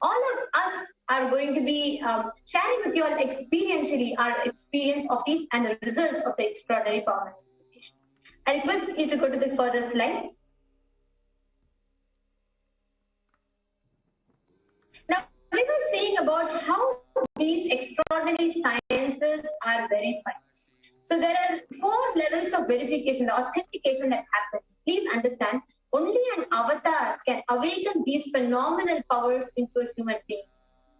all of us are going to be sharing with you all experientially our experience of these and the results of the extraordinary power manifestation. I request you to go to the further slides. Now, we were saying about how these extraordinary sciences are verified. So there are 4 levels of verification, the authentication that happens. Please understand, only an avatar can awaken these phenomenal powers into a human being.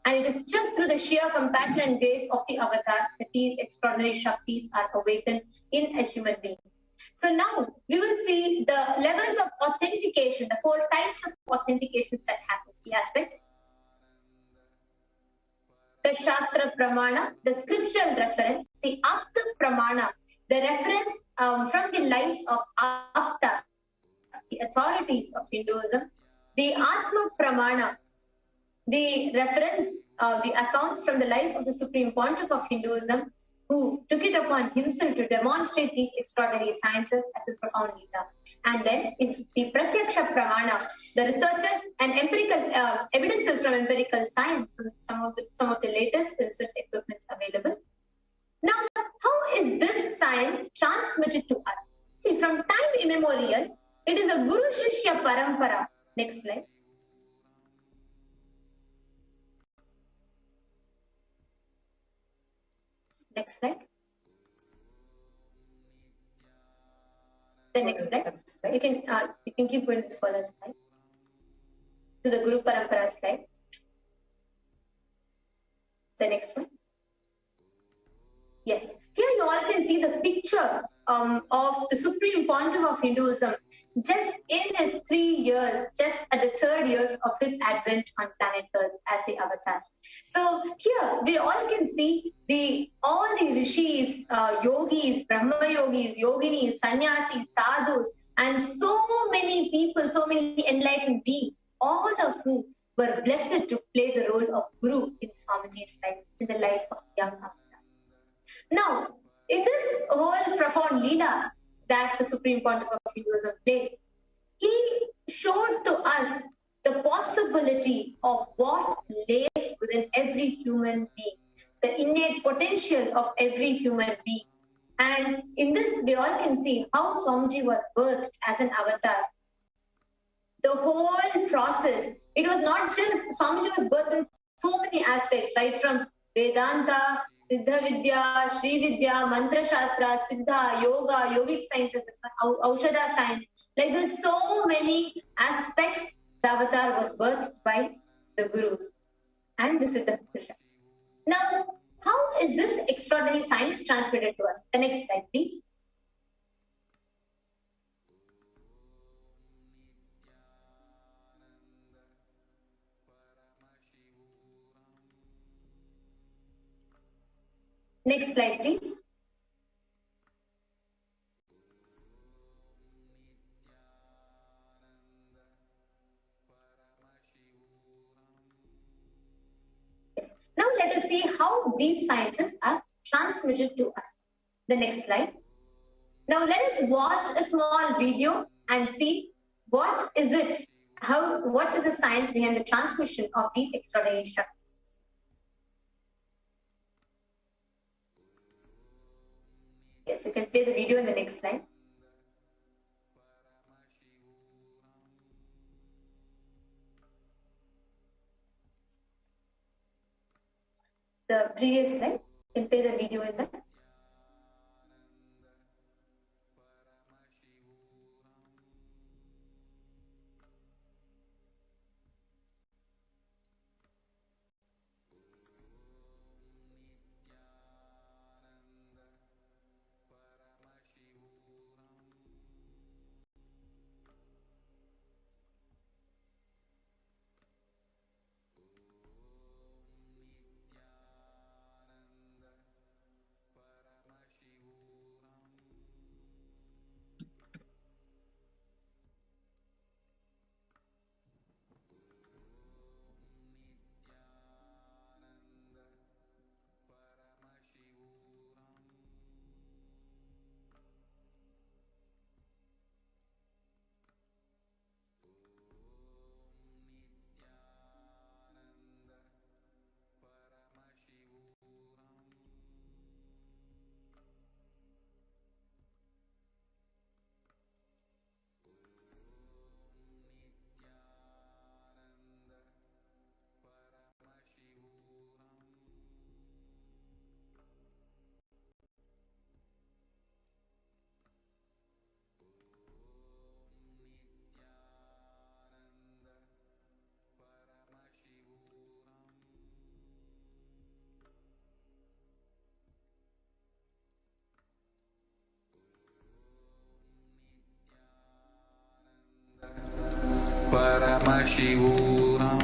And it is just through the sheer compassion and grace of the avatar that these extraordinary Shaktis are awakened in a human being. So now we will see the levels of authentication, the 4 types of authentications that happens, the aspects. The Shastra Pramana, the scriptural reference, the Apta Pramana, the reference from the lives of Apta, the authorities of Hinduism, the Atma Pramana, the reference, the accounts from the life of the Supreme Pontiff of Hinduism, who took it upon himself to demonstrate these extraordinary sciences as a profound leader. And then is the Pratyaksha Pramana, the researchers and empirical evidences from empirical science, from some of the latest research equipments available. Now, how is this science transmitted to us? See, from time immemorial, it is a Guru Shishya Parampara. Next slide. Next slide. The next slide. You can keep going to the further slide. To the Guru Parampara slide. The next one. Yes. Here you all can see the picture of the Supreme Pontiff of Hinduism just in his 3 years, just at the 3rd year of his advent on planet Earth as the avatar. So here we all can see all the rishis, yogis, Brahma yogis, yoginis, sannyasis, sadhus, and so many people, so many enlightened beings, all of whom were blessed to play the role of Guru in Swamiji's life, in the life of young avatar. Now, in this whole profound Leela that the Supreme Pontiff of Hinduism played, he showed to us the possibility of what lays within every human being, the innate potential of every human being. And in this, we all can see how Swamiji was birthed as an avatar. The whole process, it was not just, Swamiji was birthed in so many aspects, right? From Vedanta, Siddha Vidya, Sri Vidya, Mantra Shastra, Siddha, Yoga, Yogic sciences, Aushadha science. Like there's so many aspects the avatar was birthed by the Gurus and the Siddha Purusha. Now, how is this extraordinary science transmitted to us? The next slide, please. Next slide, please. Yes. Now let us see how these sciences are transmitted to us. The next slide. Now let us watch a small video and see what is it, what is the science behind the transmission of these extraordinary Shaktis. Yes, you can play the video in the next slide. The previous slide, you can play the video in the Paramashivoham.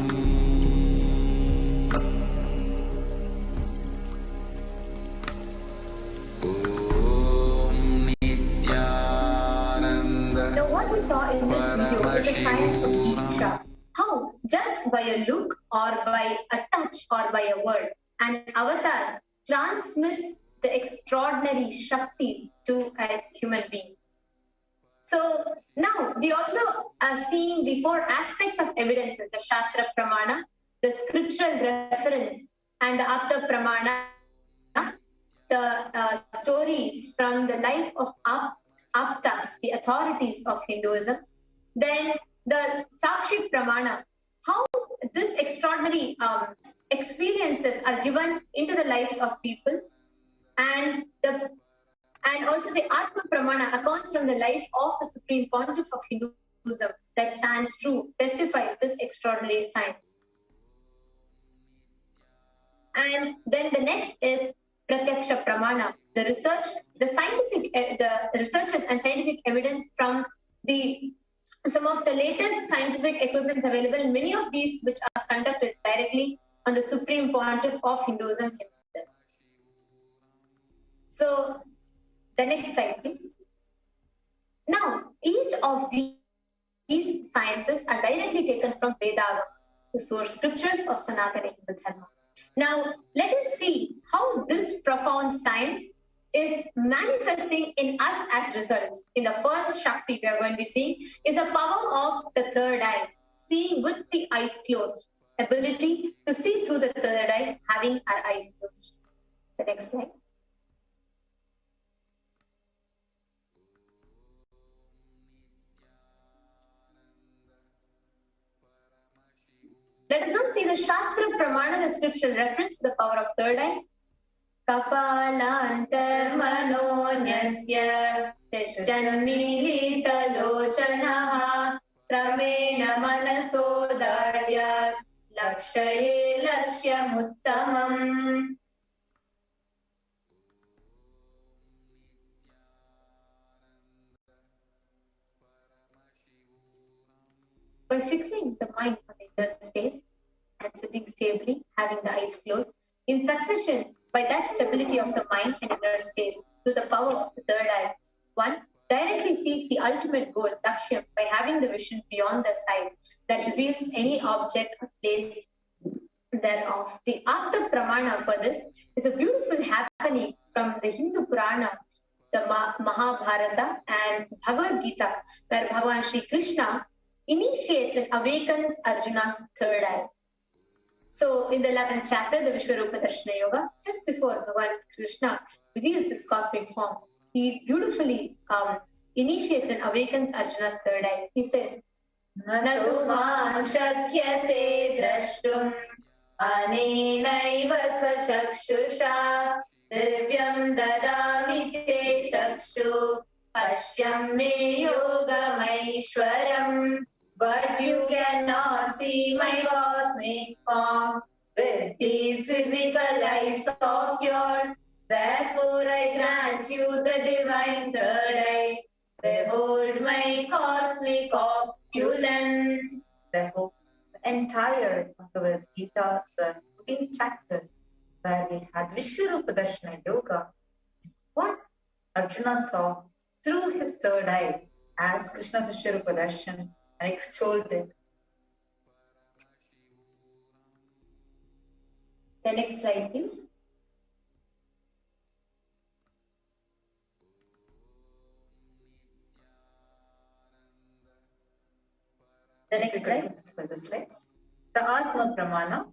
Now, what we saw in this video is the science of Diksha. How just by a look or by a touch or by a word, an avatar transmits the extraordinary Shaktis to a human being. So now we also are seeing the four aspects of evidences: the Shastra Pramana, the scriptural reference, and the Apta Pramana, the stories from the life of Aptas, the authorities of Hinduism. Then the Sakshi Pramana, how this extraordinary experiences are given into the lives of people, and also the Atma Pramana, accounts from the life of the Supreme Pontiff of Hinduism that stands true, testifies this extraordinary science. And then the next is Pratyaksha Pramana, the research, the researches and scientific evidence from some of the latest scientific equipments available, many of these which are conducted directly on the Supreme Pontiff of Hinduism himself. So the next slide, please. Now, each of these sciences are directly taken from Vedas, the source scriptures of Sanatana Hindu Dharma. Now, let us see how this profound science is manifesting in us as results. In the first Shakti we are going to be seeing is the power of the third eye, seeing with the eyes closed, ability to see through the third eye, having our eyes closed. The next slide. Let us now see the Shastra Pramana, the scriptural reference to the power of third eye. Kapalantarmanonyasya Tishjanmilitalochanaha Pramena Manasodadyat Lakshaye Lakshyamuttamam. By fixing the mind on the inner space and sitting stably, having the eyes closed, in succession, by that stability of the mind and inner space, through the power of the third eye, one directly sees the ultimate goal, Lakshyam, by having the vision beyond the sight that reveals any object or place thereof. The Apta Pramana for this is a beautiful happening from the Hindu Purana, the Mahabharata and Bhagavad Gita, where Bhagavan Sri Krishna initiates and awakens Arjuna's third eye. So in the 11th chapter, the Vishwarupa Darshana Yoga, just before Bhagavan Krishna reveals his cosmic form, he beautifully initiates and awakens Arjuna's third eye. He says, Natu mam shakyase drashtum anenaiva svachakshusha divyam dadami te chakshu pashyam me yogamaishwaram. But you cannot see my cosmic form with these physical eyes of yours. Therefore I grant you the divine third eye. Behold my cosmic opulence. Therefore, the entire Bhagavad Gita, the 14th chapter, where we had Vishwarupa Darshana Yoga, is what Arjuna saw through his third eye as Krishna's Vishwarupa Darshan and extolled it. The next slide, please. The next slide for the slides. The Atma Pramana.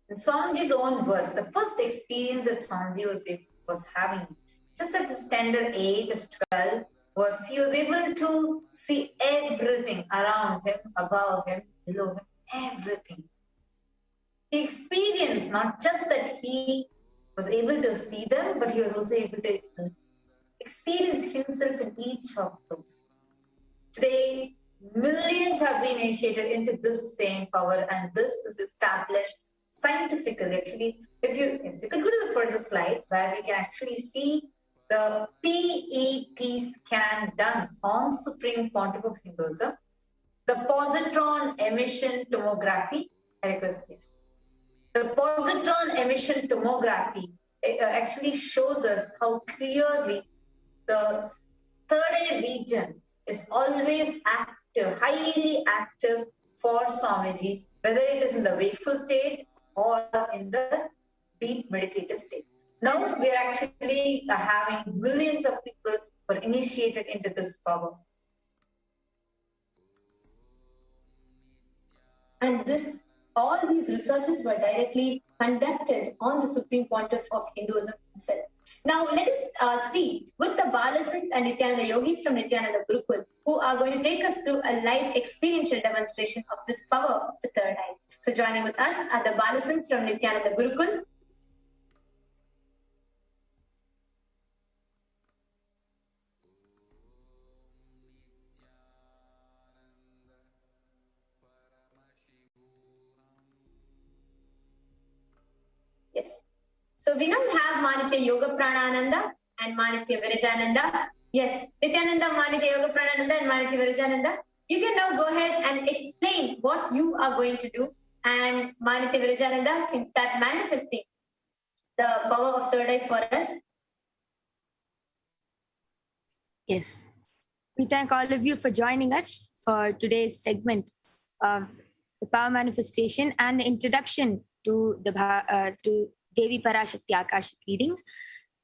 In Swamiji's own words, the first experience that Swamiji was having just at this tender age of 12 was he was able to see everything around him, above him, below him, everything. He experienced not just that he was able to see them, but he was also able to experience himself in each of those. Today, millions have been initiated into this same power, and this is established scientifically. Actually, if you could go to the further slide where we can actually see the PET scan done on Supreme Pontiff of Hinduism. The positron emission tomography, I request this. The positron emission tomography actually shows us how clearly the third eye region is always active, highly active for Swamiji, whether it is in the wakeful state or in the deep meditative state. Now we are actually having millions of people who are initiated into this power. And all these researches were directly conducted on the Supreme Pontiff of Hinduism himself. Now let us see with the Balasins and Nithyananda Yogis from Nithyananda Gurukul, who are going to take us through a live experiential demonstration of this power of the third eye. So joining with us are the Balasins from Nithyananda Gurukul. Yes. So we now have Manitya Yoga Pranananda and Manitya Virajananda. Yes, Nithyananda, Manitya Yoga Pranananda and Manitya Virajananda. You can now go ahead and explain what you are going to do, and Manitya Virajananda can start manifesting the power of third eye for us. Yes. We thank all of you for joining us for today's segment of the power manifestation and the introduction to to Devi Parashakti Akashic readings.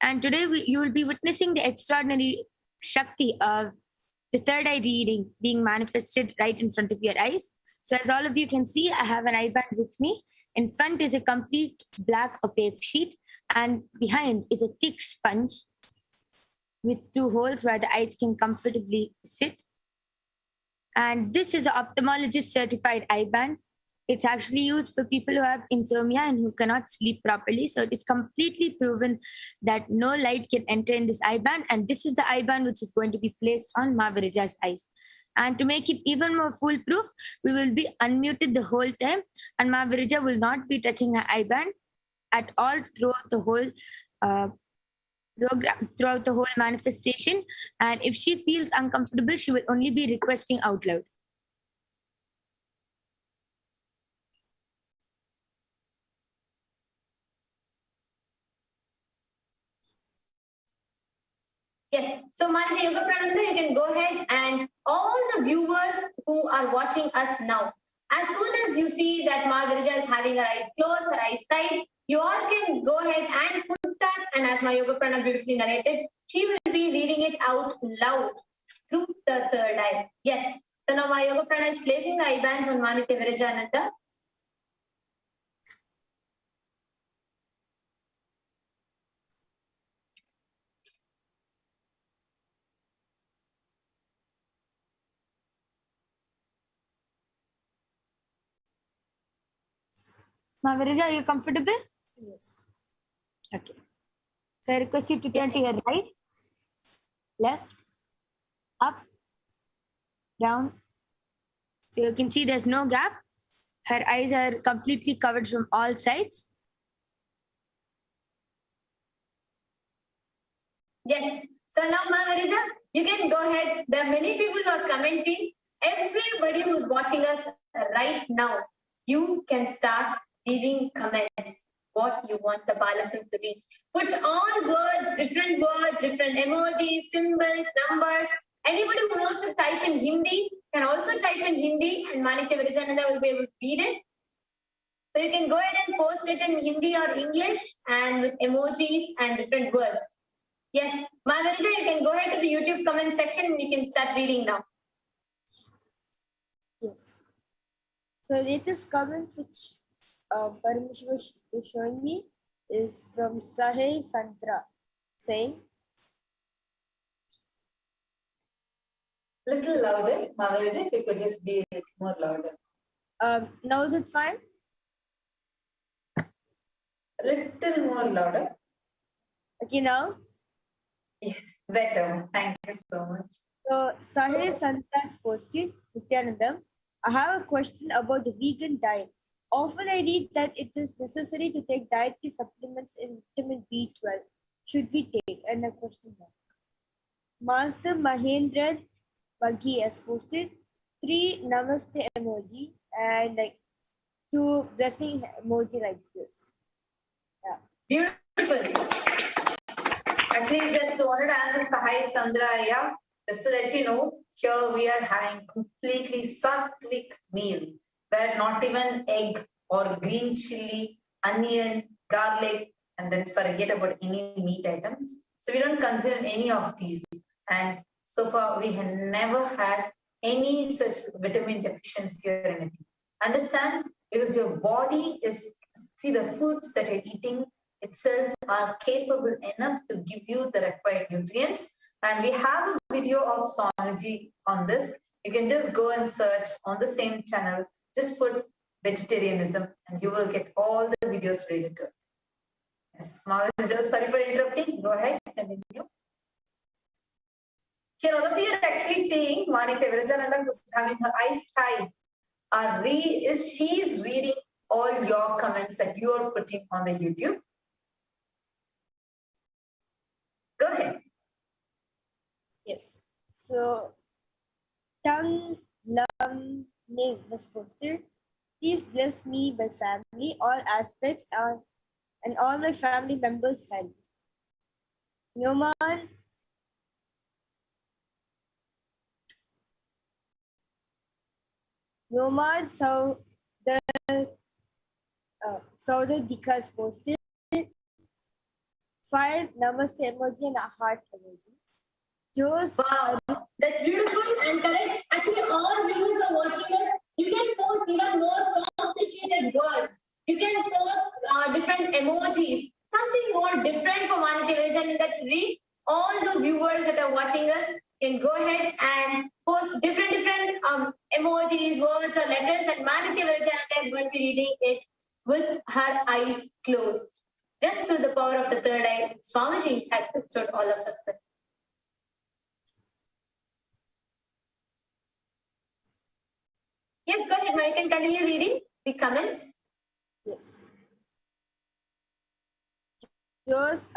And today you will be witnessing the extraordinary Shakti of the third eye reading being manifested right in front of your eyes. So as all of you can see, I have an eye band with me. In front is a complete black opaque sheet, and behind is a thick sponge with 2 holes where the eyes can comfortably sit. And this is an ophthalmologist certified eye band. It's actually used for people who have insomnia and who cannot sleep properly. So it is completely proven that no light can enter in this eye band. And this is the eye band which is going to be placed on Mavirija's eyes. And to make it even more foolproof, we will be unmuted the whole time, and Mavirija will not be touching her eye band at all throughout the whole program, throughout the whole manifestation. And if she feels uncomfortable, she will only be requesting out loud. Yes. So Manitya Yoga Prananda, you can go ahead, and all the viewers who are watching us now, as soon as you see that Mavirija is having her eyes closed, her eyes tight, you all can go ahead and put that, and as my Yoga Prana beautifully narrated, she will be reading it out loud through the third eye. Yes. So now my Yoga Prana is placing the eye bands on Manitya Virajananda. Mavirija, are you comfortable? Yes. Okay. So I request you to turn to your right, left, up, down. So you can see there's no gap. Her eyes are completely covered from all sides. Yes. So now, Mavirija, you can go ahead. There are many people who are commenting. Everybody who's watching us right now, you can start leaving comments what you want the Balasim to be. Put all words, different emojis, symbols, numbers. Anybody who knows to type in Hindi can also type in Hindi, and Manitya Virajananda will be able to read it. So you can go ahead and post it in Hindi or English and with emojis and different words. Yes, Mavirija, you can go ahead to the YouTube comment section and you can start reading now. Yes. So latest comment which Paramashivoham is showing me is from Sahay Santra, saying, Little louder, Mavirija, if you could just be a little more louder. Now is it fine? A little more louder. Okay, now? Yes, better. Thank you so much. So Sahay Santra's posted, Nithyanandam, I have a question about the vegan diet. Often I read that it is necessary to take dietary supplements in vitamin B12. Should we take? And a question mark. Master Mahendran Maggi has posted, 3 namaste emoji and like 2 blessing emoji like this. Yeah. Beautiful. Actually, just wanted to answer Sahai Sandraya. Just to let you know, here we are having completely sattvic meal, where not even egg or green chili, onion, garlic, and then forget about any meat items. So we don't consume any of these. And so far, we have never had any such vitamin deficiency or anything. Understand? Because your body is, see, the foods that you're eating itself are capable enough to give you the required nutrients. And we have a video of Swamiji on this. You can just go and search on the same channel. Just put vegetarianism and you will get all the videos related to it. Yes, Mama, just sorry for interrupting. Go ahead, continue. Here, all of you are actually saying Manitya Virajananda, who's having her eyes tied, she is reading all your comments that you are putting on the YouTube. Go ahead. Yes. So, Tang Lam Ning was posted. Please bless me, my family, all aspects, and all my family members' health. Noman Saudar Dikas posted 5 namaste emoji and a heart emoji. Wow, that's beautiful and correct. Actually, all viewers are watching us. You can post even more complicated words. You can post different emojis, something more different for Manitya Virajananda. That's read. All the viewers that are watching us can go ahead and post different emojis, words or letters, and Manitya Virajananda is going to be reading it with her eyes closed. Just through the power of the third eye, Swamiji has bestowed all of us with. Yes, go ahead, Ma. You can continue reading the comments. Yes. Yours,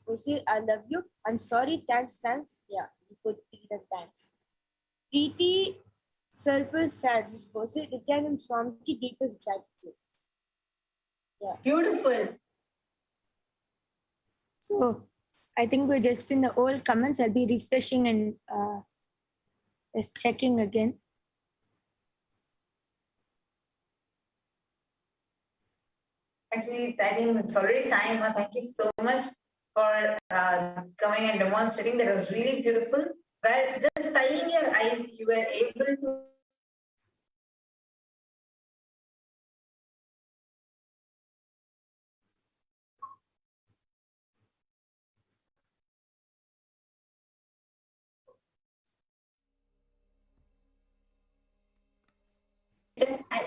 posted, I love you. I'm sorry, thanks. Yeah, you put 3 thanks. Preeti Surplus Sad is posted, Nithyananda Swamiji, deepest gratitude. Yeah. Beautiful. So, I think we're just in the old comments. I'll be refreshing and just checking again. Actually, I think it's already time. Thank you so much for coming and demonstrating. That was really beautiful. Where just tying your eyes, you were able to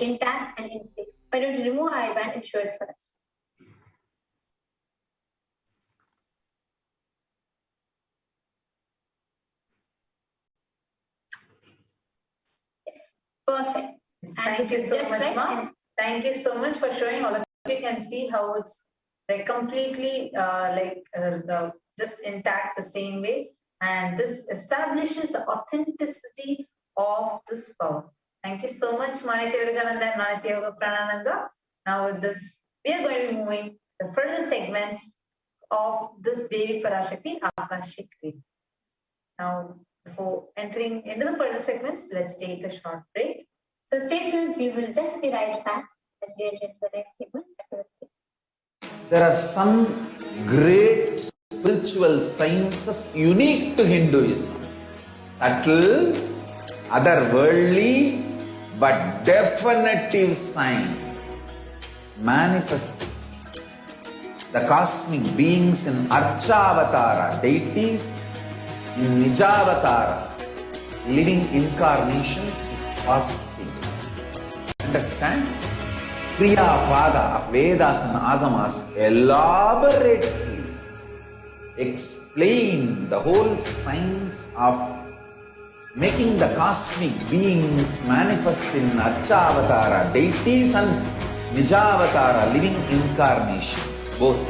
intact and in place. Why don't you remove our eyeband and show it for us? Yes, perfect. Thank you so much, Ma. Thank you so much for showing. All of you can see how it's like completely just intact the same way, and this establishes the authenticity of this power. Thank you so much, Manitya Virajananda and Manitya Pranananda. Now with this, we are going to be moving the further segments of this Devi Parashakti Akashic reading. Now, before entering into the further segments, let's take a short break. So stay tuned, we will just be right back as we enter into the next segment. There are some great spiritual sciences unique to Hinduism. Subtle, otherworldly, but definitive sign. Manifesting the cosmic beings in Archavatara, deities in Nijavatara, living incarnations is fasting. Understand? Kriya Pada of Vedas and Agamas elaborately explain the whole science of making the cosmic beings manifest in Archavatara, deities and Nijavatara, living incarnations, both.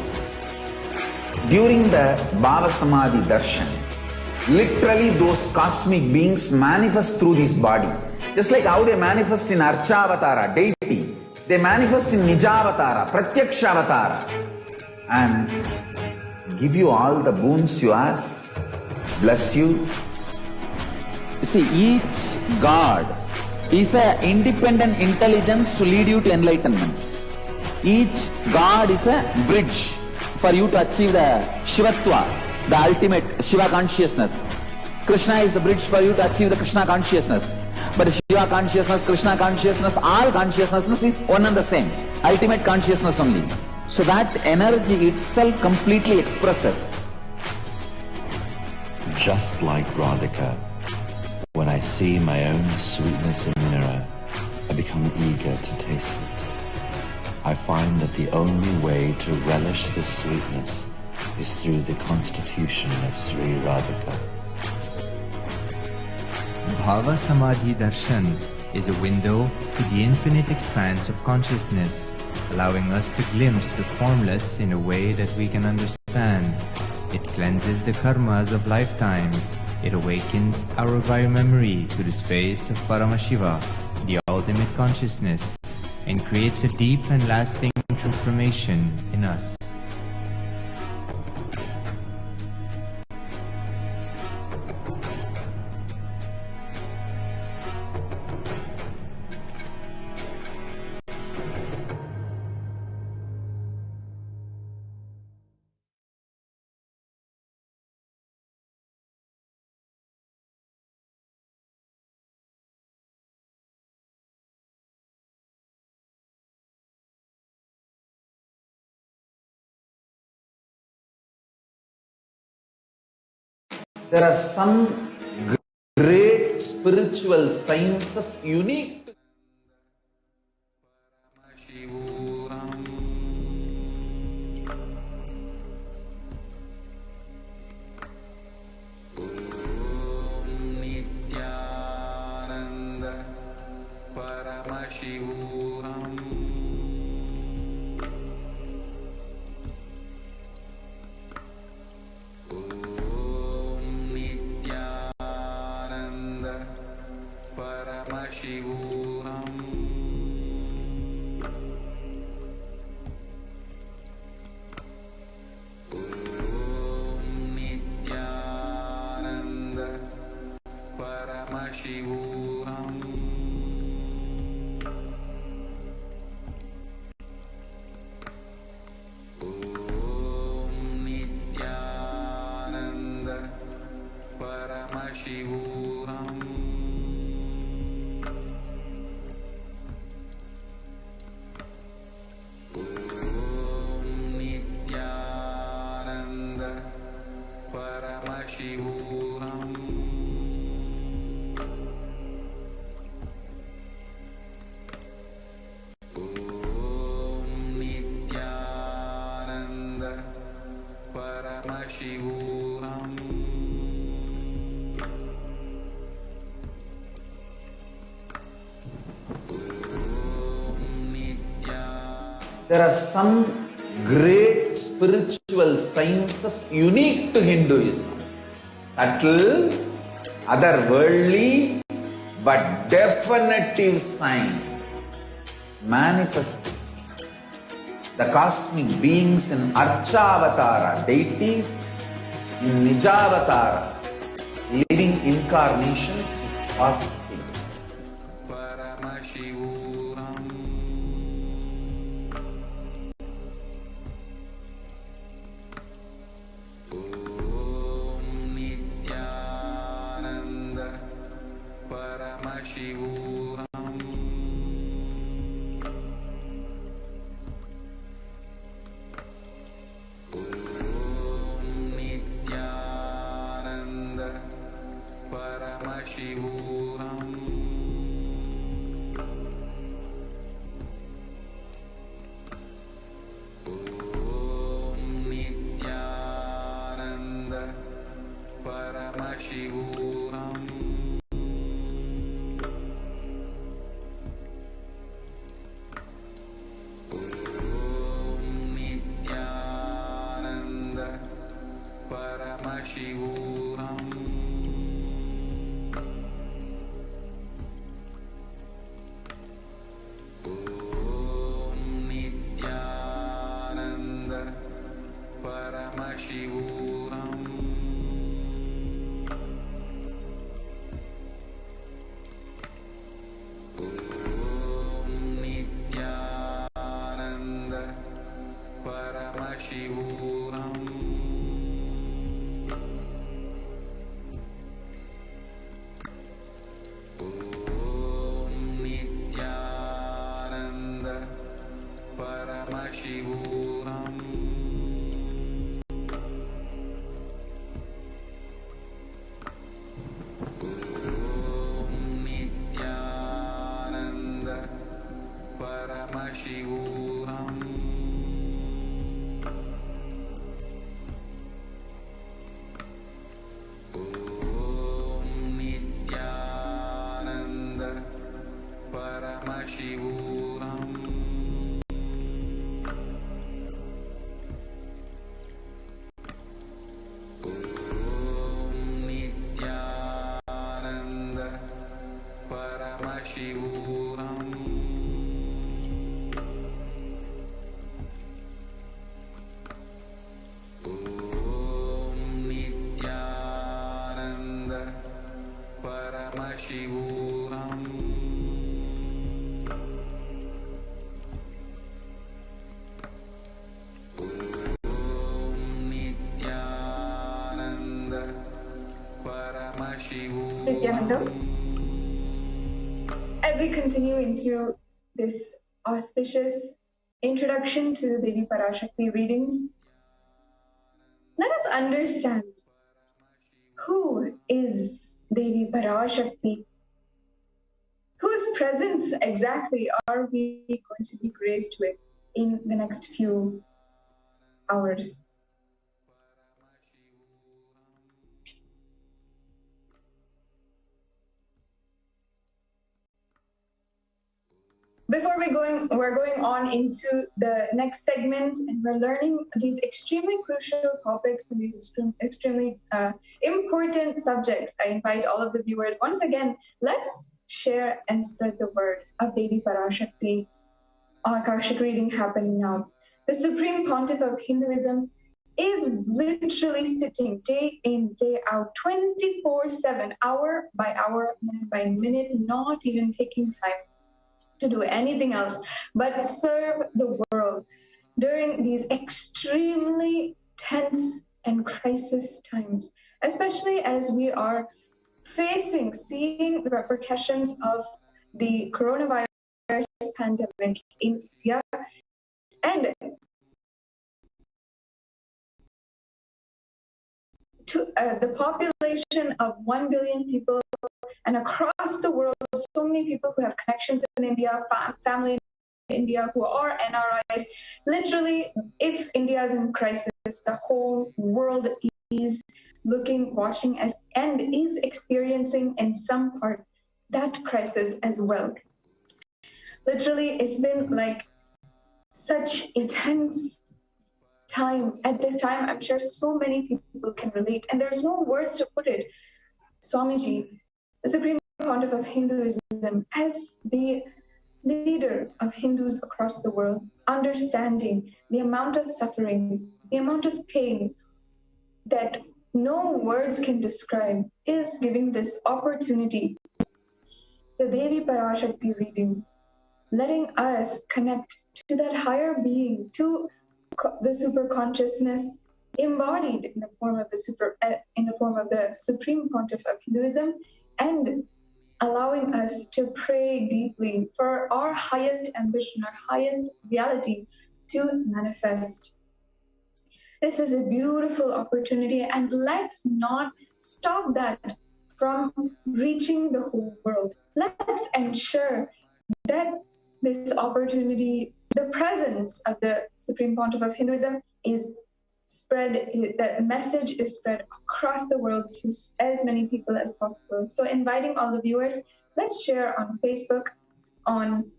During the Bhava Samadhi Darshan, Literally, those cosmic beings manifest through this body. Just like how they manifest in Archavatara, deity, they manifest in Nijavatara, Pratyakshavatara, and give you all the boons you ask, bless you. You see, each God is an independent intelligence to lead you to enlightenment. Each God is a bridge for you to achieve the Shivatva, the ultimate Shiva consciousness. Krishna is the bridge for you to achieve the Krishna consciousness. But Shiva consciousness, Krishna consciousness, all consciousness is one and the same. Ultimate consciousness only. So that energy itself completely expresses. Just like Radhika, when I see my own sweetness in the mirror, I become eager to taste it. I find that the only way to relish this sweetness is through the constitution of Sri Radhika. Bhava Samadhi Darshan is a window to the infinite expanse of consciousness, allowing us to glimpse the formless in a way that we can understand. It cleanses the karmas of lifetimes. It awakens our biomemory to the space of Paramashiva, the ultimate consciousness, and creates a deep and lasting transformation in us. There are some great spiritual sciences unique to Paramashivoham. Om Nithyananda Paramashivoham. Paramashivoham. Om Nithyananda Paramashivoham. Om Nithyananda Paramashivoham. Paramashivoham. Om Nithyananda Paramashivoham. There are some great spiritual sciences unique to Hinduism. Subtle, otherworldly, but definitive sign manifesting the cosmic beings in Archavatara, deities in Nijavatara, living incarnations is possible. Paramashivoham. Paramashivoham. Om Nithyananda Paramashivoham. Om Nithyananda Paramashivoham. Paramashivoham. Paramashivoham. Om Nithyananda Paramashivoham. Om Nithyananda Paramashivoham. Om Nithyananda Paramashivoham. Om Nithyananda Paramashivoham. Om Nithyananda Paramashivoham. Om Nithyananda Paramashivoham. Om Nithyananda Paramashivoham. As we continue into this auspicious introduction to the Devi Parashakti readings, let us understand who is Devi Parashakti? Whose presence exactly are we going to be graced with in the next few hours? Before we're going on into the next segment, and we're learning these extremely crucial topics and these extremely important subjects. I invite all of the viewers once again, let's share and spread the word of Devi Parashakti Akashic reading happening now. The Supreme Pontiff of Hinduism is literally sitting day in, day out, 24/7, hour by hour, minute by minute, not even taking time to do anything else but serve the world during these extremely tense and crisis times, especially as we are seeing the repercussions of the coronavirus pandemic in India, and to the population of 1 billion people, and across the world, so many people who have connections in India, family in India who are NRIs. Literally, if India is in crisis, the whole world is looking, watching, and is experiencing in some part that crisis as well. Literally, it's been like such intense time at this time. I'm sure so many people can relate, and there's no words to put it. Swamiji, the Supreme Pontiff of Hinduism, as the leader of Hindus across the world, understanding the amount of suffering, the amount of pain that no words can describe, is giving this opportunity, the Devi Parashakti readings, letting us connect to that higher being, to the super consciousness embodied in the form of the Supreme Pontiff of Hinduism, and allowing us to pray deeply for our highest ambition, our highest reality to manifest. This is a beautiful opportunity, and let's not stop that from reaching the whole world. Let's ensure that this opportunity, the presence of the Supreme Pontiff of Hinduism, is spread, that message is spread across the world to as many people as possible. So inviting all the viewers, let's share on Facebook, on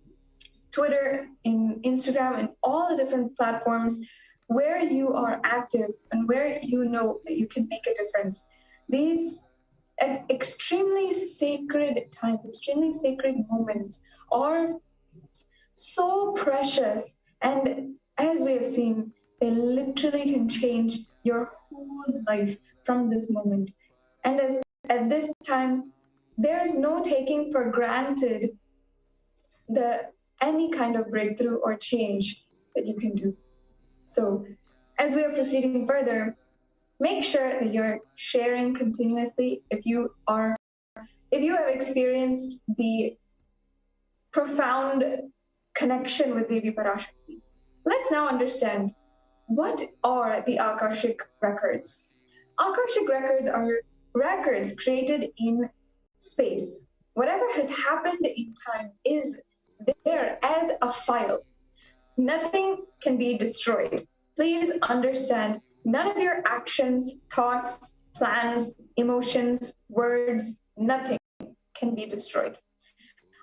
Twitter, in Instagram, and all the different platforms where you are active and where you know that you can make a difference. These extremely sacred times, extremely sacred moments are so precious, and as we have seen, they literally can change your whole life from this moment. And at this time, there's no taking for granted any kind of breakthrough or change that you can do. So as we are proceeding further, make sure that you're sharing continuously if you have experienced the profound connection with Devi Parashakti. Let's now understand, what are the Akashic records? Akashic records are records created in space. Whatever has happened in time is there as a file. Nothing can be destroyed. Please understand, none of your actions, thoughts, plans, emotions, words, nothing can be destroyed.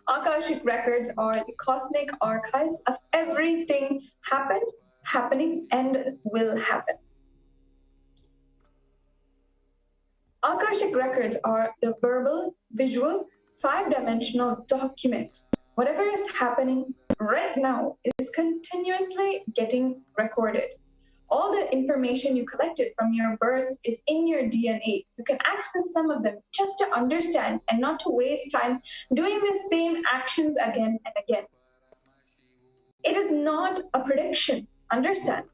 Akashic records are the cosmic archives of everything happened, happening, and will happen. Akashic records are the verbal, visual, five-dimensional document. Whatever is happening right now is continuously getting recorded. All the information you collected from your births is in your DNA. You can access some of them just to understand and not to waste time doing the same actions again and again. It is not a prediction, understand.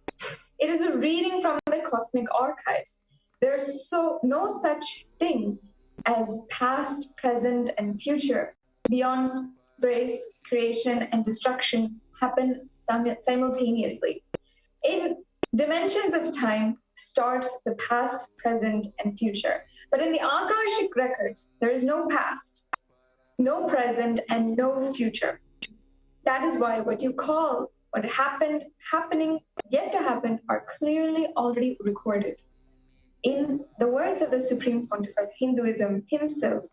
It is a reading from the cosmic archives. There's no such thing as past, present, and future. Beyond space, creation, and destruction happen simultaneously. In dimensions of time starts the past, present, and future. But in the Akashic records, there is no past, no present, and no future. That is why what you call what happened, happening, yet to happen are clearly already recorded. In the words of the Supreme Pontiff of Hinduism himself,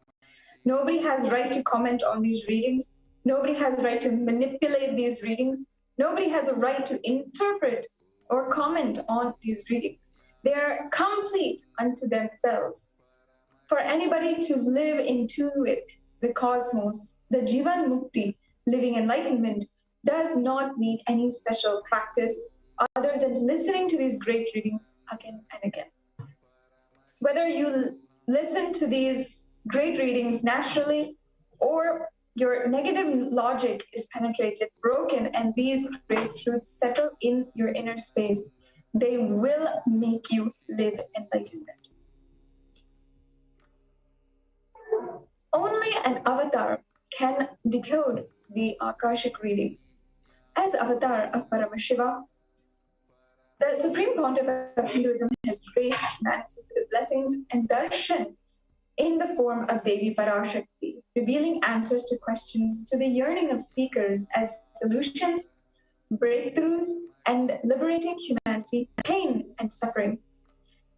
nobody has right to comment on these readings. Nobody has right to manipulate these readings. Nobody has a right to interpret or comment on these readings. They are complete unto themselves. For anybody to live in tune with the cosmos, the Jivan Mukti, living enlightenment, does not need any special practice other than listening to these great readings again and again. Whether you listen to these great readings naturally or your negative logic is penetrated, broken, and these great truths settle in your inner space, they will make you live enlightenment. Only an avatar can decode the Akashic readings. As avatar of Paramashiva, the Supreme Pontiff of Hinduism has graced humanity with blessings and darshan in the form of Devi Parashakti, revealing answers to questions to the yearning of seekers as solutions, breakthroughs, and liberating humanity, pain and suffering.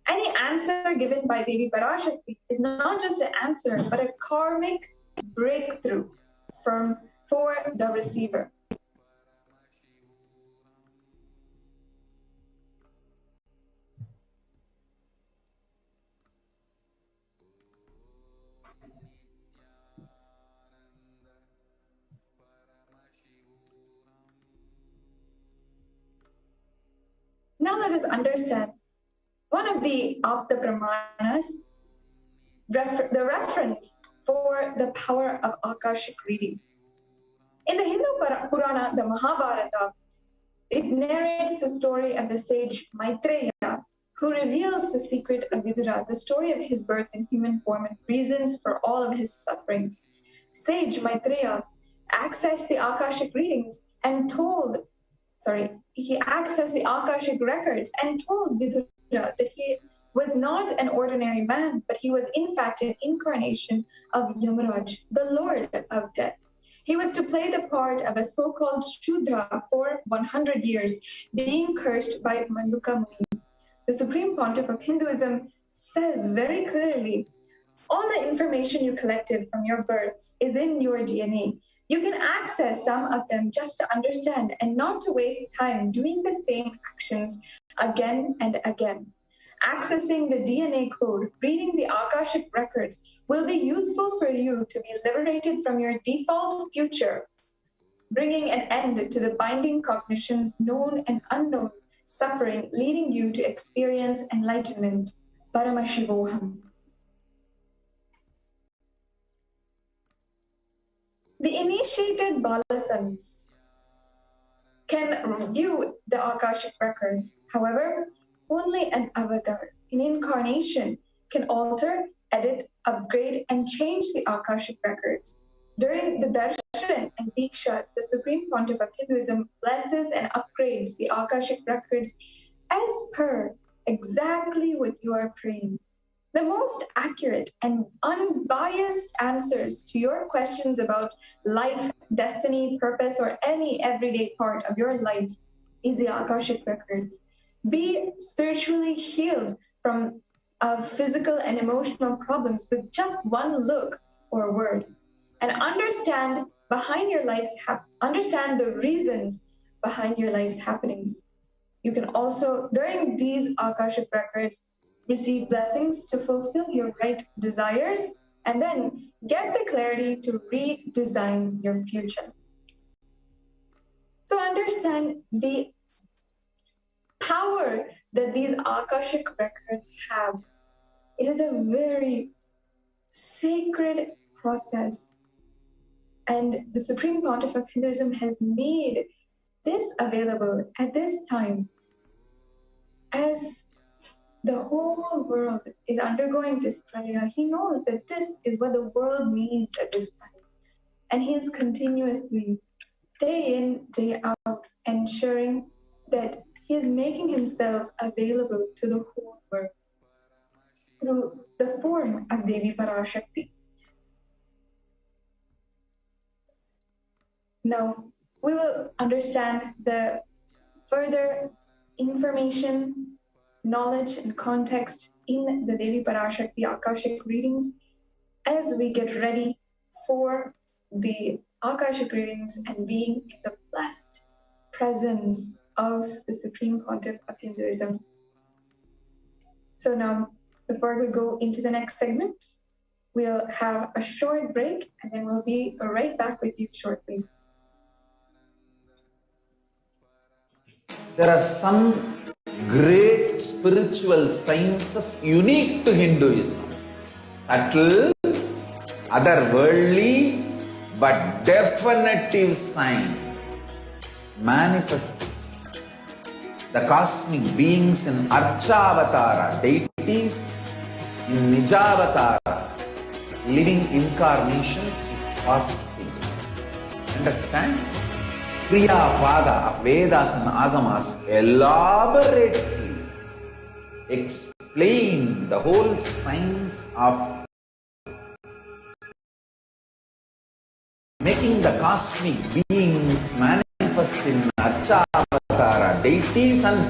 Any answer given by Devi Parashakti is not just an answer, but a karmic breakthrough for the receiver. Now let us understand one of the Apta Pramanas, the reference for the power of Akashic reading. In the Hindu Purana, the Mahabharata, it narrates the story of the sage Maitreya, who reveals the secret of Vidura, the story of his birth in human form and reasons for all of his suffering. Sage Maitreya accessed the Akashic readings and he accessed the Akashic records and told Vidura that he was not an ordinary man, but he was in fact an incarnation of Yamaraj, the Lord of Death. He was to play the part of a so-called Shudra for 100 years, being cursed by Manduka Muni. The Supreme Pontiff of Hinduism says very clearly, all the information you collected from your births is in your DNA. You can access some of them just to understand and not to waste time doing the same actions again and again. Accessing the DNA code, reading the Akashic records will be useful for you to be liberated from your default future, bringing an end to the binding cognitions known and unknown suffering, leading you to experience enlightenment. Paramashivoham. The initiated Balasans can view the Akashic records. However, only an avatar, an incarnation, can alter, edit, upgrade, and change the Akashic records. During the darshan and dikshas, the Supreme Pontiff of Hinduism blesses and upgrades the Akashic records as per exactly what you are praying. The most accurate and unbiased answers to your questions about life, destiny, purpose, or any everyday part of your life is the Akashic records. Be spiritually healed from physical and emotional problems with just one look or word, and understand understand the reasons behind your life's happenings. You can also, during these Akashic records, receive blessings to fulfill your right desires, and then get the clarity to redesign your future. So understand the power that these Akashic records have. It is a very sacred process, and the Supreme Pontiff of Hinduism has made this available at this time as the whole world is undergoing this prayer. He knows that this is what the world needs at this time. And he is continuously, day in, day out, ensuring that he is making himself available to the whole world through the form of Devi Parashakti. Now, we will understand the further information, knowledge and context in the Devi Parashakti Akashic readings as we get ready for the Akashic readings and being in the blessed presence of the Supreme Pontiff of Hinduism. So now, before we go into the next segment, we'll have a short break and then we'll be right back with you shortly. There are some great spiritual sciences unique to Hinduism. Subtle, otherworldly, but definitive sign. Manifest the cosmic beings in Archavatara, deities, in Nijavatara, living incarnations is possible. Understand? Kriya Pada of Vedas and Agamas elaborately explain the whole science of making the cosmic beings manifest in Archavatara, deities, and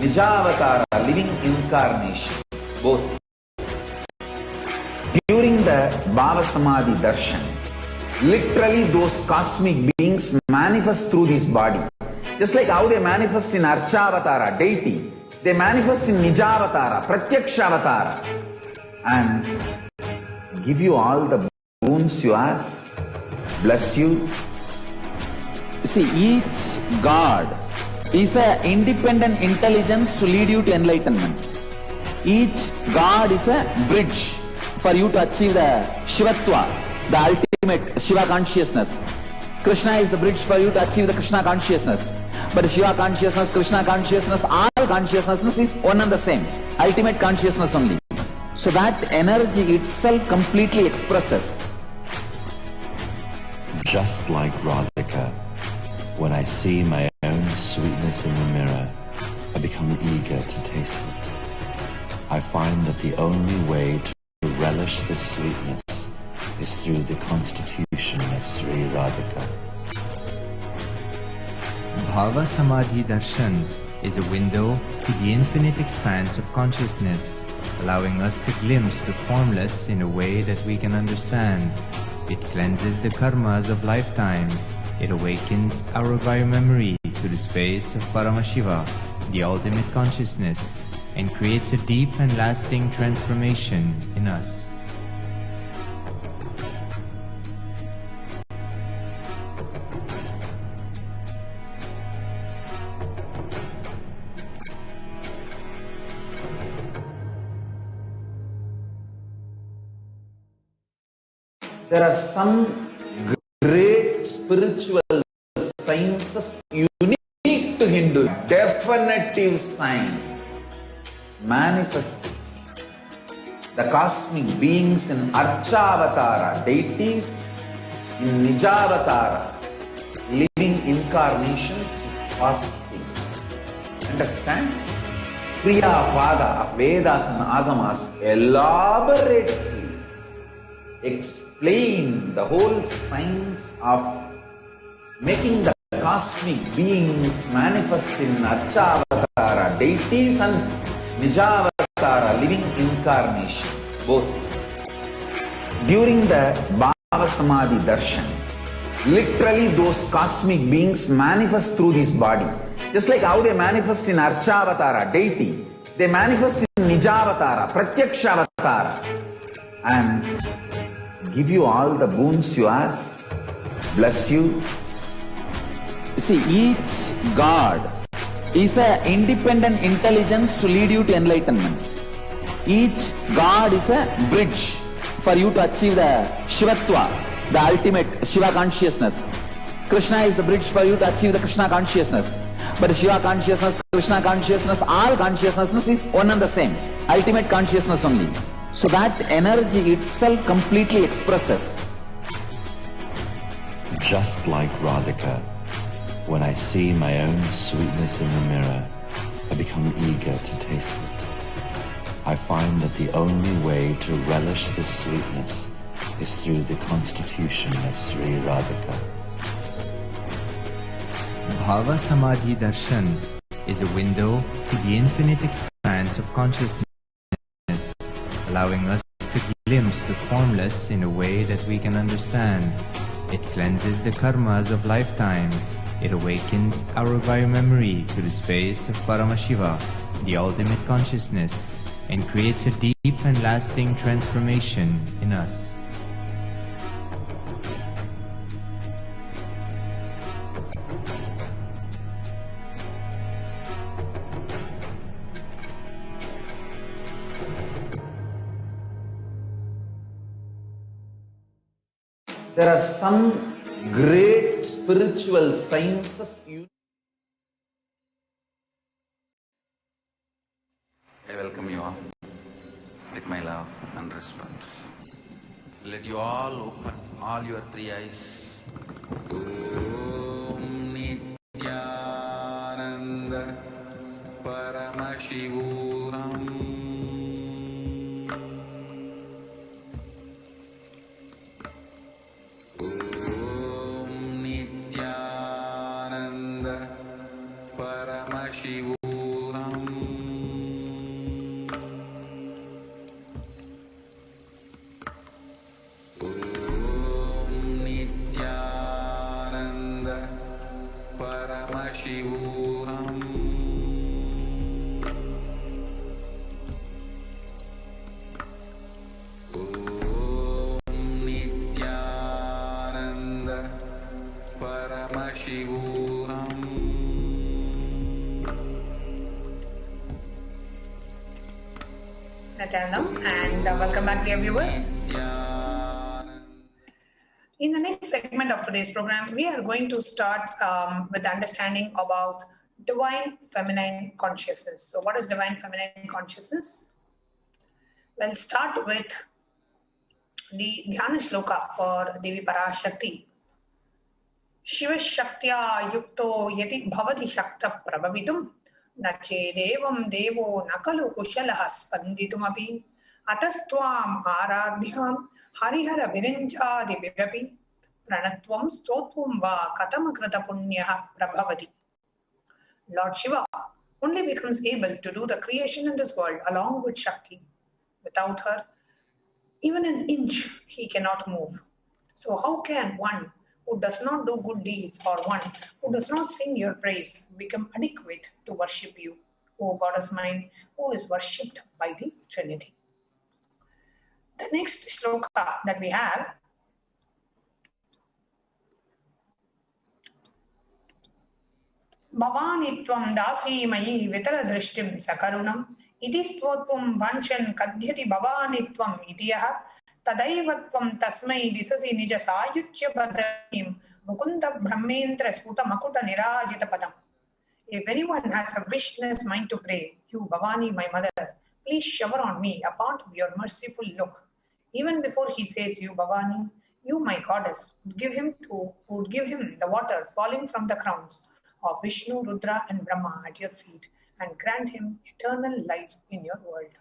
Nijavatara, living incarnation, both. During the Bhava Samadhi Darshan, literally those cosmic beings manifest through this body. Just like how they manifest in Archavatara, deity, they manifest in Nijavatara, Pratyakshavatara, and give you all the boons you ask, bless you. You see, each God is an independent intelligence to lead you to enlightenment. Each God is a bridge for you to achieve the Shivatva, the ultimate Shiva consciousness. Krishna is the bridge for you to achieve the Krishna consciousness. But Shiva consciousness, Krishna consciousness, all consciousness is one and the same. Ultimate consciousness only. So that energy itself completely expresses. Just like Radhika, when I see my own sweetness in the mirror, I become eager to taste it. I find that the only way to relish this sweetness is through the constitution of Sri Radhika. Bhava Samadhi Darshan is a window to the infinite expanse of consciousness, allowing us to glimpse the formless in a way that we can understand. It cleanses the karmas of lifetimes. It awakens our biomemory to the space of Paramashiva, the ultimate consciousness, and creates a deep and lasting transformation in us. There are some great spiritual sciences unique to Hindu. Definitive sign. Manifesting. The cosmic beings in Archavatara, deities in Nijavatara, living incarnations is fasting. Understand? Kriya Pada of Vedas and Agamas elaborately explain the whole science of making the cosmic beings manifest in Archavatara, deities and Nijavatara, living incarnation, both. During the Bhava Samadhi Darshan, literally those cosmic beings manifest through this body. Just like how they manifest in Archavatara, deity, they manifest in Nijavatara, Pratyakshavatara, and give you all the boons you ask, bless you. You see, each God is an independent intelligence to lead you to enlightenment. Each God is a bridge for you to achieve the Shivatva, the ultimate Shiva consciousness. Krishna is the bridge for you to achieve the Krishna consciousness. But Shiva consciousness, Krishna consciousness, all consciousness is one and the same. Ultimate consciousness only. So that energy itself completely expresses. Just like Radhika, when I see my own sweetness in the mirror, I become eager to taste it. I find that the only way to relish this sweetness is through the constitution of Sri Radhika. Bhava Samadhi Darshan is a window to the infinite expanse of consciousness, allowing us to glimpse the formless in a way that we can understand. It cleanses the karmas of lifetimes. It awakens our biomemory to the space of Paramashiva, the ultimate consciousness, and creates a deep and lasting transformation in us. There are some great spiritual sciences. I welcome you all with my love and respect. Let you all open all your three eyes. Om Nithyananda Paramashivoham. Om Nithyananda Paramashivoham. Om Nithyananda Paramashivoham. Paramashivoham. Nithyanandam, and welcome back, dear viewers. In the next segment of today's program, we are going to start with understanding about divine feminine consciousness. So what is divine feminine consciousness? We'll start with the Dhyana Shloka for Devi Parashakti. Shiva Shaktya Yukto Yati Bhavati Shakta Prabhavitum Nache Devam Devo Nakalu Kushalaha Spanditumapi Atastwam Aradhyam Harihara Virinjadi Virapi Pranatvam Stotvam Va Katamakrata Punyaha Prabhavati. Lord Shiva only becomes able to do the creation in this world along with Shakti. Without her, even an inch he cannot move. So how can one who does not do good deeds or one who does not sing your praise become adequate to worship you, O Goddess mine, who is worshipped by the Trinity? The next shloka that we have, Bhavani tvam dasi mayi vitara drishtim sakarunam iti stotvam vanshan kadhyati bhavani tvam itiyaha Tadaivatvam tasmai disasi nija sayuchya badanim mukunda brahmendra sputa makuta nirajita padam. If anyone has a wish in his mind to pray, you Bhavani, my mother, please shower on me a part of your merciful look. Even before he says, you Bhavani, you my goddess, would give him the water falling from the crowns of Vishnu, Rudra and Brahma at your feet and grant him eternal life in your world.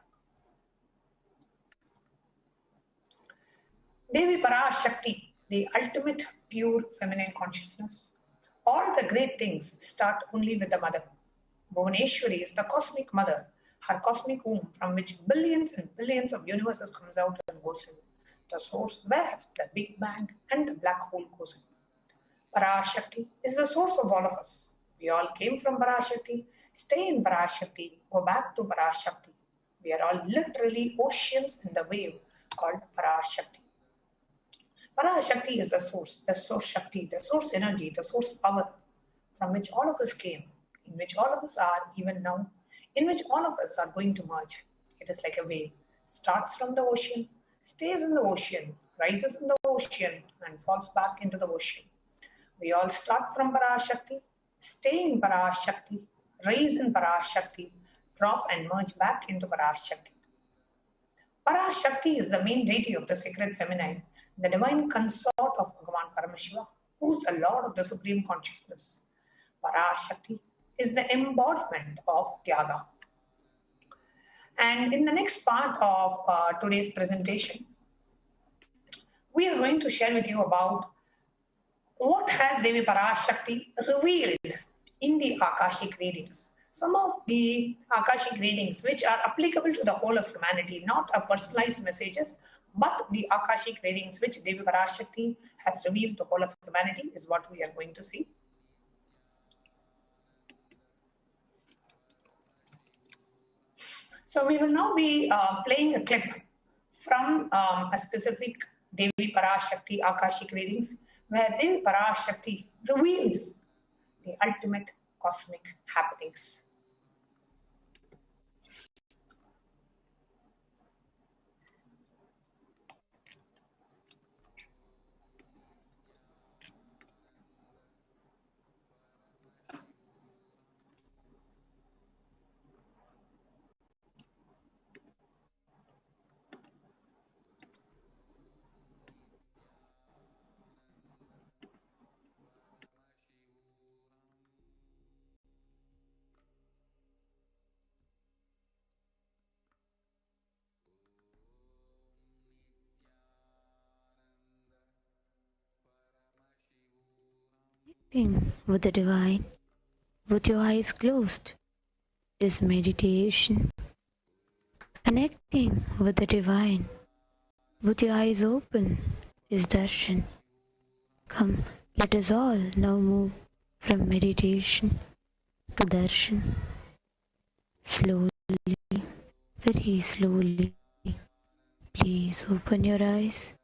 Devi Parashakti, the ultimate pure feminine consciousness. All the great things start only with the mother. Bhuvaneshwari is the cosmic mother, her cosmic womb from which billions and billions of universes comes out and goes in. The source where the Big Bang and the black hole goes in. Parashakti is the source of all of us. We all came from Parashakti, stay in Parashakti, go back to Parashakti. We are all literally oceans in the wave called Parashakti. Parashakti is the source Shakti, the source energy, the source power from which all of us came, in which all of us are even now, in which all of us are going to merge. It is like a wave, starts from the ocean, stays in the ocean, rises in the ocean and falls back into the ocean. We all start from Parashakti, stay in Parashakti, rise in Parashakti, drop and merge back into Parashakti. Parashakti is the main deity of the sacred feminine, the divine consort of Bhagavan Paramashiva, who is the Lord of the Supreme Consciousness. Parashakti is the embodiment of Tyaga. And in the next part of today's presentation, we are going to share with you about what has Devi Parashakti revealed in the Akashic readings. Some of the Akashic readings which are applicable to the whole of humanity, not a personalized messages, but the Akashic readings which Devi Parashakti has revealed to the whole of humanity is what we are going to see. So we will now be playing a clip from a specific Devi Parashakti Akashic readings where Devi Parashakti reveals the ultimate cosmic happenings. With the divine, with your eyes closed, is meditation. Connecting with the divine, with your eyes open, is darshan. Come, let us all now move from meditation to darshan. Slowly, very slowly, please open your eyes.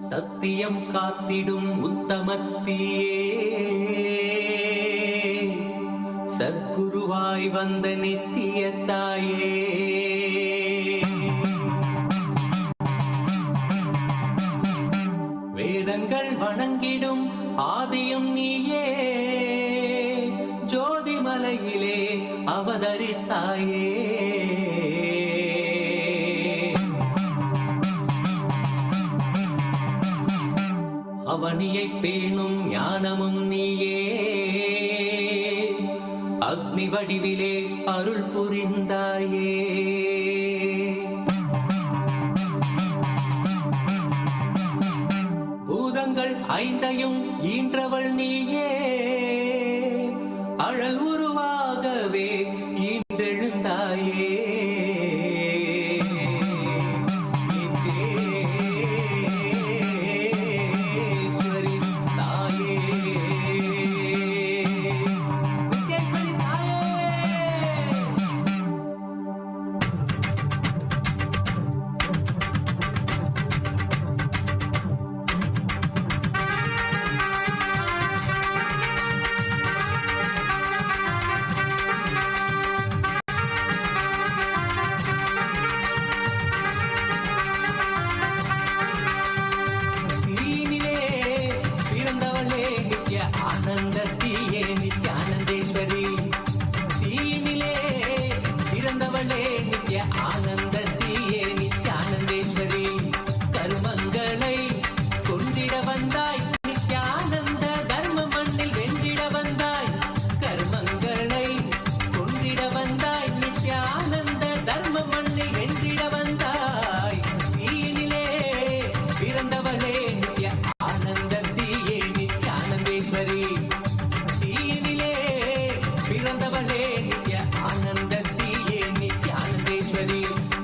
சத்தியம் காத்திடும் உத்தமத்தியே சத்குருவாய் வந்த நித்திய தாயே வேதங்கள் வணங்கிடும் ஆதியும் நீயே ஜோதிமலையிலே அவதரித்தாயே அவனியை பேணும் ஞானமும் நீயே அக்னி வடிவிலே அருள் புரிந்தாயே பூதங்கள் ஐந்தையும் ஈன்றவள் நீயே அழல் உருவாகவே ஈன்றெழுந்தாயே ஆனந்தத்தியே நித்யானந்தேஸ்வரி தீனிலே பிறந்தவளே நித்ய ஆனந்தத்தியே நித்யானந்தேஸ்வரி கருமங்களை கொண்டிட வந்தாய் நித்யானந்த தர்ம மண்ணில் வென்றிட வந்தாய் கர்மங்களை கொண்டிட வந்தாய் நித்யானந்த தர்ம மண்ணில் வென்றிட வந்தாய் தீனிலே பிறந்தவளே நித்ய ஆனந்தத்தியே நித்யானந்தேஸ்வரி தீனிலே பிறந்தவளே நித்ய ஆனந்தத்தியே நித்யானந்தேஸ்வரி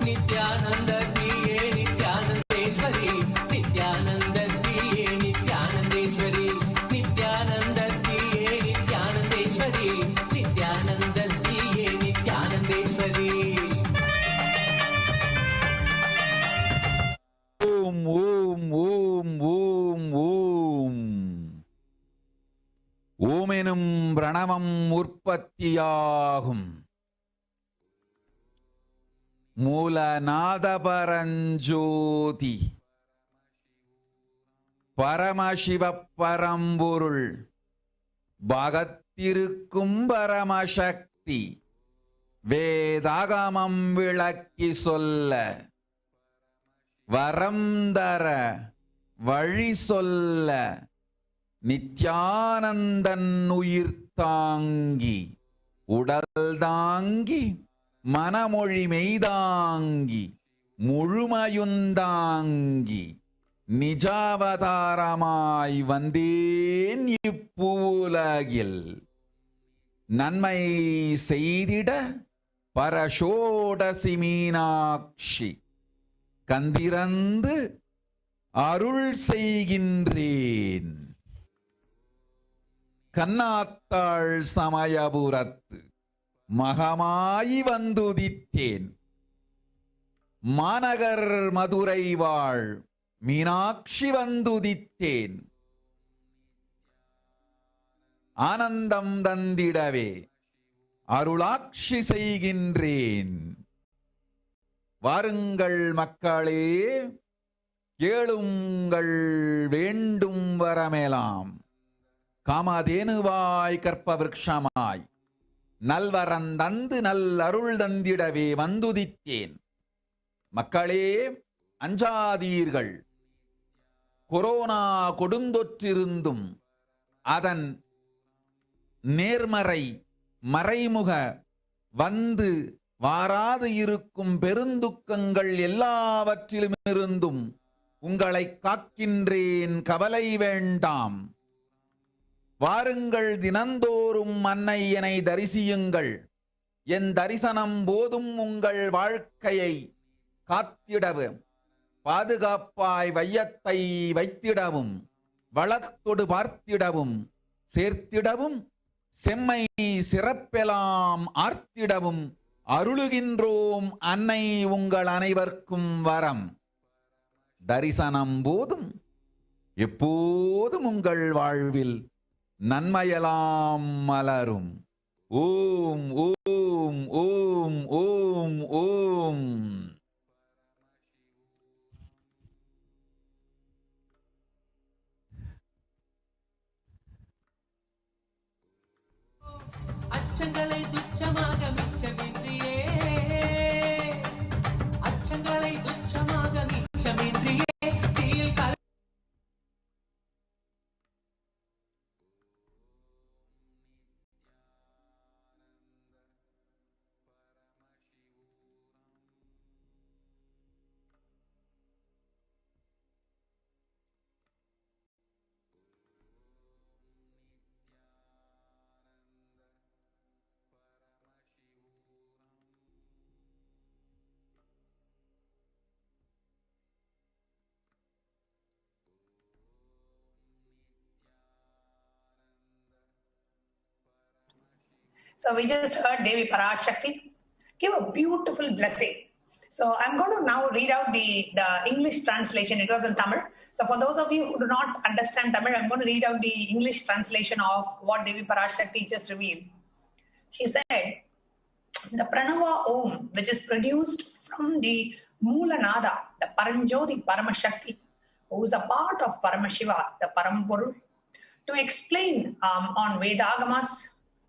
நித்யானந்தத்தியே நித்யானந்தேஸ்வரி நித்யானந்தத்தியே நித்யானந்தேஸ்வரி நித்யானந்தத்தியே நித்யானந்தேஸ்வரி நித்யானந்தத்தியே நித்யானந்தேஸ்வரி ஓம் ஓம் ஓம் ஓம் ஓம் ஓமெனும் பிரணவம் உற்பத்தியாகும் மூலநாதபரஞ்சோதி பரமசிவ பரம்பொருள் பாகத்திருக்கும் பரமசக்தி வேதாகமம் விளக்கி சொல்ல வரம் தர வழி சொல்ல நித்யானந்தன் உயிர் தாங்கி உடல் தாங்கி மனமொழி மெய்தாங்கி முழுமையுந்தாங்கி நிஜாவதாரமாய் வந்தேன் இப்புலகில் நன்மை செய்திட பரஷோடசி மீனாட்சி கந்திரந்து அருள் செய்கின்றேன் கண்ணாத்தாள் சமயபுரத்து மகமாய் வந்துதித்தேன் மாநகர் மதுரை வாழ் மீனாட்சி வந்துதித்தேன் ஆனந்தம் தந்திடவே அருளாட்சி செய்கின்றேன் வாருங்கள் மக்களே கேளுங்கள் வேண்டும் வரமெலாம் காமதேனுவாய் கற்ப விருட்சமாய் நல்வரந்தந்து நல் அருள் தந்திடவே வந்துதித்தேன் மக்களே அஞ்சாதீர்கள் கொரோனா கொடுந்தொற்றிருந்தும் அதன் நேர்மறை மறைமுக வந்து வாராது இருக்கும் பெருந்துக்கங்கள் எல்லாவற்றிலுமிருந்தும் உங்களை காக்கின்றேன், கவலை வேண்டாம். வாருங்கள், தினந்தோறும் அன்னையனை தரிசியுங்கள். என் தரிசனம் போதும் உங்கள் வாழ்க்கையை காத்திடவும், பாதுகாப்பாய் வையத்தை வைத்திடவும், வளத்தொடு பார்த்திடவும், சேர்த்திடவும், செம்மை சிறப்பெலாம் ஆர்த்திடவும் அருளுகின்றோம் அன்னை உங்கள் அனைவர்க்கும் வரம். தரிசனம் போதும் எப்போதும் உங்கள் வாழ்வில் நன்மையெல்லாம் மலரும். ஓம் ஓம் ஓம் ஓம் ஓம். அச்சங்களை துச்சமாக மிச்சமின்றியே, அச்சங்களை துச்சமாக மிச்சமின்றியே தீயில் So we just heard Devi Parashakti give a beautiful blessing. So I'm going to now read out the English translation. It was in Tamil. So for those of you who do not understand Tamil, I'm going to read out the English translation of what Devi Parashakti just revealed. She said, the Pranava Om, which is produced from the Moolanada, the Paranjoti Paramashakti, who is a part of Paramashiva, the Parampurul, to explain on Vedagamas,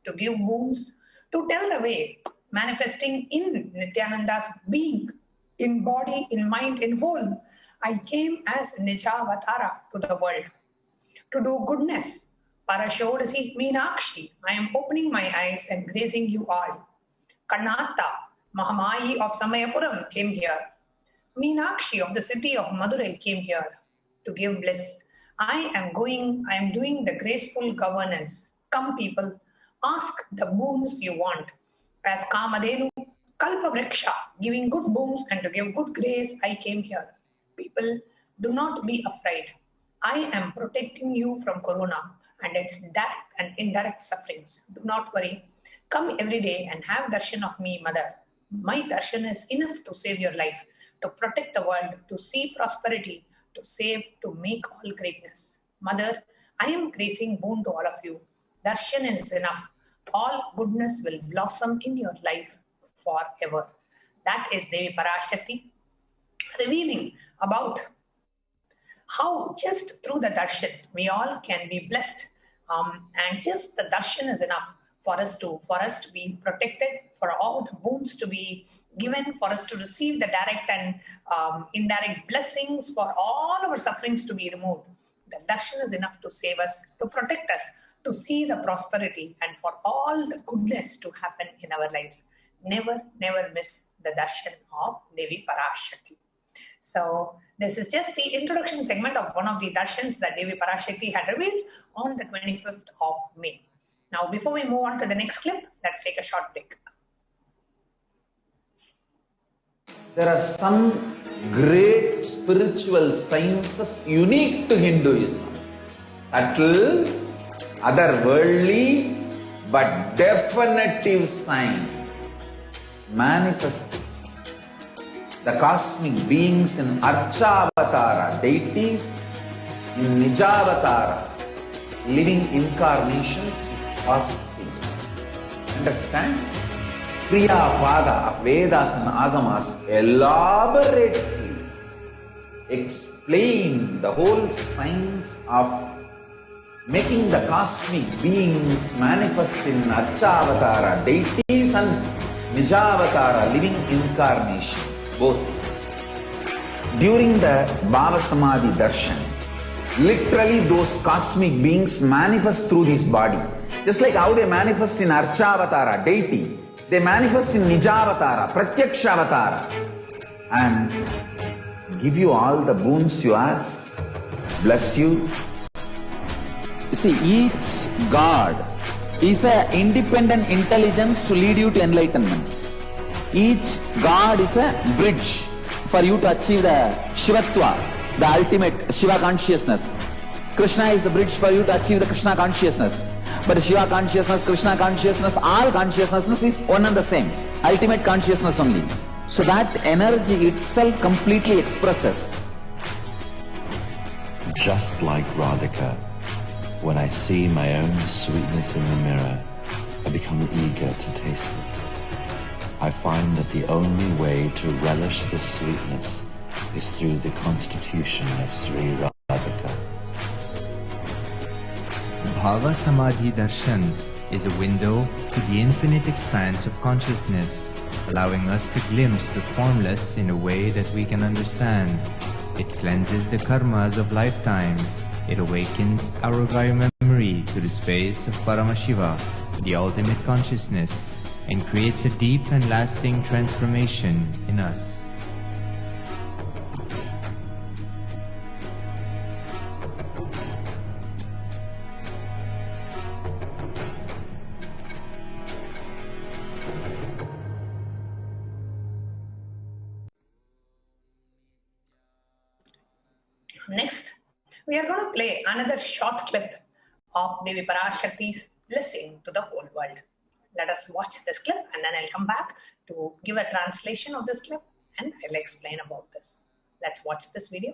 to give wounds, to tell the way, manifesting in Nithyananda's being, in body, in mind, in whole. I came as Nijavatara to the world. To do goodness, Parashodasi Meenakshi, I am opening my eyes and gracing you all. Kannata, Mahamayi of Samayapuram came here. Meenakshi of the city of Madurai came here to give bliss. I am doing the graceful governance. Come people, ask the boons you want. As Kamadenu, Kalpavriksha, giving good boons and to give good grace, I came here. People, do not be afraid. I am protecting you from Corona and its direct and indirect sufferings. Do not worry. Come every day and have darshan of me, Mother. My darshan is enough to save your life, to protect the world, to see prosperity, to save, to make all greatness. Mother, I am gracing boon to all of you. Darshan is enough. All goodness will blossom in your life forever. That is Devi Parashakti revealing about how just through the darshan we all can be blessed, and just the darshan is enough for us to be protected, for all the boons to be given, for us to receive the direct and indirect blessings, for all our sufferings to be removed. The darshan is enough to save us, to protect us, to see the prosperity, and for all the goodness to happen in our lives. Never, never miss the darshan of Devi Parashakti. So this is just the introduction segment of one of the darshans that Devi Parashakti had revealed on the 25th of May. Now, before we move on to the next clip, let's take a short break. There are some great spiritual sciences unique to Hinduism. Subtle, otherworldly, but definitive sign. Manifesting. The cosmic beings in Archavatara, deities in Nijavatara, living incarnations is cosmic. Understand? Kriya Pada of Vedas and Agamas elaborately explain the whole science of making the cosmic beings manifest in Archavatara, deities and Nijavatara, living incarnations, both. During the Bhava Samadhi Darshan, literally those cosmic beings manifest through this body. Just like how they manifest in Archavatara, deity, they manifest in Nijavatara, Pratyakshavatara, and give you all the boons you ask, bless you. You see, each God is an independent intelligence to lead you to enlightenment. Each God is a bridge for you to achieve the Shivatva, the ultimate Shiva consciousness. Krishna is the bridge for you to achieve the Krishna consciousness. But Shiva consciousness, Krishna consciousness, all consciousness is one and the same. Ultimate consciousness only. So that energy itself completely expresses. Just like Radhika, when I see my own sweetness in the mirror, I become eager to taste it. I find that the only way to relish this sweetness is through the constitution of Sri Radhika. Bhava Samadhi Darshan is a window to the infinite expanse of consciousness, allowing us to glimpse the formless in a way that we can understand. It cleanses the karmas of lifetimes. It awakens our revived memory to the space of Paramashiva, the ultimate consciousness, and creates a deep and lasting transformation in us. Next, we are going to play another short clip of Devi Parashakti's blessing to the whole world. Let us watch this clip and then I'll come back to give a translation of this clip and I'll explain about this. Let's watch this video.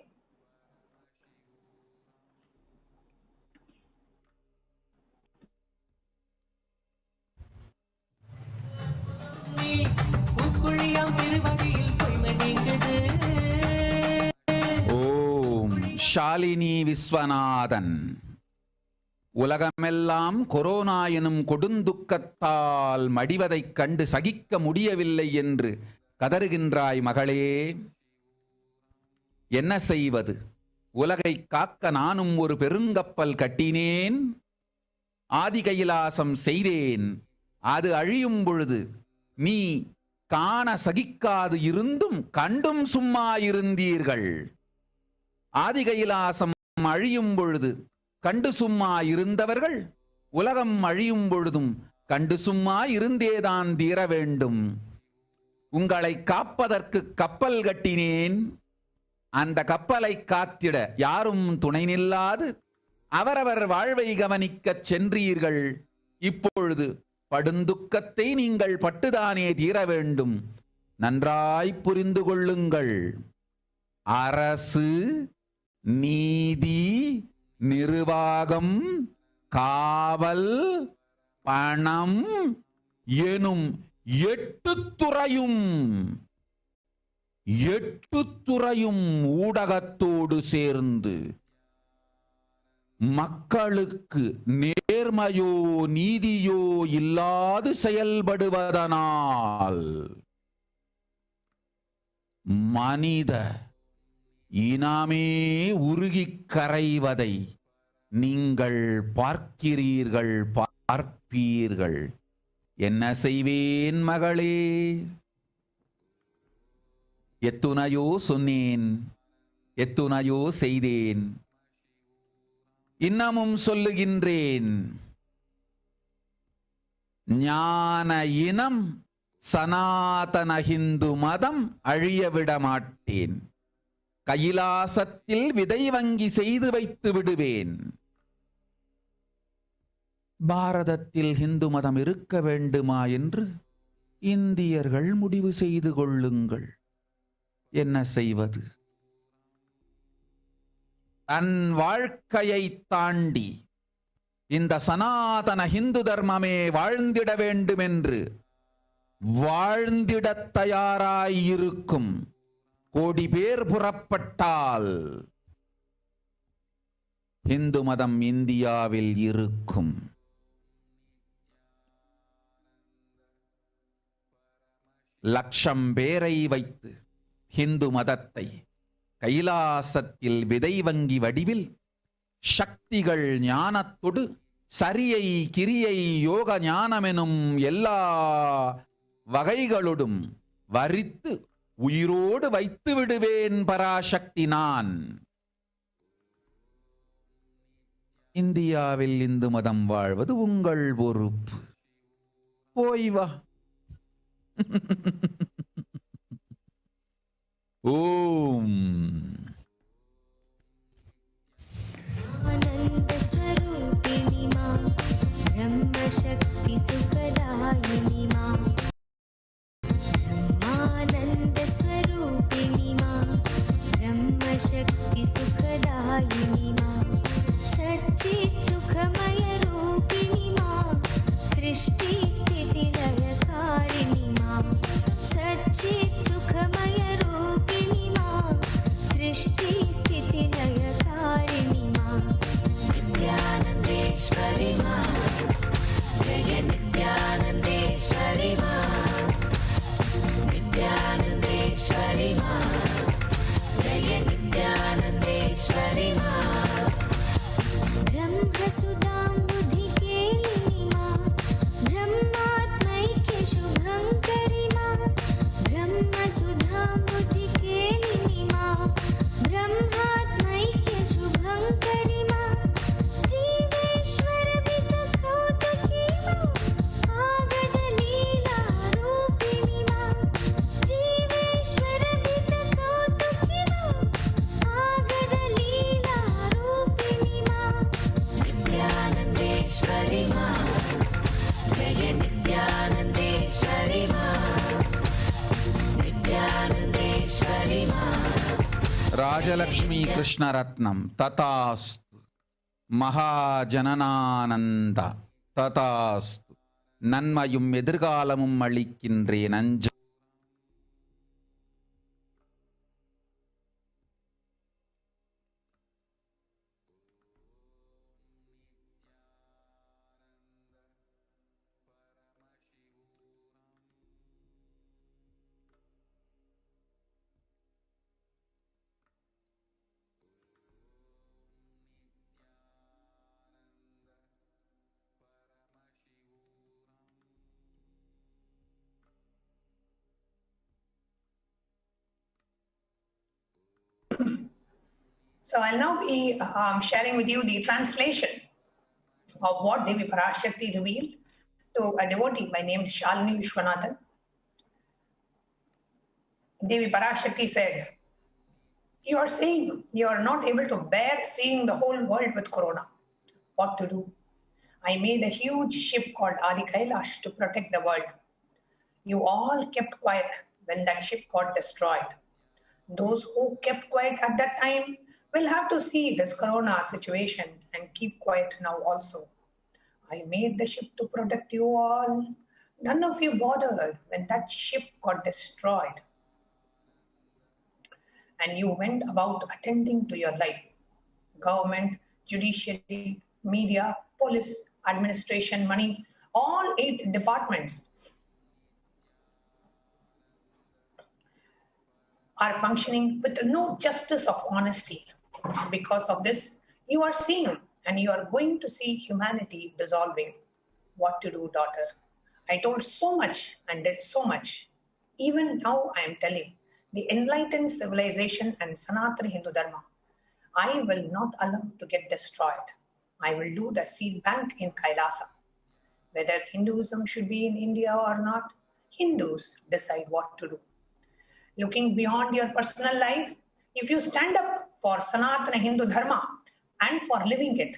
Shalini Viswanathan. உலகமெல்லாம் corona எனும் கொடுந்துக்கத்தால் மடிவதைக் கண்டு சகிக்க முடியவில்லை என்று கதறுகின்றாய் மகளே. என்ன செய்வது? உலகை காக்க நானும் ஒரு பெருங்கப்பல் கட்டினேன், ஆதி கைலாசம் செய்தேன். அது அழியும் பொழுது நீ காண சகிக்காது இருந்தும் கண்டும் சும்மா இருந்தீர்கள். ஆதி கைலாசம் அழியும் பொழுது கண்டு சும்மா இருந்தவர்கள் உலகம் அழியும் பொழுதும் கண்டு சும்மா இருந்தேதான் தீர வேண்டும். உங்களை காப்பதற்கு கப்பல் கட்டினேன். அந்த கப்பலை காத்திட யாரும் துணை நில்லாது அவரவர் வாழ்வை கவனிக்கச் சென்றீர்கள். இப்பொழுது படுந்துக்கத்தை நீங்கள் பட்டுதானே தீர வேண்டும். நன்றாய் புரிந்து கொள்ளுங்கள். அரசு, நீதி, நிர்வாகம், காவல், பணம் எனும் 8 துறையும் ஊடகத்தோடு சேர்ந்து மக்களுக்கு நேர்மையோ நீதியோ இல்லாது செயல்படுவதனால் மனித இனமே உருகிக் கரைவதை நீங்கள் பார்ப்பீர்கள். என்ன செய்வேன் மகளே? எத்துணையோ சொன்னேன், எத்துணையோ செய்தேன், இன்னமும் சொல்லுகின்றேன். ஞான இனம் சனாதன ஹிந்து மதம் அழியவிட மாட்டேன். கைலாசத்தில் விதை வங்கி செய்து வைத்து விடுவேன். பாரதத்தில் ஹிந்து மதம் இருக்க வேண்டுமா என்று இந்தியர்கள் முடிவு செய்து கொள்ளுங்கள். என்ன செய்வது? தன் வாழ்க்கையை தாண்டி இந்த சனாதன ஹிந்து தர்மமே வாழ்ந்திட வேண்டும் என்று வாழ்ந்திட தயாராயிருக்கும் கோடி பேர் புறப்பட்டால் இந்து மதம் இந்தியாவில் இருக்கும். லட்சம் பேரை வைத்து ஹிந்து மதத்தை கைலாசத்தில் விதை வங்கி வடிவில் சக்திகள் ஞானத்தொடு சரியை கிரியை யோக ஞானமெனும் எல்லா வகைகளோடும் வரித்து உயிரோடு வைத்து விடுவேன் பராசக்தி நான். இந்தியாவில் இந்து மதம் வாழ்வது உங்கள் பொறுப்பு. போய் வா. ஓம். आनंद स्वरूपिणी मां ब्रह्म शक्ति सुखदायिनी मां ब्रह्मानंद स्वरूपिणी मां ब्रह्म शक्ति सुखदायिनी मां सच्चित् सुखमय रूपिणी मां सृष्टि स्थिति लयकारिणी मां सच्चित् सुखमय रूपिणी मां सृष्टि स्थिति लयकारिणी मां नित्यानन्देश्वरि मां जय नित्यानन्देश्वरि मां नित्यानन्देश्वरि मां जय नित्यानन्देश्वरि मां ब्रह्मसुधां बुद्धिकेलिनी मां ब्रह्मात्मैक्य शुभङ्करि मां ब्रह्मसुधां बुद्धिकेलिनी मां ब्रह्मात्मैक्य शुभङ्करि मां जीवेश्वर वितकौतुकी मां आगद लीला रूपिणी मां जीवेश्वर वितकौतुकी मां आगद लीला रूपिणी मां नित्यानन्देश्वरि मां जय नित्यानन्देश्वरि मां नित्यानन्देश्वरि मां राजलक्ष्मी कृष्णरत्नम तथास्तु. மகாஜனனானந்த ததாஸ்து. நன்மையும் எதிர்காலமும் அளிக்கின்றேன் அஞ்ச. So I'll now be sharing with you the translation of what Devi Parashakti revealed to a devotee by name Shalini Vishwanathan. Devi Parashakti said, "You are saying you are not able to bear seeing the whole world with corona. What to do? I made a huge ship called Adi Kailasa to protect the world. You all kept quiet when that ship got destroyed. Those who kept quiet at that time will have to see this corona situation and keep quiet now also. I made the ship to protect you all. None of you bothered when that ship got destroyed. And you went about attending to your life. Government, judiciary, media, police, administration, money, all 8 departments are functioning with no justice of honesty. Because of this, you are seeing and you are going to see humanity dissolving. What to do, daughter? I told so much and did so much. Even now I am telling the enlightened civilization and Sanatana Hindu Dharma, I will not allow to get destroyed. I will do the seed bank in Kailasa. Whether Hinduism should be in India or not, Hindus decide what to do. Looking beyond your personal life, if you stand up for Sanatana Hindu Dharma and for living it,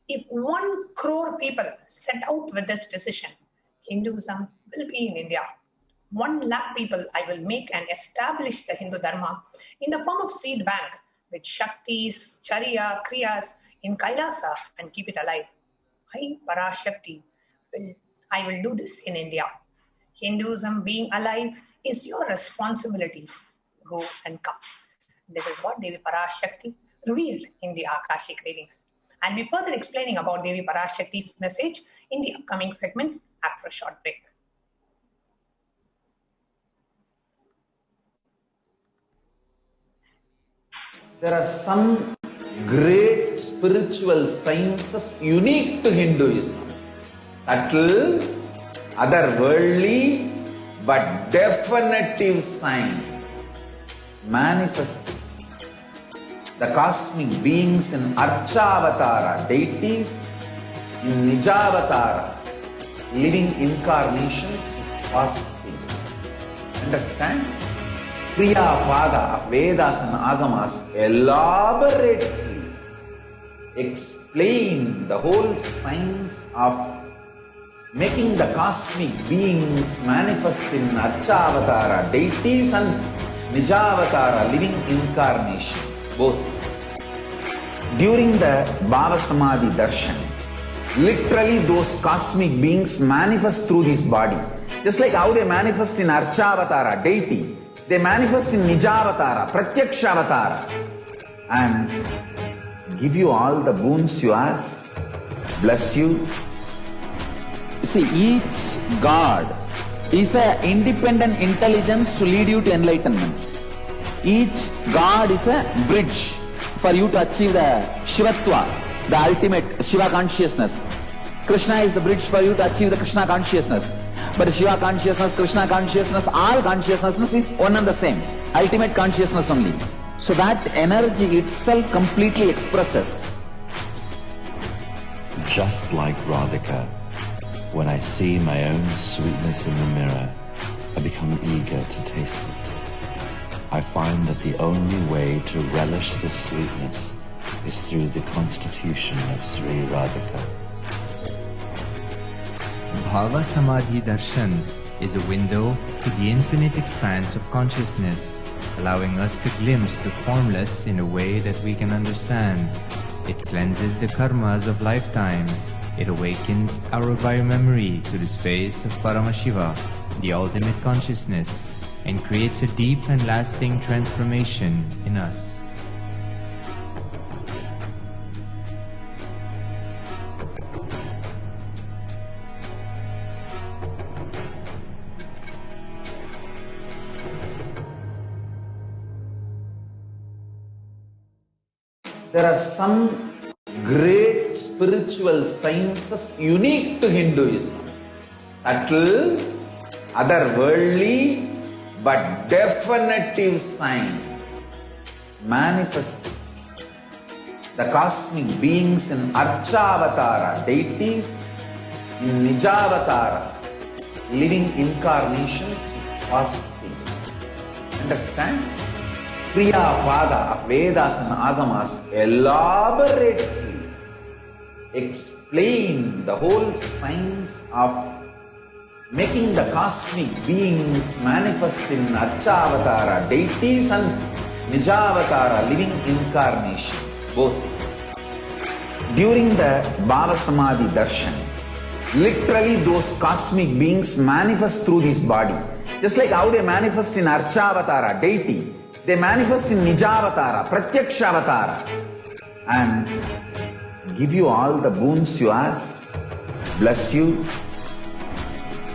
if 1 crore people set out with this decision, Hinduism will be in India. 1 lakh people I will make and establish the Hindu Dharma in the form of seed bank with Shaktis, Charya, Kriyas in Kailasa and keep it alive. I, Parashakti, I will do this in India. Hinduism being alive is your responsibility. Go and come. This is what Devi Parashakti revealed in the Akashic readings. I'll be further explaining about Devi Parashakti's message in the upcoming segments after a short break. There are some great spiritual sciences unique to Hinduism. Subtle, otherworldly, but definitive sign. Manifesting the cosmic beings in Archavatara, deities in Nijavatara, living incarnations is possible. Understand? Kriya Pada of Vedas and Agamas elaborately explain the whole science of making the cosmic beings manifest in Archavatara, deities and Nijavatara, living incarnations, both. During the Bhava Samadhi Darshan, literally those cosmic beings manifest through this body. Just like how they manifest in Archavatara, deity, they manifest in Nijavatara, Pratyakshavatara, and give you all the boons you ask, bless you. You see, each God is an independent intelligence to lead you to enlightenment. Each God is a bridge for you to achieve the Shivatva, the ultimate Shiva consciousness. Krishna is the bridge for you to achieve the Krishna consciousness. But Shiva consciousness, Krishna consciousness, all consciousness is one and the same. Ultimate consciousness only. So that energy itself completely expresses. Just like Radhika, when I see my own sweetness in the mirror, I become eager to taste it. I find that the only way to relish this sweetness is through the constitution of Sri Radhika. Bhava Samadhi Darshan is a window to the infinite expanse of consciousness, allowing us to glimpse the formless in a way that we can understand. It cleanses the karmas of lifetimes. It awakens our biomemory to the space of Paramashiva, the ultimate consciousness, and creates a deep and lasting transformation in us. There are some great spiritual sciences unique to Hinduism. Subtle, otherworldly, but definitive sign. Manifesting the cosmic beings in Archavatara, deities in Nijavatara, living incarnations is possible. Understand? Kriya Pada of Vedas and Agamas elaborately explain the whole science of making the cosmic beings manifest in Archavatara, deities and Nijavatara, living incarnations, both. During the Bhava Samadhi Darshan, literally those cosmic beings manifest through this body. Just like how they manifest in Archavatara, deity, they manifest in Nijavatara, Pratyakshavatara, and give you all the boons you ask, bless you.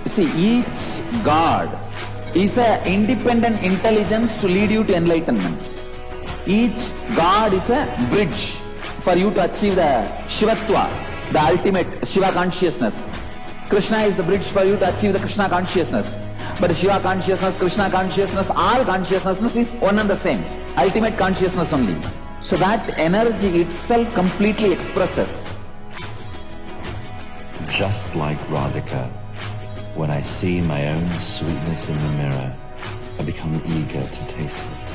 You see, each God is an independent intelligence to lead you to enlightenment. Each God is a bridge for you to achieve the Shivatva, the ultimate Shiva consciousness. Krishna is the bridge for you to achieve the Krishna consciousness. But Shiva consciousness, Krishna consciousness, all consciousness is one and the same. Ultimate consciousness only. So that energy itself completely expresses. Just like Radhika, when I see my own sweetness in the mirror, I become eager to taste it.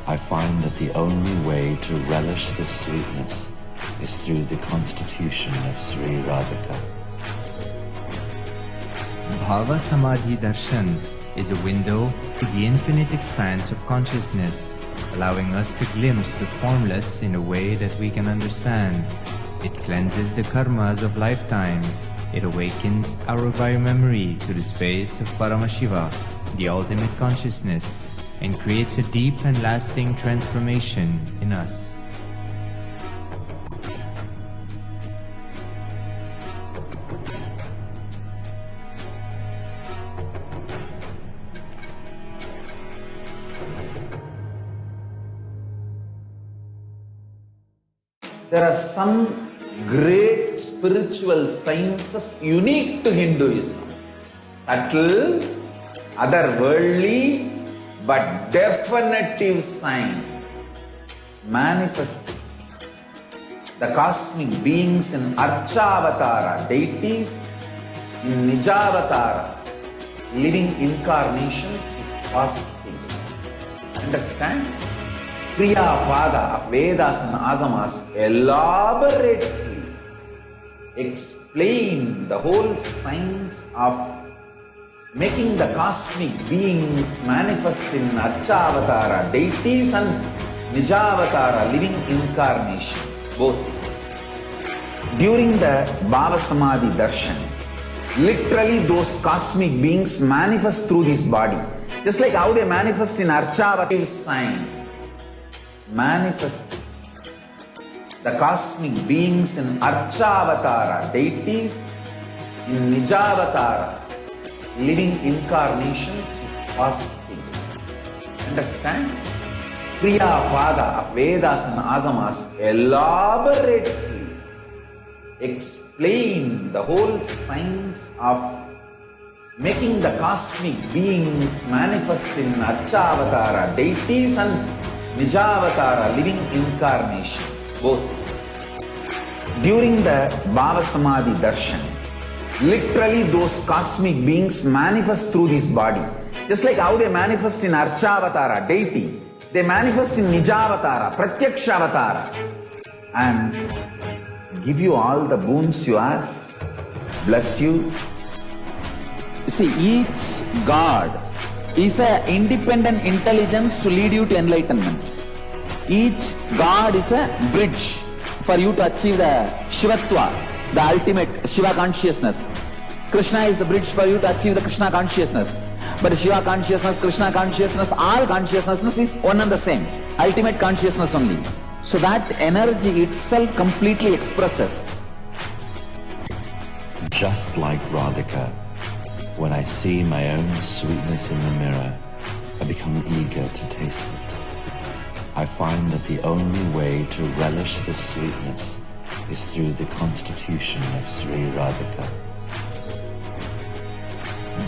I find that the only way to relish this sweetness is through the constitution of Sri Radhika. Bhava Samadhi Darshan is a window to the infinite expanse of consciousness, allowing us to glimpse the formless in a way that we can understand. It cleanses the karmas of lifetimes. It awakens our biomemory to the space of Paramashiva, the ultimate consciousness, and creates a deep and lasting transformation in us. There are some great spiritual sciences unique to Hinduism. Subtle, otherworldly, but definitive sign. Manifest the cosmic beings in Archavatara, deities, in Nijavatara, living incarnations is possible. Understand? Kriya Pada of Vedas and Agamas elaborately explain the whole science of making the cosmic beings manifest in Archavatara, deities, and Nijavatara, living incarnations, both. During the Bhava Samadhi Darshan, literally those cosmic beings manifest through this body. Just like how they manifest in Archavatara sign. Manifest the cosmic beings in Archavatara, deities, in Nijavatara, living incarnations is possible. Understand? Kriya Pada of Vedas and Agamas elaborately explain the whole science of making the cosmic beings manifest in Archavatara, deities, and Nijavatara, living incarnations, both. During the Bhava Samadhi Darshan, literally those cosmic beings manifest through this body. Just like how they manifest in Archavatara, deity, they manifest in Nijavatara, Pratyakshavatara, and give you all the boons you ask, bless you. You see, each God is an independent intelligence to lead you to enlightenment. Each God is a bridge for you to achieve the Shivatva, the ultimate Shiva consciousness. Krishna is the bridge for you to achieve the Krishna consciousness. But Shiva consciousness, Krishna consciousness, all consciousness is one and the same. Ultimate consciousness only. So that energy itself completely expresses. Just like Radhika, when I see my own sweetness in the mirror, I become eager to taste it. I find that the only way to relish this sweetness is through the constitution of Sri Radhika.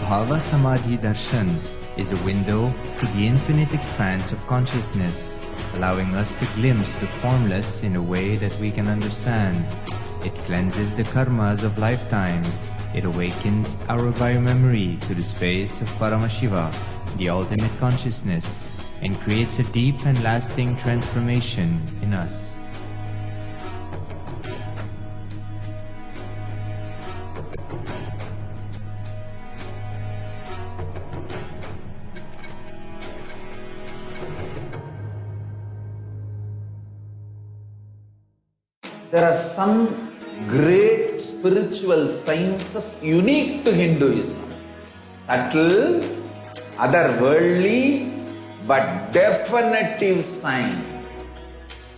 Bhava Samadhi Darshan is a window to the infinite expanse of consciousness, allowing us to glimpse the formless in a way that we can understand. It cleanses the karmas of lifetimes. It awakens our biomemory to the space of Paramashiva, the ultimate consciousness, and creates a deep and lasting transformation in us. There are some great spiritual sciences unique to Hinduism. Subtle, otherworldly, but definitive sign.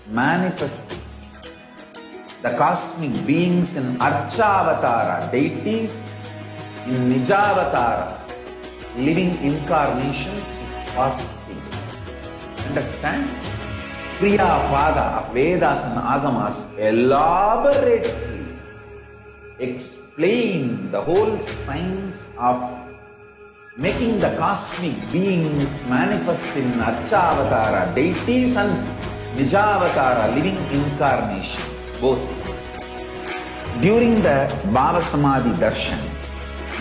Manifest the cosmic beings in Archavatara, deities, in Nijavatara, living incarnations is possible. Understand? Kriya Pada of Vedas and Agamas elaborately explain the whole science of making the cosmic beings manifest in Archavatara, deities, and Nijavatara, living incarnations, both. During the Bhava Samadhi Darshan,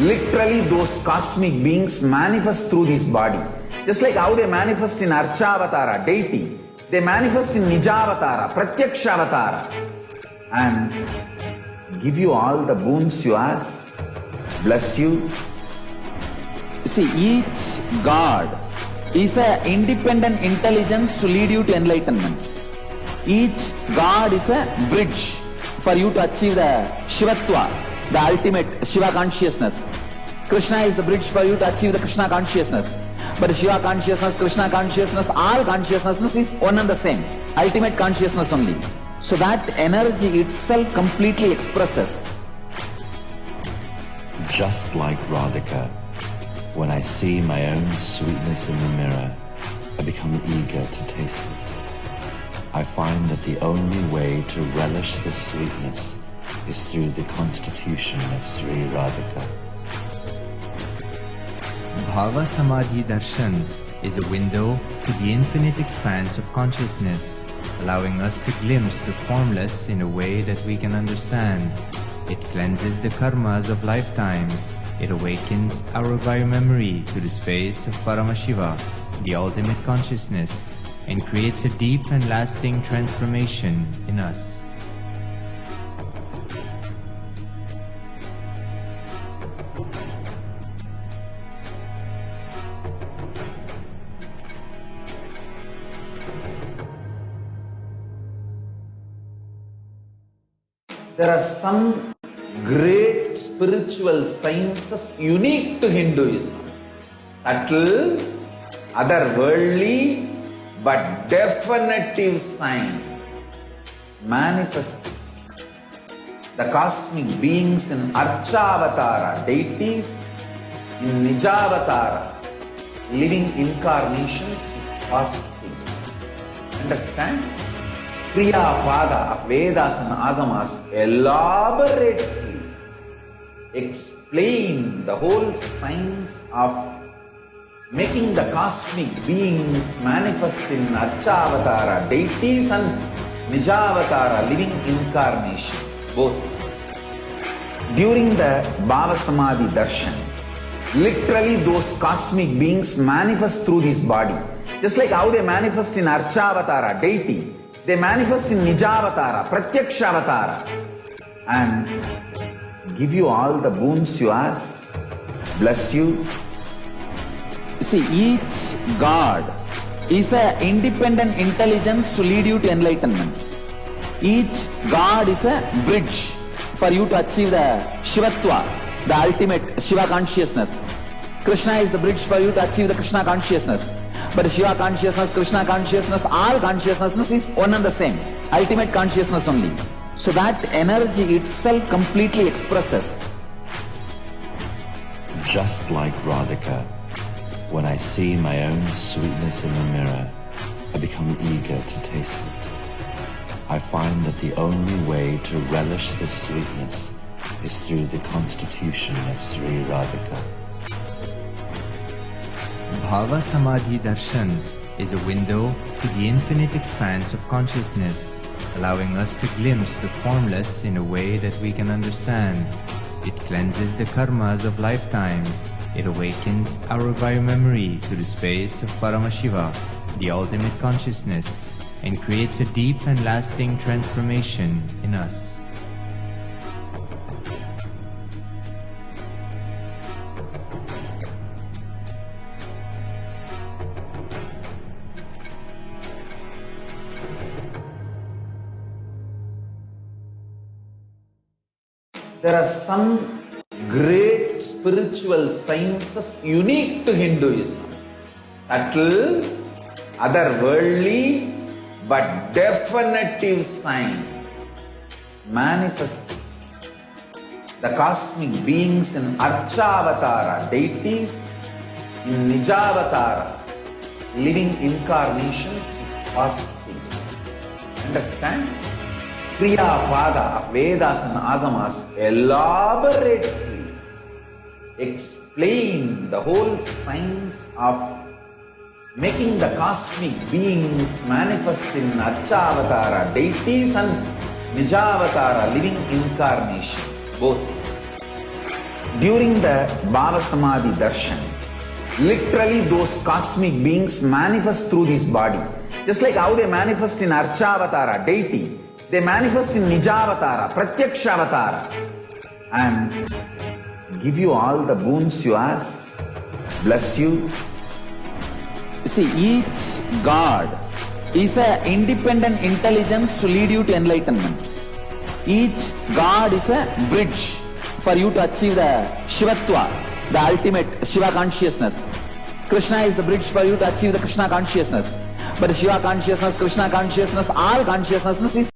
literally those cosmic beings manifest through this body. Just like how they manifest in Archavatara, deity, they manifest in Nijavatara, Pratyakshavatara, and give you all the boons you ask, bless you. You see, each God is an independent intelligence to lead you to enlightenment. Each God is a bridge for you to achieve the Shivatva, the ultimate Shiva consciousness. Krishna is the bridge for you to achieve the Krishna consciousness. But Shiva consciousness, Krishna consciousness, all consciousness is one and the same. Ultimate consciousness only. So that energy itself completely expresses. Just like Radhika, when I see my own sweetness in the mirror, I become eager to taste it. I find that the only way to relish this sweetness is through the constitution of Sri Radhika. Bhava Samadhi Darshan is a window to the infinite expanse of consciousness, allowing us to glimpse the formless in a way that we can understand. It cleanses the karmas of lifetimes. It awakens our biomemory to the space of Paramashiva, the ultimate consciousness, and creates a deep and lasting transformation in us. There are some great spiritual sciences unique to Hinduism. Subtle, otherworldly, but definitive sign. Manifesting the cosmic beings in Archavatara, deities in Nijavatara, living incarnations is possible. Understand? Kriya Pada of Vedas and Agamas elaborately explain the whole science of making the cosmic beings manifest in Archavatara, deities and Nijavatara, living incarnation, both. During the Bhava Samadhi Darshan, literally those cosmic beings manifest through this body. Just like how they manifest in Archavatara, deity, they manifest in Nijavatara, Pratyakshavatara, and give you all the boons you ask, bless you. You see, each God is an independent intelligence to lead you to enlightenment. Each God is a bridge for you to achieve the Shivatva, the ultimate Shiva consciousness. Krishna is the bridge for you to achieve the Krishna consciousness. But Shiva consciousness, Krishna consciousness, all consciousness is one and the same. Ultimate consciousness only. So that energy itself completely expresses. Just like Radhika, when I see my own sweetness in the mirror, I become eager to taste it. I find that the only way to relish this sweetness is through the constitution of Sri Radhika. Bhava Samadhi Darshan is a window to the infinite expanse of consciousness, allowing us to glimpse the formless in a way that we can understand. It cleanses the karmas of lifetimes. It awakens our biomemory to the space of Paramashiva, the ultimate consciousness, and creates a deep and lasting transformation in us. There are some great spiritual sciences unique to Hinduism. Subtle, otherworldly, but definitive sign. Manifesting the cosmic beings in Archavatara, deities in Nijavatara, living incarnations is possible. Understand? Kriya Pada of Vedas and Agamas elaborately explain the whole science of making the cosmic beings manifest in Archavatara, deities and Nijavatara, living incarnation, both. During the Bhava Samadhi Darshan, literally those cosmic beings manifest through this body. Just like how they manifest in Archavatara, deity, they manifest in Nijavatara, Pratyakshavatara, and give you all the boons you ask, bless you. You see, each God is an independent intelligence to lead you to enlightenment. Each God is a bridge for you to achieve the Shivatva, the ultimate Shiva consciousness. Krishna is the bridge for you to achieve the Krishna consciousness. But Shiva consciousness, Krishna consciousness, all consciousness is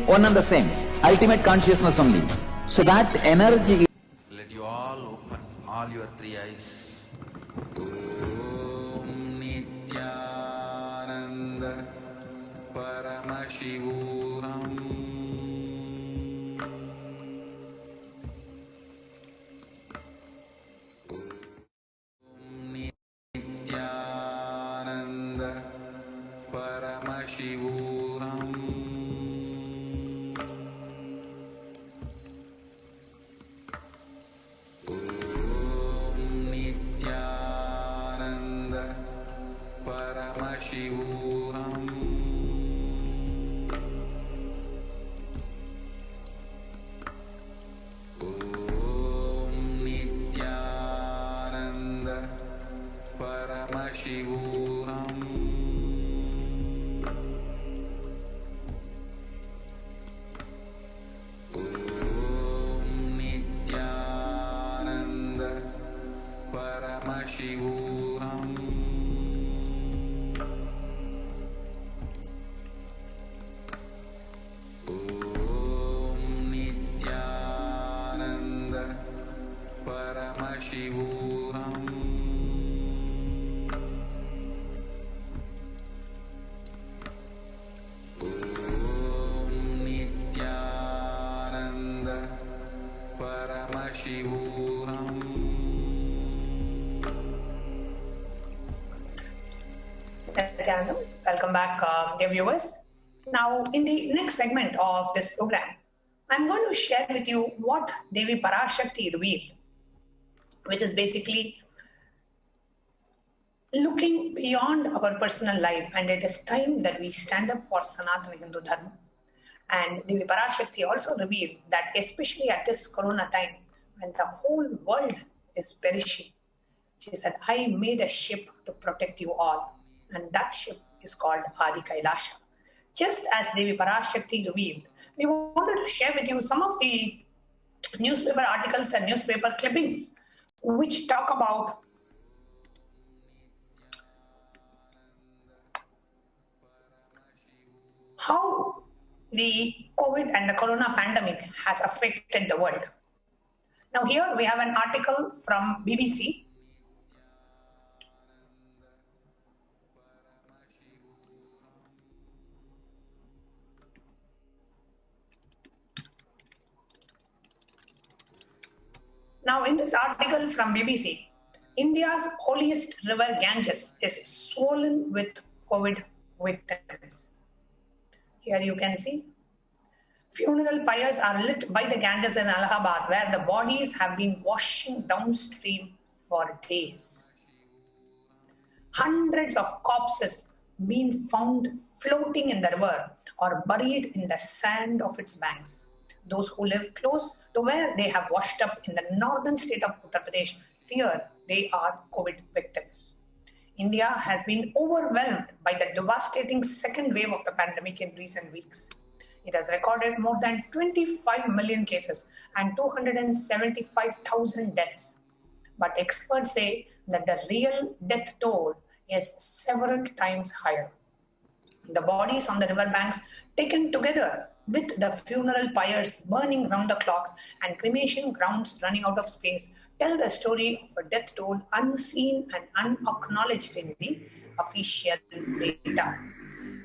one and the same, ultimate consciousness only. So that energy. Let you all open all your three eyes. Om Nithyananda Paramashivoham. Om Nithyananda Paramashivoham. Paramashivoham. Om Nithyananda Paramashivoham. Om Nithyananda Paramashivoham. Paramashivoham. Om Nithyananda Paramashivoham. Welcome back, dear viewers. Now, in the next segment of this program, I'm going to share with you what Devi Parashakti revealed, which is basically looking beyond our personal life, and it is time that we stand up for Sanatana Hindu Dharma. And Devi Parashakti also revealed that especially at this Corona time, when the whole world is perishing, she said, I made a ship to protect you all, and that ship is called Adi Kailasa. Just as Devi Parashakti revealed, we wanted to share with you some of the newspaper articles and newspaper clippings which talk about how the COVID and the Corona pandemic has affected the world. Now here we have an article from BBC. Now in this article from BBC, India's holiest river Ganges is swollen with COVID victims. Here you can see funeral pyres are lit by the Ganges in Allahabad, where the bodies have been washing downstream for days. Hundreds of corpses being found floating in the river or buried in the sand of its banks. Those who live close to where they have washed up in the northern state of Uttar Pradesh fear they are COVID victims. India has been overwhelmed by the devastating second wave of the pandemic in recent weeks. It has recorded more than 25 million cases and 275,000 deaths. But experts say that the real death toll is several times higher. The bodies on the riverbanks taken together with the funeral pyres burning round the clock and cremation grounds running out of space tell the story of a death toll unseen and unacknowledged in the official data.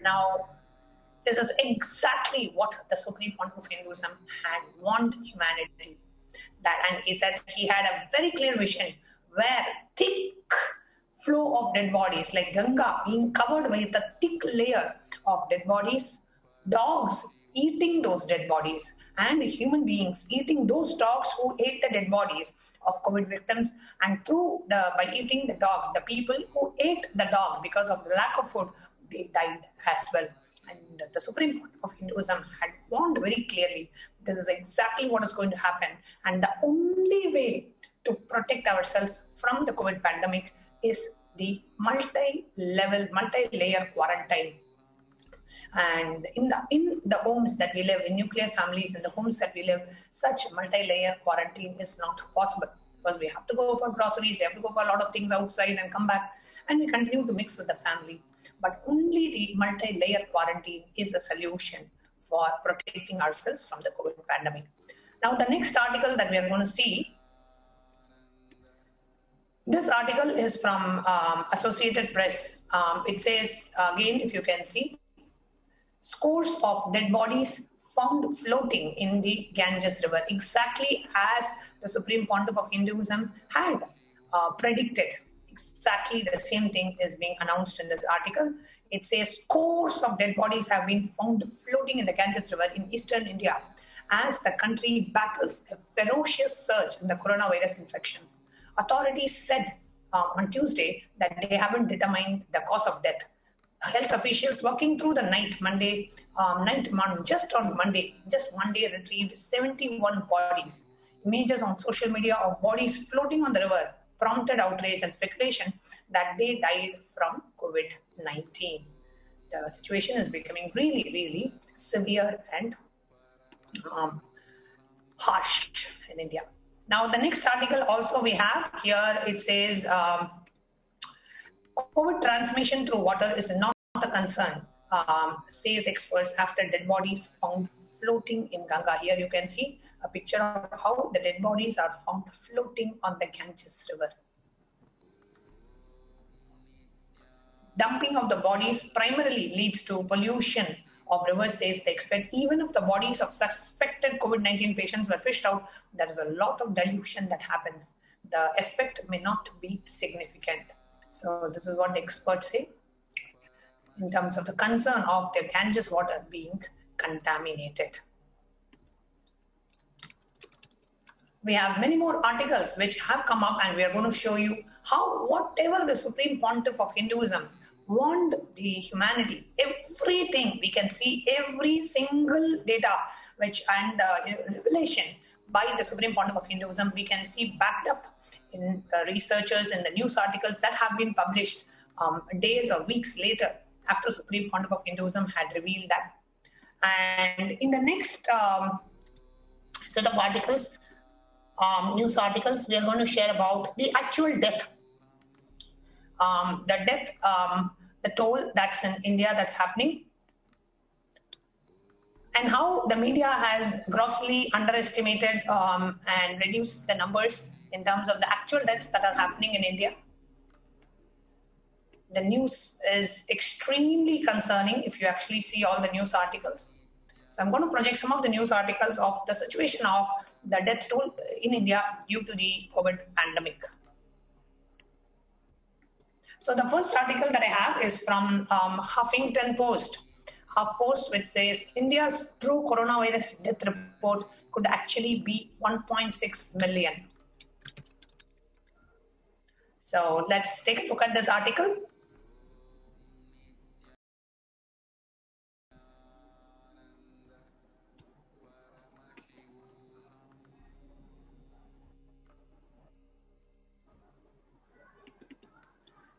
Now, this is exactly what the Supreme Point of Hinduism had warned humanity. And he said he had a very clear vision where thick flow of dead bodies, like Ganga being covered with a thick layer of dead bodies, dogs eating those dead bodies, and human beings eating those dogs who ate the dead bodies of COVID victims. And by eating the dog, the people who ate the dog because of the lack of food, they died as well. And the Supreme Court of Hinduism had warned very clearly, this is exactly what is going to happen. And the only way to protect ourselves from the COVID pandemic is the multi-layer quarantine. And in the homes that we live, in nuclear families, in the homes that we live, such multi-layer quarantine is not possible, because we have to go for groceries, we have to go for a lot of things outside and come back, and we continue to mix with the family. But only the multi-layer quarantine is a solution for protecting ourselves from the COVID pandemic. Now, the next article that we are going to see, this article is from Associated Press. It says, again, if you can see, scores of dead bodies found floating in the Ganges River, exactly as the Supreme Pontiff of Hinduism had predicted. Exactly the same thing is being announced in this article. It says scores of dead bodies have been found floating in the Ganges River in eastern India as the country battles a ferocious surge in the coronavirus infections. Authorities said on Tuesday that they haven't determined the cause of death. Health officials working through the night, just one day, retrieved 71 bodies. Images on social media of bodies floating on the river prompted outrage and speculation that they died from COVID-19. The situation is becoming really, really severe and harsh in India. Now, the next article also we have here, it says, COVID transmission through water is not a concern, says experts after dead bodies found floating in Ganga. Here you can see a picture of how the dead bodies are found floating on the Ganges River. Dumping of the bodies primarily leads to pollution of rivers, says the expert. Even if the bodies of suspected COVID-19 patients were fished out, there is a lot of dilution that happens. The effect may not be significant. So this is what the experts say in terms of the concern of the Ganges water being contaminated. We have many more articles which have come up, and we are going to show you how whatever the Supreme Pontiff of Hinduism warned the humanity, everything we can see, every single data which and revelation by the Supreme Pontiff of Hinduism, we can see backed up in the researchers and the news articles that have been published days or weeks later after Supreme Pontiff of Hinduism had revealed that. And in the next set of articles, news articles, we are going to share about the actual death. The toll that's in India that's happening, and how the media has grossly underestimated and reduced the numbers in terms of the actual deaths that are happening in India. The news is extremely concerning if you actually see all the news articles. So I'm going to project some of the news articles of the situation of the death toll in India due to the COVID pandemic. So the first article that I have is from Huffington Post. HuffPost, which says India's true coronavirus death report could actually be 1.6 million. So let's take a look at this article.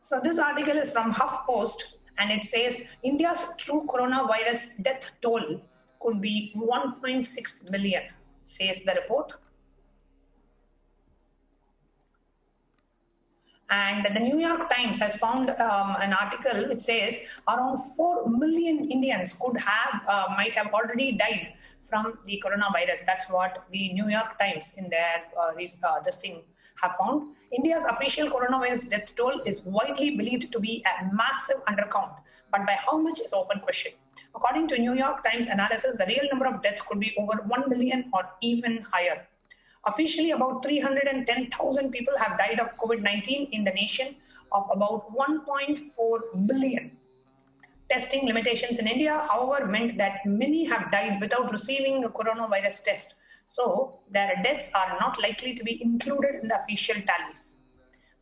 So this article is from HuffPost, and it says India's true coronavirus death toll could be 1.6 million, says the report. And the New York Times has found an article which says around 4 million Indians might have already died from the coronavirus. That's what the New York Times in their this thing have found. India's official coronavirus death toll is widely believed to be a massive undercount, but by how much is open question. According to New York Times analysis, the real number of deaths could be over 1 million or even higher. Officially, about 310,000 people have died of COVID-19 in the nation of about 1.4 billion. Testing limitations in India, however, meant that many have died without receiving a coronavirus test. So their deaths are not likely to be included in the official tallies.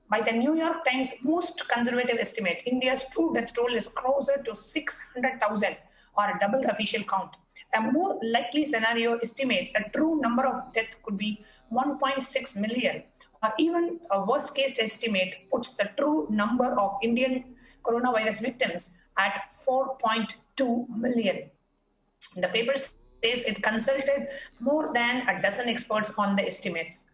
By the New York Times most conservative estimate, India's true death toll is closer to 600,000 or double the official count. A more likely scenario estimates a true number of deaths could be 1.6 million, or even a worst case estimate puts the true number of Indian coronavirus victims at 4.2 million. The paper says it consulted more than a dozen experts on the estimates.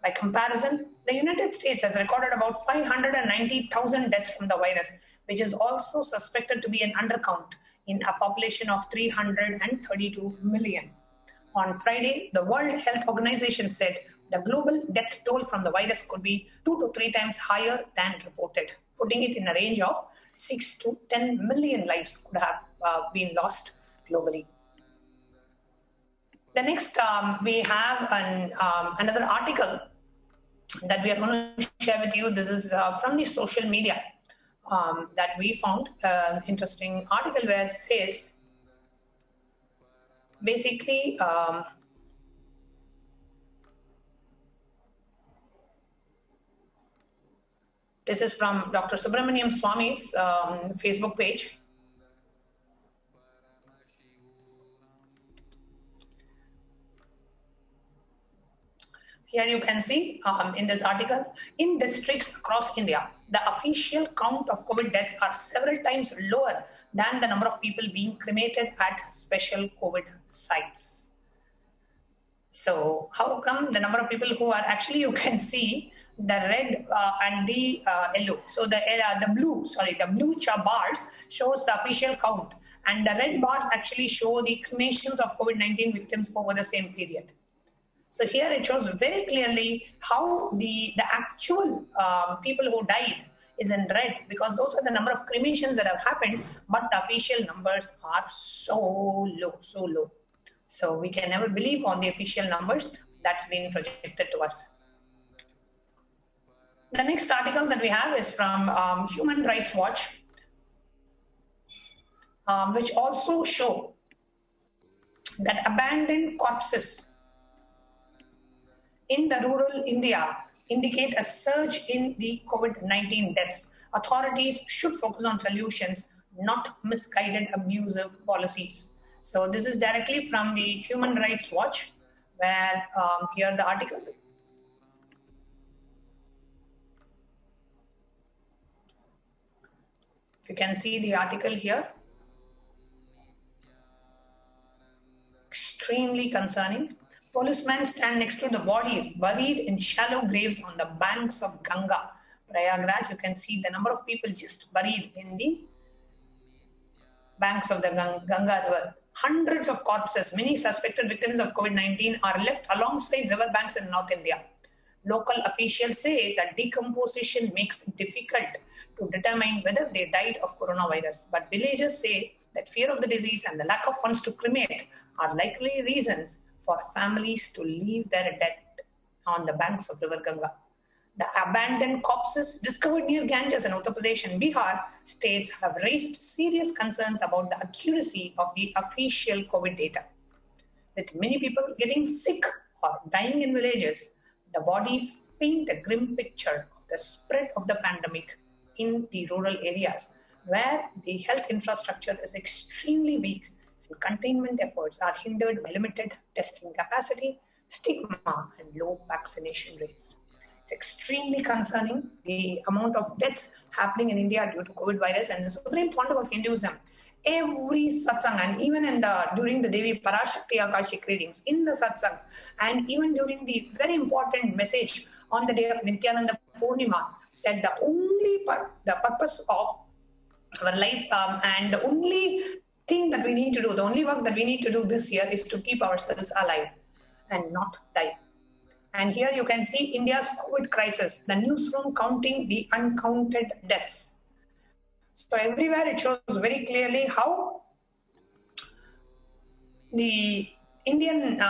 By comparison, the United States has recorded about 590,000 deaths from the virus, which is also suspected to be an undercount in a population of 332 million. On Friday, the World Health Organization said the global death toll from the virus could be 2 to 3 times higher than reported, putting it in a range of 6 to 10 million lives could have been lost globally. The next, we have another article that we are going to share with you. This is from the social media that we found an interesting article where it says, basically, this is from Dr. Subramaniam Swami's Facebook page. Here you can see in this article, in districts across India, the official count of COVID deaths are several times lower than the number of people being cremated at special COVID sites. So how come the number of people who are actually, you can see the red and the yellow. So the blue bars shows the official count, and the red bars actually show the cremations of COVID-19 victims over the same period. So here it shows very clearly how the actual people who died is in red, because those are the number of cremations that have happened, but the official numbers are so low, so low. So we can never believe on the official numbers that's been projected to us. The next article that we have is from Human Rights Watch, which also show that abandoned corpses in the rural India indicate a surge in the COVID-19 deaths. Authorities should focus on solutions, not misguided abusive policies. So this is directly from the Human Rights Watch, where here the article. If you can see the article here, extremely concerning. Policemen stand next to the bodies buried in shallow graves on the banks of Ganga. Prayagraj, you can see the number of people just buried in the banks of the Ganga river. Hundreds of corpses, many suspected victims of COVID-19, are left alongside river banks in North India. Local officials say that decomposition makes it difficult to determine whether they died of coronavirus. But villagers say that fear of the disease and the lack of funds to cremate are likely reasons for families to leave their dead on the banks of river Ganga. The abandoned corpses discovered near Ganges in Uttar Pradesh and Bihar states have raised serious concerns about the accuracy of the official COVID data. With many people getting sick or dying in villages, the bodies paint a grim picture of the spread of the pandemic in the rural areas, where the health infrastructure is extremely weak and containment efforts are hindered by limited testing capacity, stigma, and low vaccination rates. It's extremely concerning, the amount of deaths happening in India due to COVID virus, and the supreme point of Hinduism. Every satsang, and even during the Devi Parashakti Akashic readings, in the satsangs, and even during the very important message on the day of Nithyananda Purnima, said the purpose of our life and the only thing that we need to do, the only work that we need to do this year is to keep ourselves alive and not die. And here you can see India's COVID crisis, the newsroom counting the uncounted deaths. So everywhere it shows very clearly how the Indian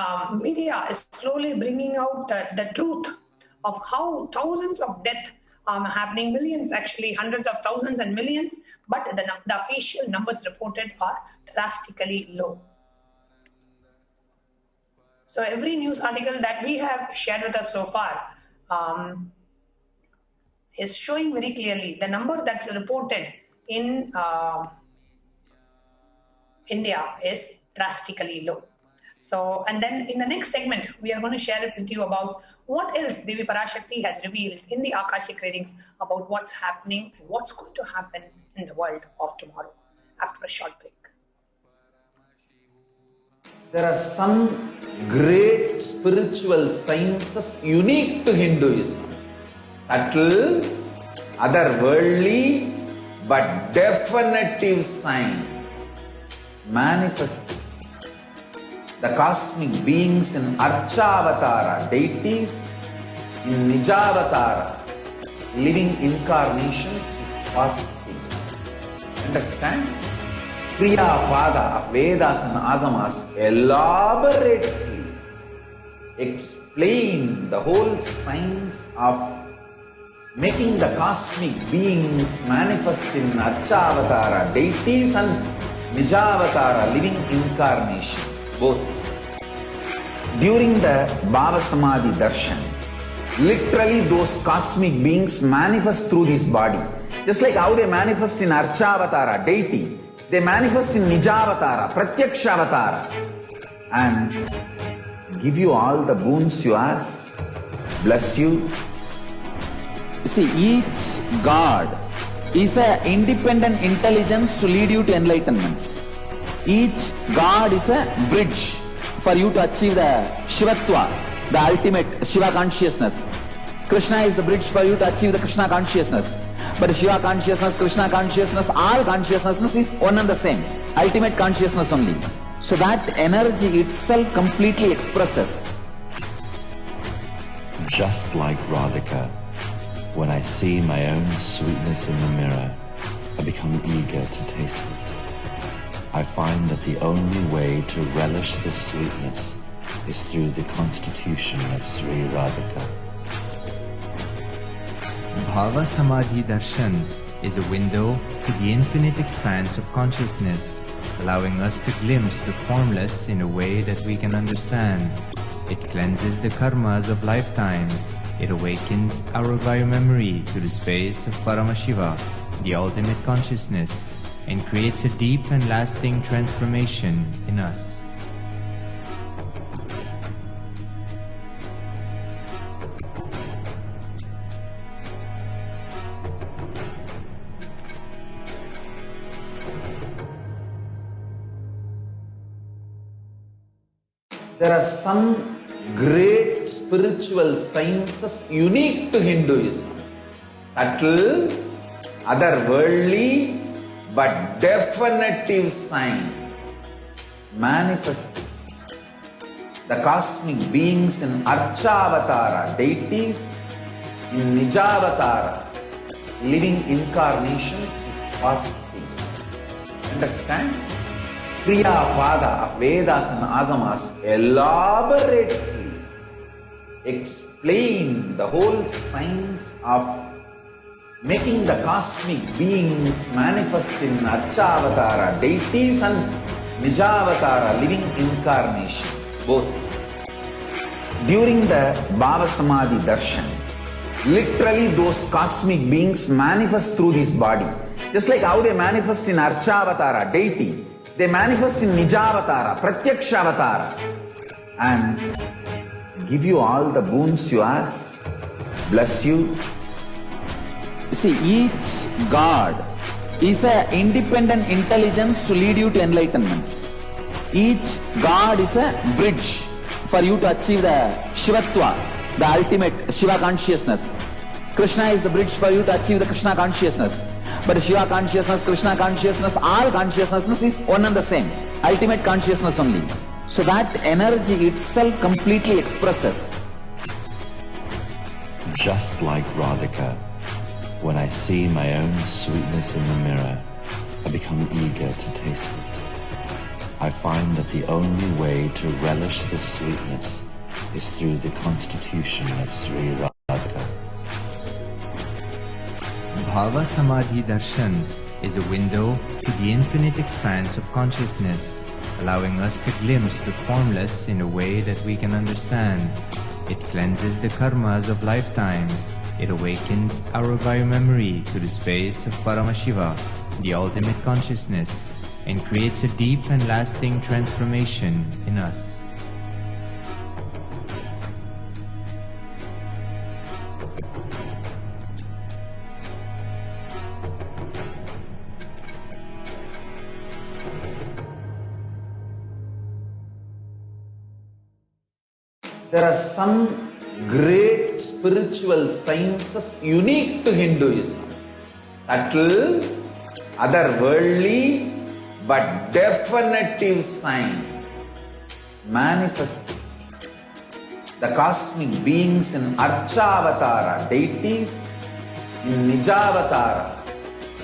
media is slowly bringing out the truth of how thousands of deaths are happening, millions actually, hundreds of thousands and millions, but the official numbers reported are drastically low. So every news article that we have shared with us so far is showing very clearly the number that's reported in India is drastically low. So, and then in the next segment, we are going to share it with you about what else Devi Parashakti has revealed in the Akashic readings about what's happening and what's going to happen in the world of tomorrow after a short break. There are some great spiritual sciences unique to Hinduism. Subtle, otherworldly, but definitive science. manifesting the cosmic beings in Archavatara, deities in Nijavatara, living incarnations is fasting. Understand? Kriya Pada of Vedas and Agamas elaborately explain the whole science of making the cosmic beings manifest in Archavatara, deities and Nijavatara, living incarnation, both. During the Bhava Samadhi Darshan, literally those cosmic beings manifest through this body. Just like how they manifest in Archavatara, deity, they manifest in Nijavatara, Pratyakshavatara, and give you all the boons you ask, bless you. You see, each God is an independent intelligence to lead you to enlightenment. Each God is a bridge for you to achieve the Shivatva, the ultimate Shiva consciousness. Krishna is the bridge for you to achieve the Krishna consciousness. But Shiva consciousness, Krishna consciousness, all consciousness is one and the same. Ultimate consciousness only. So that energy itself completely expresses. Just like Radhika, when I see my own sweetness in the mirror, I become eager to taste it. I find that the only way to relish this sweetness is through the constitution of Sri Radhika. Bhava Samadhi Darshan is a window to the infinite expanse of consciousness, allowing us to glimpse the formless in a way that we can understand. It cleanses the karmas of lifetimes. It awakens our biomemory to the space of Paramashiva, the ultimate consciousness, and creates a deep and lasting transformation in us. There are some great spiritual sciences unique to Hinduism. Subtle, otherworldly, but definitive sign. Manifesting the cosmic beings in Archavatara, deities in Nijavatara, living incarnations is fasting. Understand? Kriya Pada of Vedas and Agamas elaborately explain the whole science of making the cosmic beings manifest in Archavatara, deities and Nijavatara, living incarnation, both. During the Bhava Samadhi Darshan, literally those cosmic beings manifest through this body. Just like how they manifest in Archavatara, deity, they manifest in Nijavatara, Pratyakshavatara, and give you all the boons you ask, bless you. You see, each God is an independent intelligence to lead you to enlightenment. Each God is a bridge for you to achieve the Shivatva, the ultimate Shiva consciousness. Krishna is the bridge for you to achieve the Krishna consciousness. But Shiva consciousness, Krishna consciousness, all consciousness is one and the same. Ultimate consciousness only. So that energy itself completely expresses. Just like Radhika, when I see my own sweetness in the mirror, I become eager to taste it. I find that the only way to relish this sweetness is through the constitution of Sri Radhika. Bhava Samadhi Darshan is a window to the infinite expanse of consciousness, allowing us to glimpse the formless in a way that we can understand. It cleanses the karmas of lifetimes. It awakens our biomemory to the space of Paramashiva, the ultimate consciousness, and creates a deep and lasting transformation in us. There are some great spiritual sciences unique to Hinduism. Subtle, otherworldly, but definitive sign manifesting. The cosmic beings in Archavatara, deities in Nijavatara,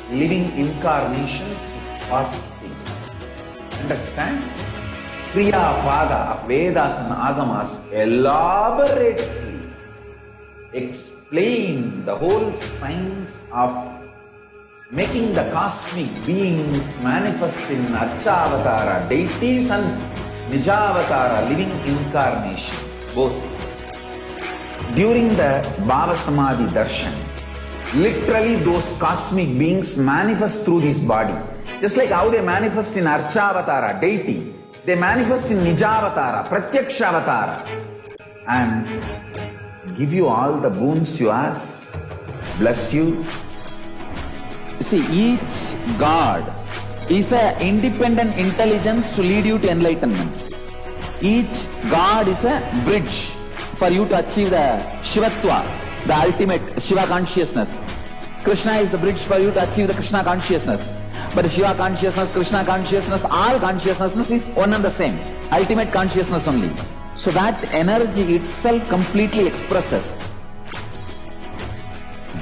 living incarnations is fasting. Understand? Kriya Pada of Vedas and Agamas elaborately explain the whole science of making the cosmic beings manifest in Archavatara, deities and Nijavatara, living incarnations, both. During the Bhava Samadhi Darshan, literally those cosmic beings manifest through this body. Just like how they manifest in Archavatara, deity, they manifest in Nijavatara, Pratyakshavatara, and give you all the boons you ask, bless you. You see, each God is an independent intelligence to lead you to enlightenment. Each God is a bridge for you to achieve the Shivatva, the ultimate Shiva consciousness. Krishna is the bridge for you to achieve the Krishna consciousness. But Shiva consciousness, Krishna consciousness, all consciousness is one and the same. Ultimate consciousness only. So that energy itself completely expresses.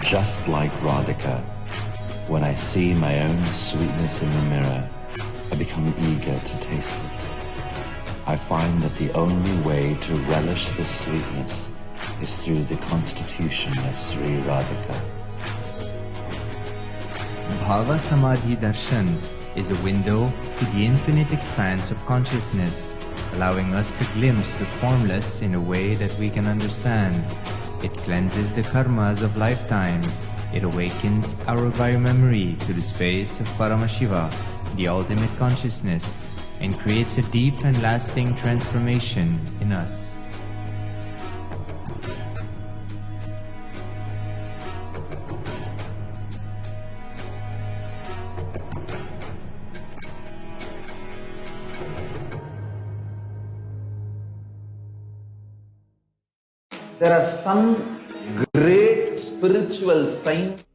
Just like Radhika, when I see my own sweetness in the mirror, I become eager to taste it. I find that the only way to relish this sweetness is through the constitution of Sri Radhika. Bhava Samadhi Darshan is a window to the infinite expanse of consciousness, allowing us to glimpse the formless in a way that we can understand. It cleanses the karmas of lifetimes. It awakens our biomemory to the space of Paramashiva, the ultimate consciousness, and creates a deep and lasting transformation in us. There are some great spiritual signs.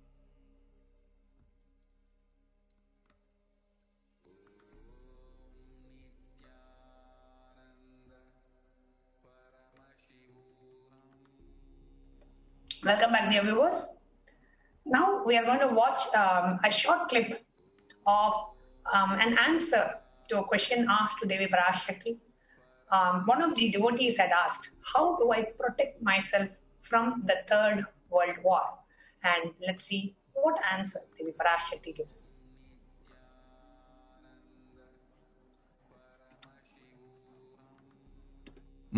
Welcome back, dear viewers. Now we are going to watch a short clip of an answer to a question asked to Devi Parashakti. One of the devotees had asked, how do I protect myself from the Third World War? And let's see what answer Devi Parashakti gives.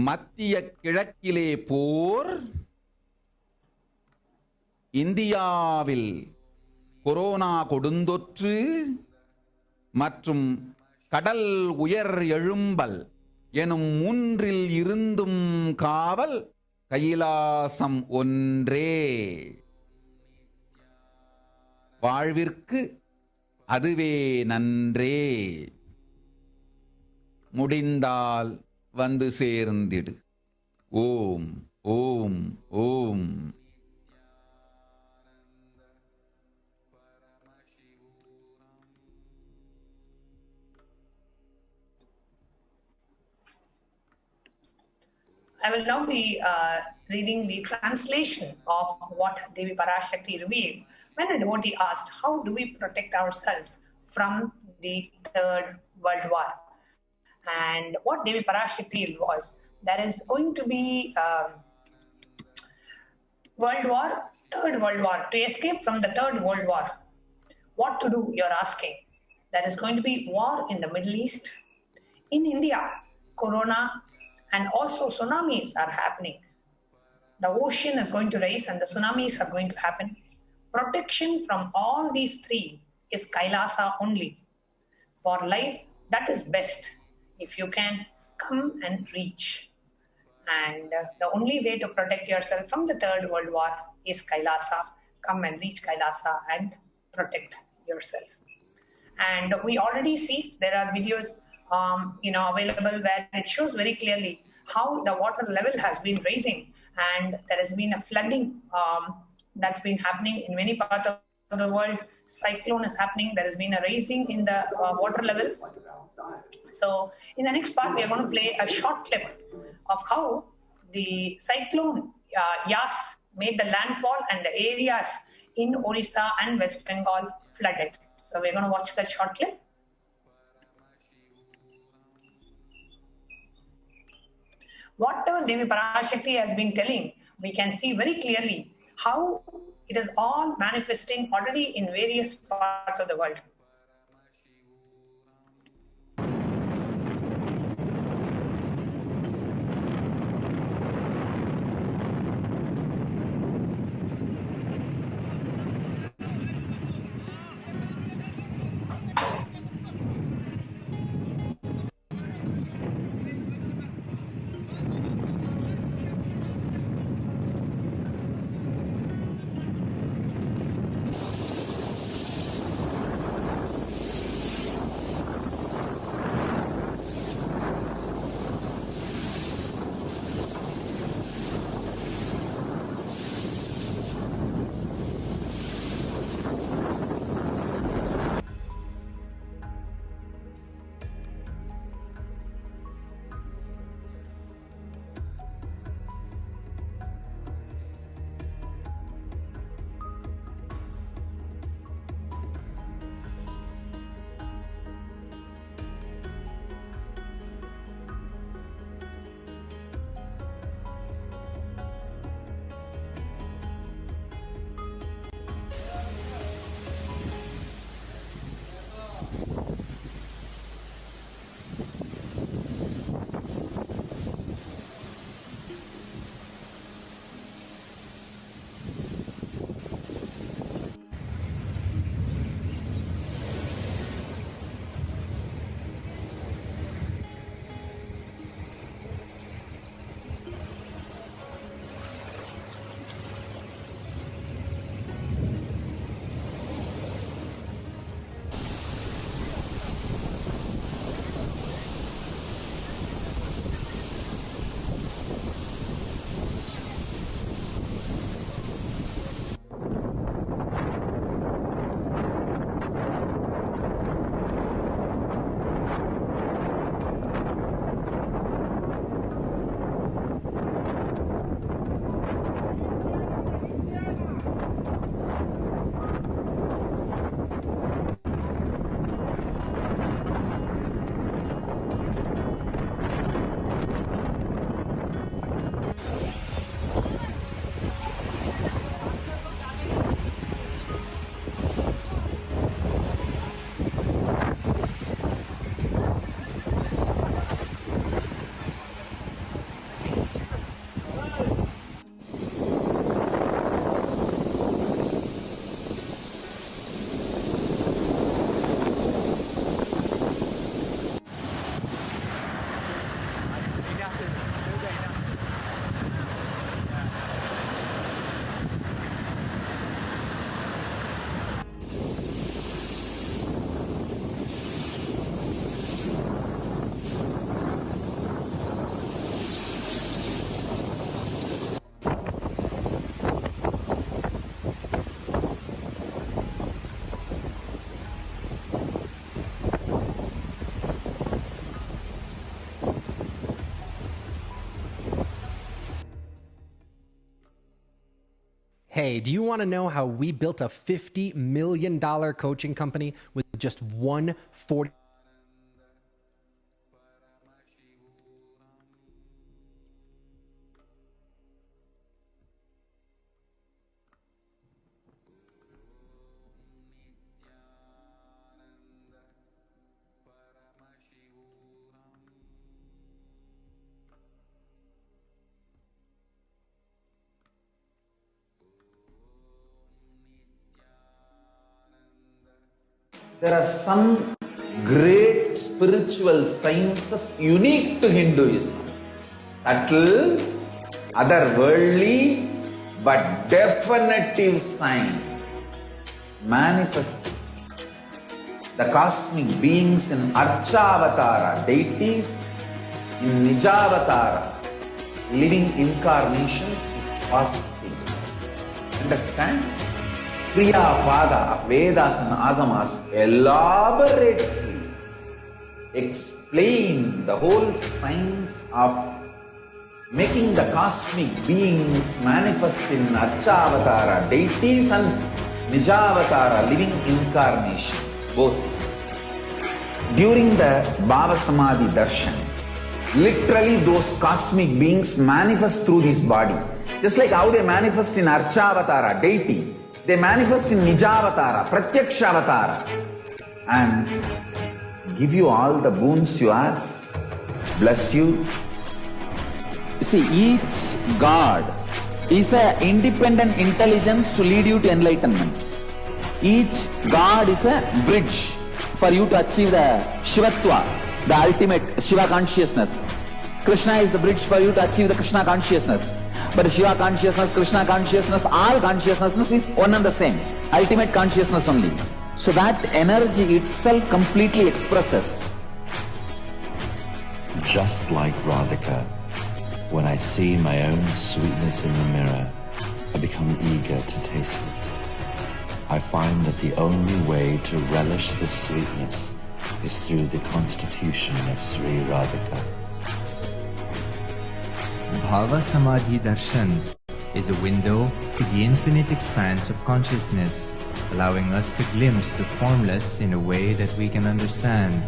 மத்திய கிழக்கிலே போர், இந்தியாவில் corona கொடுந்தொற்று மற்றும் கடல் உயர் எழும்பல் எனும் மூன்றில் இருந்தும் காவல் கைலாசம் ஒன்றே. வாழ்விற்கு அதுவே நன்றே. முடிந்தால் வந்து சேர்ந்திடு. ஓம் ஓம் ஓம். I will now be reading the translation of what Devi Parashakti revealed when a devotee asked, how do we protect ourselves from the Third World War? And what Devi Parashakti was, there is going to be World War, Third World War, to escape from the Third World War. What to do, you're asking. There is going to be war in the Middle East, in India, Corona, and also tsunamis are happening. The ocean is going to rise and the tsunamis are going to happen. Protection from all these three is Kailasa only. For life, that is best if you can come and reach. And the only way to protect yourself from the Third World War is Kailasa. Come and reach Kailasa and protect yourself. And we already see there are videos available where it shows very clearly how the water level has been rising, and there has been a flooding that's been happening in many parts of of the world, cyclone is happening. There has been a rising in the water levels. So in the next part, we are going to play a short clip of how the cyclone Yas made the landfall and the areas in Orissa and West Bengal flooded. So we're going to watch that short clip. Whatever Devi Parashakti has been telling, we can see very clearly how it is all manifesting already in various parts of the world. Hey, do you want to know how we built a $50 million coaching company with just one 40? There are some great spiritual sciences unique to Hinduism. Subtle, otherworldly, but definitive sign. Manifest the cosmic beings in Archavatara, deities in Nijavatara, living incarnations is possible. Understand? Kriya Pada of Vedas and Agamas elaborately explain the whole science of making the cosmic beings manifest in Archavatara, deities, and Nijavatara, living incarnation, both. During the Bhava Samadhi Darshan, literally those cosmic beings manifest through this body. Just like how they manifest in Archavatara, deity, they manifest in Nijavatara, Pratyakshavatara, and give you all the boons you ask, bless you. You see, each God is an independent intelligence to lead you to enlightenment. Each God is a bridge for you to achieve the Shivatva, the ultimate Shiva consciousness. Krishna is the bridge for you to achieve the Krishna consciousness. But Shiva consciousness, Krishna consciousness, all consciousness is one and the same. Ultimate consciousness only. So that energy itself completely expresses. Just like Radhika, when I see my own sweetness in the mirror, I become eager to taste it. I find that the only way to relish this sweetness is through the constitution of Sri Radhika. Bhava Samadhi Darshan is a window to the infinite expanse of consciousness, allowing us to glimpse the formless in a way that we can understand.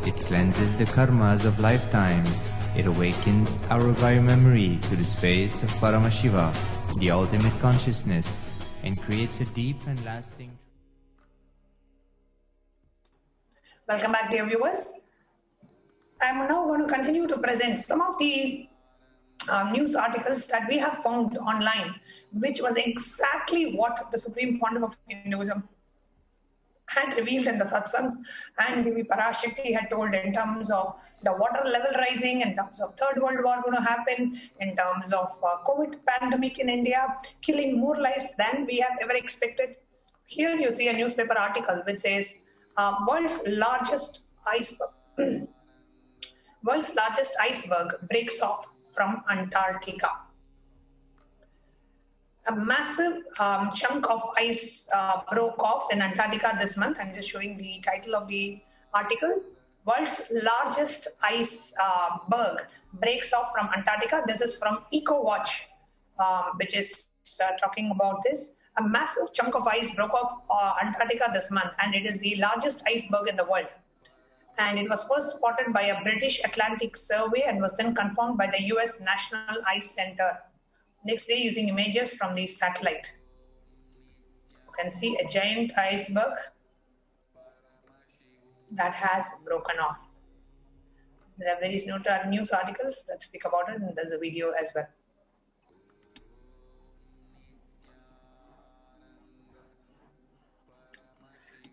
It cleanses the karmas of lifetimes. It awakens our biomemory to the space of Paramashiva, the ultimate consciousness, and creates a deep and lasting... Welcome back, dear viewers. I'm now going to continue to present some of the news articles that we have found online, which was exactly what the Supreme Pontiff of Hinduism had revealed in the satsangs, and the Parashakti had told in terms of the water level rising, in terms of Third World War going to happen, in terms of COVID pandemic in India, killing more lives than we have ever expected. Here you see a newspaper article which says, world's largest iceberg breaks off from Antarctica. A massive chunk of ice broke off in Antarctica this month. I'm just showing the title of the article. World's largest iceberg breaks off from Antarctica. This is from EcoWatch, which is talking about this. A massive chunk of ice broke off Antarctica this month, and it is the largest iceberg in the world. And it was first spotted by a British Atlantic survey and was then confirmed by the US National Ice Center next day using images from the satellite. You can see a giant iceberg that has broken off. There are various news articles that speak about it, and there's a video as well.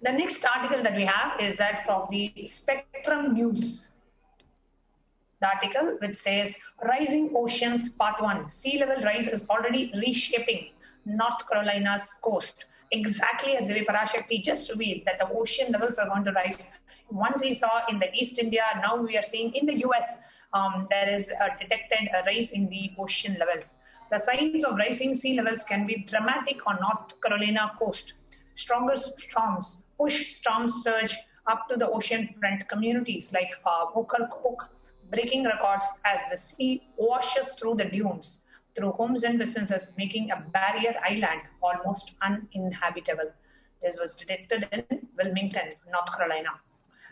The next article that we have is that of the Spectrum News. The article which says, Rising Oceans Part 1, sea level rise is already reshaping North Carolina's coast. Exactly as the way Parashakti just revealed that the ocean levels are going to rise. Once we saw in the East India, now we are seeing in the US, there is detected a rise in the ocean levels. The signs of rising sea levels can be dramatic on North Carolina coast. Stronger storms push storm surge up to the ocean front communities like Ocracoke, breaking records as the sea washes through the dunes, through homes and businesses, making a barrier island almost uninhabitable. This was detected in Wilmington, North Carolina.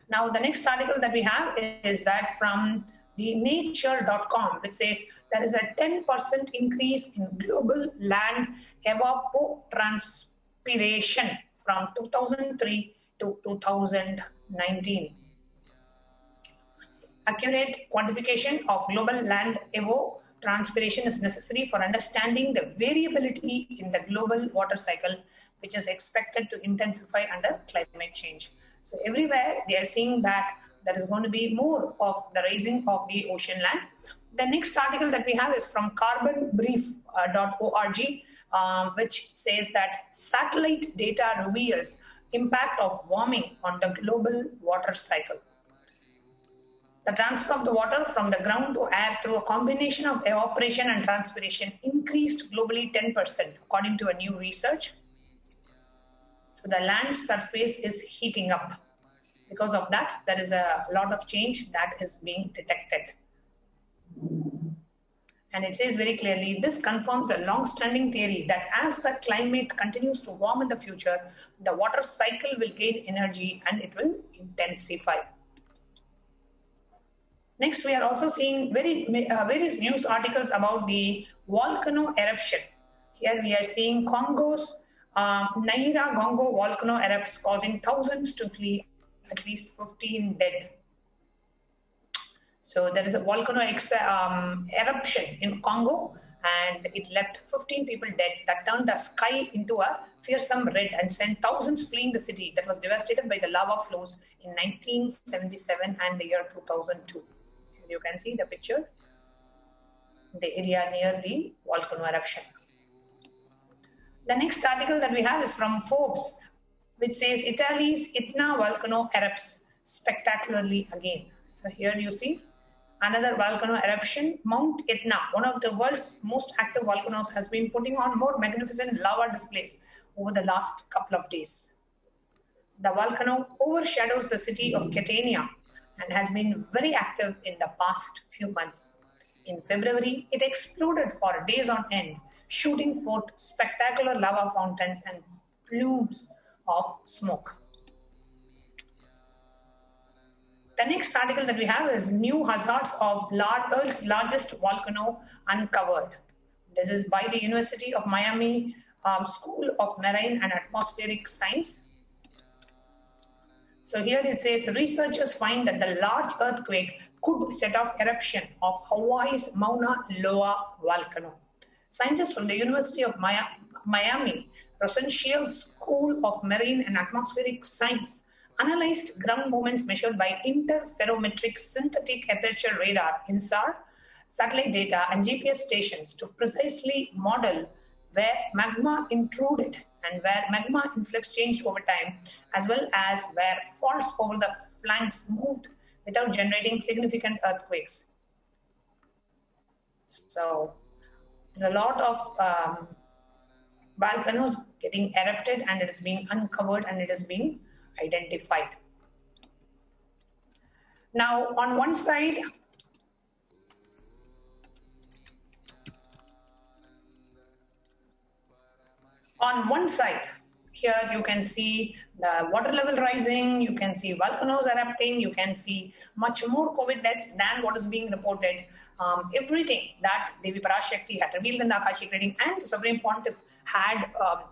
Now, the next article that we have is that from the nature.com, which says there is a 10% increase in global land evapotranspiration from 2003 to 2019. Accurate quantification of global land evapotranspiration is necessary for understanding the variability in the global water cycle, which is expected to intensify under climate change. So everywhere they are seeing that there is going to be more of the rising of the ocean land. The next article that we have is from carbonbrief.org, which says that satellite data reveals impact of warming on the global water cycle. The transfer of the water from the ground to air through a combination of evaporation and transpiration increased globally 10%, according to a new research. So the land surface is heating up. Because of that, there is a lot of change that is being detected. And it says very clearly, this confirms a long-standing theory that as the climate continues to warm in the future, the water cycle will gain energy and it will intensify. Next, we are also seeing various news articles about the volcano eruption. Here we are seeing Congo's Nyiragongo volcano erupts, causing thousands to flee, at least 15 dead. So there is a volcano eruption in Congo, and it left 15 people dead. That turned the sky into a fearsome red and sent thousands fleeing the city that was devastated by the lava flows in 1977 and the year 2002. You can see the picture, the area near the volcano eruption. The next article that we have is from Forbes, which says Italy's Etna volcano erupts spectacularly again. So here you see another volcano eruption. Mount Etna, one of the world's most active volcanoes, has been putting on more magnificent lava displays over the last couple of days. The volcano overshadows the city of Catania and has been very active in the past few months. In February, it exploded for days on end, shooting forth spectacular lava fountains and plumes of smoke. The next article that we have is New Hazards of Earth's Largest Volcano Uncovered. This is by the University of Miami School of Marine and Atmospheric Science. So here it says, researchers find that the large earthquake could set off eruption of Hawaii's Mauna Loa volcano. Scientists from the University of Miami Rosenstiel School of Marine and Atmospheric Science analyzed ground movements measured by interferometric synthetic aperture radar (INSAR) satellite data and GPS stations to precisely model where magma intruded and where magma influx changed over time, as well as where faults over the flanks moved without generating significant earthquakes. So there's a lot of volcanoes getting erupted, and it is being uncovered and it is being identified. Now, on one side, here you can see the water level rising, you can see volcanoes erupting, you can see much more COVID deaths than what is being reported. Everything that Devi Parashakti had revealed in the Akashic reading and the Supreme Pontiff had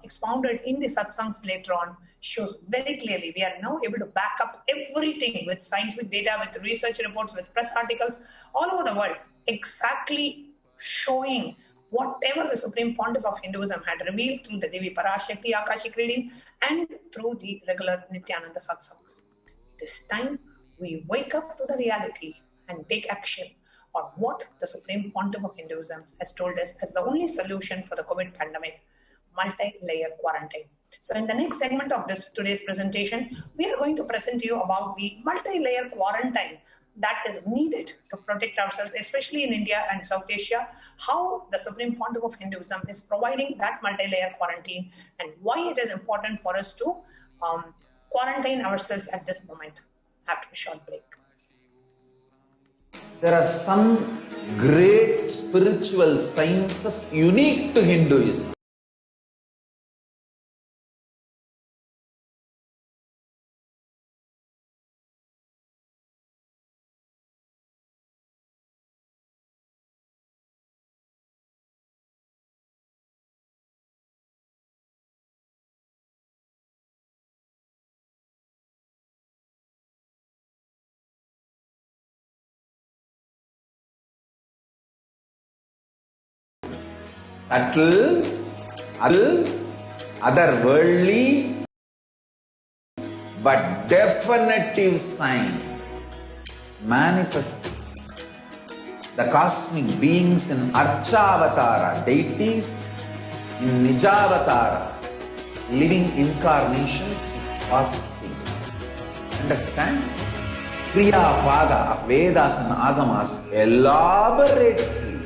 expounded in the satsangs later on shows very clearly. We are now able to back up everything with scientific data, with research reports, with press articles all over the world, exactly showing whatever the Supreme Pontiff of Hinduism had revealed through the Devi Parashakti Akashic reading and through the regular NithyanandaSatsangs. This time, we wake up to the reality and take action on what the Supreme Pontiff of Hinduism has told us as the only solution for the COVID pandemic, multi-layer quarantine. So in the next segment of today's presentation, we are going to present to you about the multi-layer quarantine that is needed to protect ourselves, especially in India and South Asia, how the Supreme Pontiff of Hinduism is providing that multi-layer quarantine and why it is important for us to quarantine ourselves at this moment after a short break. There are some great spiritual sciences unique to Hinduism. Subtle, otherworldly, but definitive sign manifesting the cosmic beings in Archavatara, deities in Nijavatara, living incarnations is possible. Understand? Kriya Pada of Vedas and Agamas elaborately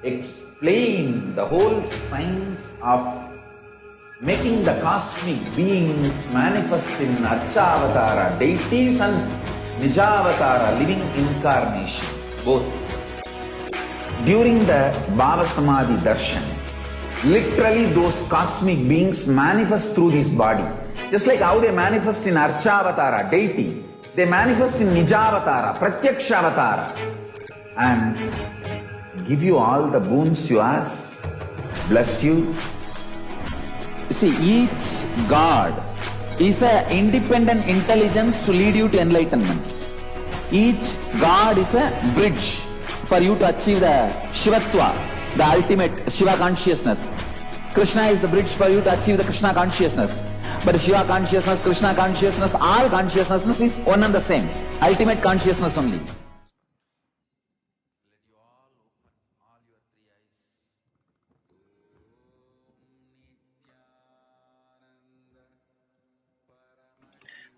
explain the whole science of making the cosmic beings manifest in Archavatara deities and Nijavatara living incarnation, both. During the Bhava Samadhi Darshan, literally those cosmic beings manifest through this body. Just like how they manifest in Archavatara deity, they manifest in Nijavatara, Pratyakshavatara, and give you all the boons you ask, bless you. You see, each God is an independent intelligence to lead you to enlightenment. Each God is a bridge for you to achieve the Shivatva, the ultimate Shiva consciousness. Krishna is the bridge for you to achieve the Krishna consciousness. But Shiva consciousness, Krishna consciousness, all consciousness is one and the same. Ultimate consciousness only.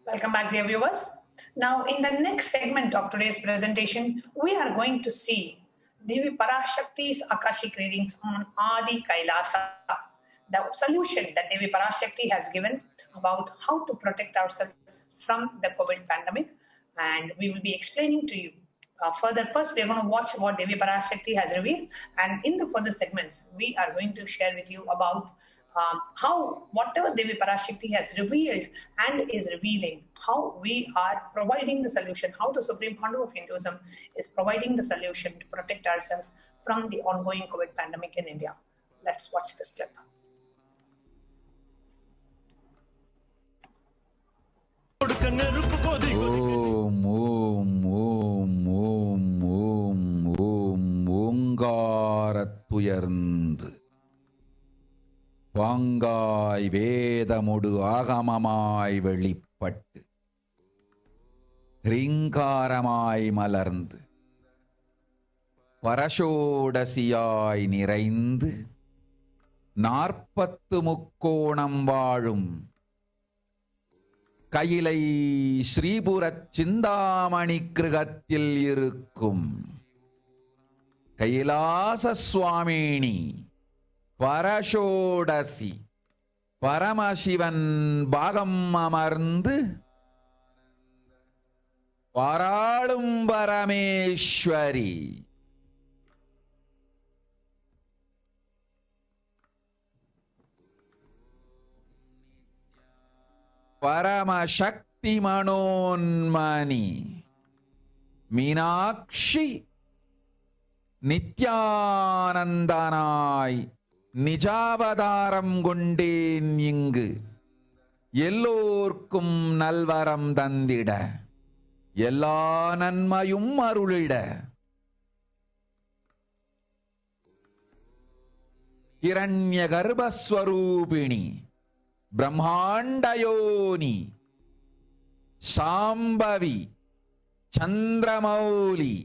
Welcome back, dear viewers. Now, in the next segment of today's presentation, we are going to see Devi Parashakti's Akashic readings on Adi Kailasa, the solution that Devi Parashakti has given about how to protect ourselves from the COVID pandemic. And we will be explaining to you further. First, we are going to watch what Devi Parashakti has revealed. And in the further segments, we are going to share with you about how whatever Devi Parashakti has revealed and is revealing, how we are providing the solution, how the Supreme Pandu of Hinduism is providing the solution to protect ourselves from the ongoing COVID pandemic in India. Let's watch this clip. Om Om Om Om Om Om Omgaratuyarnd Vangai Vedamudu Agamamai Velipattu Rinkaramai Malarnd Parashodasiyai Niraind Narpattu Mukkonam Vazhum Kailai Sripurat Chindamani Krigathil Irukkum Kailasa Swamini Parashodasi Paramashivan Bhagam Amarnd Paralum Parameshwari Paramashaktī Manonmani Meenakshi Nithyanandanai Nijavadaram Gonden Ingu Ellorkum Nalvaram Dandida Ella Nanmayum Arulida Hiranyagarbha Swarupini Brahmandayoni Sambhavi Chandramauli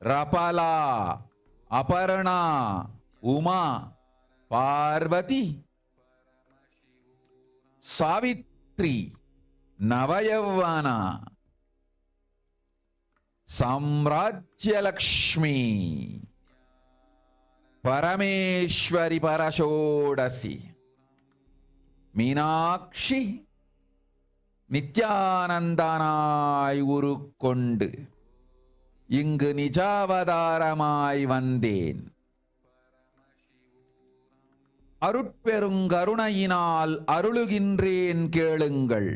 Rapala Aparna Uma Parvati Savitri Navayavana Samrajya Lakshmi Parameshwari Parashodasi Meenakshi Nithyanandanai Urukondu Ingu Nijavadaramai Vandeen Arutperungarunayinal Arulugindreen Kelungal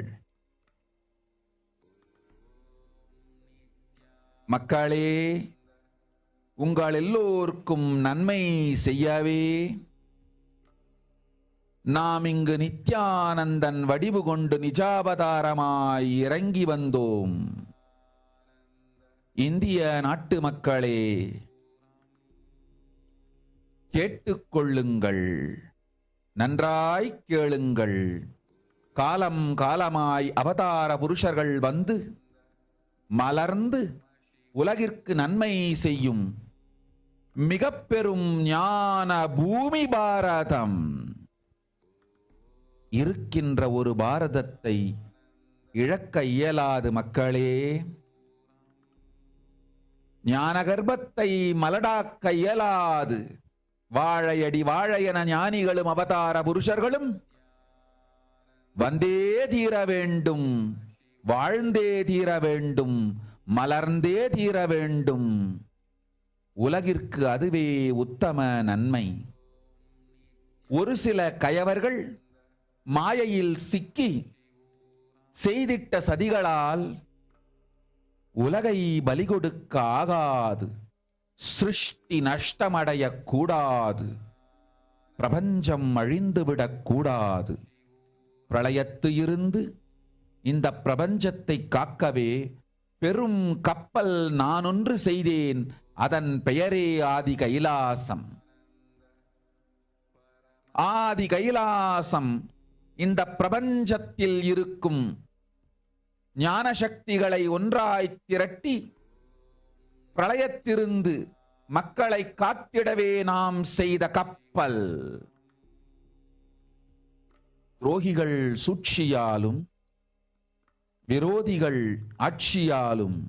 Makkale Ungal ellorkum Nanmai Seyyave நாம் இங்கு நித்யானந்தன் வடிவு கொண்டு நிஜாவதாரமாய் இறங்கி வந்தோம். இந்திய நாட்டு மக்களே கேட்டுக்கொள்ளுங்கள், நன்றாய் கேளுங்கள். காலம் காலமாய் அவதார புருஷர்கள் வந்து மலர்ந்து உலகிற்கு நன்மை செய்யும் மிக பெரும் ஞான பூமி பாரதம். இருக்கின்ற ஒரு பாரதத்தை இழக்க இயலாது மக்களே. ஞான கர்ப்பத்தை மலடாக்க இயலாது. வாழையடி வாழையன ஞானிகளும் அவதார புருஷர்களும் வந்தே தீர வேண்டும், வாழ்ந்தே தீர வேண்டும், மலர்ந்தே தீர வேண்டும். உலகிற்கு அதுவே உத்தம நன்மை. ஒரு சில கயவர்கள் மாயையில் சிக்கி செய்திட்ட சதிகளால் உலகை பலி கொடுக்க ஆகாது. சிருஷ்டி நஷ்டமடைய கூடாது. பிரபஞ்சம் அழிந்துவிடக் கூடாது. பிரளயத்து இருந்து இந்த பிரபஞ்சத்தை காக்கவே பெரும் கப்பல் நானொன்று செய்தேன். அதன் பெயரே ஆதி கைலாசம். ஆதி கைலாசம் இந்த பிரபஞ்சத்தில் இருக்கும் ஞான சக்திகளை ஒன்றாய் திரட்டி பிரளயத்திலிருந்து மக்களை காத்திடவே நாம் செய்த கப்பல். துரோகிகள் சூழ்ச்சியாலும் விரோதிகள் ஆட்சியாலும்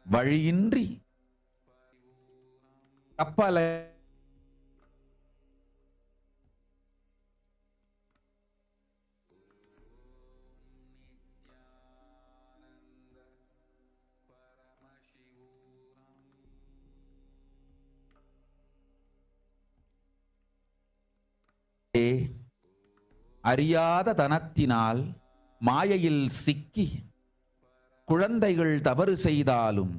வழியின்றி கப்பலை அறியாத தனத்தினால் மாயையில் சிக்கி குழந்தைகள் தவறு செய்தாலும்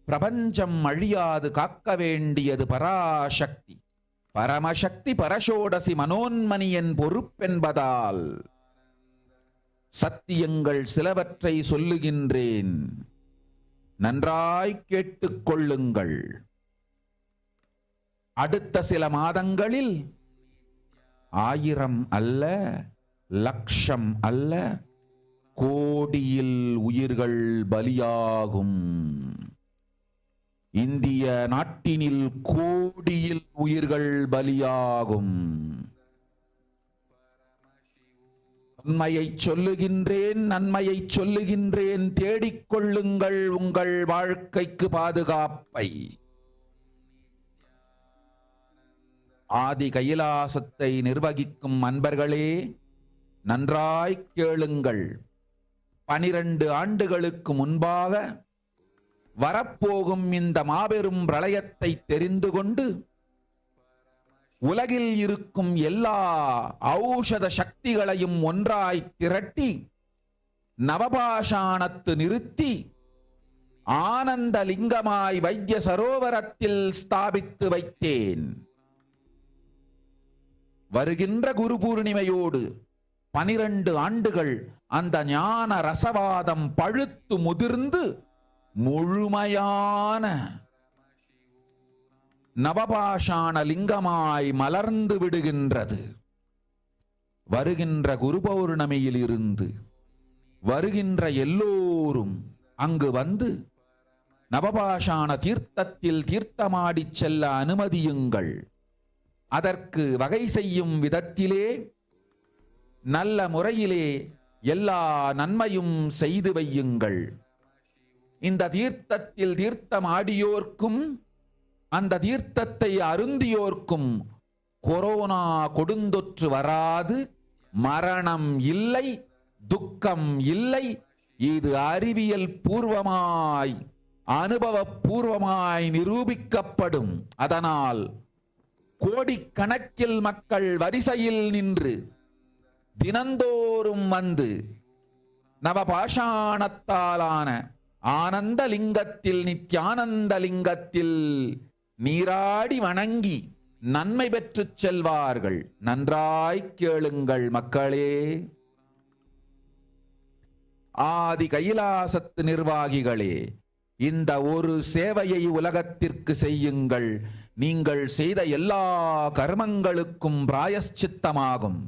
பிரபஞ்சம் அழியாது காக்க வேண்டியது பராசக்தி. பரமசக்தி பரஷோடசி மனோன்மணியின் பொறுப்பென்பதால் சத்தியங்கள் சிலவற்றை சொல்லுகின்றேன், நன்றாய் கேட்டுக் கொள்ளுங்கள். அடுத்த சில மாதங்களில் 1000 அல்ல, லட்சம் அல்ல, கோடியில் உயிர்கள் பலியாகும். இந்திய நாட்டினில் கோடியில் உயிர்கள் பலியாகும். உண்மையை சொல்லுகின்றேன், நன்மையை சொல்லுகின்றேன். தேடிக்கொள்ளுங்கள் உங்கள் வாழ்க்கைக்கு பாதுகாப்பை. ஆதி கைலாசத்தை நிர்வகிக்கும் அன்பர்களே, நன்றாய் கேளுங்கள். 12 ஆண்டுகளுக்கு முன்பாக வரப்போகும் இந்த மாபெரும் பிரளயத்தை தெரிந்து கொண்டு உலகில் இருக்கும் எல்லா ஔஷத சக்திகளையும் ஒன்றாய் திரட்டி நவபாஷாணத்து நிறுத்தி ஆனந்த லிங்கமாய் வைத்திய சரோவரத்தில் ஸ்தாபித்து வைத்தேன். வருகின்ற குரு பூர்ணிமையோடு 12 ஆண்டுகள் அந்த ஞான ரசவாதம் பழுத்து முதிர்ந்து முழுமையான நவபாஷாண லிங்கமாய் மலர்ந்து விடுகின்றது. வருகின்ற குரு பௌர்ணமியில் இருந்து வருகின்ற எல்லோரும் அங்கு வந்து நவபாஷாண தீர்த்தத்தில் தீர்த்தமாடி செல்ல அனுமதியுங்கள். அதற்கு வகை செய்யும் விதத்திலே நல்ல முறையிலே எல்லா நன்மையும் செய்து வையுங்கள். இந்த தீர்த்தத்தில் தீர்த்தமாடியோர்க்கும் அந்த தீர்த்தத்தை அருந்தியோர்க்கும் கொரோனா கொடுந்தொற்று வராது, மரணம் இல்லை, துக்கம் இல்லை. இது அறிவியல் பூர்வமாய் அனுபவபூர்வமாய் நிரூபிக்கப்படும். அதனால் கோடிக்கணக்கில் மக்கள் வரிசையில் நின்று தினந்தோறும் வந்து நவபாஷாணத்தாலான ஆனந்த லிங்கத்தில், நித்யானந்த லிங்கத்தில் நீராடி வணங்கி நன்மை பெற்று செல்வார்கள். நன்றாய் கேளுங்கள் மக்களே. ஆதி கைலாசத்து நிர்வாகிகளே, இந்த ஒரு சேவையை உலகத்திற்கு செய்யுங்கள். நீங்கள் செய்த எல்லா கர்மங்களுக்கும் பிராயஷ்சித்தமாகும்.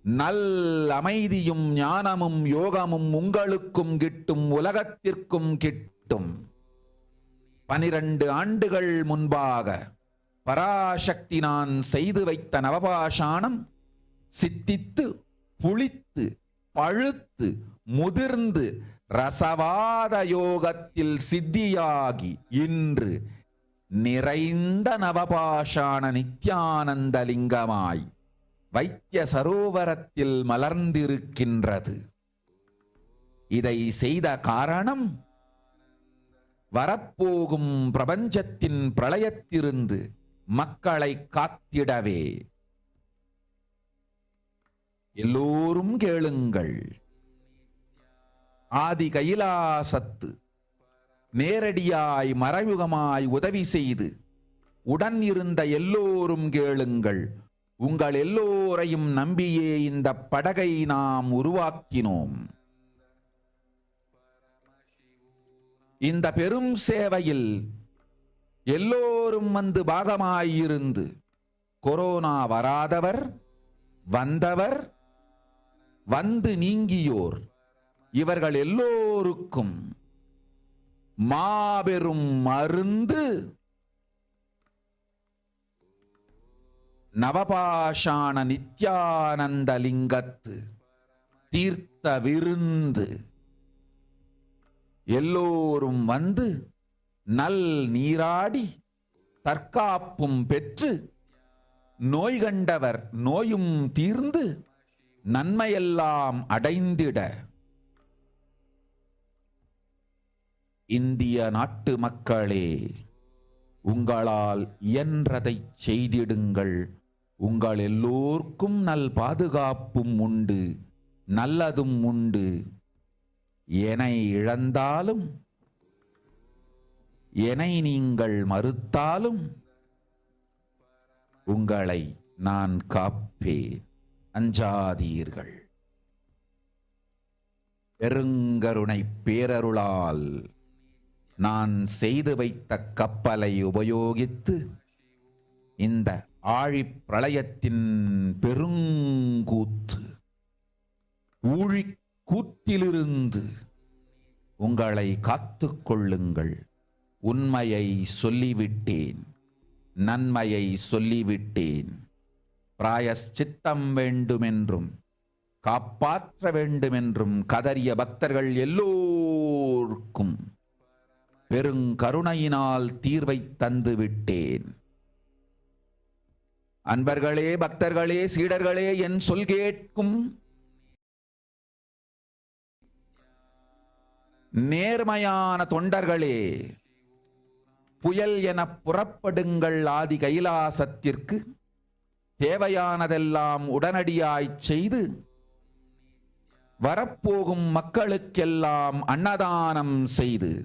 நல் அமைதியும் ஞானமும் யோகமும் உங்களுக்கும் கிட்டும், உலகத்திற்கும் கிட்டும். 12 ஆண்டுகள் முன்பாக பராசக்தி நான் செய்து வைத்த நவபாஷாணம் சித்தித்து புளித்து பழுத்து முதிர்ந்து ரசவாத யோகத்தில் சித்தியாகி இன்று நிறைந்த நவபாஷாண நித்யானந்த லிங்கமாய் வைத்திய சரோவரத்தில் மலர்ந்திருக்கின்றது. இதை செய்த காரணம் வரப்போகும் பிரபஞ்சத்தின் பிரளயத்திலிருந்து மக்களை காத்திடவே. எல்லோரும் கேளுங்கள். ஆதி கைலாசத்து நேரடியாய் மறைமுகமாய் உதவி செய்து உடன் இருந்த எல்லோரும் கேளுங்கள். உங்கள் எல்லோரையும் நம்பியே இந்த படகை நாம் உருவாக்கினோம். இந்த பெரும் சேவையில் எல்லோரும் வந்து பாகமாயிருந்து கொரோனா வராதவர், வந்தவர், வந்து நீங்கியோர் இவர்கள் எல்லோருக்கும் மாபெரும் மருந்து நவபாஷாண நித்யானந்த லிங்கத்து தீர்த்த விருந்து. எல்லோரும் வந்து நல் நீராடி தற்காப்பும் பெற்று நோய் கண்டவர் நோயும் தீர்ந்து நன்மையெல்லாம் அடைந்திட இந்திய நாட்டு மக்களே, உங்களால் இயன்றதை செய்திடுங்கள். உங்கள் எல்லோர்க்கும் நல் பாதுகாப்பும் உண்டு, நல்லதும் உண்டு. என்னை இழந்தாலும் என்னை நீங்கள் மறுத்தாலும் உங்களை நான் காப்பேன். அஞ்சாதீர்கள். பெருங்கருணை பேரருளால் நான் செய்து வைத்த கப்பலை உபயோகித்து இந்த ஆழிப் பிரளயத்தின் பெருங்கூத்து ஊழிக்கூத்திலிருந்து உங்களை காத்துக் கொள்ளுங்கள். உண்மையை சொல்லிவிட்டேன், நன்மையை சொல்லிவிட்டேன். பிராயஷ்சித்தம் வேண்டுமென்றும் காப்பாற்ற வேண்டுமென்றும் கதறிய பக்தர்கள் எல்லோருக்கும் பெருங்கருணையினால் தீர்வை தந்து விட்டேன். அன்பர்களே, பக்தர்களே, சீடர்களே, என் சொல் கேட்கும் நேர்மையான தொண்டர்களே, புயல் என புறப்படுங்கள். ஆதி கைலாசத்திற்கு தேவையானதெல்லாம் உடனடியாய் செய்து வரப்போகும் மக்களுக்கெல்லாம் அன்னதானம் செய்து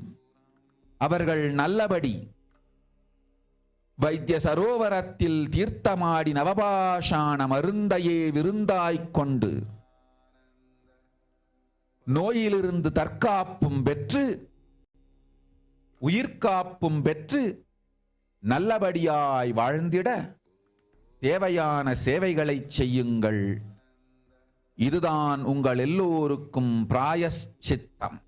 அவர்கள் நல்லபடி வைத்திய சரோவரத்தில் தீர்த்தமாடி நவபாஷாண மருந்தையே விருந்தாய்க் கொண்டு நோயிலிருந்து தற்காப்பும் பெற்று உயிர்காப்பும் பெற்று நல்லபடியாய் வாழ்ந்திட தேவையான சேவைகளை செய்யுங்கள். இதுதான் உங்கள் எல்லோருக்கும் பிராயஷ்சித்தம்.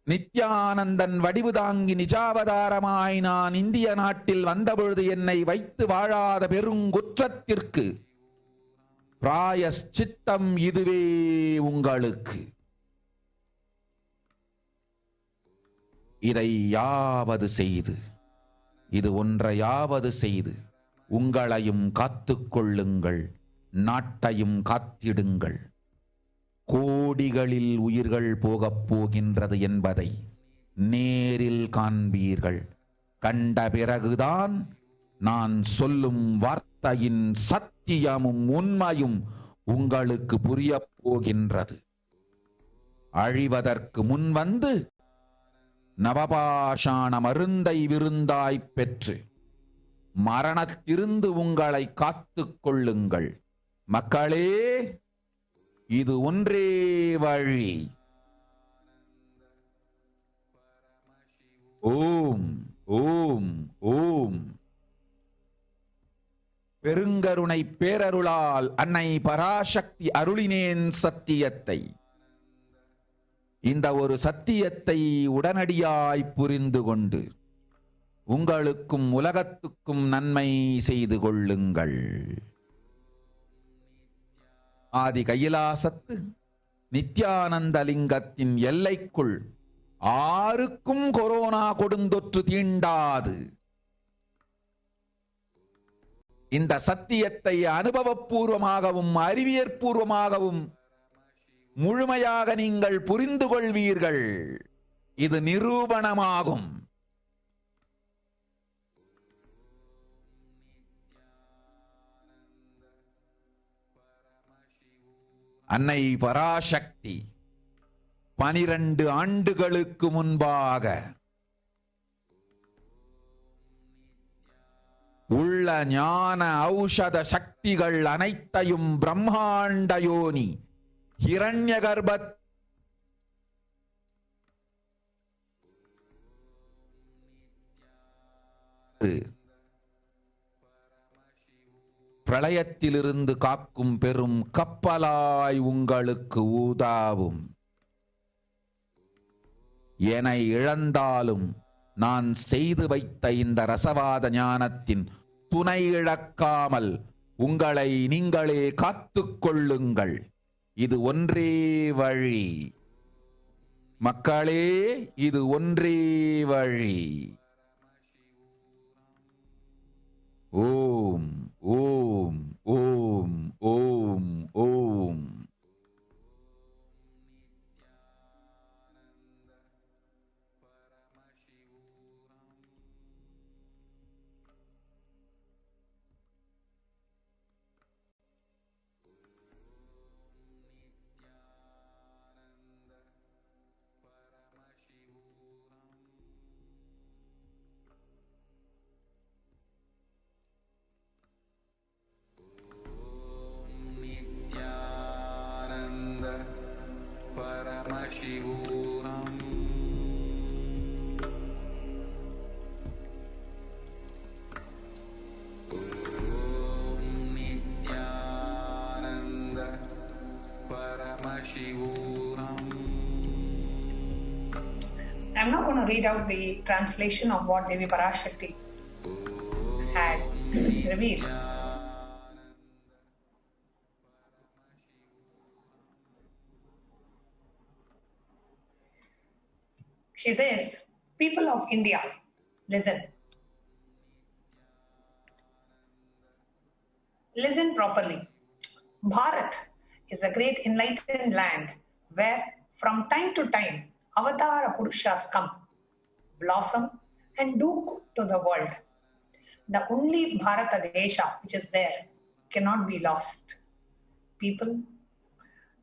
நித்யானந்தன் வடிவு தாங்கி நிஜாவதாரமாய் நான் இந்திய நாட்டில் வந்தபொழுது என்னை வைத்து வாழாத பெருங்குற்றத்திற்கு பிராயஷ்சித்தம் இதுவே உங்களுக்கு. இதை யாவது செய்து, இது ஒன்றையாவது செய்து உங்களையும் காத்துக் கொள்ளுங்கள், நாட்டையும் காத்திடுங்கள். கோடிகளில் உயிர்கள் போகப் போகின்றது என்பதை நேரில் காண்பீர்கள். கண்ட பிறகுதான் நான் சொல்லும் வார்த்தையின் சத்தியமும் உண்மையும் உங்களுக்கு புரியப் போகின்றது. அழிவதற்கு முன் வந்து நவபாஷாண மருந்தை விருந்தாய்ப் பெற்று மரணத்திலிருந்து உங்களை காத்துக் கொள்ளுங்கள். மக்களே, இது ஒன்றே வழி. ஓம் ஓம் ஓம். பெருங்கருணை பேரருளால் அன்னை பராசக்தி அருளினேன் சத்தியத்தை. இந்த ஒரு சத்தியத்தை உடனடியாய் புரிந்து கொண்டு உங்களுக்கும் உலகத்துக்கும் நன்மை செய்து கொள்ளுங்கள். ஆதி கைலாசத்து நித்யானந்த லிங்கத்தின் எல்லைக்குள் ஆருக்கும் கொரோனா கொடுந்தொற்று தீண்டாது. இந்த சத்தியத்தை அனுபவபூர்வமாகவும் அறிவியற்பூர்வமாகவும் முழுமையாக நீங்கள் புரிந்து கொள்வீர்கள். இது நிரூபணமாகும். அன்னை பராசக்தி 12 ஆண்டுகளுக்கு முன்பாக உள்ள ஞான ஔஷத சக்திகள் அனைத்தையும் பிரம்மாண்ட யோனி ஹிரண்ய கர்ப்ப பிரளயத்திலிருந்து காக்கும் பெரும் கப்பலாய் உங்களுக்கு ஊதாவும். என்னை இழந்தாலும் நான் செய்து வைத்த இந்த ரசவாத ஞானத்தின் துணை இழக்காமல் உங்களை நீங்களே காத்துக் கொள்ளுங்கள். இது ஒன்றே வழி மக்களே, இது ஒன்றே வழி. ஓம் ஓம் ஓம் ஓம் ஓம். Paramashivoham. Om Nithyananda Paramashivoham. I'm not going to read out the translation of what Devi Parashakti had revealed. She says, people of India, listen. Listen properly. Bharat is a great enlightened land where from time to time Avatara Purushas come, blossom and do good to the world. The only Bharata Desha which is there cannot be lost. People,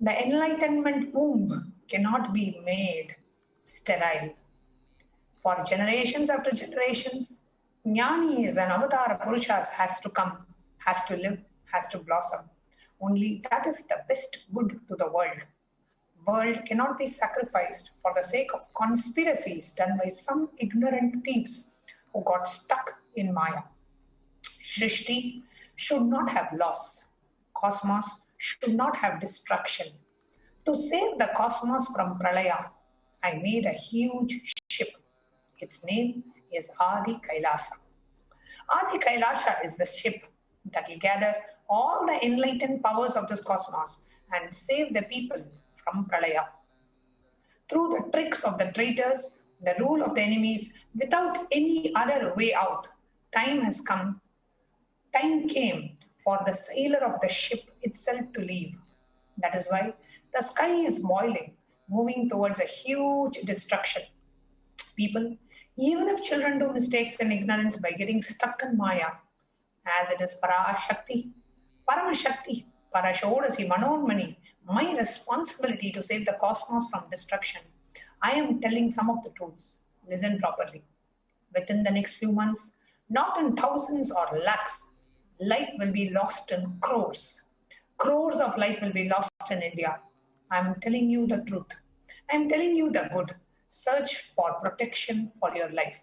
the enlightenment womb cannot be made sterile. For generations after generations, Jnanis and Avatara Purushas has to come, has to live, has to blossom. Only that is the best good to the world. World cannot be sacrificed for the sake of conspiracies done by some ignorant thieves who got stuck in Maya. Shrishti should not have loss. Cosmos should not have destruction. To save the cosmos from Pralaya, I made a huge ship. Its name is Adi Kailasa. Adi Kailasa is the ship that will gather all the enlightened powers of this cosmos and save the people from Pralaya. Through the tricks of the traitors, the rule of the enemies, without any other way out, time came for the sailor of the ship itself to leave. That is why the sky is boiling, moving towards a huge destruction. People, even if children do mistakes and ignorance by getting stuck in Maya, as it is Parashakti, Paramashakti, Parashodasi, Manonmani, my responsibility to save the cosmos from destruction, I am telling some of the truths. Listen properly. Within the next few months, not in thousands or lakhs, life will be lost in crores. Crores of life will be lost in India. I am telling you the truth. I am telling you the good. Search for protection for your life.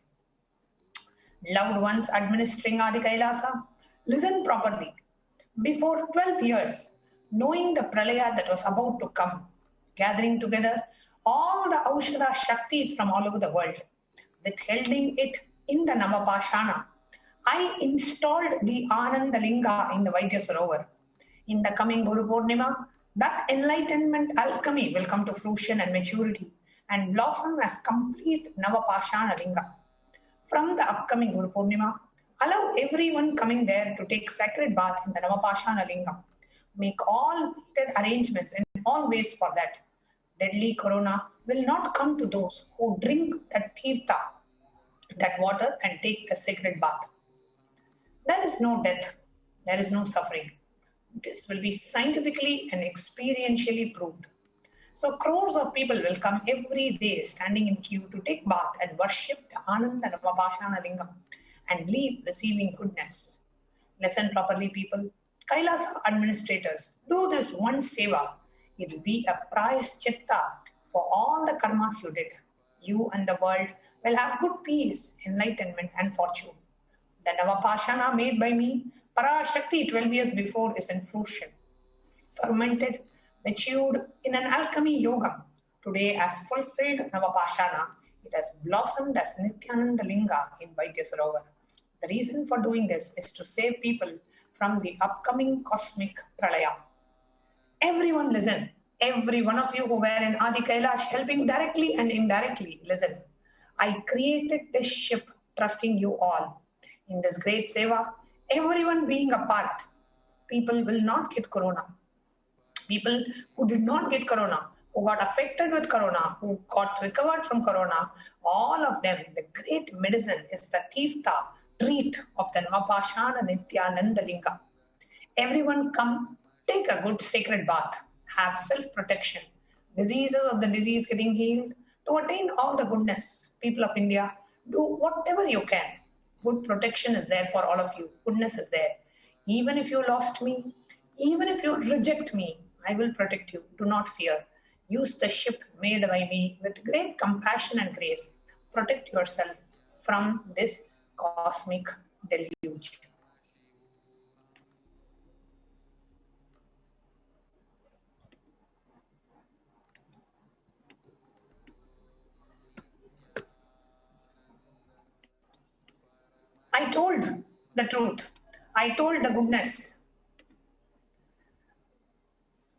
Loved ones administering Adi Kailasa, Listen properly. Before 12 years, knowing the pralaya that was about to come, gathering together all the Aushadha Shaktis from all over the world, withholding it in the Navapashana, I installed the Anandalinga in the Vaidya Sarovar. In the coming Guru Purnima, that enlightenment alchemy will come to fruition and maturity and blossom as complete Navapashana Linga. From the upcoming Guru Purnima, allow everyone coming there to take sacred bath in the Navapashana Linga. Make all needed arrangements in all ways for that. Deadly corona will not come to those who drink that tirtha, that water, and take the sacred bath. There is no death, there is no suffering. This will be scientifically and experientially proved. So crores of people will come every day standing in queue to take bath and worship the Ananda Navapashana Lingam and leave receiving goodness. Listen properly, people. Kailasa administrators, do this one seva. It will be a prize chitta for all the karmas you did. You and the world will have good peace, enlightenment and fortune. The Navapashana made by me, PARASHAKTI 12 years before, is in fruition. Fermented, matured in an alchemy yoga. Today, as fulfilled Navapashana, it has blossomed as Nithyananda Linga in Vaidya Sarovar. The reason for doing this is to save people from the upcoming cosmic pralaya. Everyone listen. Every one of you who were in Adi Kailash helping directly and indirectly, listen. I created this ship trusting you all. In this great seva, everyone being a part, people will not get corona. People who did not get corona, who got affected with corona, who got recovered from corona, all of them, the great medicine is the tirtha, treat of the Navapashana Nithyananda Linga. Everyone come, take a good sacred bath, have self-protection, diseases of the disease getting healed, to attain all the goodness. People of India, do whatever you can. Good protection is there for all of you. Goodness is there. Even if you lost me, even if you reject me, I will protect you. Do not fear. Use the ship made by me with great compassion and grace. Protect yourself from this cosmic deluge. I told the truth. I told the goodness.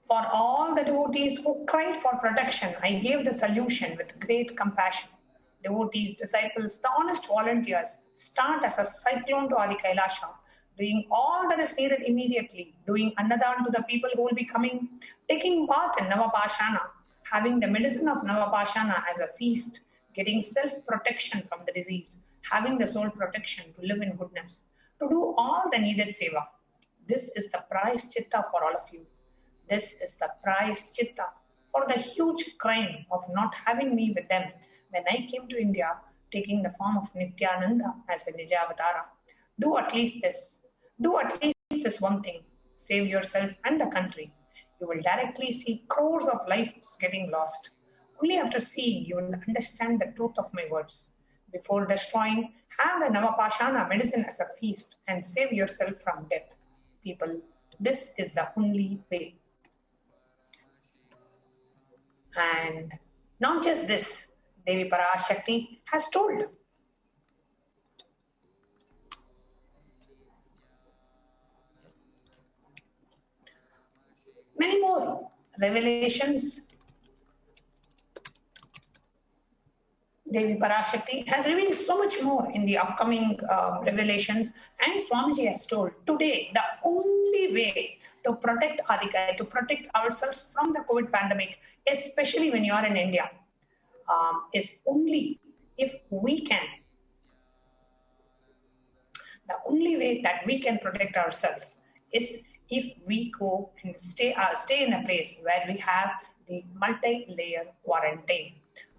For all the devotees who cried for protection, I gave the solution with great compassion. Devotees, disciples, the honest volunteers start as a cyclone to Adi Kailasha, doing all that is needed immediately, doing annadan to the people who will be coming, taking bath in Navapashana, having the medicine of Navapashana as a feast, getting self-protection from the disease, having the soul protection to live in goodness, to do all the needed seva. This is the prize chitta for all of you. This is the prize chitta for the huge crime of not having me with them when I came to India, taking the form of Nithyananda as a Nijavatara. Do at least this. Do at least this one thing. Save yourself and the country. You will directly see crores of lives getting lost. Only after seeing, you will understand the truth of my words. Before destroying, have the Navapashana medicine as a feast and save yourself from death. People, this is the only way. And not just this, Devi Parashakti has told. Many more revelations. Devi Parashakti has revealed so much more in the upcoming revelations, and Swamiji has told today the only way to protect Adhika, to protect ourselves from the COVID pandemic, especially when you are in India, is only if we can. The only way that we can protect ourselves is if we go and stay in a place where we have the multi-layer quarantine,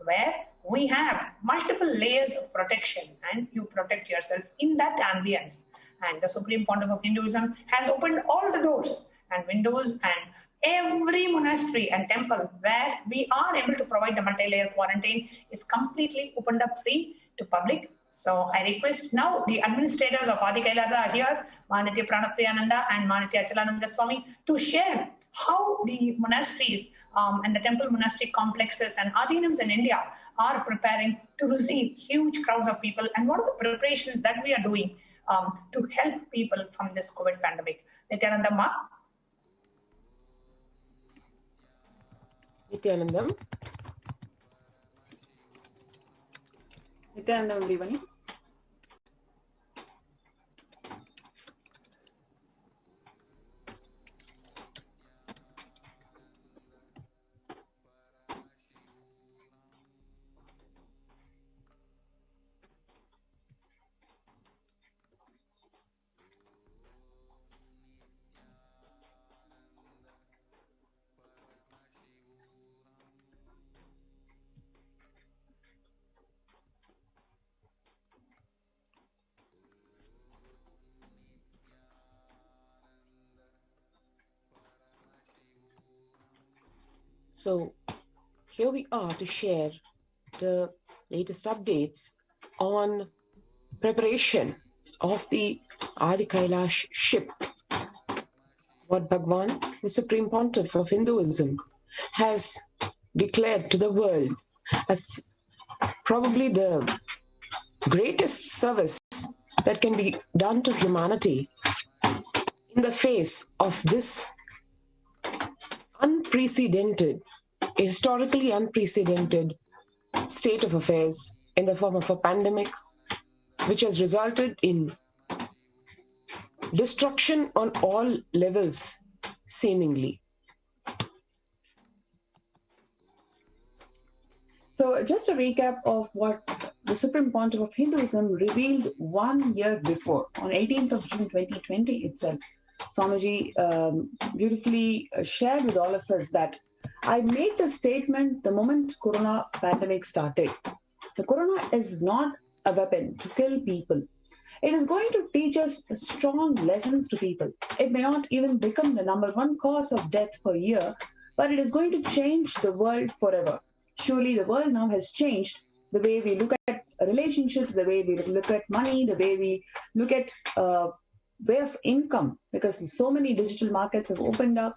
where we have multiple layers of protection and you protect yourself in that ambience. And the Supreme Pontiff of Hinduism has opened all the doors and windows, and every monastery and temple where we are able to provide the multi-layer quarantine is completely opened up free to public. So I request now the administrators of Adi Kailasa are here, Manitya Pranapriyananda and Manitya Achalananda Swami, to share how the monasteries and the temple monastic complexes and adhinams in India are preparing to receive huge crowds of people, and what are the preparations that we are doing to help people from this COVID pandemic. Nithyananda Ma. Nithyanandam. Nithyanandam, Divani. So here we are to share the latest updates on preparation of the Adi Kailash ship. What Bhagwan, the Supreme Pontiff of Hinduism, has declared to the world as probably the greatest service that can be done to humanity in the face of this unprecedented, historically unprecedented state of affairs in the form of a pandemic, which has resulted in destruction on all levels, seemingly. So just a recap of what the Supreme Pontiff of Hinduism revealed 1 year before, on 18th of June 2020 itself. Swamiji beautifully shared with all of us that I made the statement the moment Corona pandemic started. The Corona is not a weapon to kill people. It is going to teach us strong lessons to people. It may not even become the #1 cause of death per year, but it is going to change the world forever. Surely the world now has changed the way we look at relationships, the way we look at money, the way we look at way of income, because so many digital markets have opened up.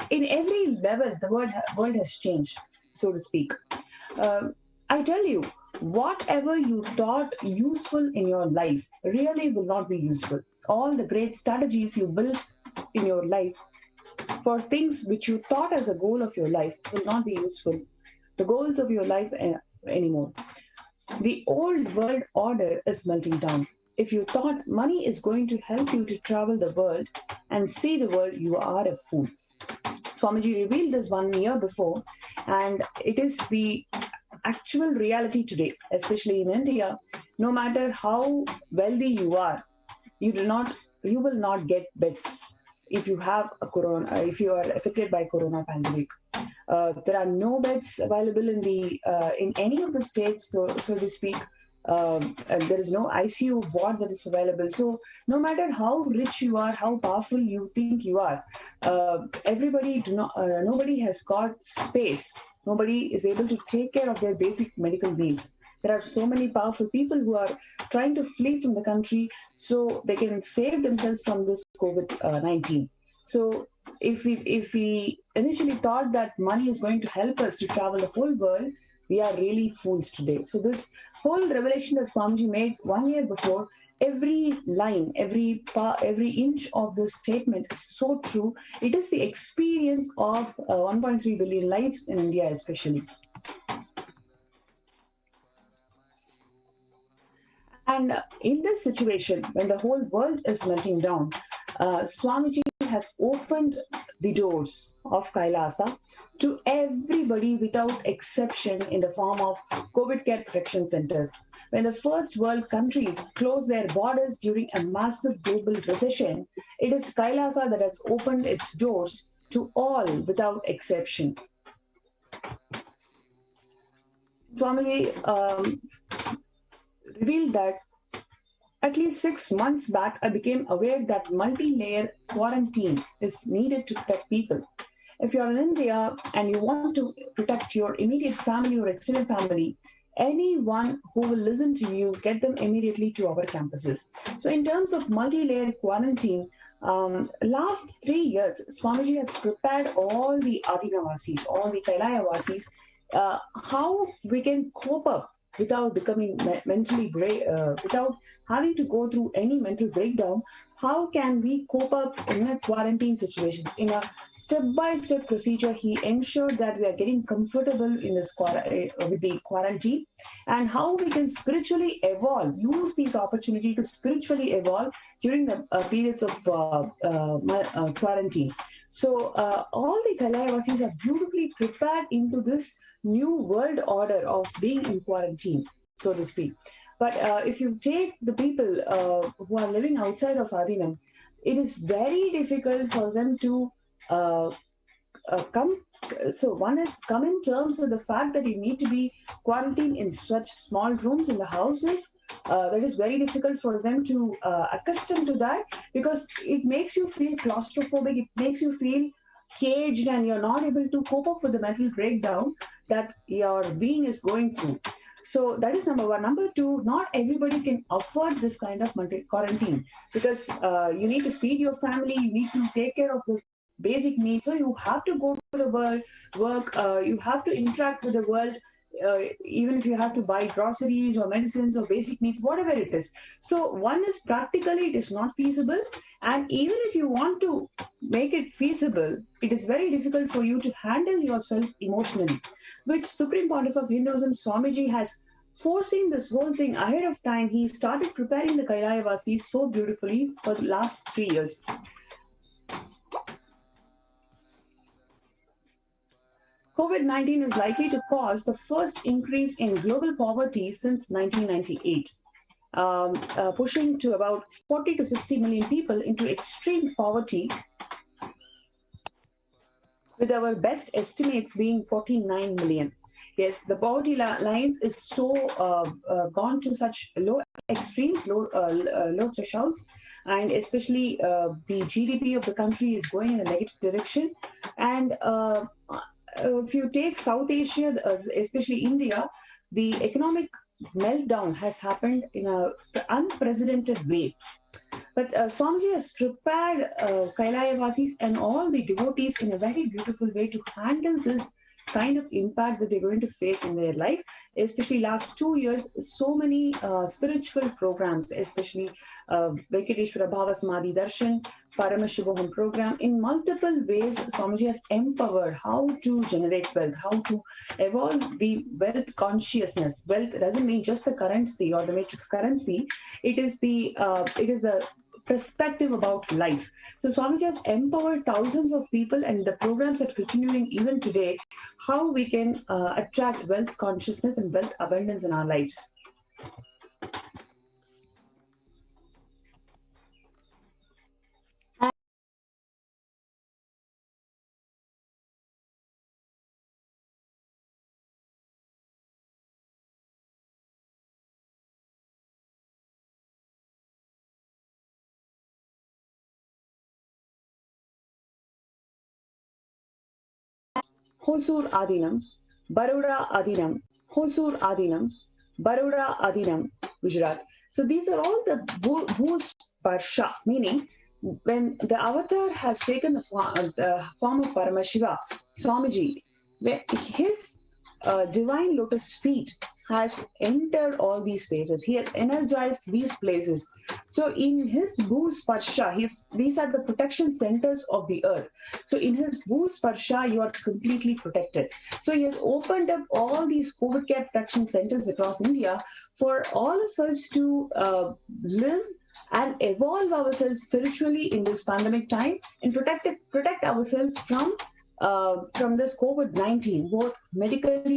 In every level, the world has changed, so to speak. I tell you, whatever you thought useful in your life really will not be useful. All the great strategies you built in your life for things which you thought as a goal of your life will not be useful. The goals of your life anymore. The old world order is melting down. If you thought money is going to help you to travel the world and see the world, you are a fool. Swamiji revealed this 1 year before, and it is the actual reality today, especially in India. No matter how wealthy you are, you will not get beds if you have a corona, if you are affected by corona pandemic. There are no beds available in any of the states, so to speak. And there is no ICU ward that is available. So no matter how rich you are, how powerful you think you are, nobody has got space. Nobody is able to take care of their basic medical needs. There are so many powerful people who are trying to flee from the country so they can save themselves from this COVID-19. So if we initially thought that money is going to help us to travel the whole world, we are really fools today. So this whole revelation that Swamiji made 1 year before, every line, every inch of this statement is so true. It is the experience of 1.3 billion lives in India especially. And in this situation, when the whole world is melting down, Swamiji has opened the doors of Kailasa to everybody without exception in the form of COVID care protection centers. When the first world countries closed their borders during a massive global recession, it is Kailasa that has opened its doors to all without exception. Swamiji revealed that at least 6 months back, I became aware that multi-layer quarantine is needed to protect people. If you're in India and you want to protect your immediate family or extended family, anyone who will listen to you, get them immediately to our campuses. So in terms of multi-layer quarantine, last 3 years, Swamiji has prepared all the Adinavasis, all the Kailaya-vasis, how we can cope up without becoming mentally without having to go through any mental breakdown. How can we cope up in a quarantine situations? In a step-by-step procedure, he ensured that we are getting comfortable in this with the quarantine, and how we can spiritually evolve, use these opportunity to spiritually evolve during the periods of quarantine. So all the Kailaya-vasis are beautifully prepared into this new world order of being in quarantine, so to speak. But if you take the people who are living outside of Adinam, it is very difficult for them to come. So one is come in terms of the fact that you need to be quarantined in such small rooms in the houses. That is very difficult for them to accustom to that, because it makes you feel claustrophobic. It makes you feel caged, and you're not able to cope up with the mental breakdown that your being is going through. So that is number one. Number two, not everybody can afford this kind of quarantine, because you need to feed your family, you need to take care of the basic needs. So you have to go to the world, work, you have to interact with the world, even if you have to buy groceries or medicines or basic needs, whatever it is. So one is practically it is not feasible, and even if you want to make it feasible, it is very difficult for you to handle yourself emotionally, which Supreme Pontiff of Hinduism, Swamiji, has foreseen this whole thing ahead of time. He started preparing the Kailaya-vasis so beautifully for the last 3 years. COVID-19 is likely to cause the first increase in global poverty since 1998, pushing to about 40 to 60 million people into extreme poverty, with our best estimates being 49 million. Yes, the poverty lines is so gone to such low extremes, low thresholds, and especially the GDP of the country is going in a negative direction. And if you take South Asia, especially India, the economic meltdown has happened in an unprecedented way. But Swamiji has prepared Kailaya-vasis and all the devotees in a very beautiful way to handle this kind of impact that they're going to face in their life. Especially last 2 years, so many spiritual programs, especially Venkateshwara Bhava Samadhi Darshan, Paramashivoham program, in multiple ways Swamiji has empowered how to generate wealth, how to evolve the wealth consciousness. Wealth doesn't mean just the currency or the matrix currency. It is the perspective about life. So Swamiji has empowered thousands of people, and the programs are continuing even today, how we can attract wealth consciousness and wealth abundance in our lives. Hosur Adinam, Baroda Adinam, Hosur Adinam, Baroda Adinam, Gujarat. So these are all the Bhus Parsha, meaning when the avatar has taken the form of Paramashiva, Swamiji, his divine lotus feet has entered all these places. He has energized these places. So in his Bhu Sparsha, these are the protection centers of the earth. So in his Bhu Sparsha, you are completely protected. So he has opened up all these COVID care protection centers across India for all of us to live and evolve ourselves spiritually in this pandemic time, and protect ourselves from this COVID-19, both medically.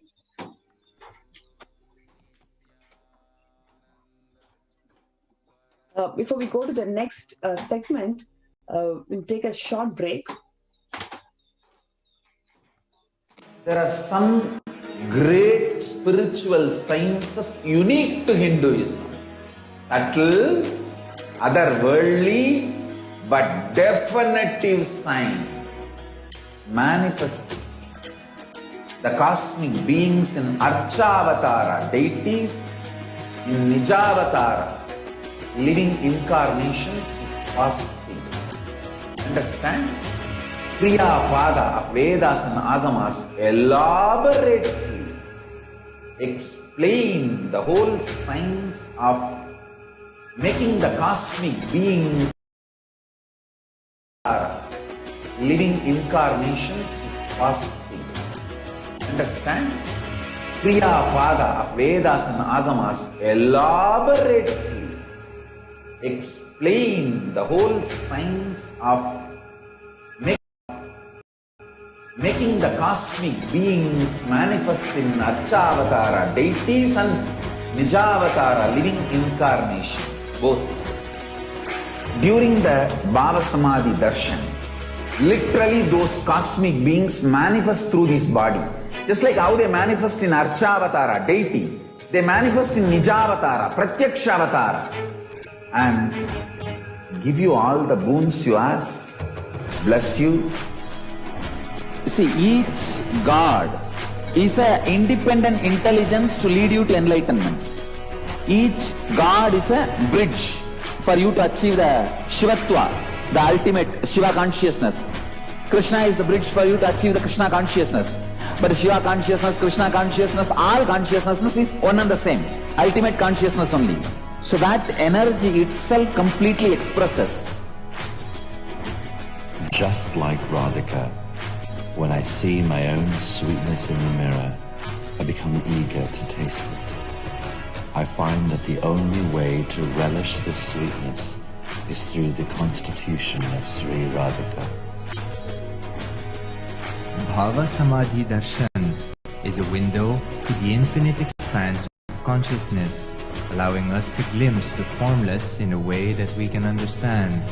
Before we go to the next segment, we'll take a short break. There are some great spiritual sciences unique to Hinduism. Subtle, otherworldly, but definitive sign. Manifesting. the cosmic beings in Archavatara, deities in Nijavatara, living incarnations is fasting. Understand? Kriya Pada of Vedas and Agamas elaborately explain the whole science of making the cosmic beings living incarnations is fasting. Understand? Kriya Pada of Vedas and Agamas elaborately explain the whole science of making the cosmic beings manifest in Archavatara, deities and Nijavatara, living incarnation, both. During the Bhava Samadhi Darshan, literally those cosmic beings manifest through this body. Just like how they manifest in Archavatara, deity, they manifest in Nijavatara, Pratyakshavatara, and give you all the boons you ask, bless you. You see, each God is an independent intelligence to lead you to enlightenment. Each God is a bridge for you to achieve the Shivatva, the ultimate Shiva consciousness. Krishna is the bridge for you to achieve the Krishna consciousness. But Shiva consciousness, Krishna consciousness, all consciousness is one and the same. Ultimate consciousness only. So that energy itself completely expresses. Just like Radhika, when I see my own sweetness in the mirror, I become eager to taste it. I find that the only way to relish this sweetness is through the constitution of Sri Radhika. Bhava Samadhi Darshan is a window to the infinite expanse of consciousness, allowing us to glimpse the formless in a way that we can understand.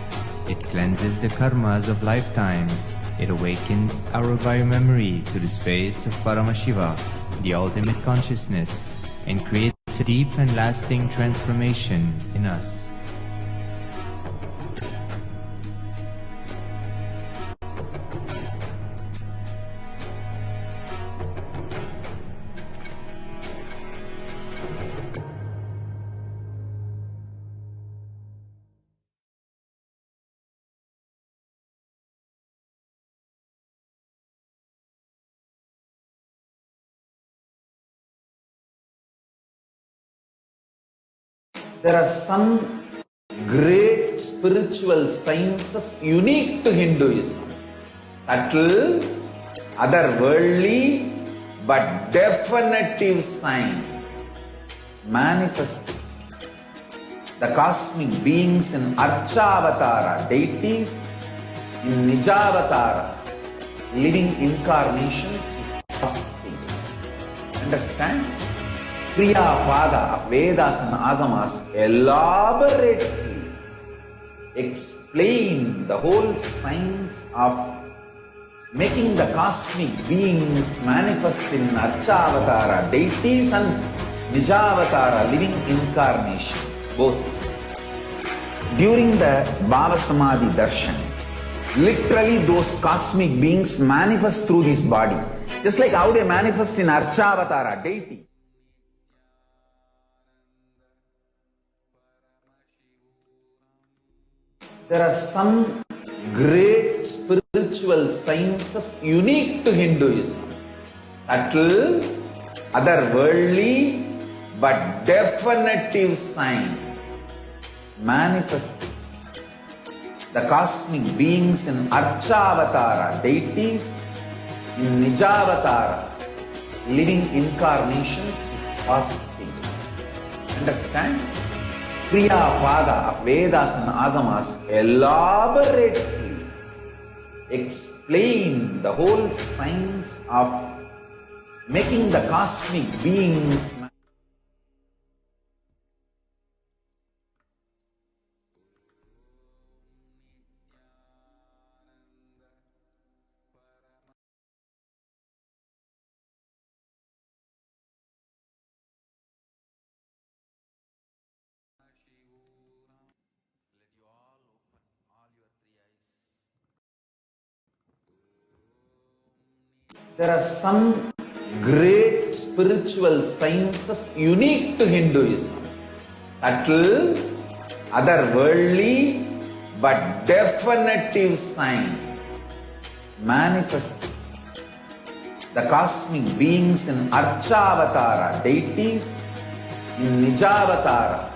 It cleanses the karmas of lifetimes. It awakens our biomemory to the space of Paramashiva, the ultimate consciousness, and creates a deep and lasting transformation in us. There are some great spiritual sciences unique to Hinduism. Subtle, otherworldly, but definitive sign. Manifest the cosmic beings in Archavatara, deities in Nijavatara, living incarnations is fasting. Understand? Kriya Pada of Vedas and Agamas elaborately explain the whole science of making the cosmic beings manifest in Archavatara, deities and Nijavatara, living incarnations, both. During the Bhava Samadhi Darshan, literally those cosmic beings manifest through this body. Just like how they manifest in Archavatara, deity. There are some great spiritual sciences unique to Hinduism. Subtle, otherworldly, but definitive sign. Manifest the cosmic beings in Archavatara, deities in Nijavatara, living incarnations is fasting. Understand? Kriya Pada of Vedas and Agamas elaborately explain the whole science of making the cosmic beings There are some great spiritual sciences unique to Hinduism. Subtle, otherworldly, but definitive sign. Manifesting the cosmic beings in Archavatara, deities in Nijavatara,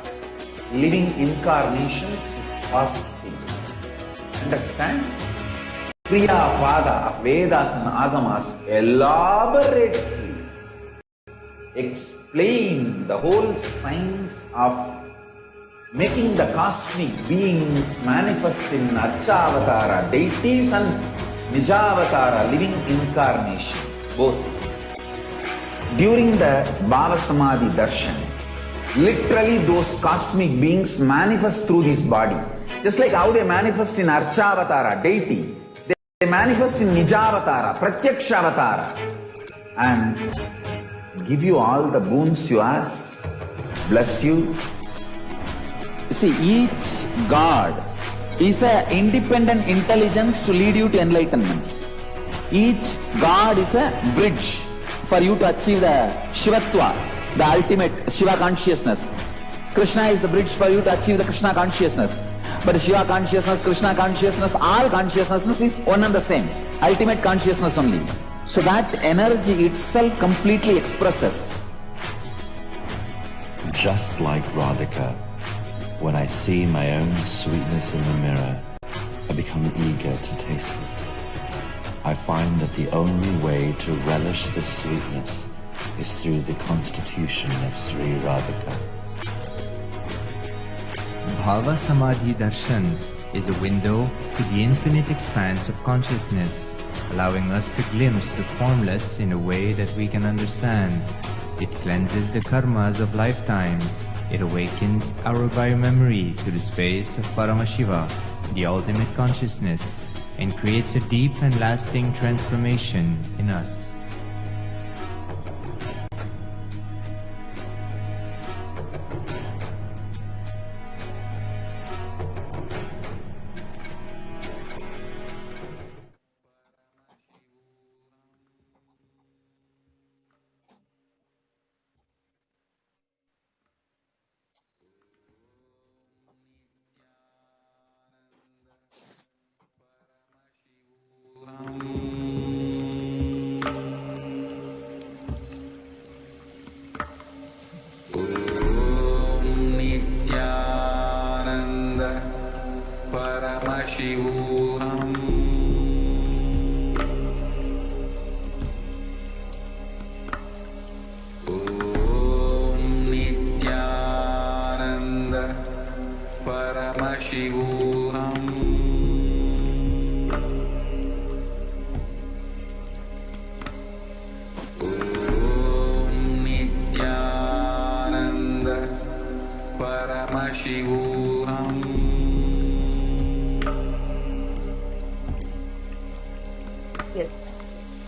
living incarnations is possible. Understand? Kriya Pada of Vedas and Agamas elaborately explain the whole science of making the cosmic beings manifest in Archavatara, deities and Nijavatara, living incarnations, both. During the Bhava Samadhi Darshan, literally those cosmic beings manifest through this body. Just like how they manifest in Archavatara, deity, they manifest in Nijavatara, Pratyakshavatara, and give you all the boons you ask, bless you. You see, each God is an independent intelligence to lead you to enlightenment. Each God is a bridge for you to achieve the Shivatva, the ultimate Shiva consciousness. Krishna is the bridge for you to achieve the Krishna consciousness. But Shiva consciousness, Krishna consciousness, all consciousness is one and the same. Ultimate consciousness only. So that energy itself completely expresses. Just like Radhika, when I see my own sweetness in the mirror, I become eager to taste it. I find that the only way to relish this sweetness is through the constitution of Sri Radhika. Bhava Samadhi Darshan is a window to the infinite expanse of consciousness, allowing us to glimpse the formless in a way that we can understand. It cleanses the karmas of lifetimes. It awakens our biomemory to the space of Paramashiva, the ultimate consciousness, and creates a deep and lasting transformation in us. Nithyananda Paramashivoham. Om Nithyananda Paramashivoham. Paramashivoham. Yes.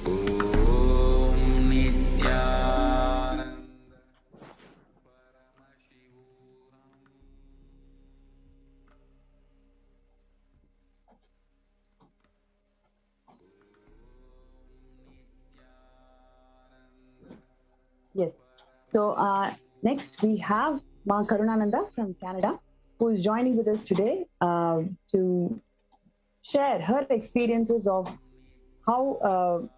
Om Nithyananda Paramashivoham. Yes. So next we have Ma Karunananda from Canada, who is joining with us today to share her experiences of how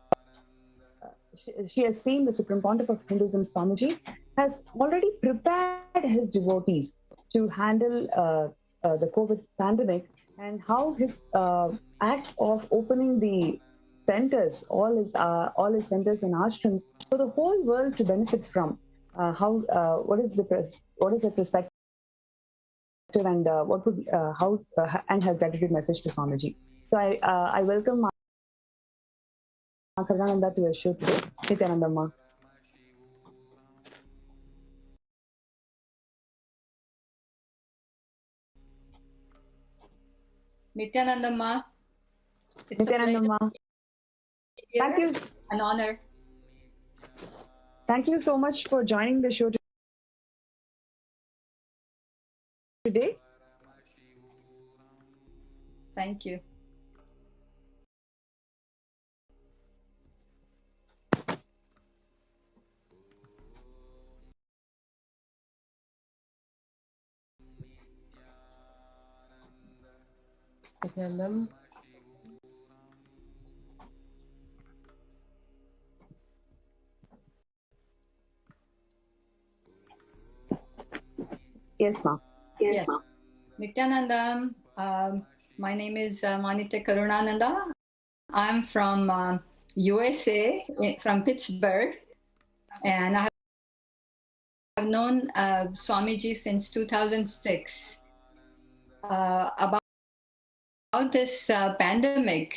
she has seen the Supreme Pontiff of Hinduism, Swamiji, has already prepared his devotees to handle the COVID pandemic, and how his act of opening the centers, all his centers and ashrams for the whole world to benefit from. What is the perspective, and what would and her gratitude message to Swamiji. So I welcome Ma Karunananda to our show today. Nithyananda Ma. Nithyananda Ma. It's Nithyananda Ma. Thank you. An honor. Thank you so much for joining the show today. Thank you. Nityanandam. Yes, ma'am. Yes. Nithyanandam, my name is Manitya Karunananda. I'm from USA, from Pittsburgh, and I have known Swamiji since 2006. About this pandemic,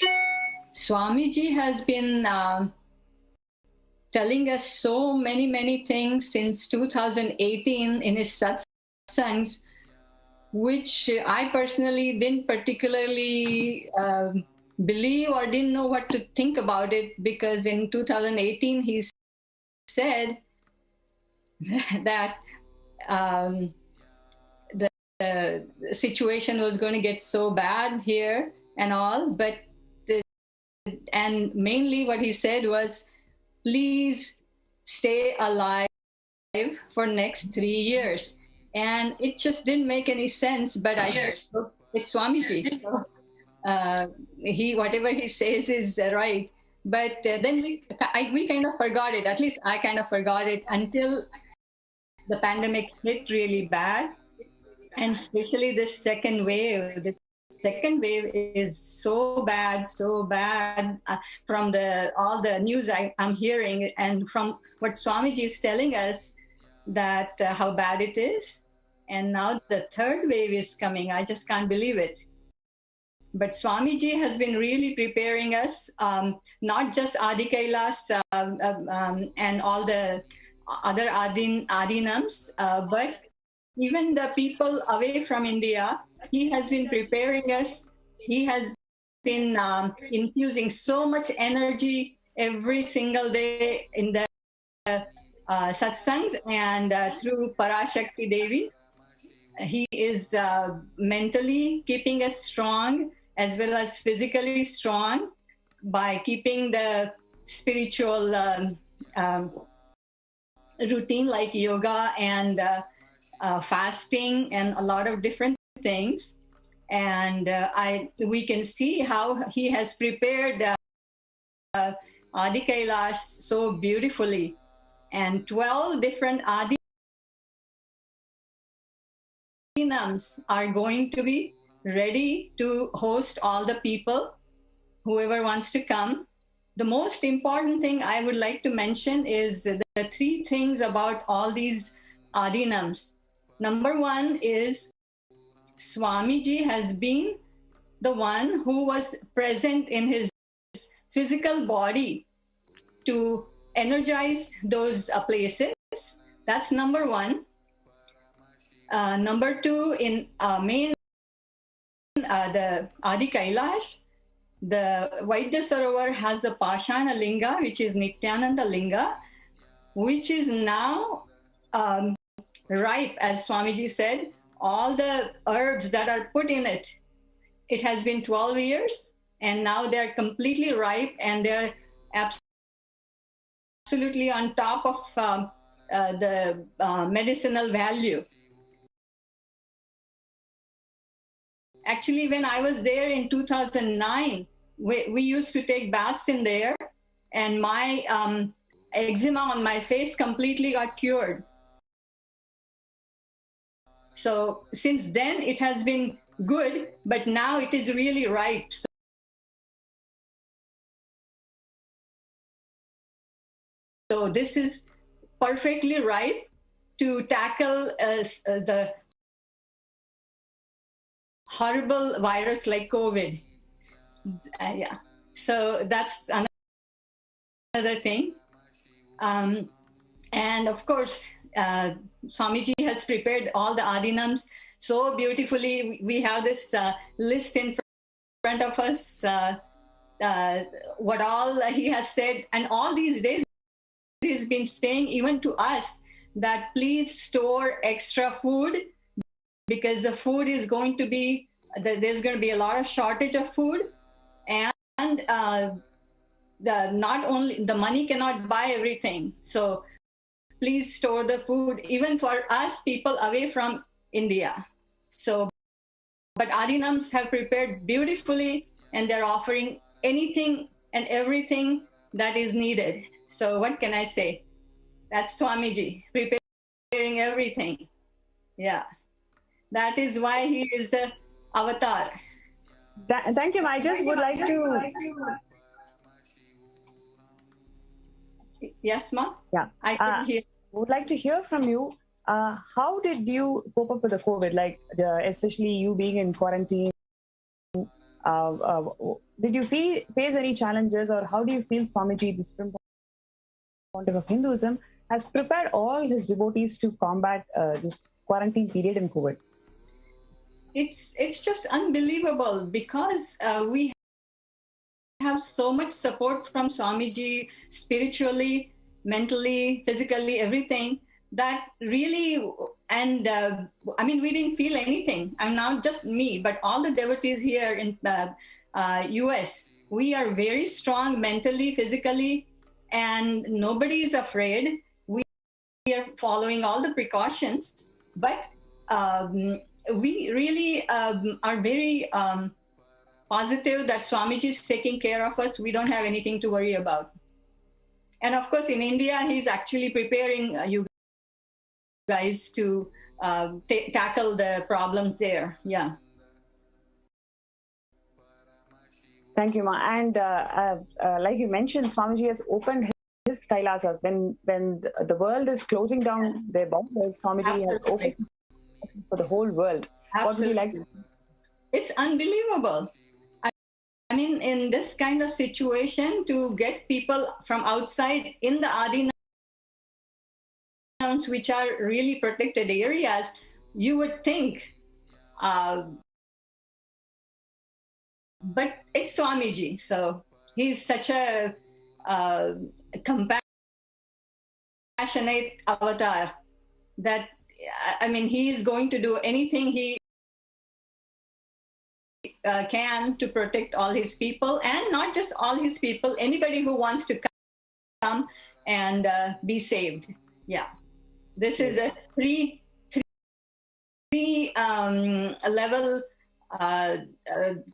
Swamiji has been telling us so many things since 2018 in his satsangs, which I personally didn't particularly believe or didn't know what to think about it, because in 2018 he said that the situation was going to get so bad here and all, and mainly what he said was, please stay alive for next 3 years. And it just didn't make any sense, but I said, oh, it's Swamiji. So, whatever he says is right. But then we kind of forgot it. At least I kind of forgot it until the pandemic hit really bad. And especially this second wave. The second wave is so bad from all the news I'm hearing, and from what Swamiji is telling us, that how bad it is. And now the third wave is coming. I just can't believe it. But Swamiji has been really preparing us, not just Adi Kailasa and all the other Adinams, but even the people away from India. He has been preparing us. He has been infusing so much energy every single day in the satsangs, and through Parashakti Devi. He is mentally keeping us strong as well as physically strong by keeping the spiritual routine like yoga and fasting and a lot of different things. And we can see how he has prepared Adi Kailash so beautifully. And 12 different Adinams are going to be ready to host all the people, whoever wants to come. The most important thing I would like to mention is the 3 things about all these Adinams. Number 1 is Swamiji has been the one who was present in his physical body to energize those places. That's number 1. Number 2, in main the Adi Kailash, the Vaidya Sarovar has the Pashana Linga, which is Nithyananda Linga, which is now ripe, as Swamiji said. All the herbs that are put in it, it has been 12 years, and now they're completely ripe, and they're absolutely on top of the medicinal value. Actually, when I was there in 2009, we used to take baths in there, and my eczema on my face completely got cured. So since then, it has been good, but now it is really ripe. So this is perfectly ripe to tackle the horrible virus like COVID. Yeah. So that's another thing. And of course, Swamiji has prepared all the Adinams so beautifully. We have this list in front of us, what all he has said. And all these days, he's been saying even to us that please store extra food, because the food is going to be, there's going to be a lot of shortage of food. And not only, the money cannot buy everything. So please store the food, even for us people away from India. So but Adinams have prepared beautifully, and they're offering anything and everything that is needed. So what can I say? That's Swamiji, preparing everything. Yeah. That is why he is the avatar. Thank you. I just would like to... Yes, Ma? Yeah. I can hear. Would like to hear from you. How did you cope up with the COVID? Like, especially you being in quarantine, did you face any challenges, or how do you feel Swamiji, the Supreme Pontiff of Hinduism, has prepared all his devotees to combat this quarantine period in COVID? It's just unbelievable, because we have so much support from Swamiji, spiritually, mentally, physically, everything, that really, and I mean, we didn't feel anything. I'm not just me, but all the devotees here in the US, we are very strong mentally, physically, and nobody is afraid. We are following all the precautions, but we really are very positive that Swamiji is taking care of us. We don't have anything to worry about. And of course, in India, he's actually preparing you guys to tackle the problems there. Yeah. Thank you, Ma. And like you mentioned, Swamiji has opened his Kailasas. When the world is closing down their borders, Swamiji has opened for the whole world. Absolutely. What would you like? It's unbelievable. I mean, in this kind of situation, to get people from outside in the Adinams, which are really protected areas, you would think, but it's Swamiji. So he's such a compassionate avatar that, I mean, he is going to do anything he can to protect all his people, and not just all his people, anybody who wants to come and be saved. Yeah. This is a three level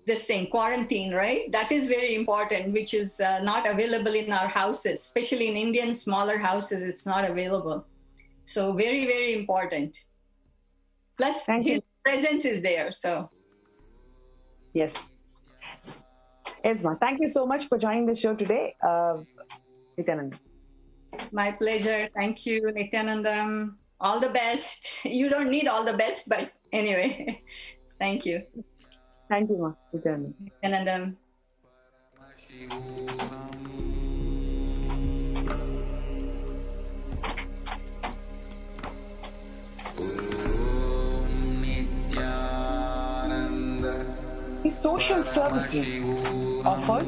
this thing, quarantine, right? That is very important, which is not available in our houses, especially in Indian smaller houses. It's not available. So very, very important. Plus, his presence is there. So. Yes. Esma, thank you so much for joining the show today. Nithyananda. My pleasure. Thank you, Nithyanandam. All the best. You don't need all the best, but anyway, thank you. Thank you, Ma. Nithyanandam. The social services offered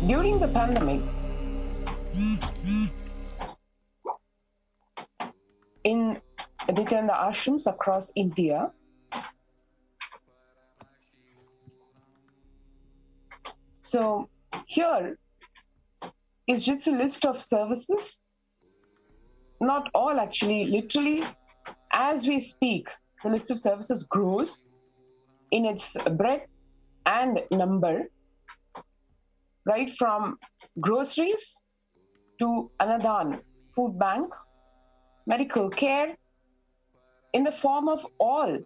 during the pandemic in Nityananda ashrams across India So here is just a list of services, not all actually, literally as we speak, the list of services grows in its breadth and number, right from groceries to Anadan, food bank, medical care in the form of all,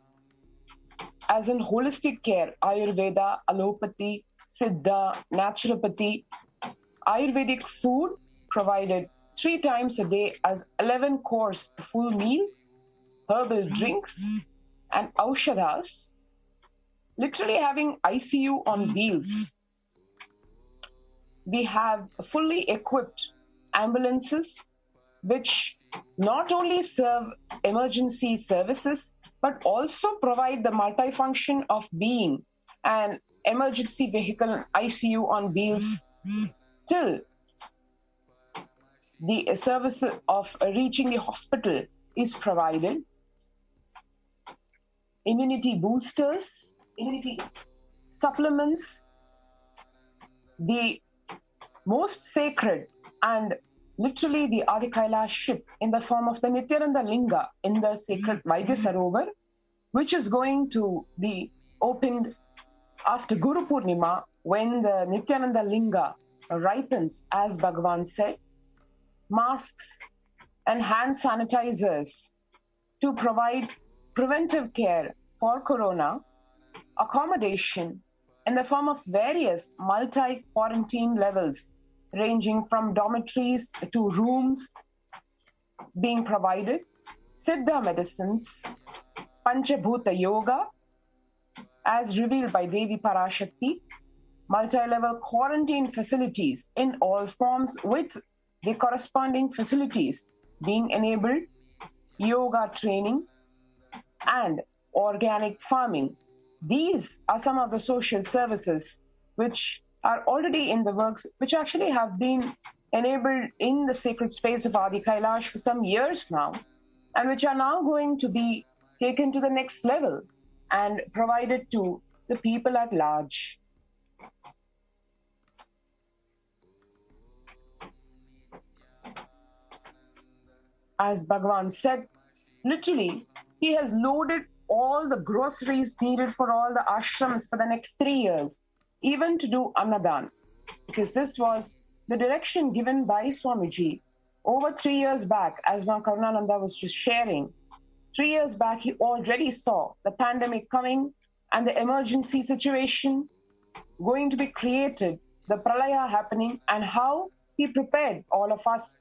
as in holistic care, Ayurveda, allopathy, Siddha, naturopathy, Ayurvedic food provided 3 times a day as 11-course full meal, herbal drinks, and aushadhas, literally having ICU on wheels. We have fully equipped ambulances which not only serve emergency services but also provide the multifunction of being an emergency vehicle ICU on wheels till the service of reaching the hospital is provided. Immunity boosters, immunity supplements, the most sacred and literally the Adi Kailash ship in the form of the Nityananda Linga in the sacred Vaidya Sarovar, which is going to be opened after Guru Purnima, when the Nithyananda Linga ripens, as Bhagavan said, masks and hand sanitizers to provide preventive care for corona, accommodation in the form of various multi-quarantine levels, ranging from dormitories to rooms being provided, Siddha medicines, Panchabhuta yoga, as revealed by Devi Parashakti, multi-level quarantine facilities in all forms with the corresponding facilities being enabled, yoga training, and organic farming. These are some of the social services which are already in the works, which actually have been enabled in the sacred space of Adi Kailash for some years now, and which are now going to be taken to the next level and provided to the people at large. As Bhagavan said, literally, he has loaded all the groceries needed for all the ashrams for the next 3 years, even to do Annadan, because this was the direction given by Swamiji over 3 years back, as Maa Karunananda was just sharing. 3 years back, he already saw the pandemic coming and the emergency situation going to be created, the pralaya happening, and how he prepared all of us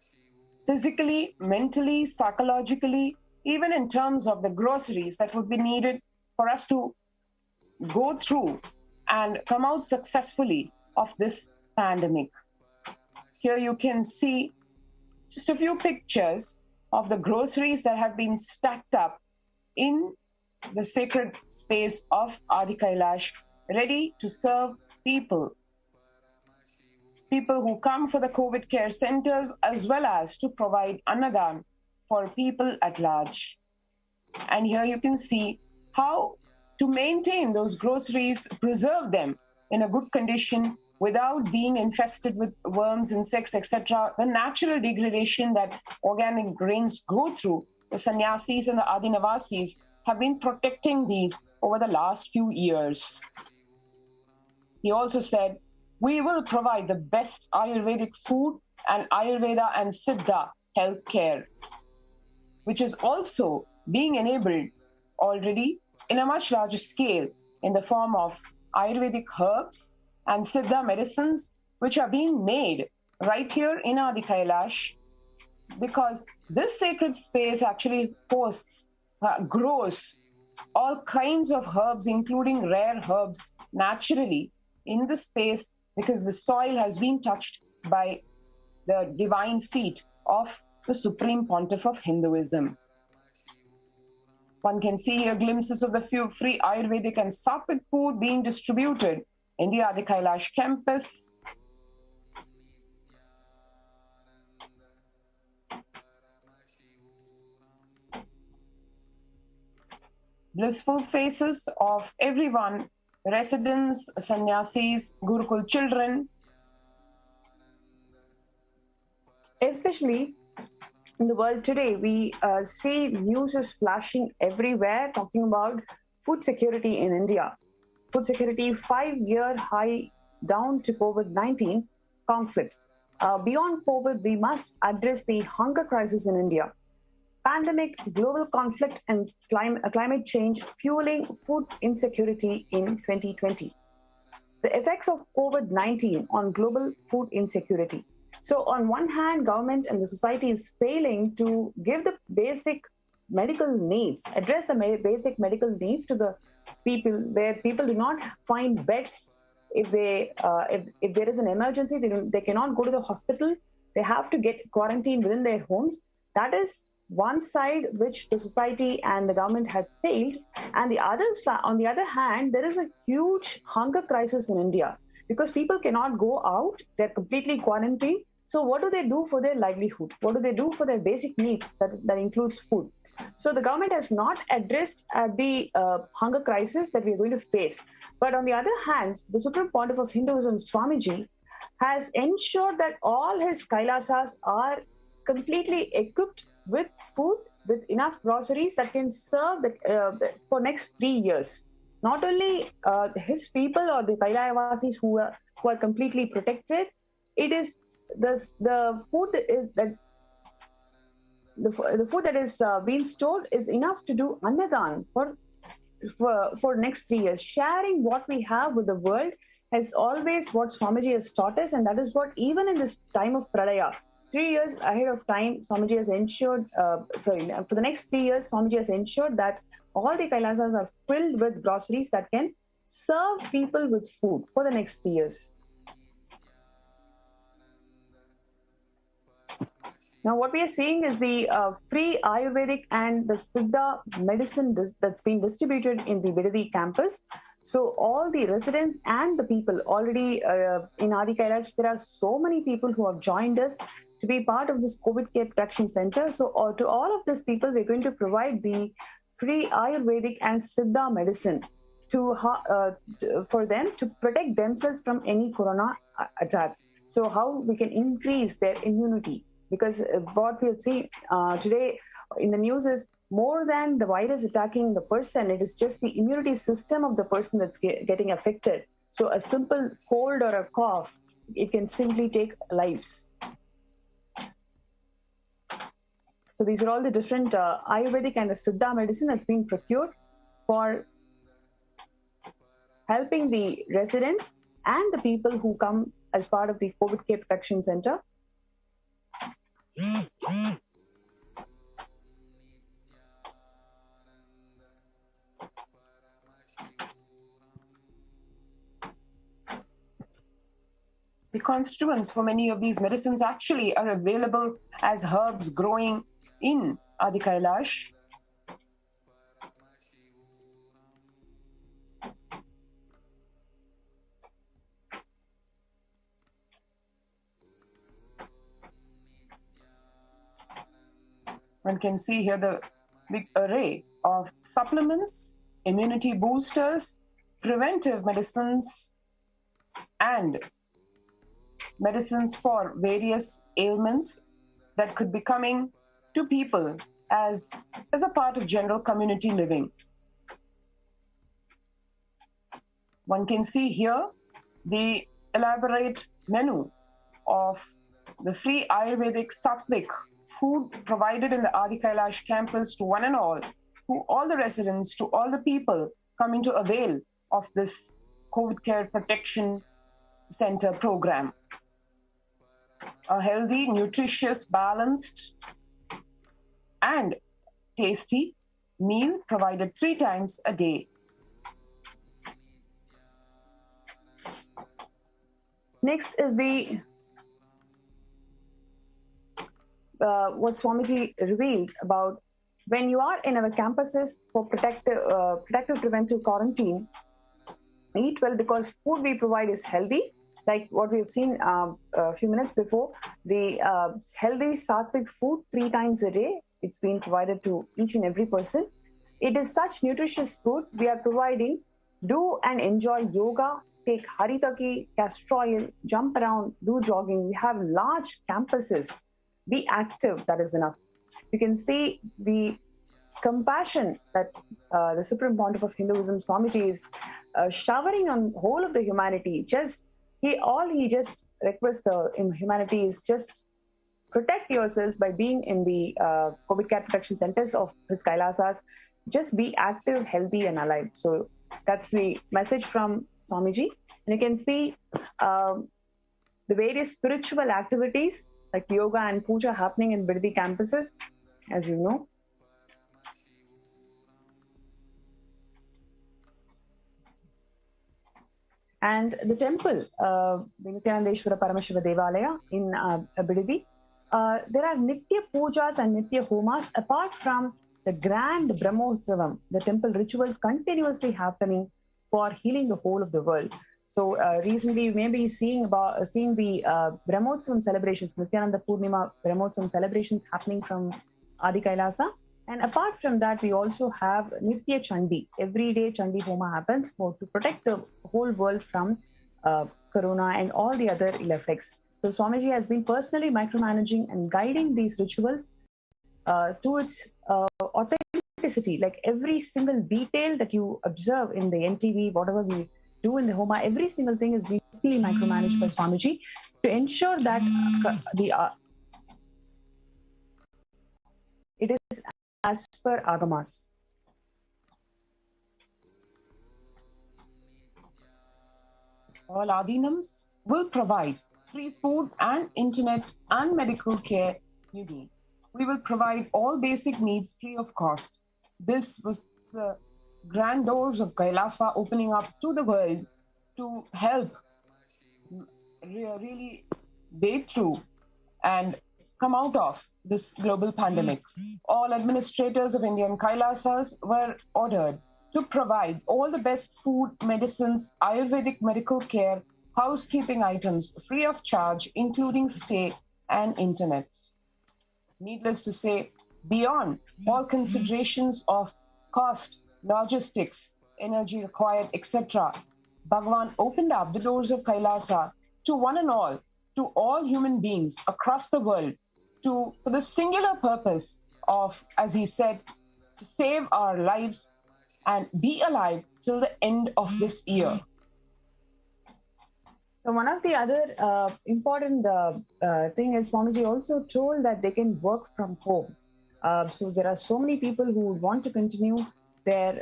physically, mentally, psychologically, even in terms of the groceries that would be needed for us to go through and come out successfully of this pandemic. Here you can see just a few pictures of the groceries that have been stacked up in the sacred space of Adi Kailash, ready to serve people who come for the COVID care centers, as well as to provide Annadan for people at large. And here you can see how to maintain those groceries, preserve them in a good condition without being infested with worms, insects, etc. The natural degradation that organic grains go through, the sannyasis and the adinavasis have been protecting these over the last few years. He also said, we will provide the best Ayurvedic food and Ayurveda and Siddha healthcare, which is also being enabled already in a much larger scale in the form of Ayurvedic herbs and Siddha medicines, which are being made right here in Adi Kailash, because this sacred space actually hosts, grows all kinds of herbs, including rare herbs, naturally in the space, because the soil has been touched by the divine feet of the Supreme Pontiff of Hinduism. One can see here glimpses of the few free Ayurvedic and Sattvic food being distributed in the Adi Kailash campus. Blissful faces of everyone, residents, sannyasis, Gurukul children. Especially in the world today, we see news is flashing everywhere talking about food security in India. Food security 5-year high down to COVID-19 conflict. Beyond COVID, we must address the hunger crisis in India. Pandemic, global conflict, and climate change fueling food insecurity in 2020. The effects of COVID-19 on global food insecurity. So on one hand, government and the society is failing to give the basic medical needs, address the basic medical needs to the people, where people do not find beds. If there is an emergency, they cannot go to the hospital. They have to get quarantined within their homes. That is one side which the society and the government had failed, and the other side, on the other hand, there is a huge hunger crisis in India because people cannot go out, they're completely quarantined. So what do they do for their livelihood? What do they do for their basic needs? That includes food. So the government has not addressed the hunger crisis that we are going to face. But on the other hand, the Supreme Pontiff of Hinduism, Swamiji, has ensured that all his Kailasas are completely equipped with food, with enough groceries that can serve for next 3 years. not only his people or the Kailavasis who are completely protected, it is the food is that the food that is being stored is enough to do annadan for next 3 years. Sharing what we have with the world is always what Swamiji has taught us, and that is what even in this time of Pralaya, 3 years ahead of time, Swamiji has ensured, for the next 3 years, Swamiji has ensured that all the Kailasas are filled with groceries that can serve people with food for the next 3 years. Now, what we are seeing is the free Ayurvedic and the Siddha medicine that's been distributed in the Bidadi campus. So all the residents and the people already in Adi Kailash, there are so many people who have joined us to be part of this COVID Care Protection Center. So to all of these people, we're going to provide the free Ayurvedic and Siddha medicine for them to protect themselves from any corona attack. So how we can increase their immunity. Because what we have seen today in the news is more than the virus attacking the person, it is just the immunity system of the person that's getting affected. So a simple cold or a cough, it can simply take lives. So these are all the different Ayurvedic and the Siddha medicine that's been procured for helping the residents and the people who come as part of the COVID Care Protection Center. The constituents for many of these medicines actually are available as herbs growing in Adi Kailash. One can see here the big array of supplements, immunity boosters, preventive medicines, and medicines for various ailments that could be coming to people as a part of general community living. One can see here the elaborate menu of the free Ayurvedic Sattvic food provided in the Adi Kailash campus to one and all, to all the residents, to all the people coming to avail of this COVID Care Protection Center program. A healthy, nutritious, balanced, and tasty meal provided 3 times a day. Next is the what Swamiji revealed about when you are in our campuses for protective preventive quarantine, eat well because food we provide is healthy. Like what we've seen a few minutes before, the healthy sattvic food 3 times a day, it's been provided to each and every person. It is such nutritious food we are providing. Do and enjoy yoga, take haritaki, castor oil, jump around, do jogging. We have large campuses. Be active, that is enough. You can see the compassion that the Supreme Pontiff of Hinduism, Swamiji, is showering on the whole of the humanity. He just requests the humanity is just protect yourselves by being in the COVID Care Protection Centers of his Kailasas. Just be active, healthy, and alive. So that's the message from Swamiji. And you can see the various spiritual activities like yoga and puja happening in Bidadi campuses, as you know. And the temple, the Nithyanandeshwara Paramashiva Devalaya in Bidadi, there are Nitya Pujas and Nitya Homas apart from the grand Brahmotsavam, the temple rituals continuously happening for healing the whole of the world. So recently you may be seeing the Brahmotsavam celebrations, Nithyananda Purnima Brahmotsavam celebrations happening from Adi Kailasa. And apart from that, we also have Nitya Chandi. Every day Chandi Homa happens to protect the whole world from Corona and all the other ill effects. So Swamiji has been personally micromanaging and guiding these rituals to its authentic authenticity, like every single detail that you observe in the NTV, whatever we do in the Homa, every single thing is being fully micromanaged by Swamiji to ensure that it is as per Agamas. All Adinams will provide free food and internet and medical care you need. We will provide all basic needs free of cost. This was the grand doors of Kailasa opening up to the world to help really break through and come out of this global pandemic. All administrators of Indian Kailasas were ordered to provide all the best food, medicines, Ayurvedic medical care, housekeeping items free of charge, including stay and internet. Needless to say, beyond all considerations of cost, logistics, energy required, etc., Bhagavan opened up the doors of Kailasa to one and all, to all human beings across the world, for the singular purpose of, as he said, to save our lives and be alive till the end of this year. So one of the other important thing is Swamiji also told that they can work from home. So there are so many people who want to continue their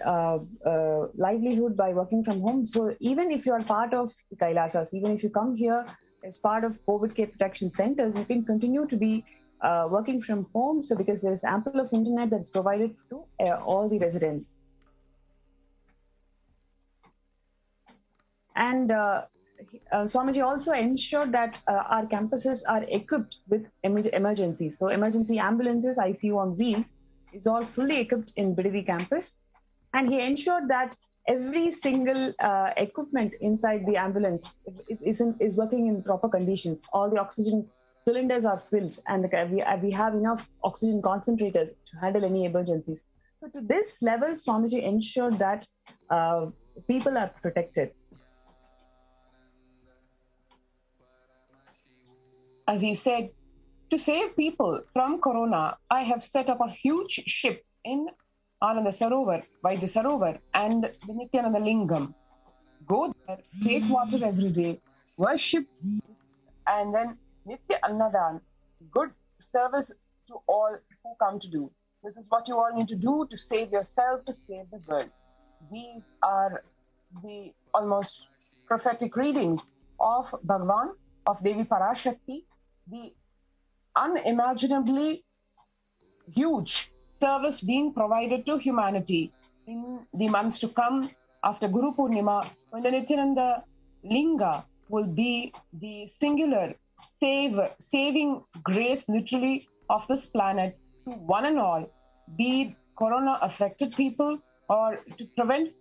livelihood by working from home. So even if you are part of Kailasas, even if you come here as part of COVID care protection centers, you can continue to be working from home. So because there is ample of internet that is provided to all the residents. And Swamiji also ensured that our campuses are equipped with emergencies. So emergency ambulances, ICU on wheels, is all fully equipped in Bidadi campus. And he ensured that every single equipment inside the ambulance is working in proper conditions. All the oxygen cylinders are filled, and we have enough oxygen concentrators to handle any emergencies. So to this level, Swamiji ensured that people are protected. As he said, to save people from corona, I have set up a huge ship in Ananda Sarovar, Vaidya Sarovar, and the Nithyananda Lingam. Go there, take water every day, worship, and then Nitya Annadan, good service to all who come to do. This is what you all need to do to save yourself, to save the world. These are the almost prophetic readings of Bhagavan, of Devi Parashakti, the unimaginably huge service being provided to humanity in the months to come after Guru Purnima, when the Nithyananda Linga will be the singular saving grace literally of this planet to one and all, be it corona affected people or to prevent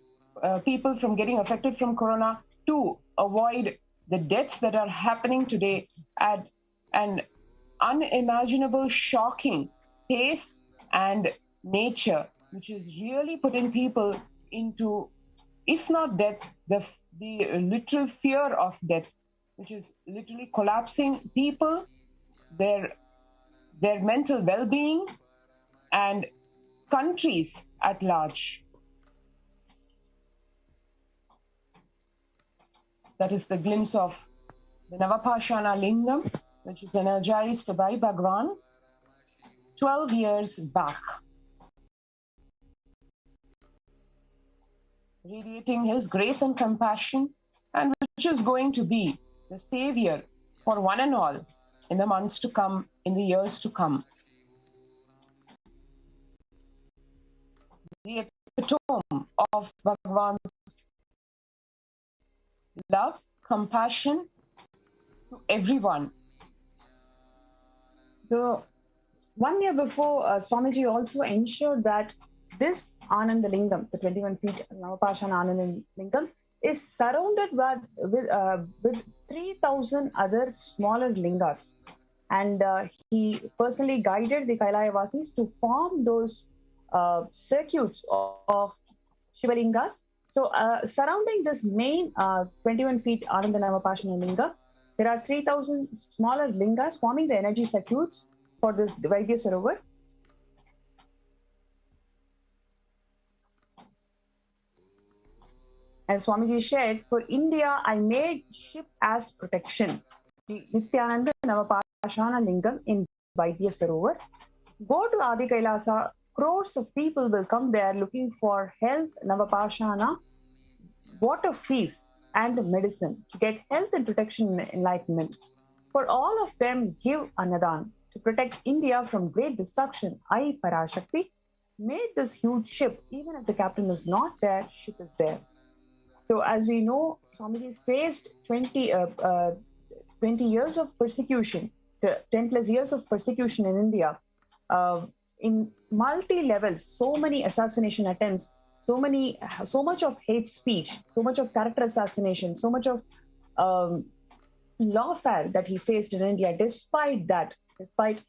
people from getting affected from corona, to avoid the deaths that are happening today at an unimaginable, shocking pace and nature, which is really putting people into, if not death, the literal fear of death, which is literally collapsing people, their mental well-being, and countries at large. That is the glimpse of the Navapashana Lingam, which is energized by Bhagavan 12 years back, radiating his grace and compassion, and which is going to be the savior for one and all in the months to come, in the years to come. The epitome of Bhagavan's love, compassion to everyone. So 1 year before, Swamiji also ensured that this Ananda Lingam, the 21 feet Navapashana Ananda Lingam, is surrounded with 3,000 other smaller lingas. And he personally guided the Kailayavasis to form those circuits of Shivalingas. So surrounding this main 21 feet Ananda Navapashana Linga, there are 3,000 smaller lingas forming the energy circuits for this Vaidya Sarovar. As Swamiji shared, for India, I made ship as protection. The Nithyananda Navapashana Lingam in Vaidya Sarovar. Go to Adi Kailasa, crores of people will come there looking for health, Navapashana, water feast, and medicine to get health and protection and enlightenment. For all of them, give Anadan to protect India from great destruction. I, Parashakti, made this huge ship. Even if the captain is not there, ship is there. So as we know, Swamiji faced 20 years of persecution, 10 plus years of persecution in India, in multi-levels, so many assassination attempts, so much of hate speech, so much of character assassination, so much of lawfare that he faced in India. Despite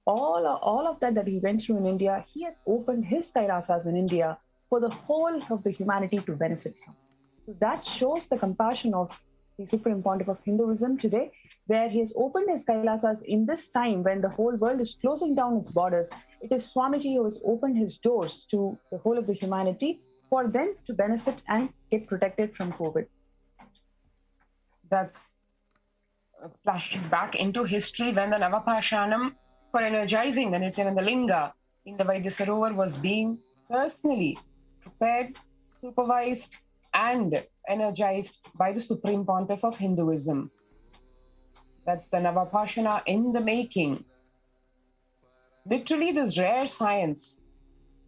all of that he went through in India, he has opened his Kailasas in India for the whole of the humanity to benefit from. So that shows the compassion of the Supreme Pontiff of Hinduism today, where he has opened his Kailasas in this time when the whole world is closing down its borders. It is Swamiji who has opened his doors to the whole of the humanity for them to benefit and get protected from COVID. That's flashing back into history when the Navapashanam for energizing the Nithyananda Linga in the Vaidya Sarovar was being personally prepared, supervised, and energized by the Supreme Pontiff of Hinduism. That's the Navapashana in the making. Literally, this rare science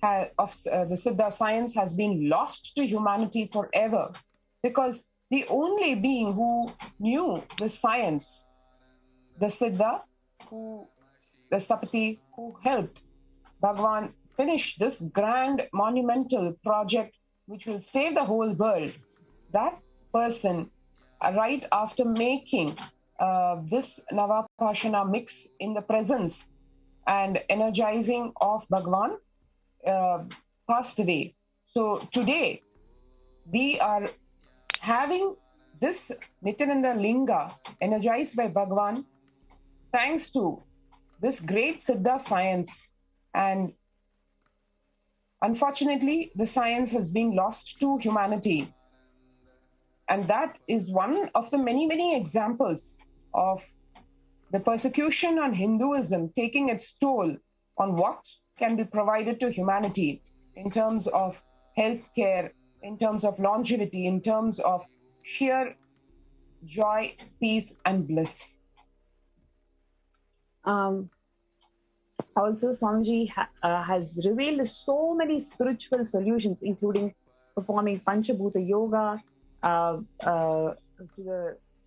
of the Siddha science has been lost to humanity forever, because the only being who knew the science, the Siddha, the Stapati, who helped Bhagavan finish this grand monumental project which will save the whole world, that person, right after making this Navapashana mix in the presence and energizing of Bhagavan, passed away. So today, we are having this Nithyananda Linga energized by Bhagavan thanks to this great Siddha science. And unfortunately, the science has been lost to humanity. And that is one of the many, many examples of the persecution on Hinduism taking its toll on what can be provided to humanity in terms of healthcare, in terms of longevity, in terms of sheer joy, peace, and bliss. Also, Swamiji has revealed so many spiritual solutions, including performing Panchabhuta Yoga to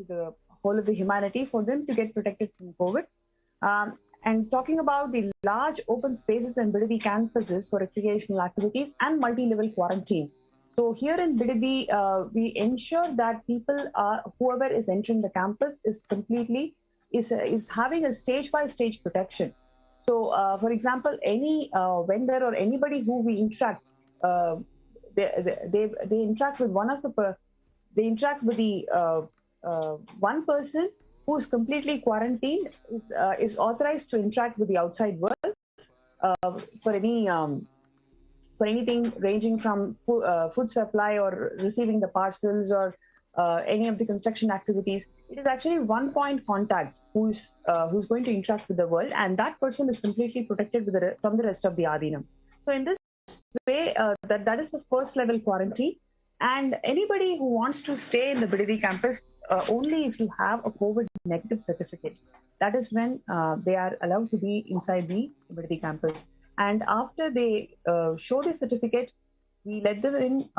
the whole of the humanity for them to get protected from COVID. And talking about the large open spaces and Bidadi campuses for recreational activities and multi-level quarantine. So here in Bidadi, we ensure that people, whoever is entering the campus is having a stage-by-stage protection. So, for example, any vendor or anybody who we interact, they interact with one person who is completely quarantined is authorized to interact with the outside world for anything ranging from food supply or receiving the parcels or any of the construction activities. It is actually one point contact who's going to interact with the world, and that person is completely protected from the rest of the Adinam. So in this way, that is the first level quarantine. And anybody who wants to stay in the Bidadi campus, only if you have a COVID negative certificate, that is when they are allowed to be inside the Bidadi campus. And after they show the certificate, we let them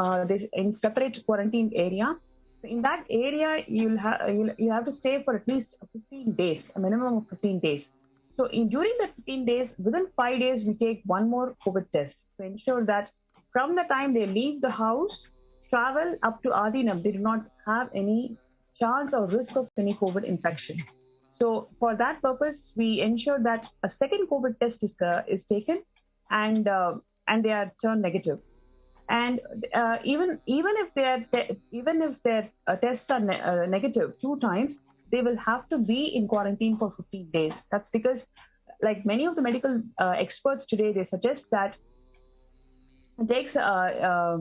in separate quarantine area. In that area, you have to stay for at least 15 days, a minimum of 15 days. So during that 15 days, within 5 days, we take one more COVID test to ensure that from the time they leave the house, travel up to Adinam, they do not have any chance or risk of any COVID infection. So for that purpose, we ensure that a second COVID test is taken and they are turned negative. And even if their tests are negative 2 times, they will have to be in quarantine for 15 days. That's because, like many of the medical experts today, they suggest that it takes the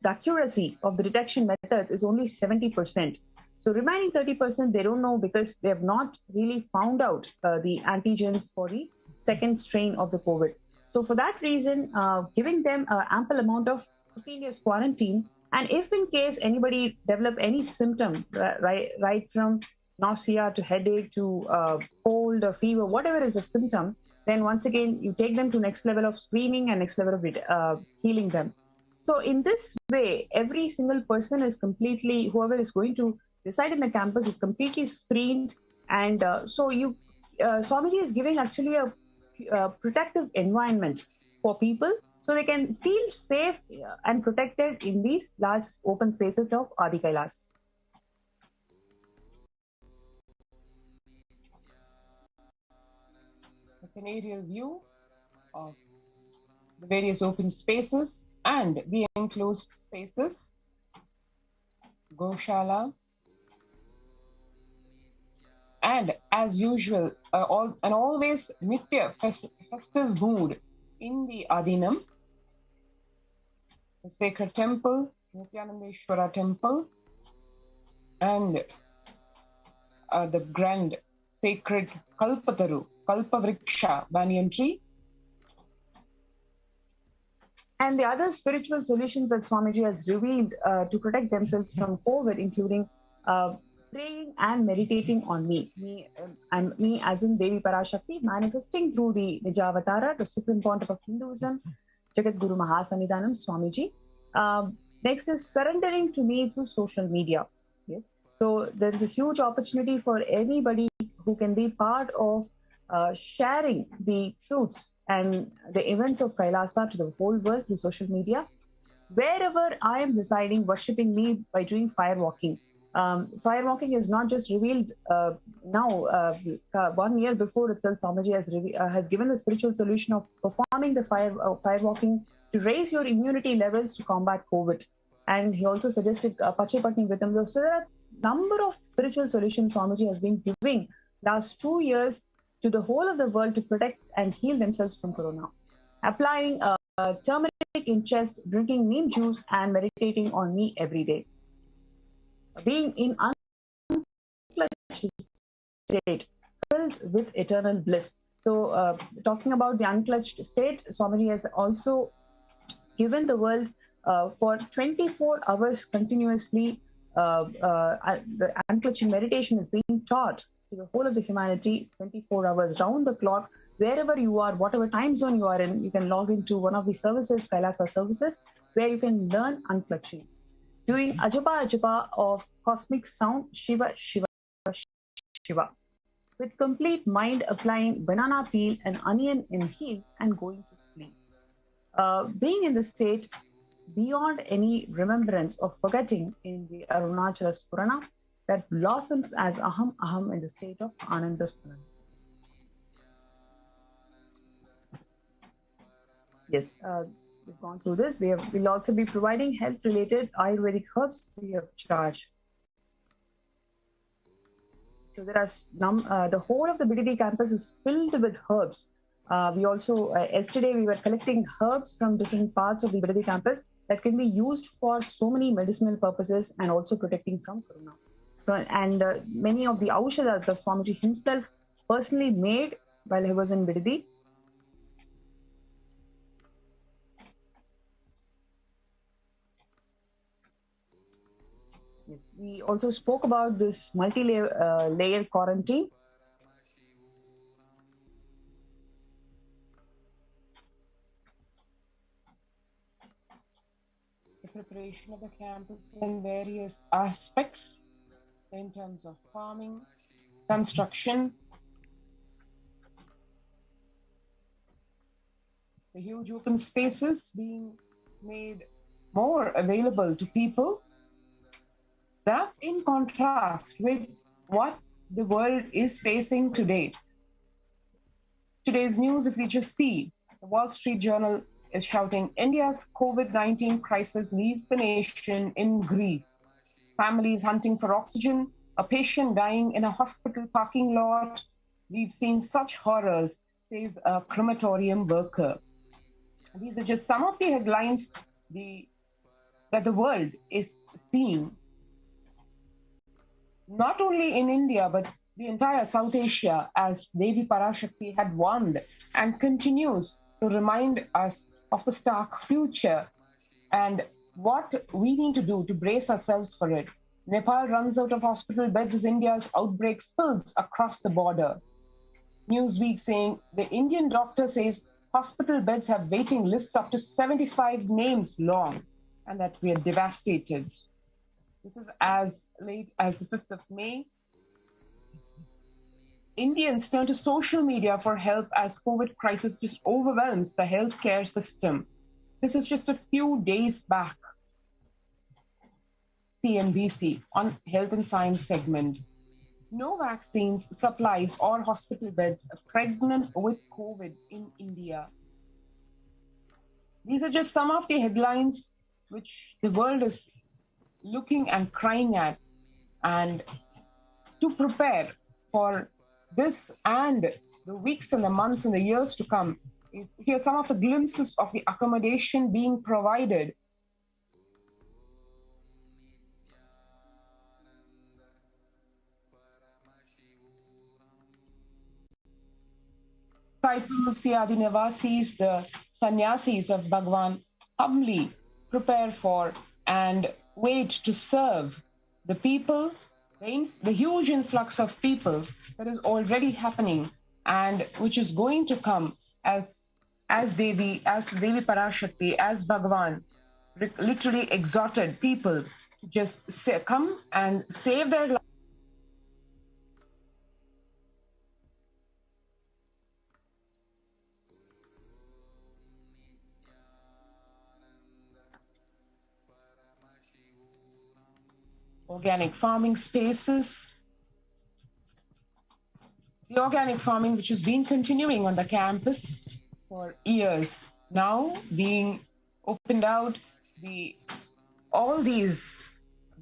the accuracy of the detection methods is only 70%. So remaining 30%, they don't know because they have not really found out the antigens for the second strain of the COVID. So for that reason, giving them an ample amount of 15 days quarantine, and if in case anybody develop any symptom, right from nausea to headache to cold or fever, whatever is the symptom, then once again, you take them to next level of screening and next level of healing them. So in this way, every single person is completely, whoever is going to reside in the campus is completely screened. And so Swamiji is giving actually a protective environment for people so they can feel safe and protected in these large open spaces of Adi Kailas. It's an aerial view of the various open spaces and the enclosed spaces. Goshala. And as usual, always Nitya festive mood in the Adinam, the sacred temple, Nithyanandeshwara temple, and the grand sacred Kalpataru, Kalpavriksha banyan tree. And the other spiritual solutions that Swamiji has revealed to protect themselves from COVID, including praying and meditating on me as in Devi Parashakti, manifesting through the Nijavatara, the Supreme Pontiff of Hinduism, Jagat Guru Mahasannidhanam Swamiji. Next is surrendering to me through social media. Yes, so there is a huge opportunity for anybody who can be part of sharing the truths and the events of Kailasa to the whole world through social media. Wherever I am residing, worshipping me by doing fire walking. Fire walking is not just revealed now. 1 year before itself, Swamiji has given the spiritual solution of performing the fire walking to raise your immunity levels to combat COVID. And he also suggested Pachepatni Vitamlo. So there are a number of spiritual solutions Swamiji has been giving last 2 years to the whole of the world to protect and heal themselves from corona. Applying turmeric in chest, drinking neem juice, and meditating on me every day. Being in unclutched state, filled with eternal bliss. So, talking about the unclutched state, Swamiji has also given the world for 24 hours continuously. The unclutching meditation is being taught to the whole of the humanity 24 hours round the clock. Wherever you are, whatever time zone you are in, you can log into one of the services, Kailasa services, where you can learn unclutching. Doing Ajapa of cosmic sound, Shiva, Shiva, Shiva. With complete mind applying banana peel and onion in heels and going to sleep. Being in the state beyond any remembrance or forgetting in the Arunachala Spurana that blossoms as Aham Aham in the state of Ananda Spurana. Yes, we've gone through this. We'll also be providing health-related Ayurvedic herbs free of charge. So there are the whole of the BDD campus is filled with herbs. We also, yesterday we were collecting herbs from different parts of the BDD campus that can be used for so many medicinal purposes and also protecting from corona. So, and many of the aushadas that Swamiji himself personally made while he was in BDD. Yes, we also spoke about this multi-layer quarantine. The preparation of the campus in various aspects in terms of farming, construction, the huge open spaces being made more available to people. That in contrast with what the world is facing today. Today's news, if we just see, the Wall Street Journal is shouting, India's COVID-19 crisis leaves the nation in grief. Families hunting for oxygen, a patient dying in a hospital parking lot. We've seen such horrors, says a crematorium worker. These are just some of the headlines. The that the world is seeing, not only in India, but the entire South Asia, as Devi Parashakti had warned and continues to remind us of the stark future and what we need to do to brace ourselves for it. Nepal runs out of hospital beds as India's outbreak spills across the border. Newsweek saying the Indian doctor says hospital beds have waiting lists up to 75 names long and that we are devastated. This is as late as the 5th of May. Indians turn to social media for help as COVID crisis just overwhelms the healthcare system. This is just a few days back. CNBC on Health and Science segment. No vaccines, supplies, or hospital beds pregnant with COVID in India. These are just some of the headlines which the world is looking and crying at. And to prepare for this and the weeks and the months and the years to come, here are some of the glimpses of the accommodation being provided. Disciples, the Adinivasis, the sannyasis of Bhagwan humbly prepare for and wait to serve the people, the huge influx of people that is already happening and which is going to come as Devi Parashakti, as Bhagwan literally exhorted people to just come and save their lives. Organic farming spaces. The organic farming which has been continuing on the campus for years, now being opened out, all these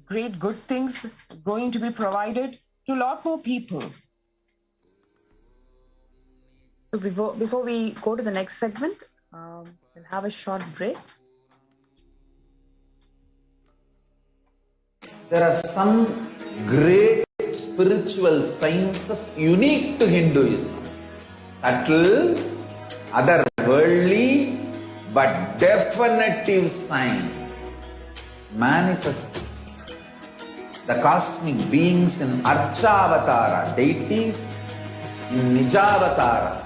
great good things going to be provided to a lot more people. So before we go to the next segment, we'll have a short break. There are some great spiritual sciences unique to Hinduism. Subtle, otherworldly, but definitive sign. Manifesting the cosmic beings in Archavatara, deities in Nijavatara,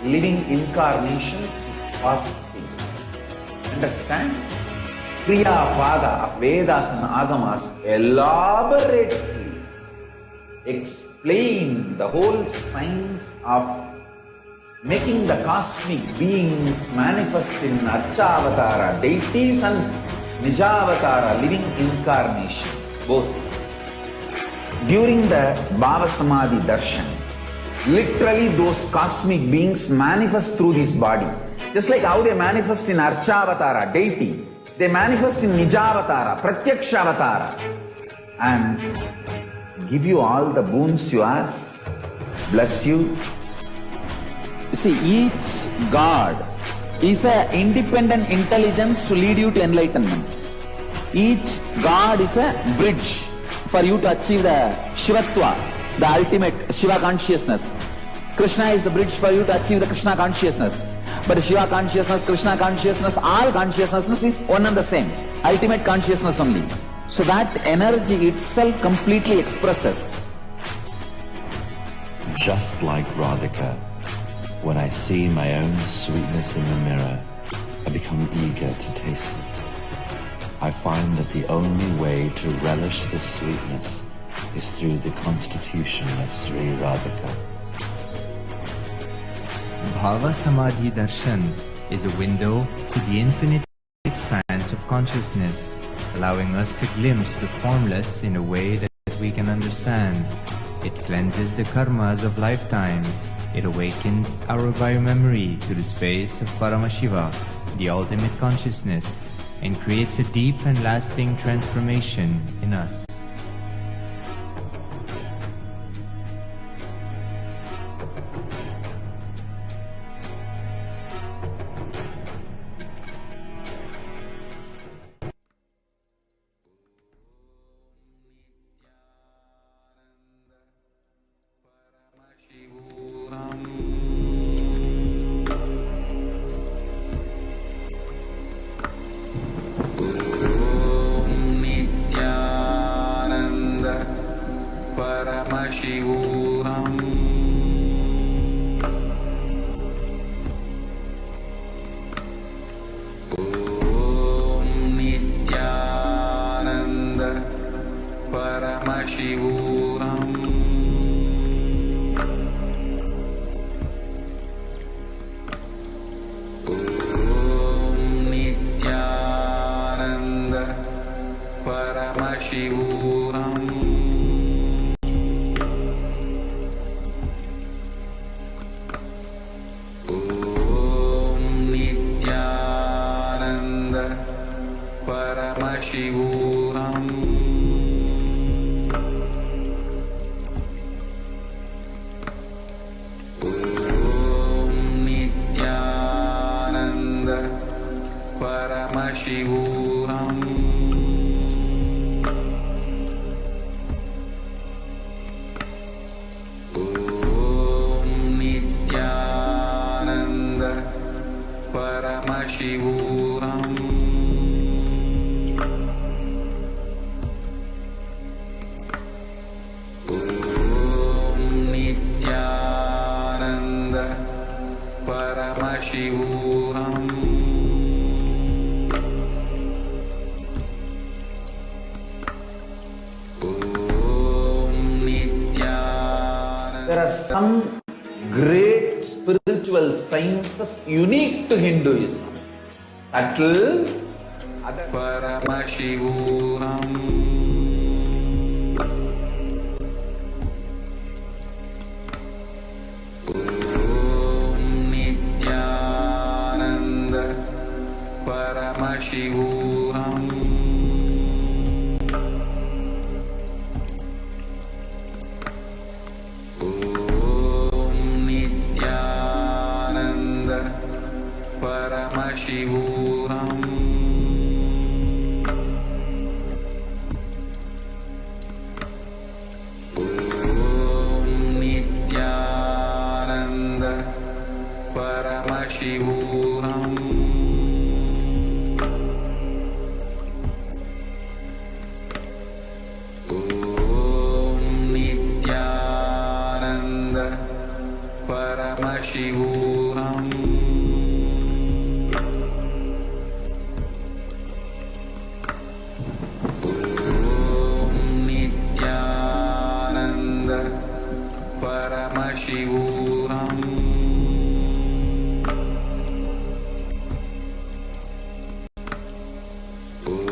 living incarnations is possible. Understand? Kriya Pada of Vedas and Agamas elaborately explain the whole science of making the cosmic beings manifest in Archavatara, deities and Nijavatara, living incarnation, both. During the Bhava Samadhi Darshan, literally those cosmic beings manifest through this body. Just like how they manifest in Archavatara, deity, they manifest in Nijavatara, Pratyakshavatara, and give you all the boons you ask, bless you. You see, each God is an independent intelligence to lead you to enlightenment. Each God is a bridge for you to achieve the Shivatva, the ultimate Shiva consciousness. Krishna is the bridge for you to achieve the Krishna consciousness. But Shiva consciousness, Krishna consciousness, all consciousness is one and the same. Ultimate consciousness only. So that energy itself completely expresses. Just like Radhika, when I see my own sweetness in the mirror, I become eager to taste it. I find that the only way to relish this sweetness is through the constitution of Sri Radhika. Bhava Samadhi Darshan is a window to the infinite expanse of consciousness, allowing us to glimpse the formless in a way that we can understand. It cleanses the karmas of lifetimes. It awakens our biomemory to the space of Paramashiva, the ultimate consciousness, and creates a deep and lasting transformation in us. Paramashivoham. Om Nithyananda Paramashivoham. Om Nithyananda Paramashivoham. Om Nithyananda Paramashivoham. There are some great spiritual sciences unique to Hinduism. Atl Paramashivoham. Om Nithyananda Paramashivoham. Om Nithyananda Paramashivoham. Om Nithyananda Paramashivoham. Om Nithyananda Paramashivoham. Om Nithyananda Paramashivoham. Om Nithyananda Paramashivoham.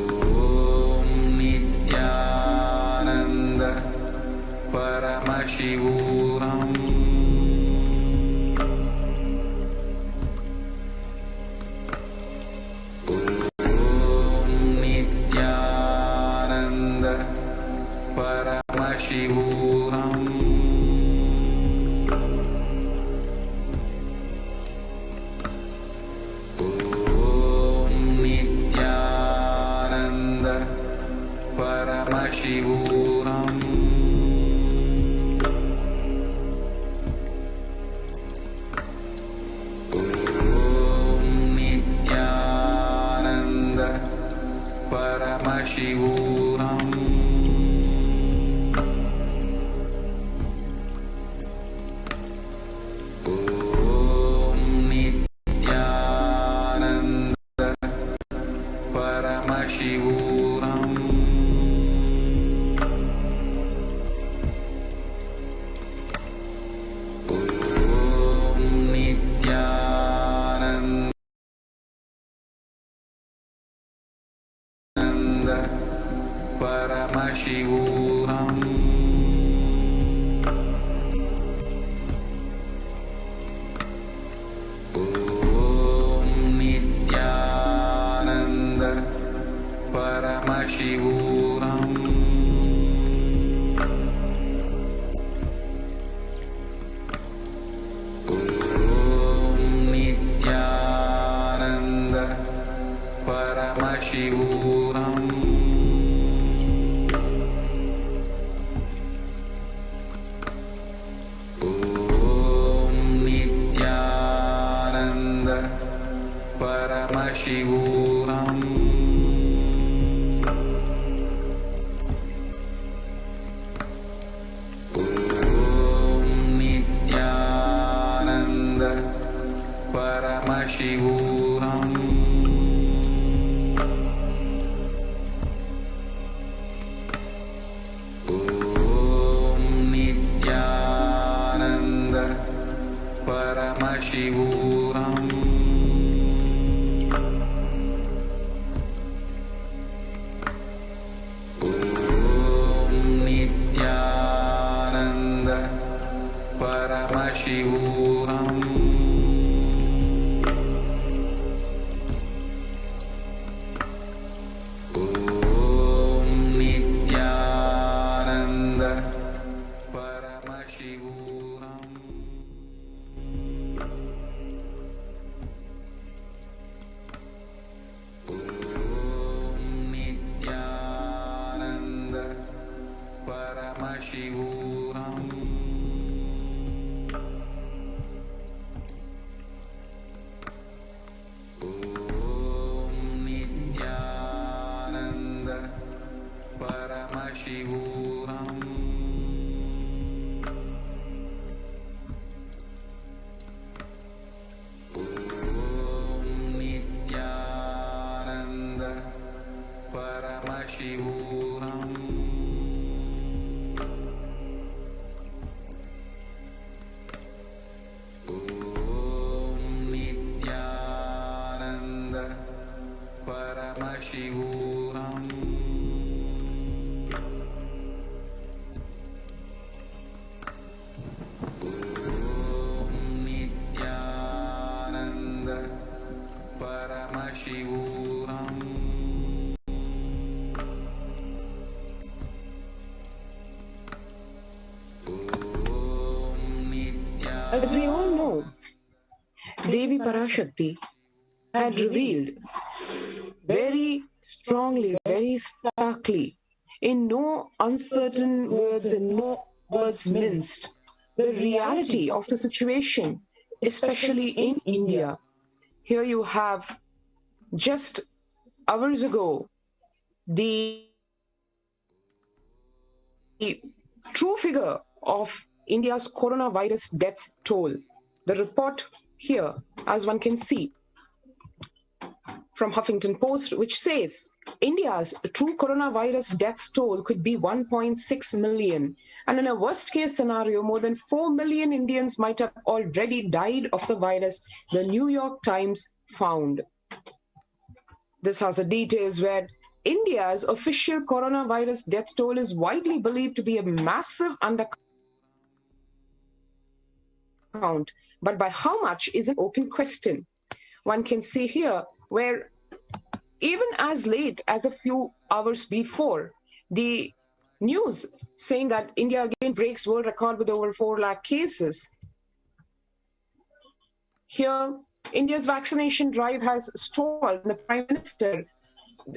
Om Nithyananda Paramashivoham. Om Nithyananda Paramashivoham. Om Nithyananda Paramashivoham. Om Nithyananda Paramashivoham. Om Nithyananda Paramashivoham. Om Nithyananda Paramashivoham. Om Nithyananda Paramashivoham. Om Nithyananda Paramashivoham. Om Nithyananda Paramashivoham. Om Nithyananda Paramashivoham. Om Nithyananda Paramashivoham. Om Paramashivoham. As we all know, Devi Parashakti had revealed very strongly, very starkly, in no uncertain words and no words minced, the reality of the situation, especially in India. Here you have, just hours ago, the true figure of India's coronavirus death toll. The report here, as one can see, from Huffington Post, which says India's true coronavirus death toll could be 1.6 million. And in a worst case scenario, more than 4 million Indians might have already died of the virus, the New York Times found. This has the details where India's official coronavirus death toll is widely believed to be a massive undercount. But by how much is an open question. One can see here where even as late as a few hours before, the news saying that India again breaks world record with over 4 lakh cases. Here, India's vaccination drive has stalled. The Prime Minister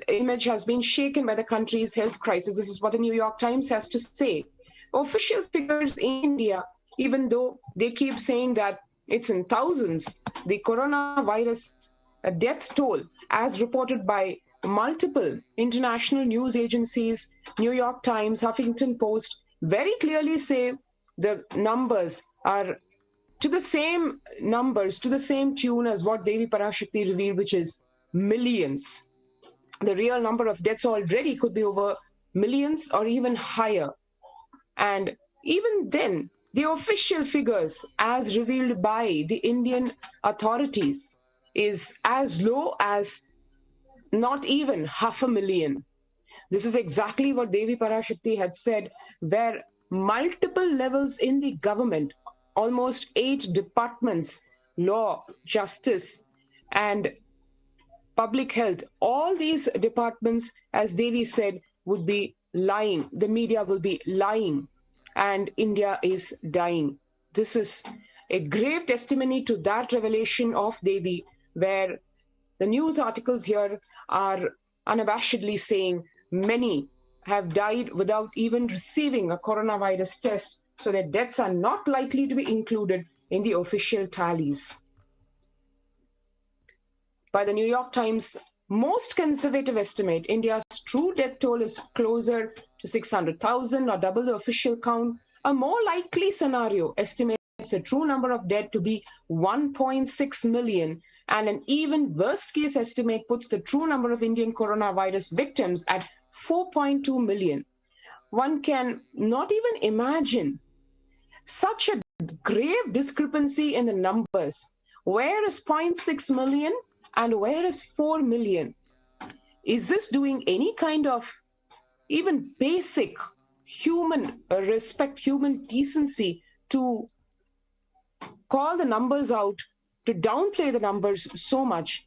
image has been shaken by the country's health crisis. This is what the New York Times has to say. Official figures in India, even though they keep saying that it's in thousands, the coronavirus death toll, as reported by multiple international news agencies, New York Times, Huffington Post, very clearly say the numbers are to the same numbers, to the same tune as what Devi Parashakti revealed, which is millions. The real number of deaths already could be over millions or even higher. And even then, the official figures as revealed by the Indian authorities is as low as not even 500,000. This is exactly what Devi Parashakti had said, where multiple levels in the government, almost 8 departments, law, justice, and public health, all these departments, as Devi said, would be lying. The media will be lying, and India is dying. This is a grave testimony to that revelation of Devi, where the news articles here are unabashedly saying many have died without even receiving a coronavirus test, so their deaths are not likely to be included in the official tallies. By the New York Times most conservative estimate, India's true death toll is closer to 600,000 or double the official count. A more likely scenario estimates the true number of dead to be 1.6 million, and an even worst case estimate puts the true number of Indian coronavirus victims at 4.2 million. One can not even imagine such a grave discrepancy in the numbers. Where is 0.6 million and where is 4 million? Is this doing any kind of even basic human respect, human decency to call the numbers out, to downplay the numbers so much?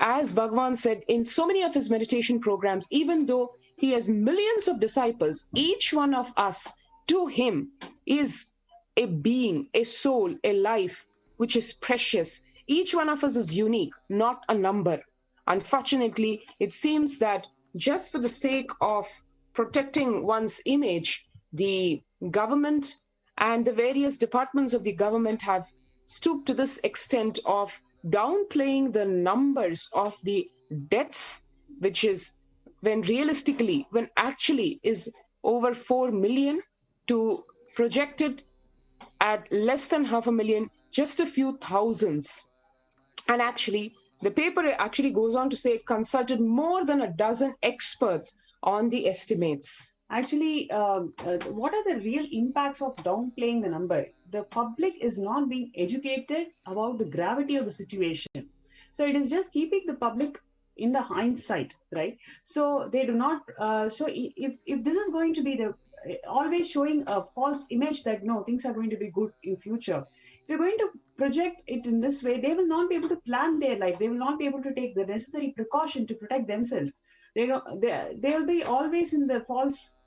As Bhagavan said in so many of his meditation programs, even though he has millions of disciples, each one of us to him is a being, a soul, a life which is precious. Each one of us is unique, not a number. Unfortunately, it seems that just for the sake of protecting one's image, the government and the various departments of the government have stooped to this extent of downplaying the numbers of the deaths, which is when realistically, when actually is over 4 million, to project it at less than 500,000, just a few thousands. And actually, the paper actually goes on to say it consulted more than a dozen experts on the estimates. Actually, what are the real impacts of downplaying the number? The public is not being educated about the gravity of the situation. So it is just keeping the public in the hindsight, right? So they do not, so if this is going to be the, always showing a false image that no, things are going to be good in future. If you're going to project it in this way, they will not be able to plan their life. They will not be able to take the necessary precaution to protect themselves. They'll be always in the false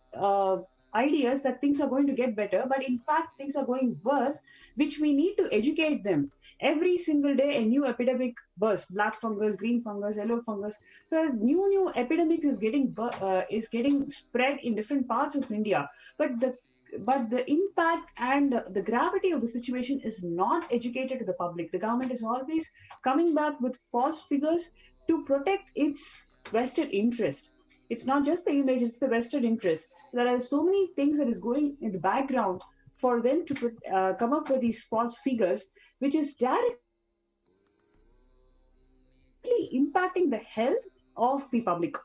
ideas that things are going to get better, but in fact, things are going worse, which we need to educate them. Every single day, a new epidemic bursts: black fungus, green fungus, yellow fungus. So, new epidemics is getting spread in different parts of India, but the impact and the gravity of the situation is not educated to the public. The government is always coming back with false figures to protect its vested interest. It's not just the image, it's the vested interest. There are so many things that is going in the background for them to come up with these false figures, which is directly impacting the health of the public.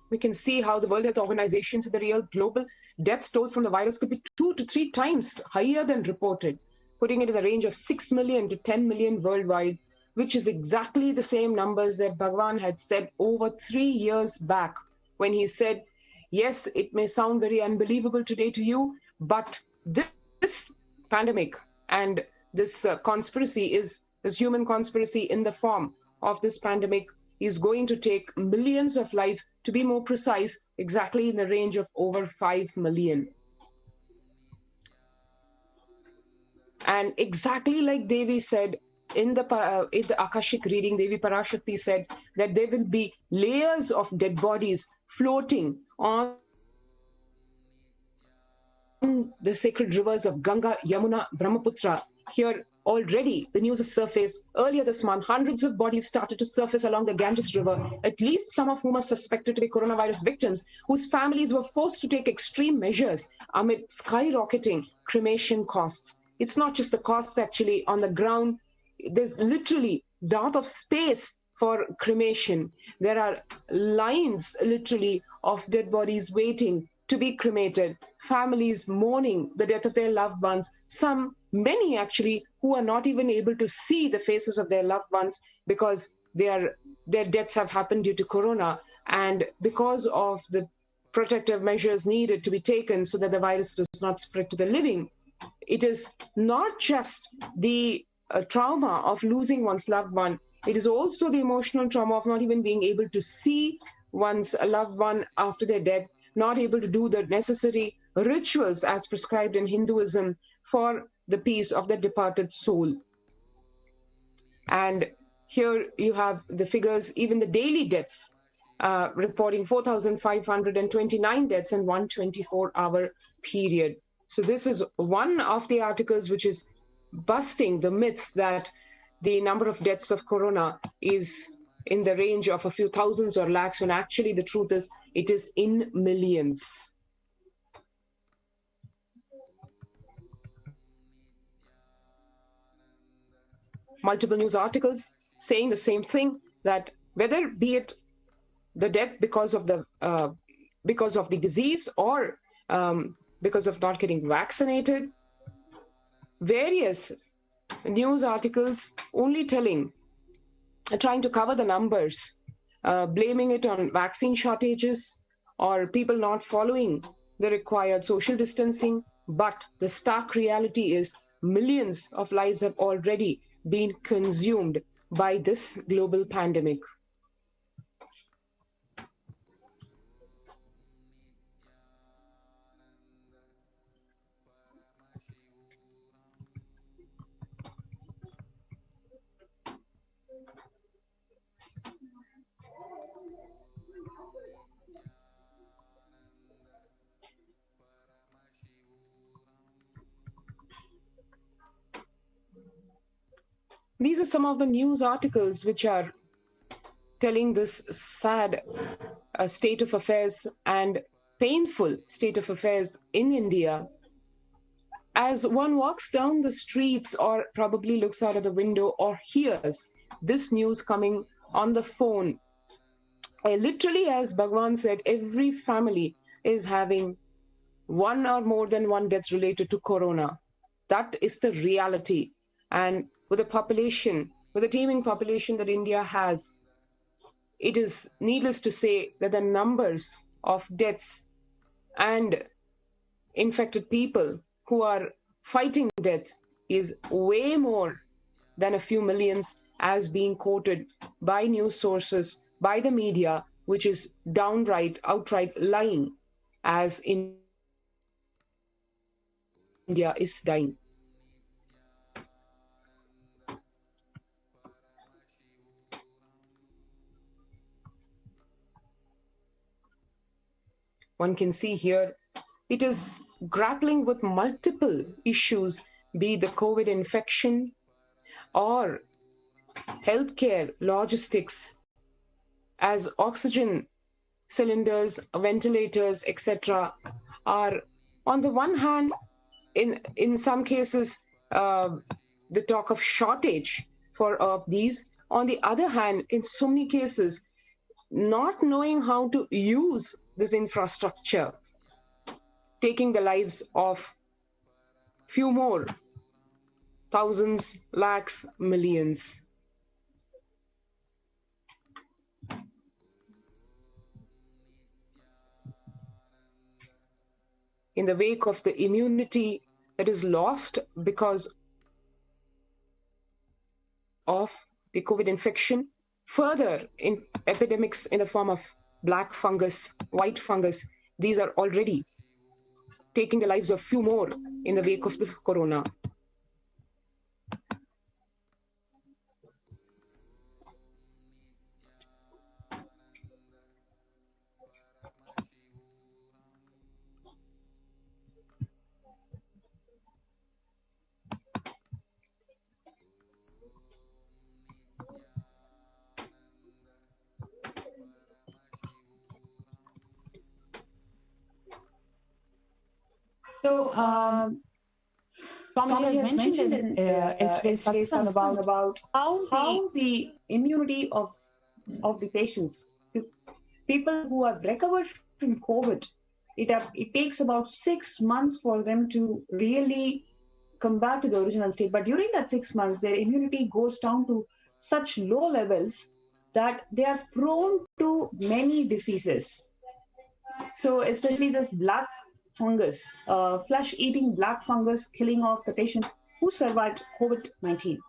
We can see how the World Health Organization said the real global death toll from the virus could be 2 to 3 times higher than reported, putting it in the range of 6 million to 10 million worldwide, which is exactly the same numbers that Bhagwan had said over 3 years back when he said, yes, it may sound very unbelievable today to you, but this pandemic and this this human conspiracy in the form of this pandemic is going to take millions of lives, to be more precise, exactly in the range of over 5 million. And exactly like Devi said in the Akashic reading, Devi Parashakti said that there will be layers of dead bodies floating on the sacred rivers of Ganga, Yamuna, Brahmaputra. Here already the news has surfaced. Earlier this month, hundreds of bodies started to surface along the Ganges River, at least some of whom are suspected to be coronavirus victims, whose families were forced to take extreme measures amid skyrocketing cremation costs. It's not just the costs actually on the ground. There's literally dearth of space for cremation. There are lines literally of dead bodies waiting to be cremated, families mourning the death of their loved ones, many actually who are not even able to see the faces of their loved ones because their deaths have happened due to corona, and because of the protective measures needed to be taken so that the virus does not spread to the living. It is not just the trauma of losing one's loved one, it is also the emotional trauma of not even being able to see one's loved one after their death, not able to do the necessary rituals as prescribed in Hinduism for the peace of the departed soul. And here you have the figures, even the daily deaths, reporting 4,529 deaths in one 24-hour period. So this is one of the articles which is busting the myth that the number of deaths of corona is in the range of a few thousands or lakhs, when actually the truth is it is in millions. Multiple news articles saying the same thing, that whether be it the death because of the disease or because of not getting vaccinated, various news articles only trying to cover the numbers, blaming it on vaccine shortages or people not following the required social distancing. But the stark reality is millions of lives have already been consumed by this global pandemic. These are some of the news articles which are telling this sad state of affairs and painful state of affairs in India. As one walks down the streets or probably looks out of the window or hears this news coming on the phone, literally, as Bhagwan said, every family is having one or more than one death related to corona. That is the reality. And with the teeming population that India has, it is needless to say that the numbers of deaths and infected people who are fighting death is way more than a few millions as being quoted by news sources, by the media, which is outright lying, as India is dying. One can see here, it is grappling with multiple issues, be it the COVID infection or healthcare logistics, as oxygen cylinders, ventilators, etc., are on the one hand, in some cases, the talk of shortage of these. On the other hand, in so many cases, not knowing how to use this infrastructure, taking the lives of few more, thousands, lakhs, millions. In the wake of the immunity that is lost because of the COVID infection, further in epidemics in the form of black fungus, white fungus, these are already taking the lives of few more in the wake of this corona. So, Swamiji has mentioned in yesterday's satsang about how the immunity of the patients, people who have recovered from COVID, it takes about 6 months for them to really come back to the original state. But during that 6 months, their immunity goes down to such low levels that they are prone to many diseases. So especially this black fungus, flesh-eating black fungus killing off the patients who survived COVID-19.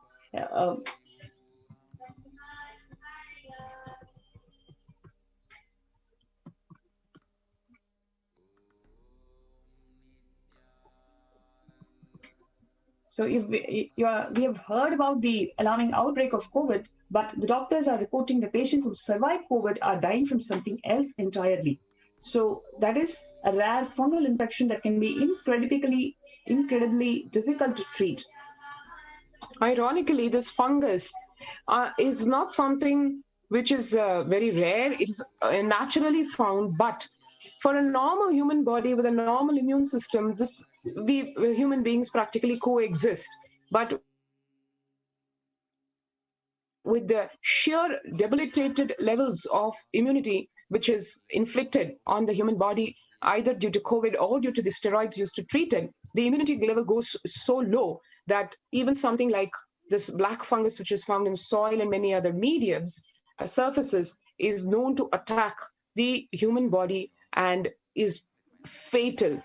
So we have heard about the alarming outbreak of COVID, but the doctors are reporting the patients who survived COVID are dying from something else entirely. So that is a rare fungal infection that can be incredibly difficult to treat. Ironically, this fungus is not something which is very rare. It is naturally found, but for a normal human body with a normal immune system, we human beings practically coexist. But with the sheer debilitated levels of immunity which is inflicted on the human body, either due to COVID or due to the steroids used to treat it, the immunity level goes so low that even something like this black fungus, which is found in soil and many other mediums, surfaces, is known to attack the human body and is fatal.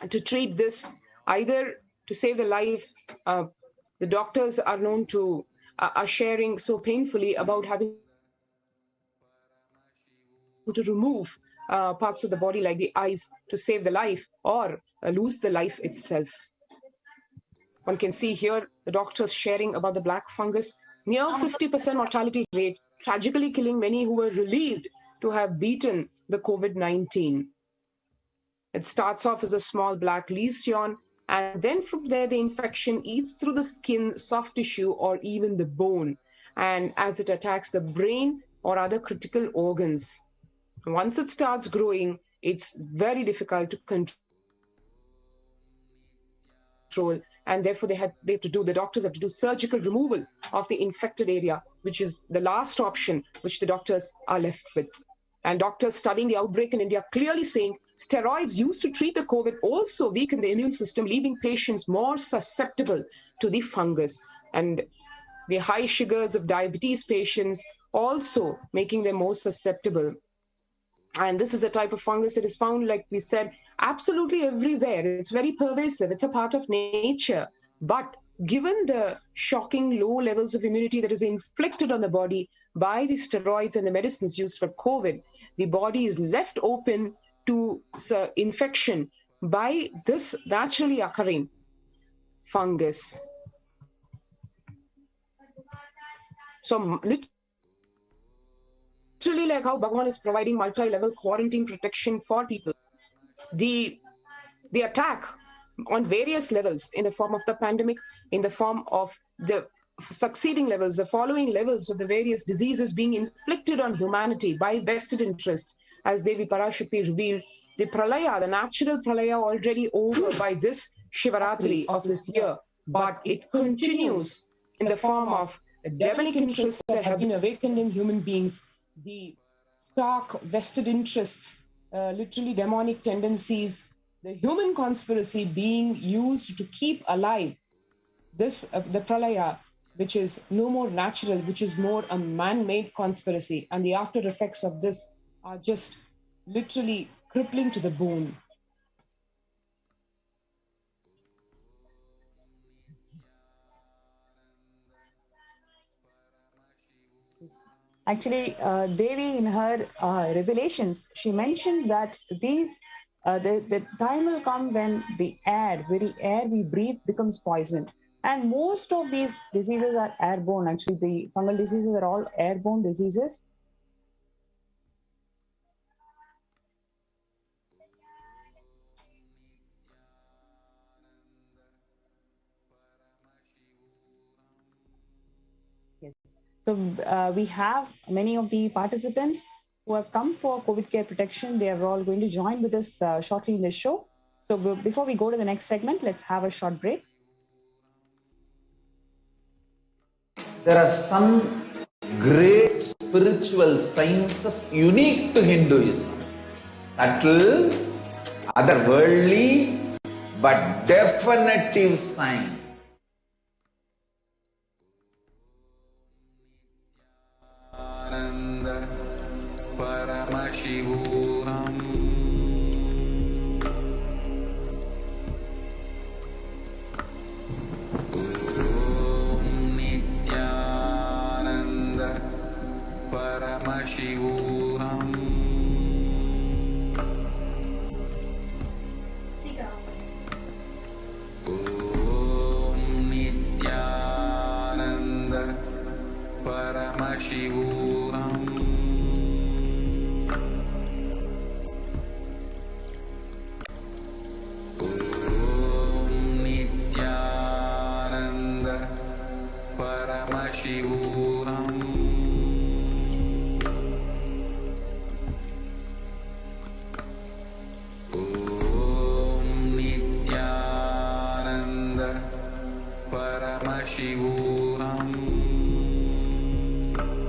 To treat this, either to save the life, the doctors are known to are sharing so painfully about having to remove parts of the body like the eyes to save the life, or lose the life itself. One can see here the doctors sharing about the black fungus, near 50% mortality rate, tragically killing many who were relieved to have beaten the COVID-19. It starts off as a small black lesion, and then from there the infection eats through the skin, soft tissue, or even the bone, and as it attacks the brain or other critical organs. Once it starts growing, it's very difficult to control, and therefore the doctors have to do surgical removal of the infected area, which is the last option which the doctors are left with. And doctors studying the outbreak in India clearly saying steroids used to treat the COVID also weaken the immune system, leaving patients more susceptible to the fungus. And the high sugars of diabetes patients also making them more susceptible. And this is a type of fungus that is found, like we said, absolutely everywhere. It's very pervasive. It's a part of nature. But given the shocking low levels of immunity that is inflicted on the body by the steroids and the medicines used for COVID, the body is left open to infection by this naturally occurring fungus. So literally like how Bhagavan is providing multi-level quarantine protection for people. The attack on various levels in the form of the pandemic, in the form of the succeeding levels, the following levels of the various diseases being inflicted on humanity by vested interests, as Devi Parashakti revealed, the pralaya, the natural pralaya already over by this Shivaratri of this year, but it continues in the form of demonic interests that have been awakened in human beings, the stark vested interests, literally demonic tendencies, the human conspiracy being used to keep alive this the pralaya, which is no more natural, which is more a man-made conspiracy, and the after effects of this are just literally crippling to the bone. Actually, Devi, in her revelations, she mentioned that the time will come when the very air we breathe becomes poison. And most of these diseases are airborne. Actually, the fungal diseases are all airborne diseases. Yes. So we have many of the participants who have come for COVID care protection. They are all going to join with us shortly in the show. So before we go to the next segment, let's have a short break. There are some great spiritual sciences unique to Hinduism. Subtle, otherworldly, but definitive science. Paramashivoham. Om Nithyananda Paramashivoham. Om Nithyananda Paramashivoham. Paramashivoham. Om Nithyananda Paramashivoham.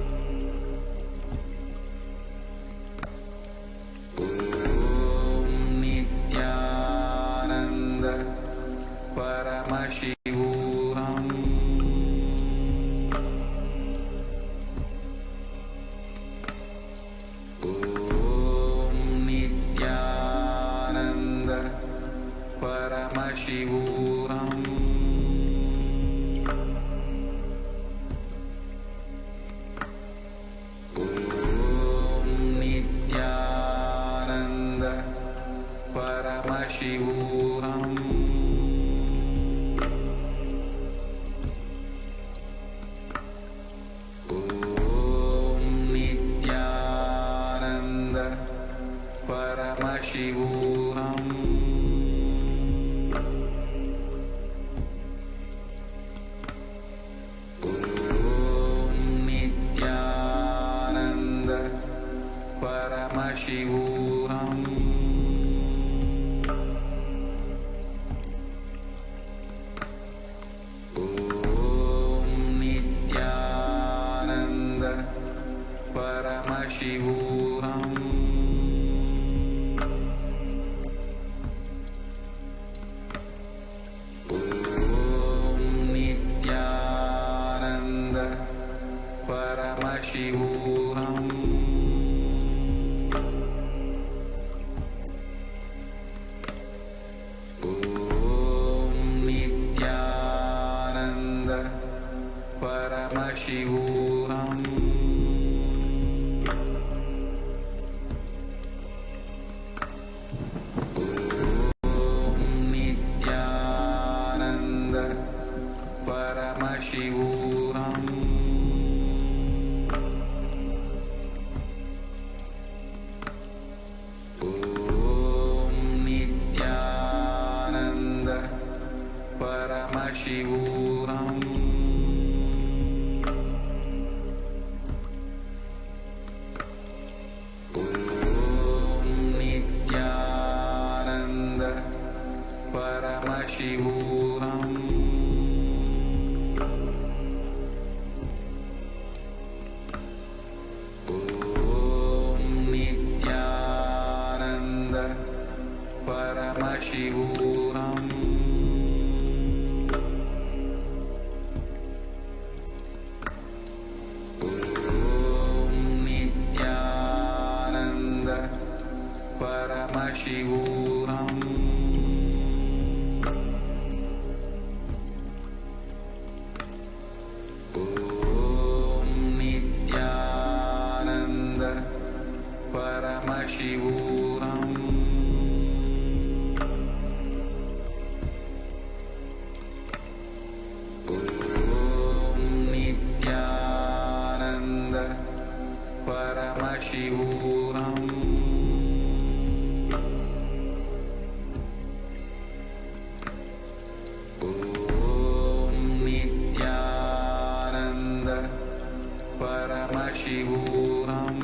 Om Nithyananda Paramashivoham. Paramashivoham. Om Nithyananda Paramashivoham. Om Nithyananda Paramashivoham. Paramashivoham. Om Nithyananda Paramashivoham. Om Nithyananda Paramashivoham. Paramashivoham. Om Nithyananda Paramashivoham. Om Nithyananda Paramashivoham. Paramashivoham. Om Nithyananda Paramashivoham. Om Nithyananda Paramashivoham. Paramashivoham. Om Nithyananda Paramashivoham. Om Nithyananda Paramashivoham. Paramashivoham.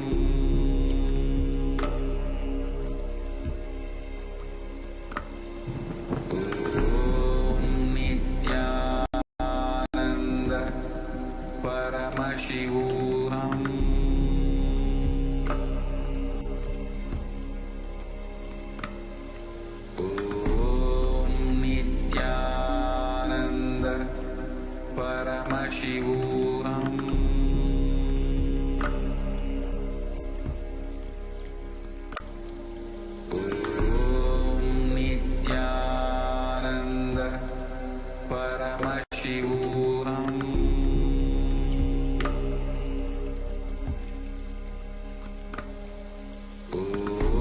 Om Nithyananda Paramashivoham. Om Nithyananda Paramashivoham. Paramashivoham.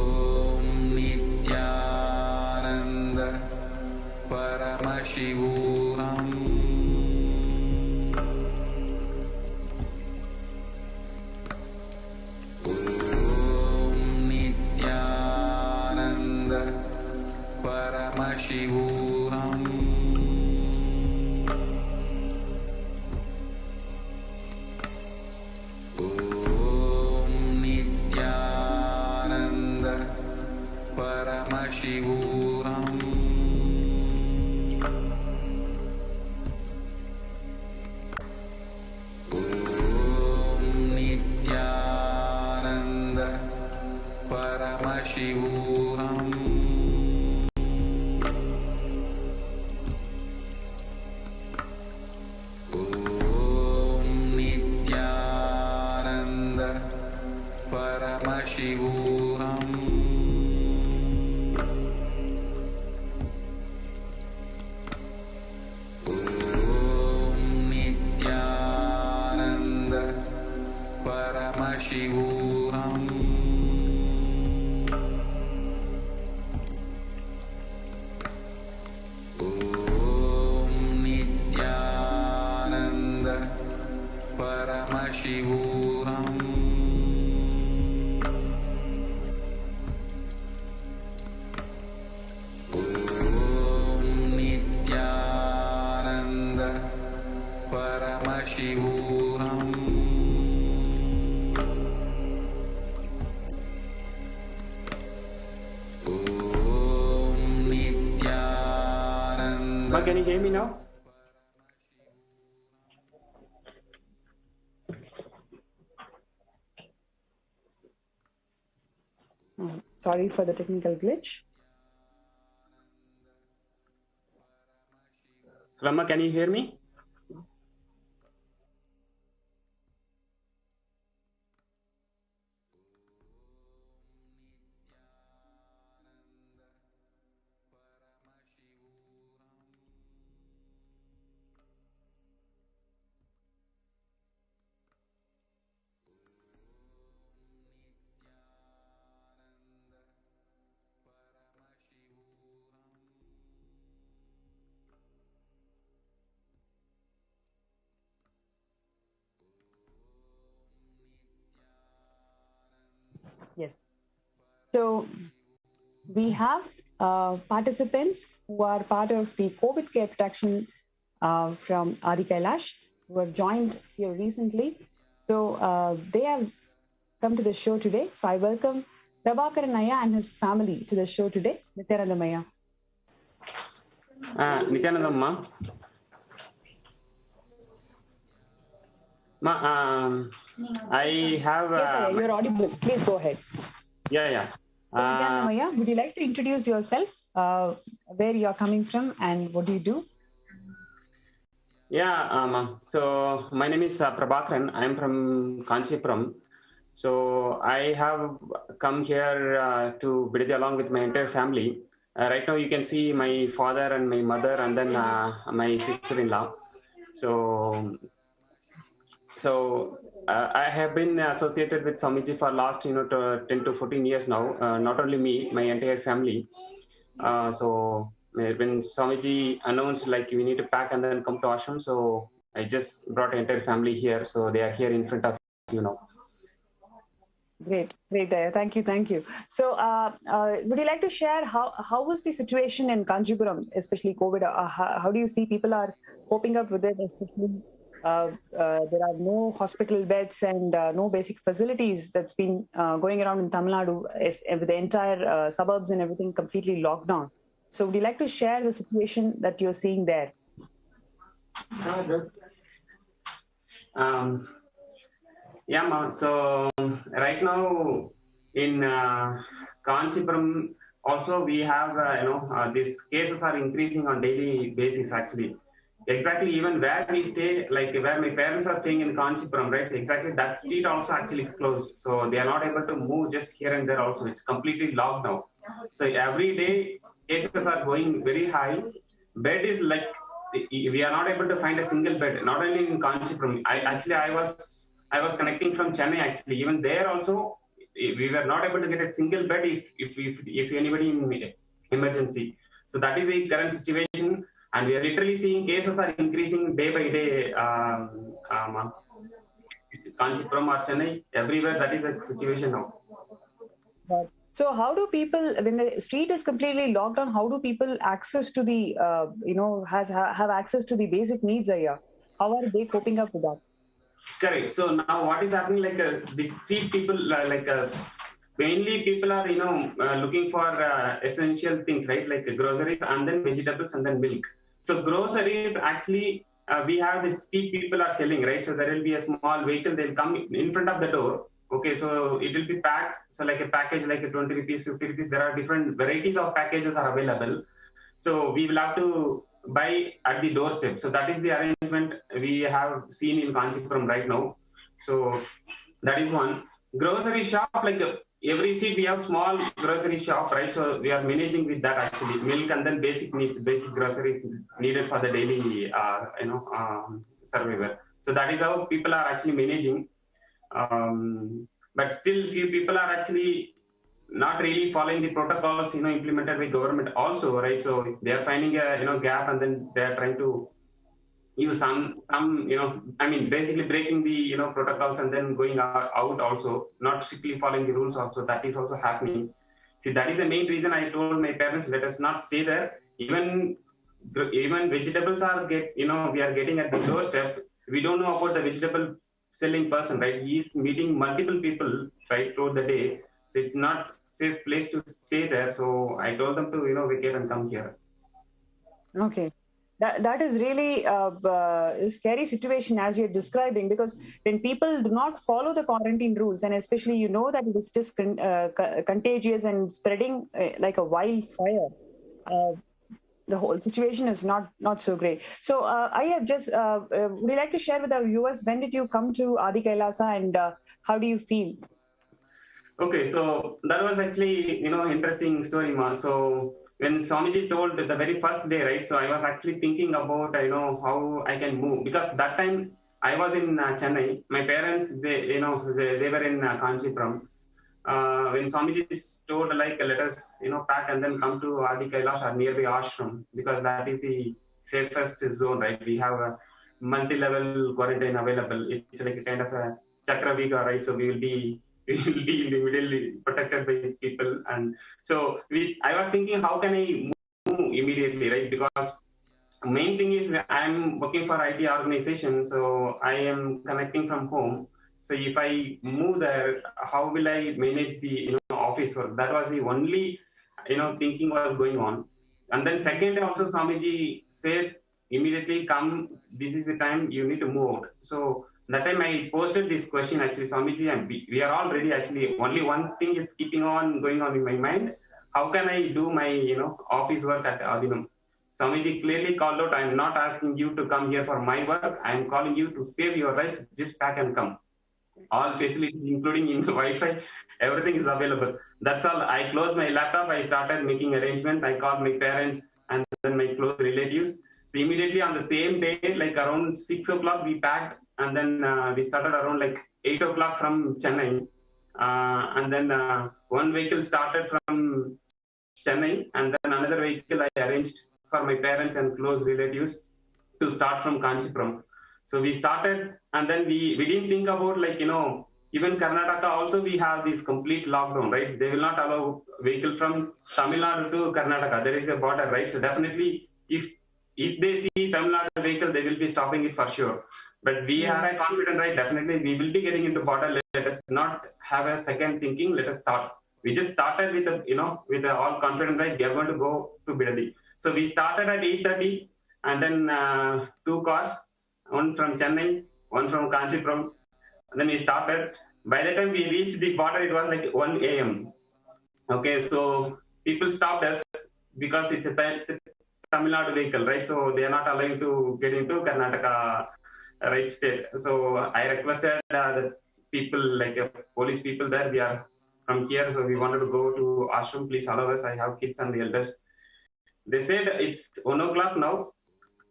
Om Nithyananda Paramashivoham. Om Nithyananda Paramashivoham. Paramashivoham. Om Nithyananda Paramashivoham. Om Nithyananda Paramashivoham. Paramashivoham. Om Nithyananda Paramashivoham. Om Nithyananda. Can you hear me now? Sorry for the technical glitch. Rama, can you hear me? Yes. So we have participants who are part of the COVID care protection from Adi Kailash, who have joined here recently. So they have come to the show today. So I welcome Prabhakaran Ayya and his family to the show today. Nithyanandamaya. Nithyanandamma. I have. Yes, Ayya, you're audible. Please go ahead. Yeah. So Nithyanandamaya, would you like to introduce yourself, where you are coming from, and what do you do? Yeah, so my name is Prabhakaran. I'm from Kanchipuram. So I have come here to Bidadi along with my entire family. Right now you can see my father and my mother and then my sister-in-law. So I have been associated with Swamiji for last 10 to 14 years now. Not only me, my entire family. So when Swamiji announced like we need to pack and then come to ashram, so I just brought the entire family here. So they are here in front of you now. Great, Ayya. Thank you. So would you like to share how was the situation in Kanchipuram, especially COVID? How do you see people are coping up with it, especially there are no hospital beds and no basic facilities that's been going around in Tamil Nadu with the entire suburbs and everything completely locked down. So would you like to share the situation that you're seeing there? Yeah, ma. So right now in Kanchipuram also we have these cases are increasing on daily basis actually. Exactly, even where we stay, like where my parents are staying in Kanchipuram, right? Exactly, that street also actually closed. So they are not able to move just here and there also. It's completely locked now. So every day cases are going very high. Bed is like, we are not able to find a single bed, not only in Kanchipuram. I was connecting from Chennai actually. Even there also, we were not able to get a single bed if anybody in emergency. So that is the current situation. And we are literally seeing cases are increasing day by day. Kanchipuram or Chennai, everywhere that is the situation now. So how do people, when the street is completely locked down, how do people access to the, have access to the basic needs here? How are they coping up with that? Correct. So now what is happening, like the street people, mainly people are, looking for essential things, right? Like groceries and then vegetables and then milk. So groceries actually, we have the street people are selling, right? So there will be a small vehicle, they'll come in front of the door. Okay, so it will be packed. So like a package, like a 20 rupees, 50 rupees, there are different varieties of packages are available. So we will have to buy at the doorstep. So that is the arrangement we have seen in Kanchipuram right now. So that is one. Grocery shop, like every street we have small grocery shop, right? So we are managing with that actually. Milk and then basic needs, basic groceries needed for the daily, survival. So that is how people are actually managing. But still few people are actually not really following the protocols implemented by government also, right? So they are finding a gap and then they are trying to use some basically breaking the protocols and then going out also, not strictly following the rules also. That is also happening. See, that is the main reason I told my parents, let us not stay there. Even vegetables are we are getting at the doorstep. We don't know about the vegetable selling person, right? He is meeting multiple people right throughout the day. So it's not safe place to stay there. So I told them to vacate and come here. Okay. That is really a scary situation as you're describing, because when people do not follow the quarantine rules, and especially that it is just contagious and spreading like a wildfire, the whole situation is not so great. So I have just would you like to share with our viewers, when did you come to Adi Kailasa and how do you feel? Okay, so that was actually interesting story, ma. So when Swamiji told the very first day, right? So I was actually thinking about how I can move, because that time I was in Chennai. My parents they were in Kanchipuram. When Swamiji told like let us pack and then come to Adi Kailash or nearby ashram, because that is the safest zone, right? We have a multi-level quarantine available. It's like a kind of a Chakraviga, right? So we will be we will be immediately protected by people. And so I was thinking, how can I move immediately, right? Because main thing is I'm working for IT organization, so I am connecting from home. So if I move there, how will I manage the office work? That was the only thinking was going on. And then second, also Swamiji said immediately, come, this is the time you need to move out. So that time I posted this question actually, Swamiji, and we are all ready actually. Only one thing is keeping on going on in my mind. How can I do my office work at Adinam? Swamiji clearly called out, I am not asking you to come here for my work. I am calling you to save your life. Just pack and come. All facilities, including in the Wi-Fi, everything is available. That's all. I closed my laptop. I started making arrangements. I called my parents and then my close relatives. So immediately on the same day, like around 6 o'clock, we packed, and then we started around like 8 o'clock from Chennai. And then one vehicle started from Chennai, and then another vehicle I arranged for my parents and close relatives to start from Kanchipuram. So we started, and then we didn't think about even Karnataka also we have this complete lockdown, right? They will not allow vehicle from Tamil Nadu to Karnataka. There is a border, right? So definitely if they see Tamil Nadu vehicle, they will be stopping it for sure. But we had a confidence, right? Definitely we will be getting into border. Let us not have a second thinking. Let us start. We just started with with all confidence, right? We are going to go to Bidadi. So we started at 8:30, and then 2 cars, one from Chennai, one from Kanchipuram. And then we started. By the time we reached the border, it was like 1 a.m. Okay, so people stopped us because it's a Tamil Nadu vehicle, right? So they are not allowed to get into Karnataka, right, state. So I requested the people, like police people there, we are from here, so we wanted to go to ashram, please allow us. I have kids and the elders. They said it's 1 o'clock now.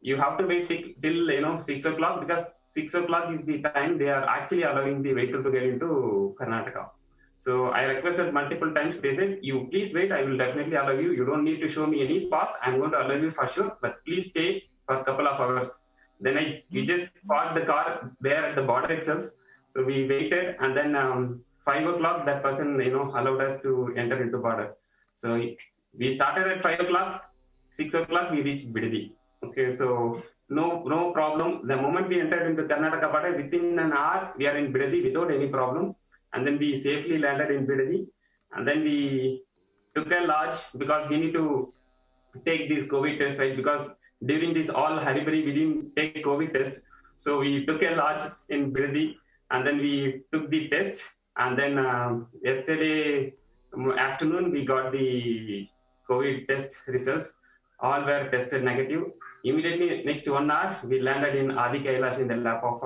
You have to wait till 6 o'clock, because 6 o'clock is the time they are actually allowing the vehicle to get into Karnataka. So I requested multiple times. They said, you please wait, I will definitely allow you. You don't need to show me any pass. I'm going to allow you for sure, but please stay for a couple of hours. Then we just parked the car there at the border itself. So we waited, and then 5 o'clock, that person allowed us to enter into border. So we started at 5 o'clock, 6 o'clock we reached Bidadi. Okay, so no problem. The moment we entered into Karnataka border, within an hour we are in Bidadi without any problem. And then we safely landed in Bidadi. And then we took a lodge because we need to take this COVID test, right? Because during this all hurry-burry, we didn't take COVID test. So we took a lodge in Bidadi, and then we took the test. And then yesterday afternoon, we got the COVID test results. All were tested negative. Immediately next 1 hour, we landed in Adi Kailasa in the lap of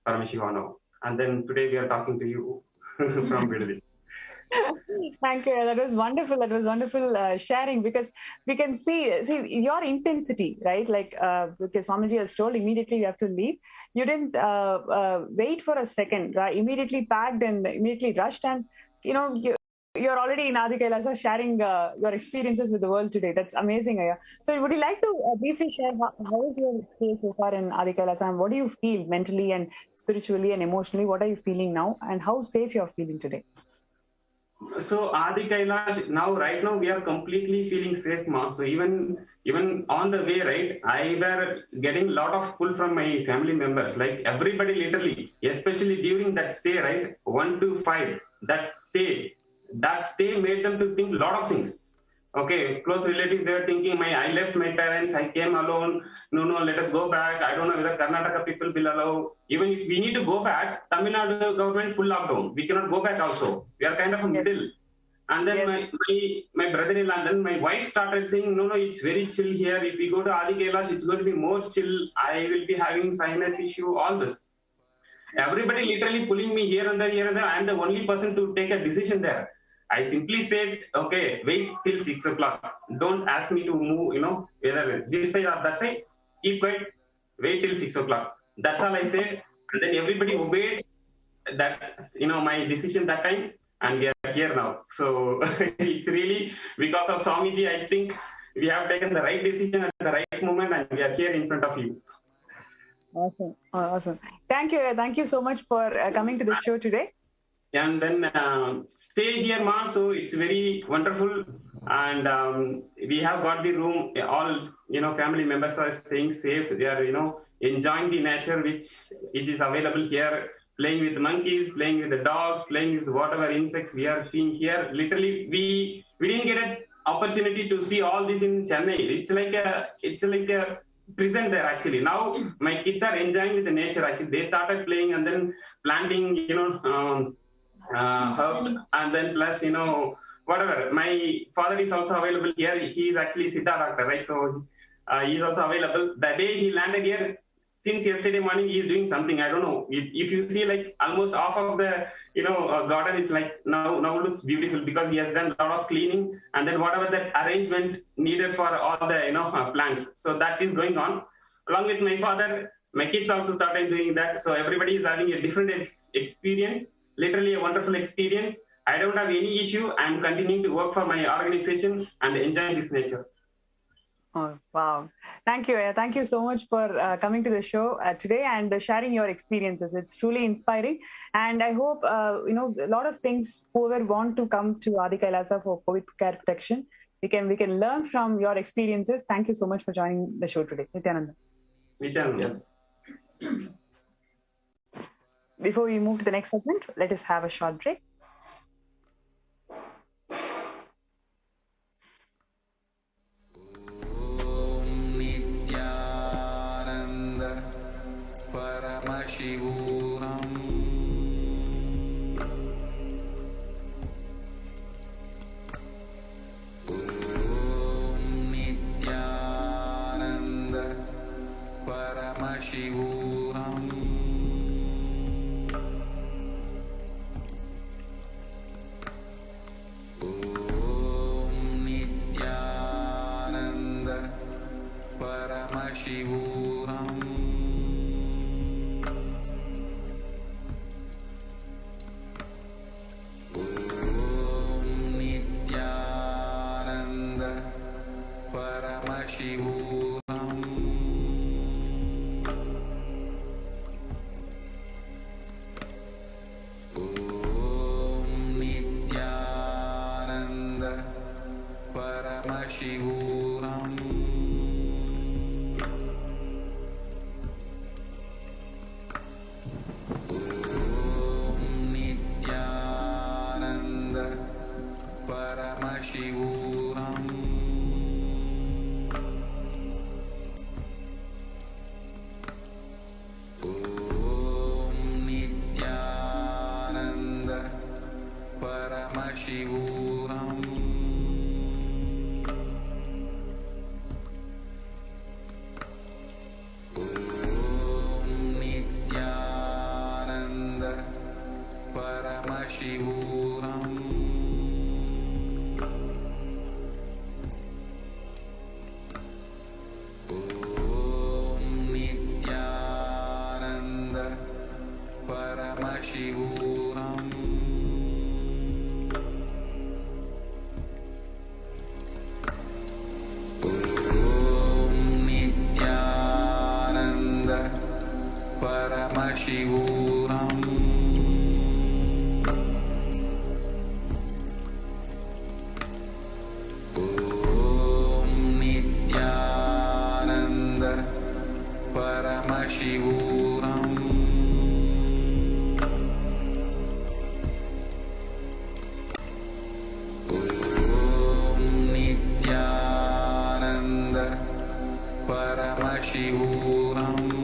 Paramashivoham. And then today we are talking to you from Bidadi. Thank you. That was wonderful. That was wonderful sharing, because we can see your intensity, right? Like because Swamiji has told immediately you have to leave. You didn't wait for a second, right? Immediately packed and immediately rushed, and you're already in Adi Kailasa sharing your experiences with the world today. That's amazing, Aya. So would you like to briefly share how is your stay so far in Adi Kailasa, and what do you feel mentally and spiritually and emotionally? What are you feeling now, and how safe you're feeling today? So Adi Kailash, right now we are completely feeling safe, ma. So even on the way, right, I were getting a lot of pull from my family members, like everybody literally, especially during that stay, right, 1 to 5, that stay made them to think a lot of things. Okay, close relatives, they were thinking, I left my parents, I came alone. No, let us go back. I don't know whether Karnataka people will allow. Even if we need to go back, Tamil Nadu government full lockdown. We cannot go back also. We are kind of a middle. And then my brother-in-law, then my wife started saying, no, it's very chill here. If we go to Adi Kailash, it's going to be more chill. I will be having sinus issue, all this. Everybody literally pulling me here and there. I am the only person to take a decision there. I simply said, okay, wait till 6 o'clock. Don't ask me to move, whether this side or that side. Keep quiet, wait till 6 o'clock. That's all I said. And then everybody obeyed that, my decision that time. And we are here now. So it's really because of Swamiji, I think we have taken the right decision at the right moment, and we are here in front of you. Awesome. Thank you so much for coming to the show today. and then stay here, ma. So it's very wonderful, and we have got the room. All family members are staying safe. They are enjoying the nature which is available here. Playing with monkeys, playing with the dogs, playing with whatever insects we are seeing here. Literally, we didn't get an opportunity to see all this in Chennai. It's like a prison there actually. Now my kids are enjoying with the nature actually. They started playing and then planting herbs, and then plus whatever. My father is also available here. He is actually Siddha doctor, right? So he is also available. The day he landed here, since yesterday morning he is doing something. I don't know if you see, like almost half of the garden is like now looks beautiful because he has done a lot of cleaning, and then whatever that arrangement needed for all the plants. So that is going on along with my father. My kids also started doing that. So everybody is having a different experience. Literally a wonderful experience. I don't have any issue. I'm continuing to work for my organization and enjoying this nature. Oh, wow. Thank you. Thank you so much for coming to the show today and sharing your experiences. It's truly inspiring. And I hope, a lot of things, whoever want to come to Adi Kailasa for COVID care protection, we can learn from your experiences. Thank you so much for joining the show today. Nithyananda. Nithyananda. Before we move to the next segment, let us have a short break. Paramashivoham. Om Nithyananda Paramashivoham. Om Nithyananda Paramashivoham. Paramashivoham. Om Nithyananda Paramashivoham. Om Nithyananda Paramashivoham. Paramashivoham. Om Nithyananda Paramashivoham. Om Nithyananda Paramashivoham. Paramashivoham. Om Nithyananda Paramashivoham. Om Nithyananda Paramashivoham.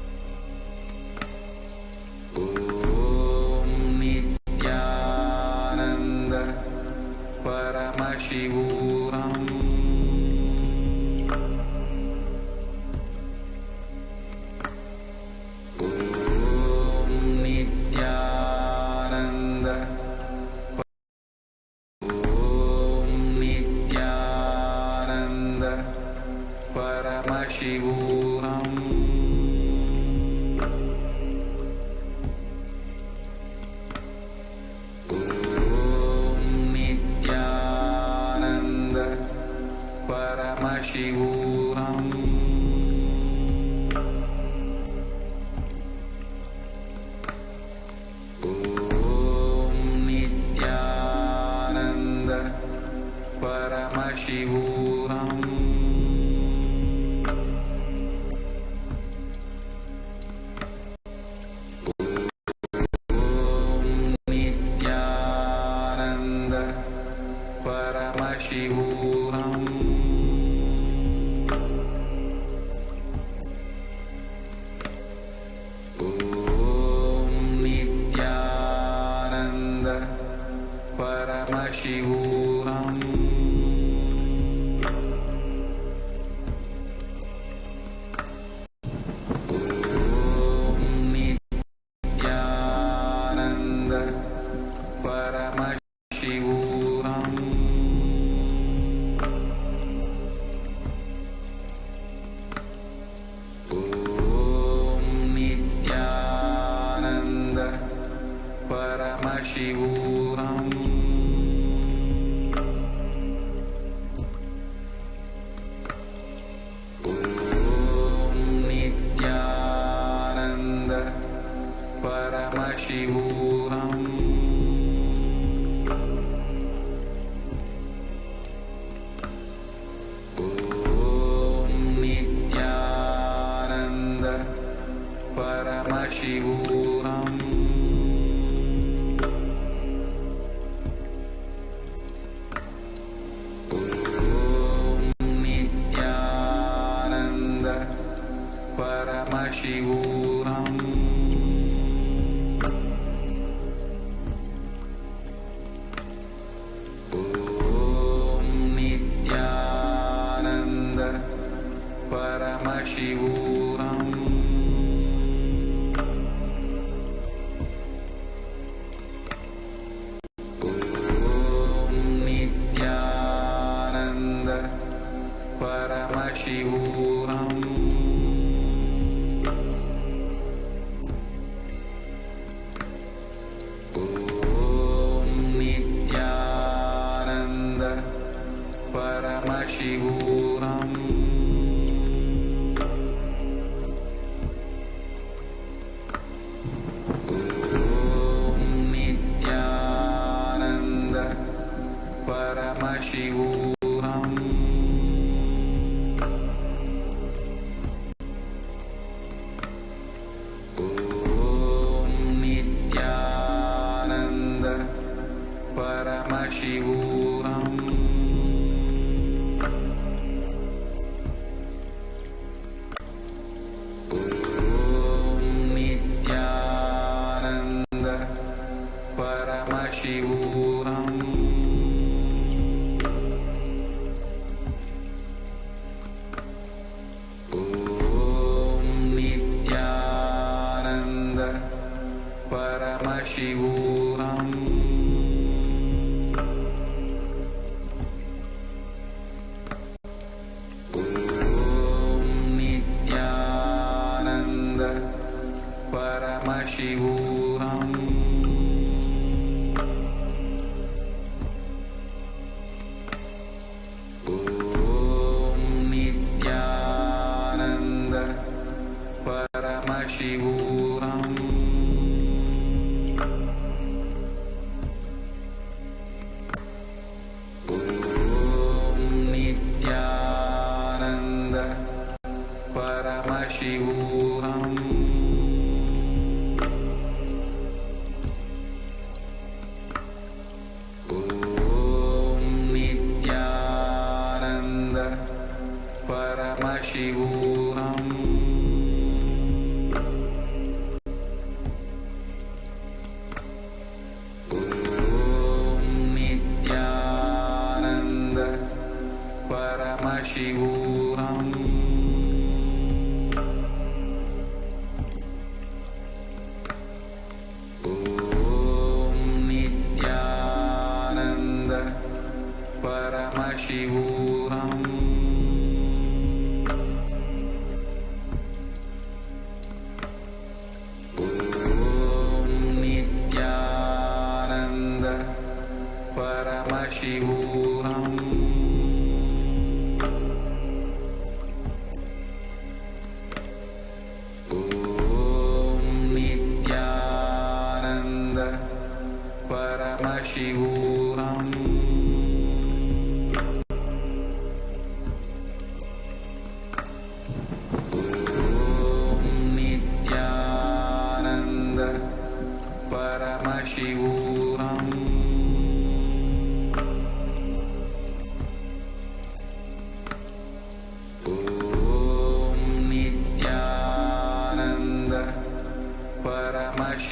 Paramashivoham. Om Nithyananda Paramashivoham. Om Nithyananda Paramashivoham. Paramashivoham. Om Nithyananda Paramashivoham. Om Nithyananda Paramashivoham. Om Nithyananda Paramashivoham. Om Nithyananda Paramashivoham. Om Nithyananda Paramashivoham. Om Nithyananda Paramashivoham. Om Nithyananda Paramashivoham. Om Nithyananda Paramashivoham. Om Nithyananda Paramashivoham. Om Nithyananda Paramashivoham. Om Nithyananda Paramashivoham. Om Nithyananda Paramashivoham. Om Nithyananda Paramashivoham. Om Nithyananda Paramashivoham. Om Nithyananda Paramashivoham. Om Nithyananda Paramashivoham. Om Nithyananda Paramashivoham. Om Nithyananda Paramashivoham. Om Nithyananda Paramashivoham.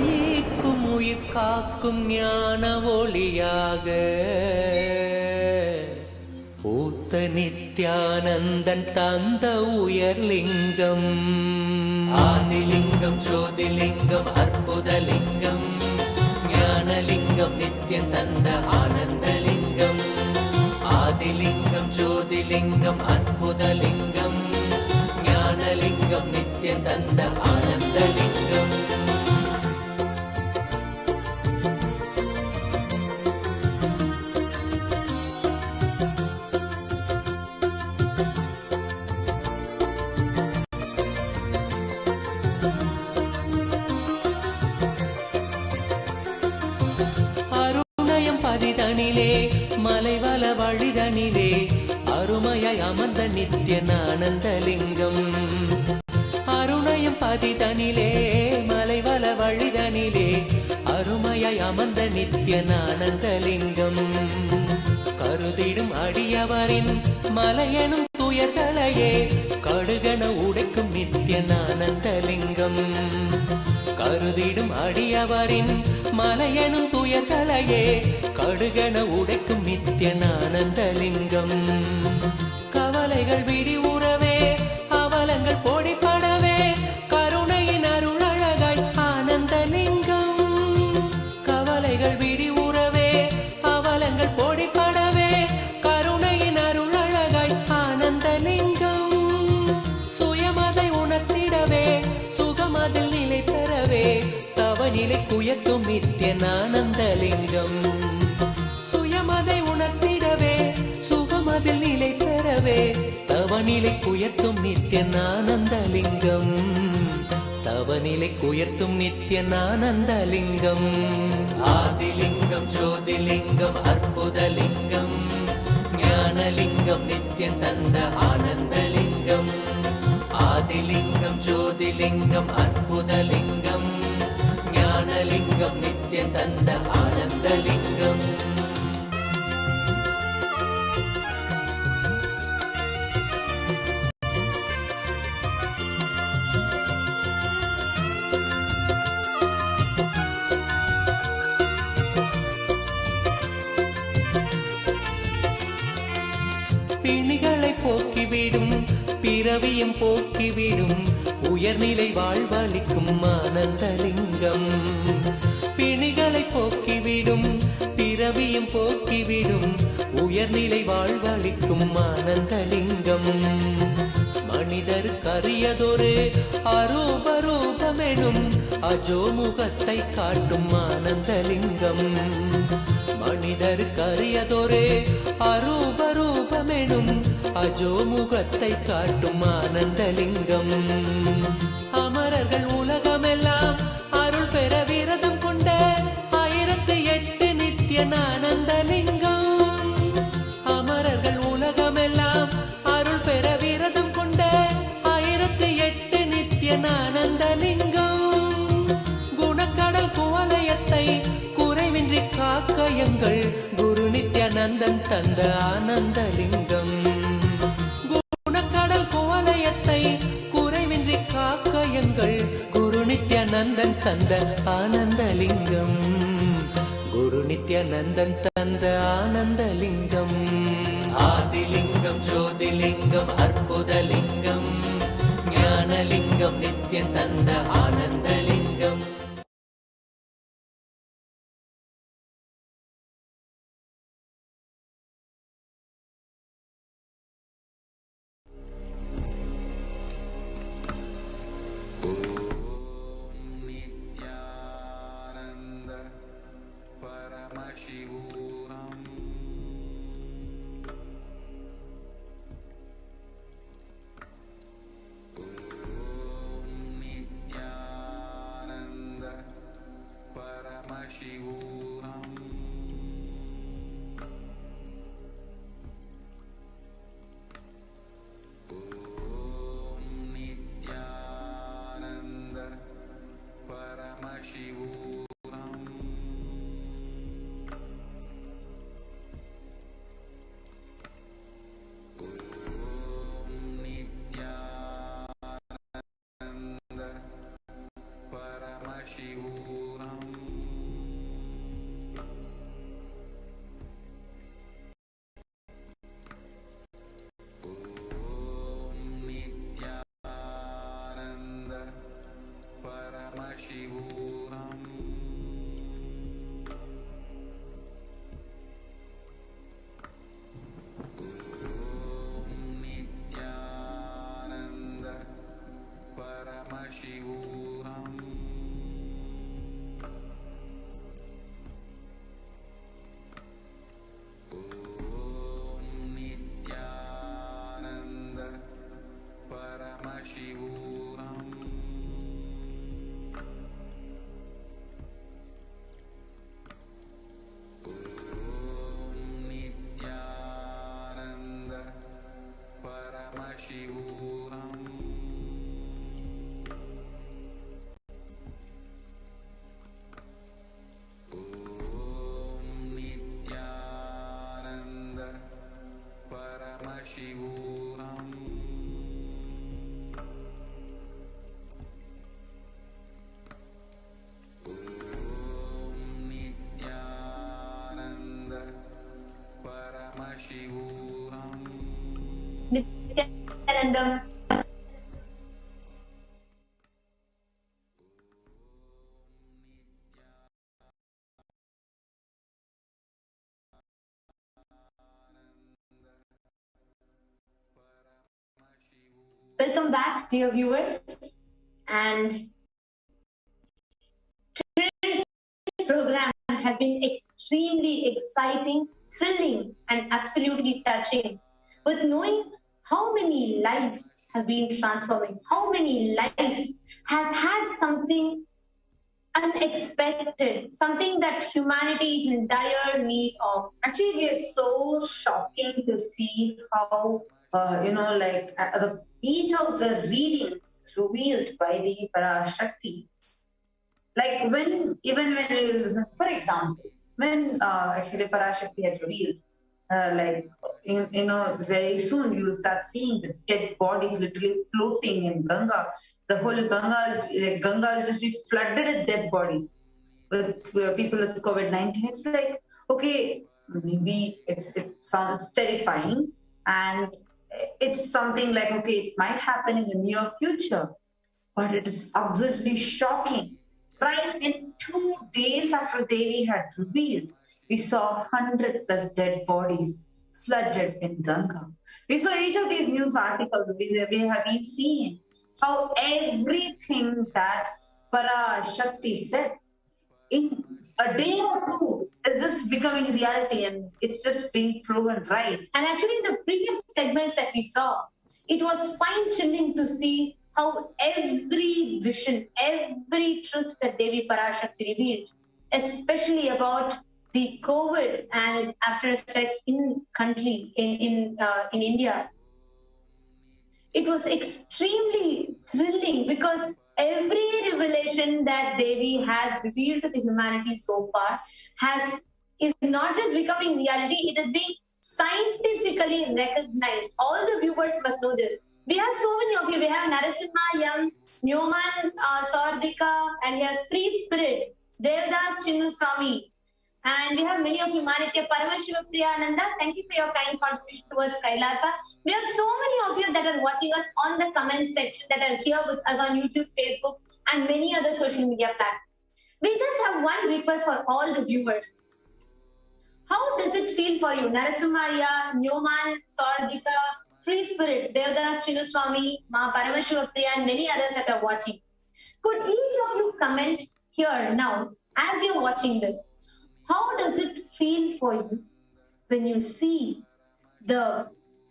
நீக்கும் உயிர் காக்கும் ஞான ஒளியாக பூத்த நித்யானந்தன் தந்த உயர்லிங்கம் ஆதிலிங்கம் ஜோதிலிங்கம் அற்புதலிங்கம் ஞானலிங்கம் நித்யம் தந்த ஆனந்தலிங்கம் ஆதிலிங்கம் ஜோதிலிங்கம் அற்புதலிங்கம் ஞானலிங்கம் நித்யம் தந்த ஆனந்தலிங்கம் பதிதனிலே மலைவல வழிதனிலே அருமையாய் அமர்ந்த நித்யானந்தலிங்கம் அருணயம் பதிதனிலே மலைவல வழிதனிலே அருமையாய் அமர்ந்த நித்யானந்தலிங்கம் கருதிடும் அடியவரின் மலையனும் துயர்களையே கடுகன உடைக்கும் நித்யானந்தலிங்கம் கருதிடும் அடியவரின் மலையனும் துயர்களையே கடுகன உடைக்கும் நித்யானந்தலிங்கம் கவலைகள் விடி உறவே அவலங்கள் பொடிப்படவே கருணையின் அருள் அழகாய் ஆனந்தலிங்கம் கவலைகள் விடி உறவே அவலங்கள் பொடிப்படவே கருணையின் அருள் அழகாய் ஆனந்தலிங்கம் சுயமதை உணர்த்திடவே சுகமதில் நிலை பெறவே தவநிலை குயத்தும் நித்யானந்தலிங்கம் சுயமதை உணர்த்திடவே சுகமதில் நிலை பெறவே தவநிலை குயத்தும் நித்யானந்தலிங்கம் தவநிலை குயர்த்தும் நித்யானந்தலிங்கம் ஆதிலிங்கம் ஜோதிலிங்கம் அற்புதலிங்கம் ஞானலிங்கம் நித்யம் தந்த ஆனந்தலிங்கம் ஆதிலிங்கம் ஜோதிலிங்கம் அற்புதலிங்கம் ஞானலிங்கம் நித்யம் தந்த ஆனந்தலிங்கம் பிணிகளை போக்கிவிடும் பிறவியும் போக்கிவிடும் உயர்நிலை வாழ்வளிக்கும் ஆனந்தலிங்கம் பிணிகளை போக்கிவிடும் பிறவியும் போக்கிவிடும் உயர்நிலை வாழ்வளிக்கும் ஆனந்தலிங்கம் மனிதருக்கு அரியதொரு அரூபரூபமெனும் அஜோமுகத்தை காட்டும் ஆனந்தலிங்கம் மனிதருக்கு அரியதொரு அரூபரூபமெனும் அஜோமுகத்தை காட்டும் ஆனந்தலிங்கம் அமரர்கள் உலகமெல்லாம் அருள் பெற விரதம் கொண்ட 1008 நித்யானந்தலிங்கம் அமரர்கள் உலகமெல்லாம் அருள் பெற விரதம் கொண்ட 1008 நித்யானந்தலிங்கம் குணக்கடல் குவலயத்தை குறைவின்றி காக்க எங்கள் குரு நித்யானந்தன் தந்த ஆனந்தலிங்கம் குணக்கடல் குவலயத்தை குறைவின்றி காக்க எங்கள் குரு நித்யானந்தன் தந்த ஆனந்தலிங்கம் குரு நித்யானந்தன் தந்த ஆனந்தலிங்கம் ஆதிலிங்கம் ஜோதிலிங்கம் அற்புதலிங்கம் ஞானலிங்கம் நித்யம் தந்த Ananthalingam Nithyananda Paramashivoham. Nithyananda Paramashivoham. Om Nithyananda Paramashivoham. Nithyanandam. Welcome back, dear viewers. And today's program has been extremely exciting, thrilling, and absolutely touching. With knowing how many lives have been transforming, how many lives has had something unexpected, something that humanity is in dire need of. Actually, it's so shocking to see how, each of the readings revealed by the Parashakti. Like when you listen, for example, when actually Parashakti had revealed, very soon you will start seeing the dead bodies literally floating in Ganga. The whole Ganga will just be flooded with dead bodies with people with COVID-19. It's like, okay, maybe it sounds terrifying, and it's something like, okay, it might happen in the near future, but it is absolutely shocking. Right in 2 days after Devi had revealed, we saw 100 plus dead bodies flooded in Ganga. We saw each of these news articles. We have been seeing how everything that Parashakti said in a day or two is just becoming reality, and it's just being proven right. And actually, in the previous segments that we saw, it was fine-tuning to see how every vision, every truth that Devi Parashakti revealed, especially about the COVID and its after effects in India, it was extremely thrilling because every revelation that Devi has revealed to the humanity so far is not just becoming reality, it is being scientifically recognized. All the viewers must know this. We have so many of you. We have Narasimha Yam, Nyoman Sardika, and we have Free Spirit, Devdas Chinnuswamy. And we have many of you, Manitya Paramashivoham. Thank you for your kind contribution towards Kailasa. We have so many of you that are watching us on the comment section, that are here with us on YouTube, Facebook, and many other social media platforms. We just have one request for all the viewers. How does it feel for you? Narasimhaya, Nyoman, Sardika, Free Spirit, Devdas Chinnuswamy, Ma Paramashivoham, and many others that are watching. Could each of you comment here now as you're watching this? How does it feel for you when you see how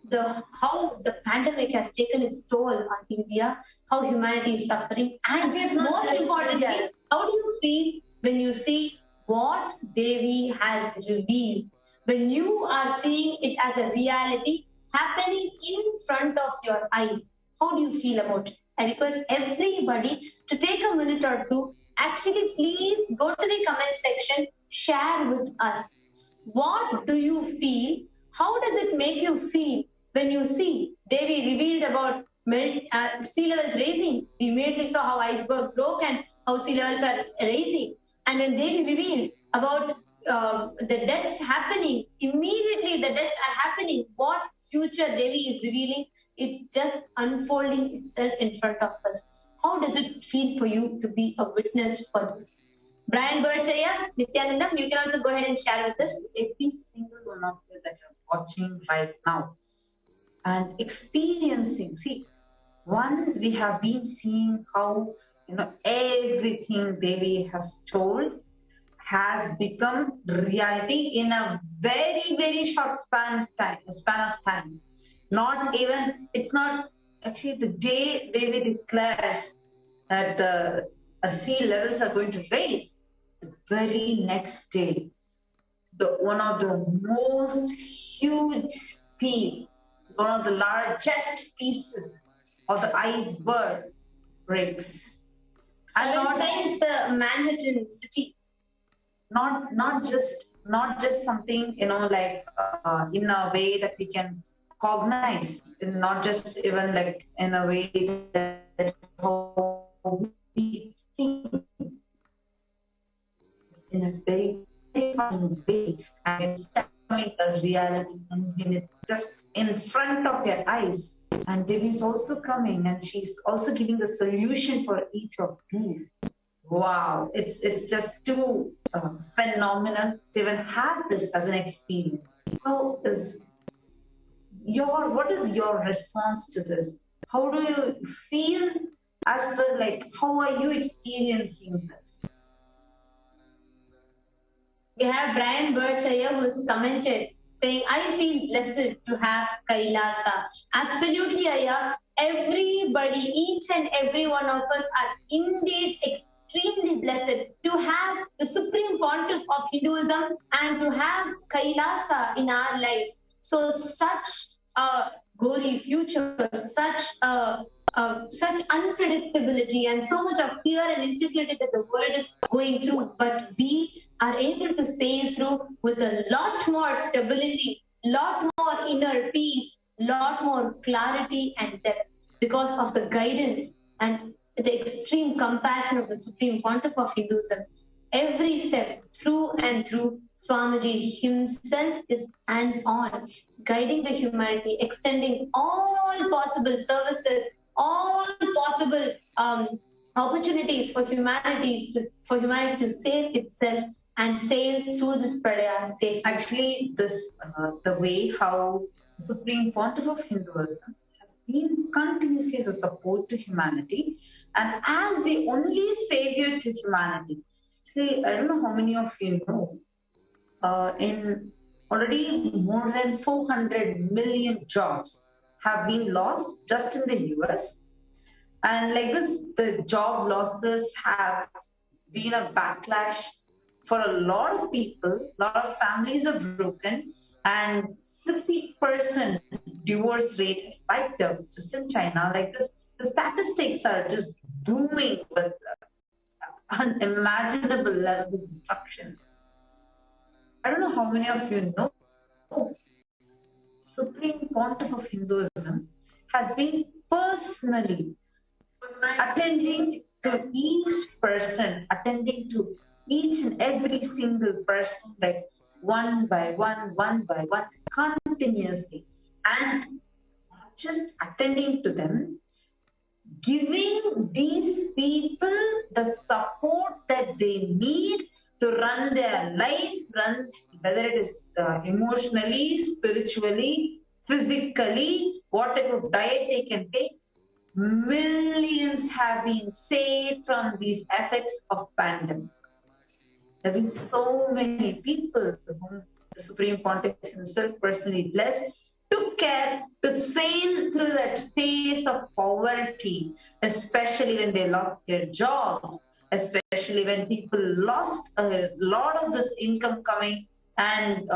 the pandemic has taken its toll on India, how humanity is suffering, and most importantly, how do you feel when you see what Devi has revealed, when you are seeing it as a reality happening in front of your eyes? How do you feel about it? I request everybody to take a minute or two. Actually, please go to the comment section, share with us. What do you feel? How does it make you feel when you see Devi revealed about sea levels raising? We immediately saw how iceberg broke and how sea levels are raising. And when Devi revealed about the deaths happening, immediately the deaths are happening. What future Devi is revealing? It's just unfolding itself in front of us. How does it feel for you to be a witness for this? Brian Burchaya, Nithyanandam, you can also go ahead and share with us. Every single one of you that you're watching right now and experiencing. See, we have been seeing how everything Devi has told has become reality in a very, very short span of time. It's not actually the day Devi declares that the sea levels are going to raise. The very next day, one of the most huge piece, one of the largest pieces of the iceberg breaks. And not the Manhattan city. Not just something in a way that we can cognized, not just even like in a way that how we think in a very terrifying way, and it's becoming a reality, and when it's just in front of your eyes. And Devi is also coming, and she's also giving the solution for each of these. Wow, it's just too phenomenal to even have this as an experience. What is your response to this? How do you feel as per like how are you experiencing this? We have Brian Berkshire who has commented saying, I feel blessed to have Kailasa. Absolutely, Aya. Everybody, each and every one of us are indeed extremely blessed to have the supreme pontiff of Hinduism and to have Kailasa in our lives. So such a gory future, such unpredictability and so much of fear and insecurity that the world is going through, but we are able to sail through with a lot more stability, lot more inner peace, lot more clarity and depth because of the guidance and the extreme compassion of the Supreme Pontiff of Hinduism. Every step through and through, Swamiji himself is hands-on, guiding the humanity, extending all possible services, all possible opportunities for humanity to save itself and sail through this pradaya safely. Actually, this the way how Supreme Pontiff of Hinduism has been continuously as a support to humanity and as the only savior to humanity. See, I don't know how many of you know, in already more than 400 million jobs have been lost just in the US. And like this, the job losses have been a backlash for a lot of people. A lot of families are broken, and 60% divorce rate has spiked up just in China. Like this, the statistics are just booming with unimaginable levels of destruction. I don't know how many of you know, Supreme Pontiff of Hinduism has been personally attending to each person, attending to each and every single person, like one by one, continuously, and just attending to them, giving these people the support that they need to run their life, whether it is emotionally, spiritually, physically, what type of diet they can take. Millions have been saved from these effects of pandemic. There have been so many people whom the Supreme Pontiff himself personally blessed, took care to sail through that phase of poverty, especially when they lost their jobs, especially when people lost a lot of this income coming and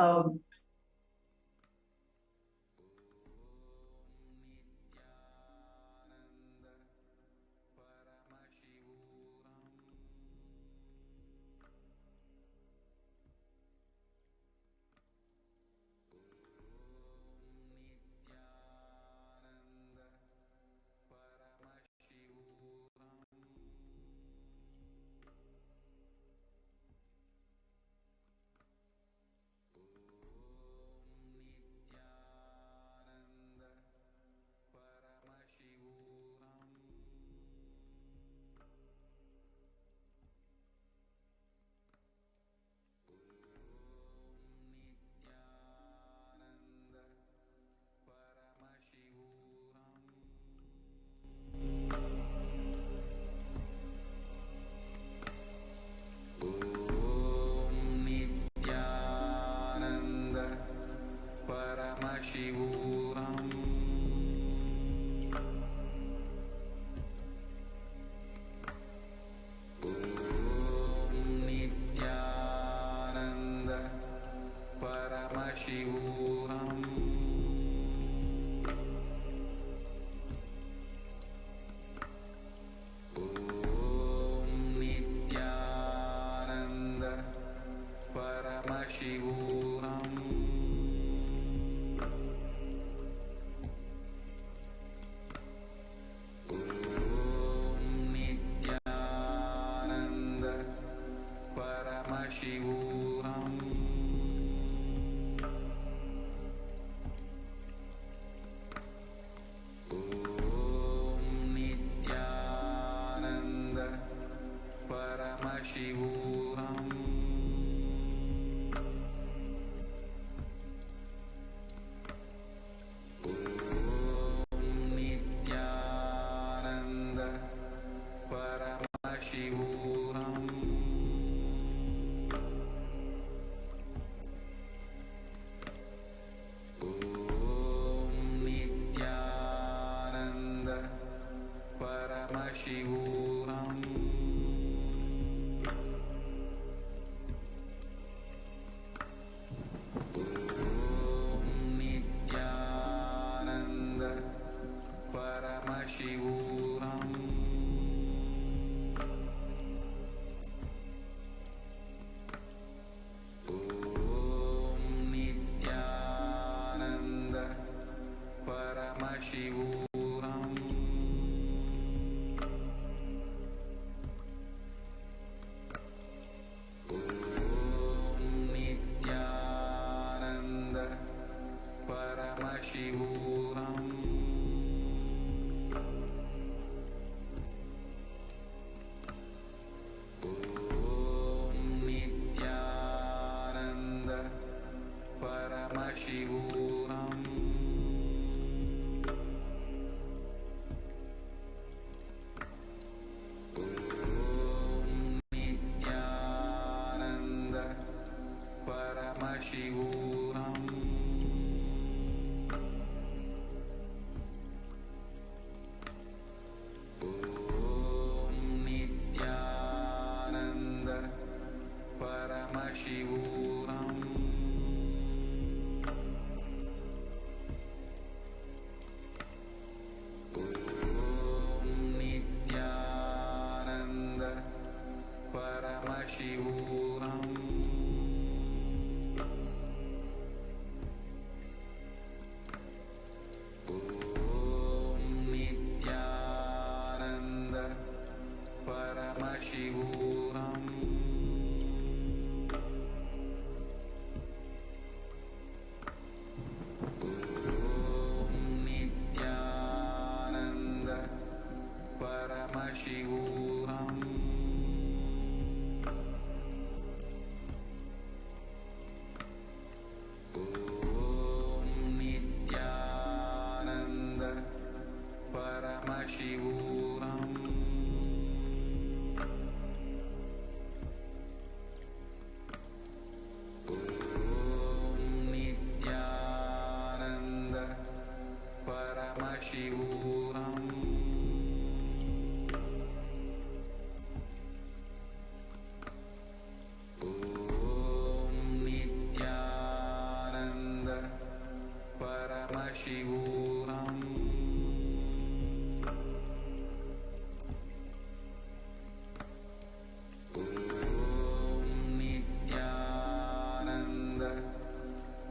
Paramashivoham. Om Nithyananda Paramashivoham. Om Nithyananda Paramashivoham. Om Nithyananda Paramashivoham. Om Nithyananda Paramashivoham. Om Nithyananda Paramashivoham. Om Nithyananda Paramashivoham. Om Nithyananda Paramashivoham. Om Nithyananda Paramashivoham. Om Nithyananda Paramashivoham. Om Nithyananda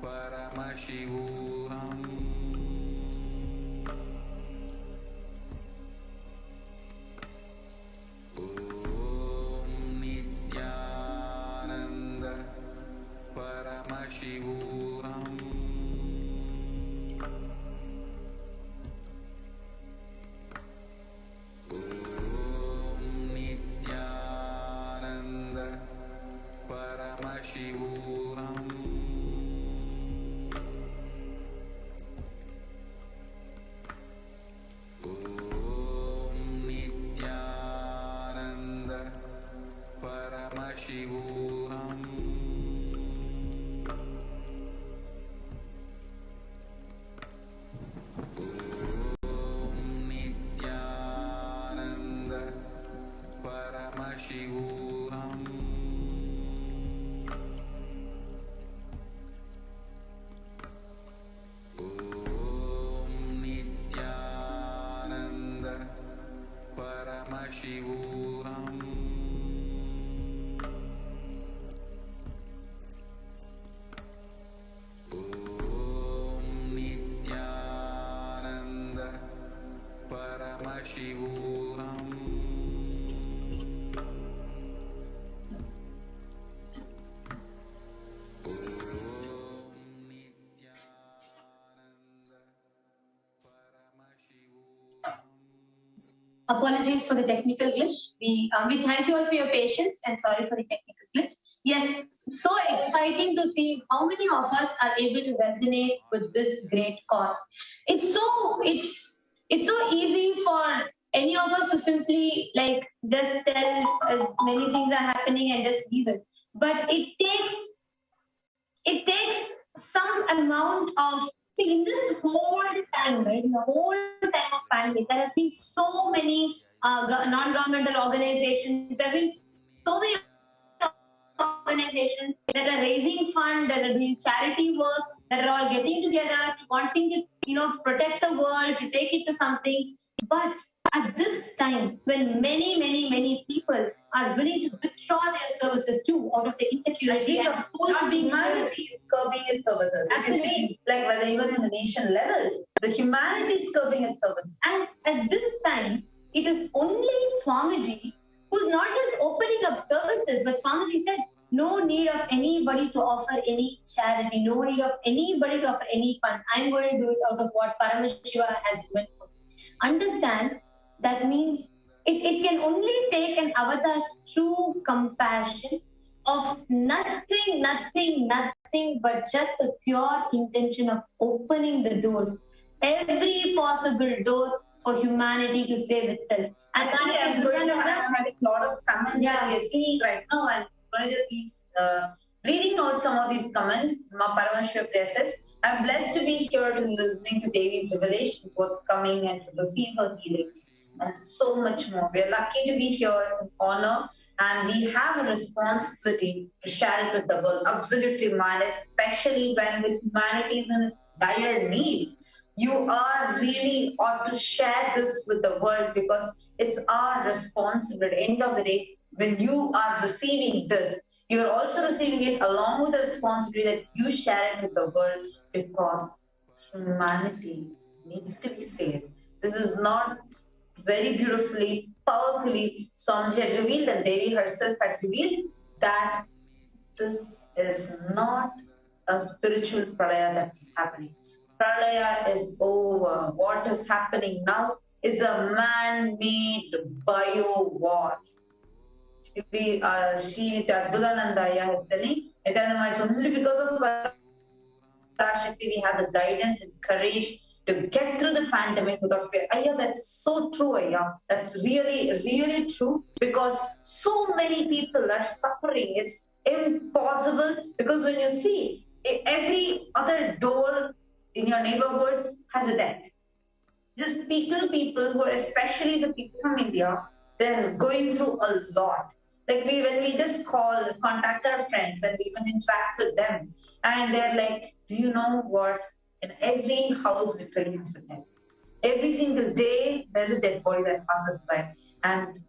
Paramashivoham. Om Nithyananda Paramashivoham. Om Nithyananda Paramashivoham. Om Nithyananda Paramashivoham. Om Nithyananda Paramashivoham. Om Nithyananda Paramashivoham. Om Nithyananda Paramashivoham. Om Nithyananda Paramashivoham. Apologies for the technical glitch. We thank you all for your patience and sorry for the technical glitch. Yes, so exciting to see how many of us are able to resonate with this great cause. It's so easy for any of us to simply like just tell many things are happening and just leave it. But it takes some amount of, see, in this whole time, right, in the whole time of pandemic, there have been so many non-governmental organizations, there have been so many organizations that are raising funds, that are doing charity work, that are all getting together, wanting to, protect the world, to take it to something. But At this time, when many people are willing to withdraw their services too out of the insecurity and whole being humanity is curbing its services. Absolutely. Like whether even in the nation levels, the humanity is curbing its services. And at this time, it is only Swamiji who's not just opening up services, but Swamiji said, no need of anybody to offer any charity, no need of anybody to offer any fund. I'm going to do it out of what Paramashiva has given for me. Understand, that means it can only take an avatar's true compassion of nothing but just a pure intention of opening the doors, every possible door for humanity to save itself. And actually, I'm having a lot of comments that we are seeing right now, and I'm going to just be reading out some of these comments. Ma Paramashiva says, I'm blessed to be here to listening to Devi's revelations, what's coming, and to receive her healing, and so much more. We are lucky to be here. It's an honor, and we have a responsibility to share it with the world. Absolutely, man, especially when the humanity is in dire need. You are really ought to share this with the world, because it's our responsibility. End of the day, when you are receiving this, you are also receiving it along with the responsibility that you share it with the world, because humanity needs to be saved. This is not very beautifully, powerfully, Swamiji had revealed, and Devi herself had revealed, that this is not a spiritual pralaya that is happening. Pralaya is over. What is happening now is a man-made bio-war. Shri Nithyananda is telling, Nithyananda, it's only because of Parashakti we have the guidance and courage to get through the pandemic without fear. Ayya, that's so true, Ayya. That's really true, because so many people are suffering. It's impossible, because when you see every other door in your neighborhood has a death. Just people who are, especially the people from India, they're going through a lot. Like when we just contact our friends and we even interact with them, and they're like, do you know what? In every house literally has a death. Every single day there's a dead body that passes by, and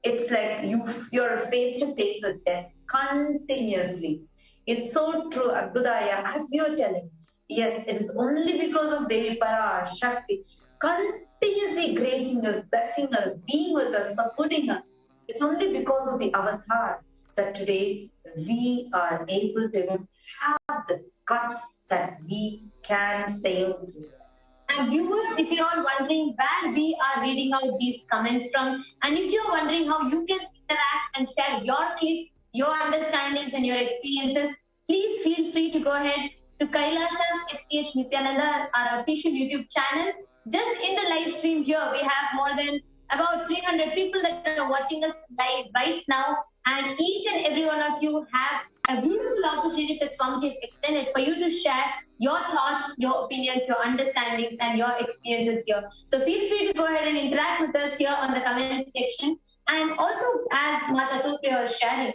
it's like you're face to face with death continuously. It's so true, Abhudaya, as you're telling. Yes, it is only because of Devi Parashakti continuously gracing us, blessing us, being with us, supporting us. It's only because of the avatar that today we are able to even have the guts that we can sail through this. And viewers, if you're all wondering where we are reading out these comments from, and if you're wondering how you can interact and share your clicks, your understandings and your experiences, please feel free to go ahead to Kailasa's HDH Nithyananda, our official YouTube channel. Just in the live stream here, we have more than about 300 people that are watching us live right now, and each and every one of you have a beautiful opportunity that Swamiji has extended for you to share your thoughts, your opinions, your understandings, and your experiences here. So feel free to go ahead and interact with us here on the comment section. And also, as Mata Tupriya was sharing,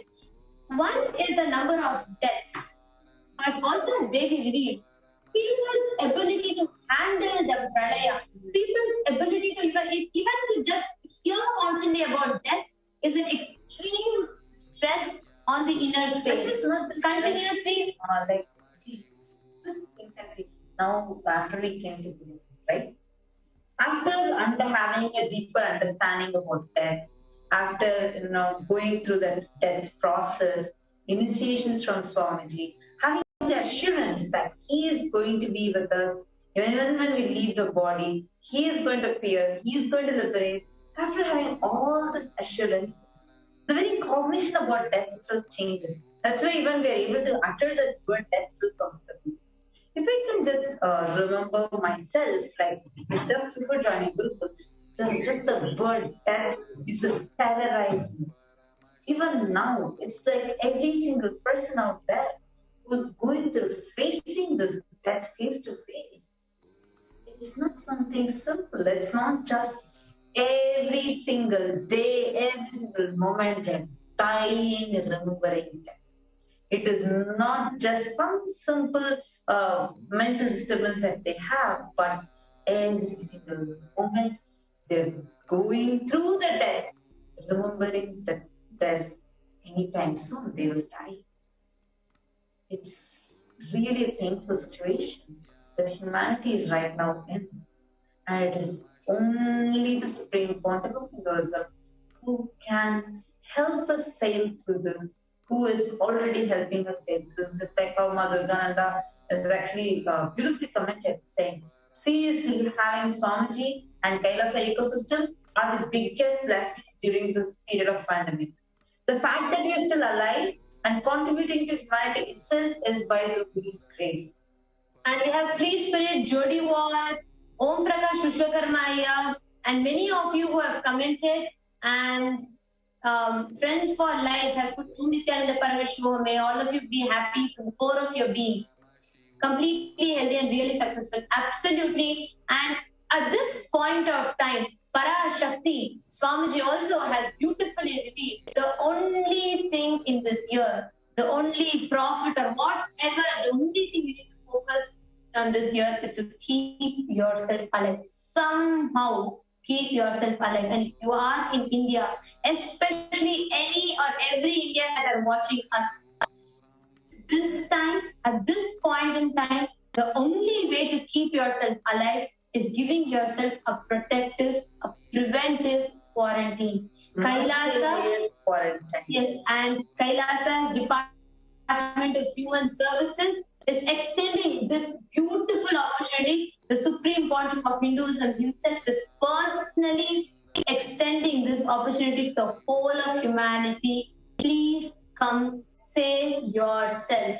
one is the number of deaths, but also as Devi revealed, people's ability to handle the pralaya, people's ability to even to just hear constantly about death is an extreme stress on the inner space. It's not just continuously. Just think and see. Now, after we came to believe, right? After having a deeper understanding about death, after going through the death process, initiations from Swamiji, having the assurance that he is going to be with us even when we leave the body, he is going to appear, he is going to liberate. After having all this assurance, the very cognition about death itself changes. That's why even we are able to utter the word death so comfortably. If I can just remember myself, like just before joining Gurukul, just the word death used to terrorize me. Even now, it's like every single person out there who's going through facing this death face to face. It's not something simple. It's not just every single day, every single moment they're dying and remembering death. It is not just some simple mental disturbance that they have, but every single moment They're going through the death, remembering that anytime soon they will die. It's really a painful situation that humanity is right now in. And it is only the Supreme Pontiff who can help us sail through this, who is already helping us sail through this. Just like how Mother Gnananda is actually beautifully commented, saying, seriously, having Swamiji and Kailasa ecosystem are the biggest blessings during this period of pandemic. The fact that we are still alive and contributing to humanity itself is by the Guru's grace. And we have Free Spirit, Jody Walls, Om Prakash Vishwakarmaya, and many of you who have commented. And Friends for Life has put Nithyananda Paramashivam. May all of you be happy from the core of your being. Completely healthy and really successful. Absolutely. And at this point of time, PARASHAKTI, Swamiji also has beautifully revealed the only thing in this year, the only profit or whatever, the only thing you need to focus on this year is to keep yourself alive. Somehow keep yourself alive. And if you are in India, especially any or every Indian that are watching us, this time, at this point in time, the only way to keep yourself alive is giving yourself a protective, a preventive quarantine. Kailasa, yes, and Kailasa's Department of Human Services is extending this beautiful opportunity. The Supreme Pontiff of Hinduism himself is personally extending this opportunity to the whole of humanity. Please come save yourself.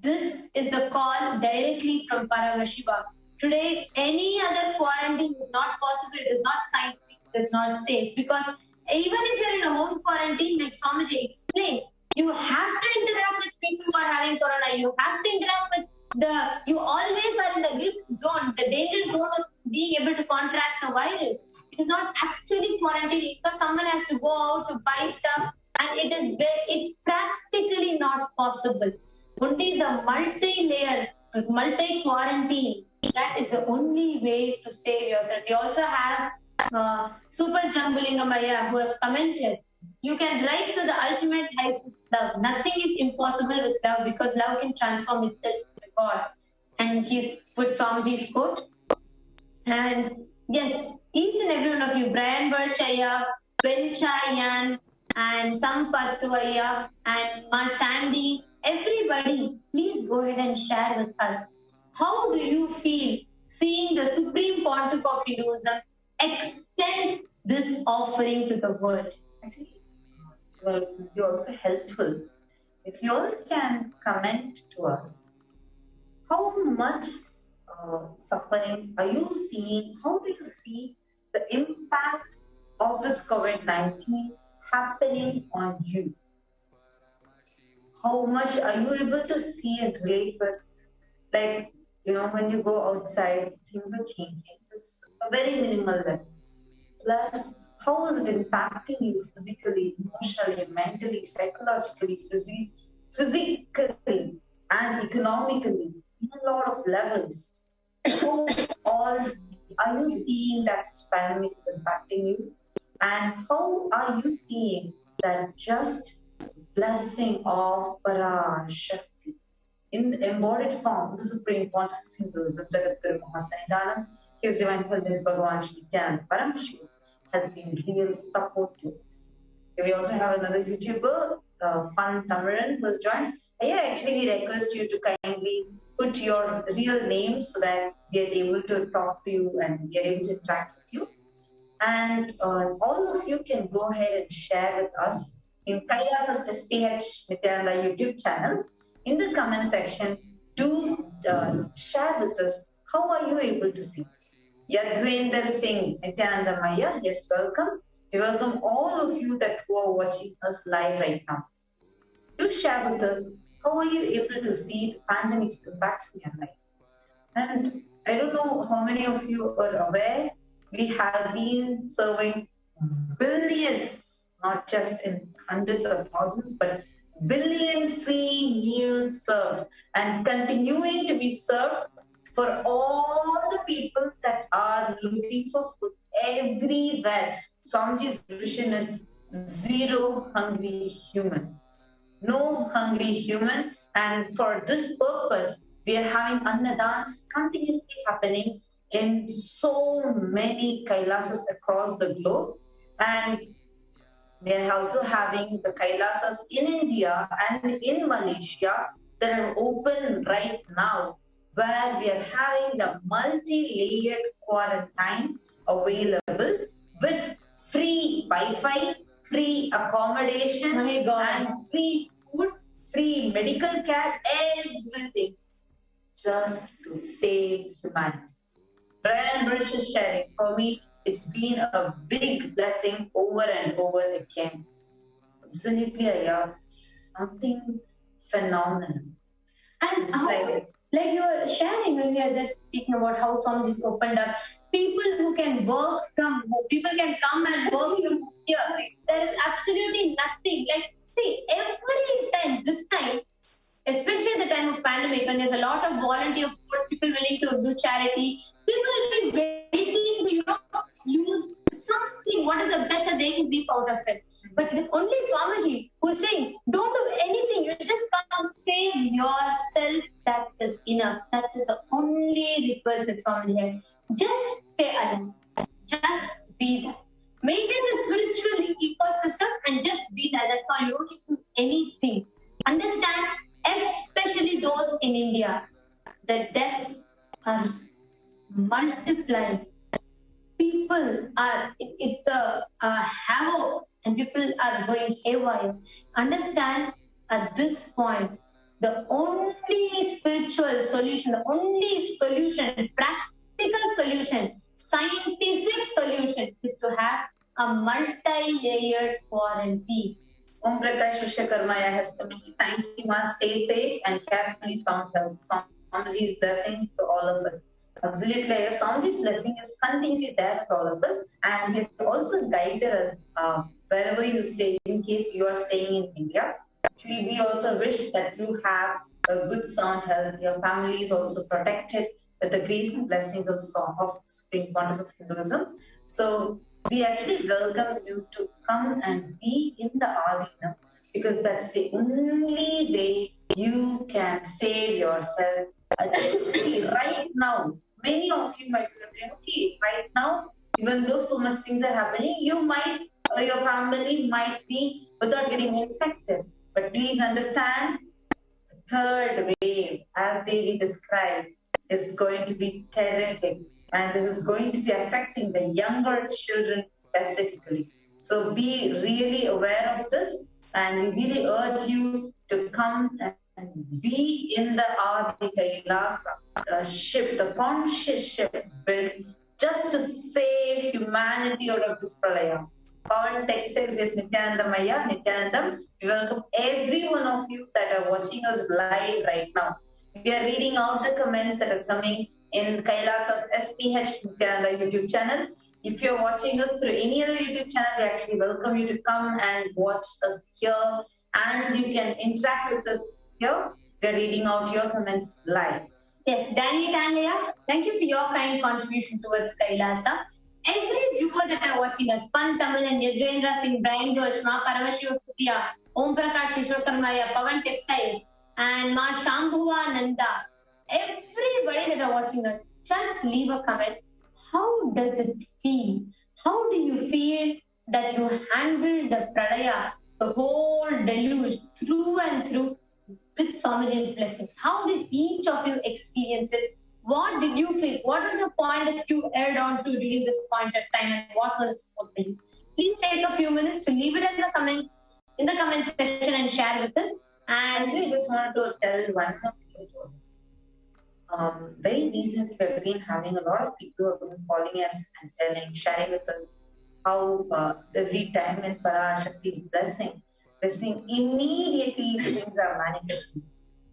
This is the call directly from Paramashivoham. Today, any other quarantine is not possible. It is not scientific. It is not safe. Because even if you're in a home quarantine, like Swamiji explained, you have to interact with people who are having corona. You have to interact with you always are in the risk zone, the danger zone of being able to contract the virus. It is not actually quarantine because someone has to go out to buy stuff, and it's practically not possible. Only the multi-layer, multi-quarantine, that is the only way to save yourself. We also have Super Jambulingamaya who has commented, you can rise to the ultimate heights with love. Nothing is impossible with love because love can transform itself into God. And he's put Swamiji's quote. And yes, each and every one of you, Brian Burchaya, Benchayan, and Sampattuaya, and Ma Sandy, everybody, please go ahead and share with us. How do you feel seeing the Supreme Pontiff of Hinduism extend this offering to the world? Actually, well, it will be also helpful if you all can comment to us. How much suffering are you seeing? How do you see the impact of this COVID-19 happening on you? How much are you able to see and relate with? Like, when you go outside, things are changing. It's a very minimal level. Plus, how is it impacting you physically, emotionally, mentally, psychologically, physically, and economically, in a lot of levels? How all are you seeing that this pandemic is impacting you? And how are you seeing that just blessing of Parashakti in the embodied form, the Supreme Pontiff of Hinduism, Jagadguru Mahasanidanam, His Divine Holiness Bhagavan Shri Nithyananda Paramashivam, has been real support to us. We also have another YouTuber, Fun Tamaran, who has joined. Yeah, actually, we request you to kindly put your real name so that we are able to talk to you and we are able to interact with you. And all of you can go ahead and share with us in Kailasa's HDH Nithyananda YouTube channel in the comment section to share with us how are you able to see. Yadvender Singh, Nithyananda Maya, yes, welcome. We welcome all of you that who are watching us live right now. Do share with us how are you able to see the pandemic's impacts in your life. And I don't know how many of you are aware, we have been serving billions, not just in hundreds or thousands, but billion free meals served and continuing to be served for all the people that are looking for food everywhere. Swamiji's vision is zero hungry human. No hungry human. And for this purpose, we are having Annadans continuously happening in so many Kailasas across the globe. And we are also having the Kailasas in India and in Malaysia that are open right now, where we are having the multi-layered quarantine available with free Wi-Fi, free accommodation, and free food, free medical care, everything just to save humanity. Brian Birch is sharing. For me, it's been a big blessing over and over again. Absolutely, Aya. Something phenomenal. And it's how, like you were sharing when we are just speaking about how Swamiji's opened up, people who can work from home, people can come and work from here. There is absolutely nothing. Like, see, every time, this time, especially at the time of pandemic, when there's a lot of volunteer force, people willing to do charity, people will be waiting to, use something, what is the best that they can reap out of it. But it is only Swamiji who is saying, don't do anything, you just come save yourself, that is enough. That is the only request that Swamiji had. Just stay alive, just be there. Maintain the spiritual ecosystem and just be there. That's all, you don't need to do anything. Understand, especially those in India, the deaths are multiplying. People are, it's a havoc and people are going haywire. Understand, at this point, the only spiritual solution, the only solution, practical solution, scientific solution is to have a multi-layered quarantine. Om Prakash Vishwakarmaya has committed. Thank you, Ma. Stay safe and carefully sound health. Swamiji's blessing to all of us. Absolutely, Swamiji's blessing is continuously there for all of us, and he has also guided us wherever you stay, in case you are staying in India. Actually, we also wish that you have a good sound health. Your family is also protected with the grace and blessings of Supreme Pontiff of Hinduism. So we actually welcome you to come and be in the Adina, because that's the only way you can save yourself. See, right now, many of you might be wondering, okay, right now, even though so much things are happening, you might, or your family might be without getting infected. But please understand, the third wave, as Devi described, is going to be terrific. And this is going to be affecting the younger children specifically. So be really aware of this, and we really urge you to come and be in the Adi Kailasa ship, the conscious ship built just to save humanity out of this pralaya. Pawan Textiles is Nithyanandamaya, Nithyanandam. We welcome every one of you that are watching us live right now. We are reading out the comments that are coming in Kailasa's HDH Nithyananda YouTube channel. If you're watching us through any other YouTube channel, we actually welcome you to come and watch us here, and you can interact with us here. We're reading out your comments live. Yes, Danny Tanlaya, thank you for your kind contribution towards Kailasa. Every viewer that are watching us, Pan Tamil and Yadvendra Singh, Brian Ghosh, Ma Paramashivoham, Om Prakash Vishwakarmaya, Pawan Textiles, and Ma Shambhuva Nanda, everybody that are watching us, just leave a comment. How does it feel? How do you feel that you handled the pralaya, the whole deluge, through and through, with Swamiji's blessings? How did each of you experience it? What did you click? What was your point that you aired on to during this point of time, and what was for you? Please take a few minutes to leave it in the comment section and share with us. And actually, just wanted to tell one more thing. Very recently, we've been having a lot of people who have been calling us and sharing with us how every time in Parashakti's blessing, immediately things are manifesting.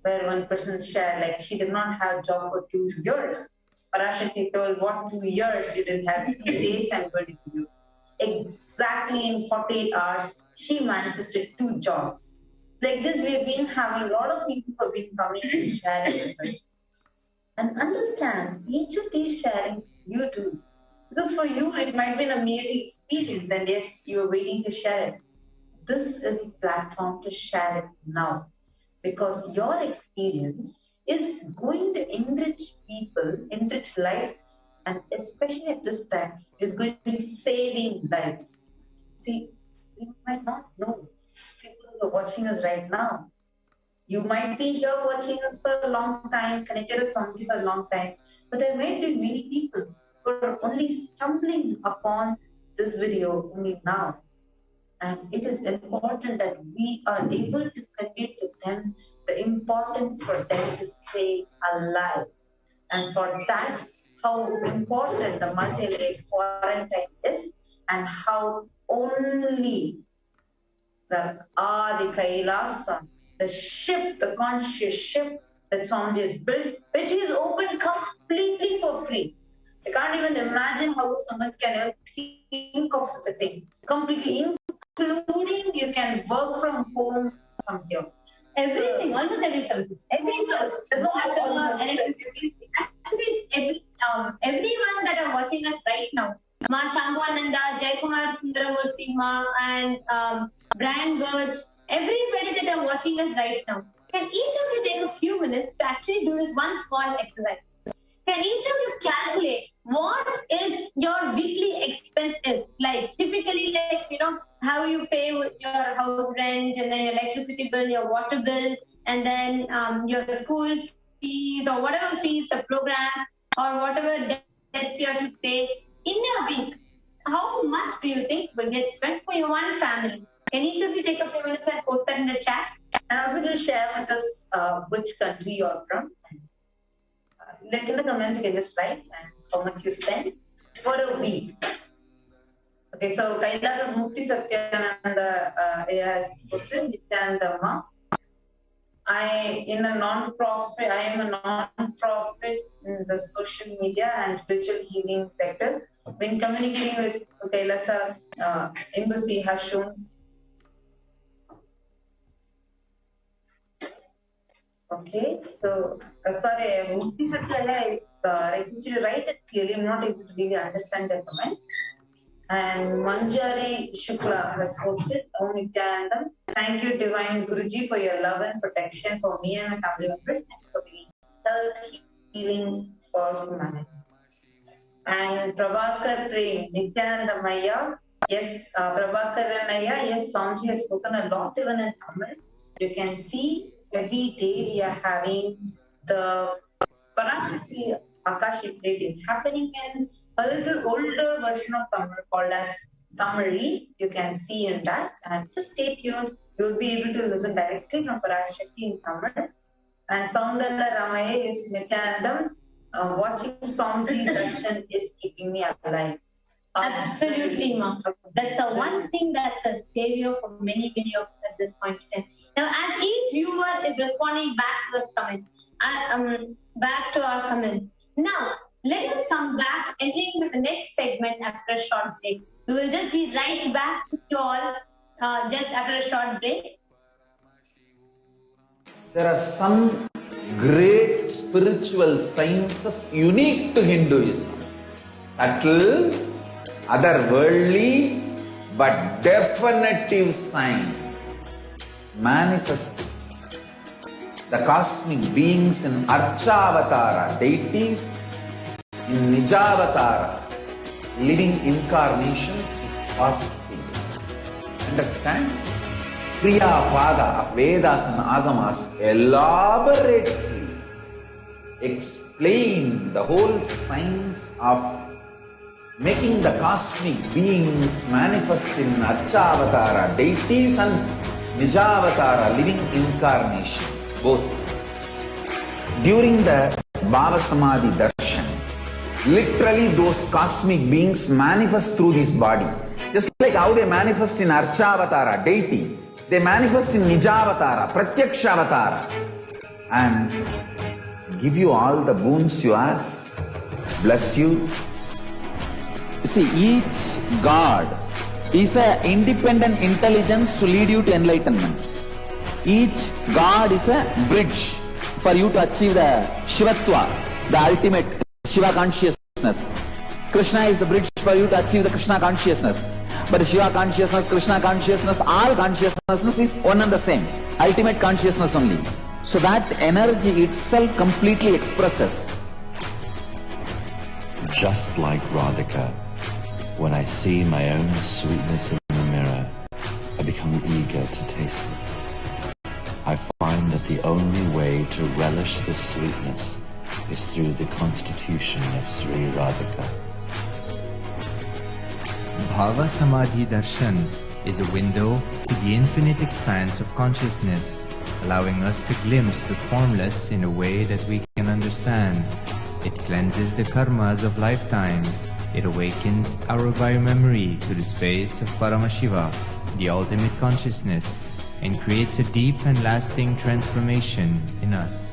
Where one person shared, like, she did not have a job for 2 years. Parashakti told, what 2 years you didn't have? 2 days I'm going to give you. Exactly in 48 hours, she manifested 2 jobs. Like this, we've been having a lot of people who have been coming and sharing with us. And understand, each of these sharings, you do. Because for you, it might be an amazing experience, and yes, you're waiting to share it. This is the platform to share it now, because your experience is going to enrich people, enrich lives, and especially at this time, it's going to be saving lives. See, you might not know people who are watching us right now. You might be here watching us for a long time, connected with Swamiji for a long time, but there may be many people who are only stumbling upon this video only now. And it is important that we are able to convey to them the importance for them to stay alive. And for that, how important the multi-layered quarantine is, and how only the Kailasa, the ship, the conscious ship that Swamiji has built, which is open completely for free. I can't even imagine how someone can ever think of such a thing. Completely, including you can work from home from here. Everything, almost every services. Every service. There's no electricity. Actually, everyone that are watching us right now, Ma Shambhananda, Jaikumar Sundaramurthy Ma, and Brian Birch, everybody that are watching us right now, can each of you take a few minutes to actually do this one small exercise? Can each of you calculate what is your weekly expense is? Like typically, like, you know, how you pay with your house rent, and then your electricity bill, your water bill, and then your school fees or whatever fees, the program or whatever debts you have to pay in a week. How much do you think will get spent for your one family? Can each of you take a few minutes and post that in the chat? And also to share with us which country you're from. Like in the comments, you can just write and how much you spend for a week. Okay, so Kailasa's Mukti Satyananda has posted Nithyananda. I am a non-profit in the social media and spiritual healing sector. When communicating with Kailasa embassy has shown. Okay, so sorry, Mukti Satyaya is request you to write it clearly. I'm not able to really understand the comment. And Manjari Shukla has posted, Om Nithyanandam. Thank you, Divine Guruji, for your love and protection for me and my family members, and for being health healing for humanity. And Prabhakar Prem, Nithyananda Maya. Yes, Prabhakar Naya, yes, Swamiji has spoken a lot even in Tamil. You can see every day we are having the Parashakti Akashic reading happening in a little older version of Tamil called as Tamili. You can see in that, and just stay tuned. You'll be able to listen directly from Parashakti in Tamil. And Saundala Ramaya is Nithyanandam. Watching Swamiji's darshan is keeping me alive. Absolutely, Ma. That's the one thing that's a savior for many, many of us at this point in time. Now, as each viewer is responding back to us comments, back to our comments. Now, let us come back, entering to the next segment after a short break. We will just be right back with you all just after a short break. There are some great spiritual sciences unique to Hinduism. Subtle, otherworldly, but definitive sign. Manifesting the cosmic beings in Archavatara, deities, in Nijavatara, living incarnations is possible. Understand? Kriya Pada of Vedas and Agamas elaborately explain the whole science of making the cosmic beings manifest in Archavatara, deities, and Nijavatara, living incarnation, both. During the Bhava Samadhi Darshan, literally those cosmic beings manifest through this body. Just like how they manifest in Archavatara, deity, they manifest in Nijavatara, Pratyakshavatara, and give you all the boons you ask, bless you. You see, each God is an independent intelligence to lead you to enlightenment. Each God is a bridge for you to achieve the Shivatva, the ultimate Shiva consciousness. Krishna is the bridge for you to achieve the Krishna consciousness. But the Shiva consciousness, Krishna consciousness, all consciousness is one and the same. Ultimate consciousness only. So that energy itself completely expresses. Just like Radhika, when I see my own sweetness in the mirror, I become eager to taste it. I find that the only way to relish the sweetness is through the constitution of Sri Radhika. Bhava Samadhi Darshan is a window to the infinite expanse of consciousness, allowing us to glimpse the formless in a way that we can understand. It cleanses the karmas of lifetimes. It awakens our biomemory to the space of Paramashiva, the ultimate consciousness, and creates a deep and lasting transformation in us.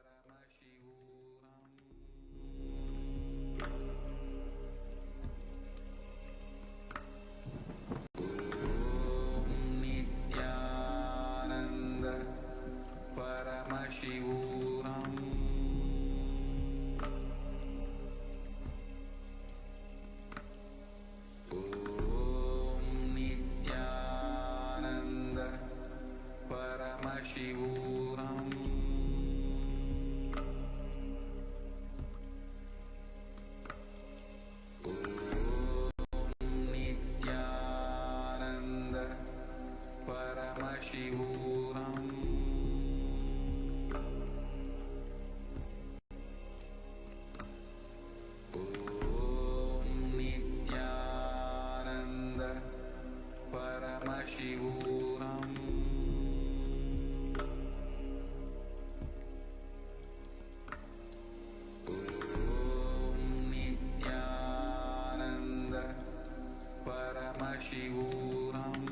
Paramashivoham. Om Nithyananda Paramashivoham. Om Nithyananda Paramashivoham. Paramashivoham. Om Nithyananda Paramashivoham. Om Nithyananda Paramashivoham.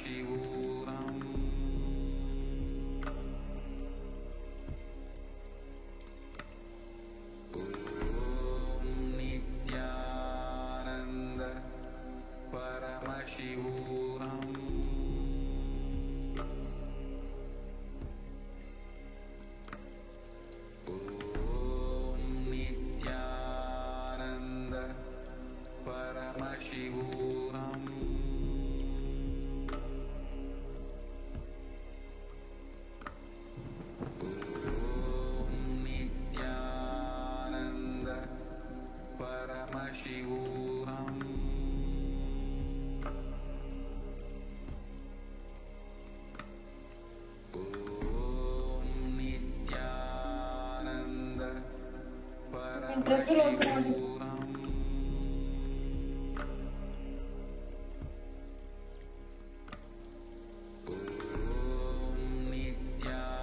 Paramashivoham. Om Nithyananda Paramashivoham. Om Nithyananda Paramashivoham.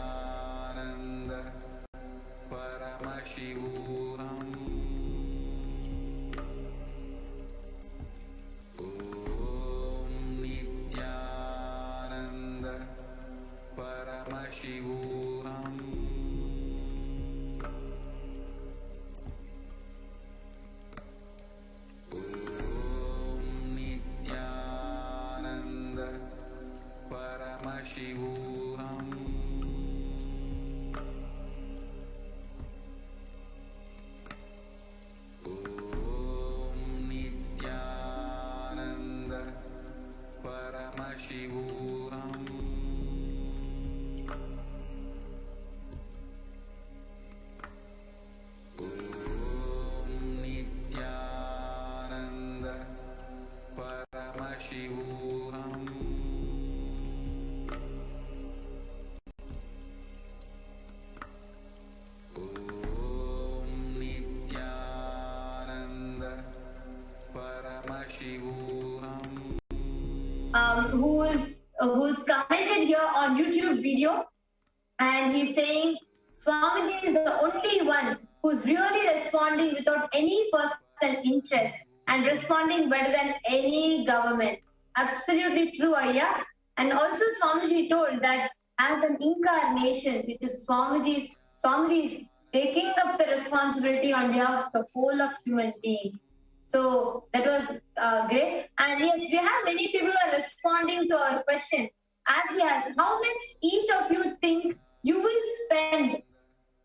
Nithyananda Paramashivoham. Om Nithyananda Paramashivoham. who's commented here on YouTube video, and he's saying Swamiji is the only one who's really responding without any personal interest and responding better than any government. Absolutely true, Ayya. And also Swamiji told that as an incarnation, it is Swamiji's taking up the responsibility on behalf of the whole of human beings. So that was great. And yes, we have many people who are responding to our question. As we asked, how much each of you think you will spend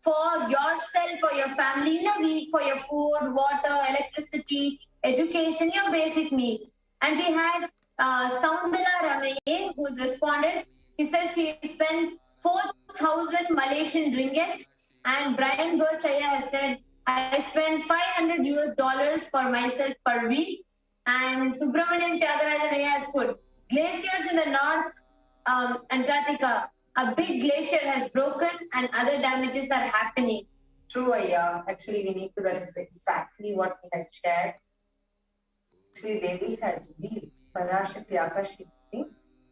for yourself, for your family in a week, for your food, water, electricity, education, your basic needs? And we had Soundala Ramaye, who's responded. She says she spends 4,000 Malaysian ringgit. And Brian Burchaya has said, I spend $500 for myself per week. And Subramaniam Tyagarajan has put, glaciers in the North Antarctica, a big glacier has broken and other damages are happening. True, Ayya. Actually, we need to, that is exactly what we had shared. Actually, Devi had revealed, PARASHAKTI Akashic,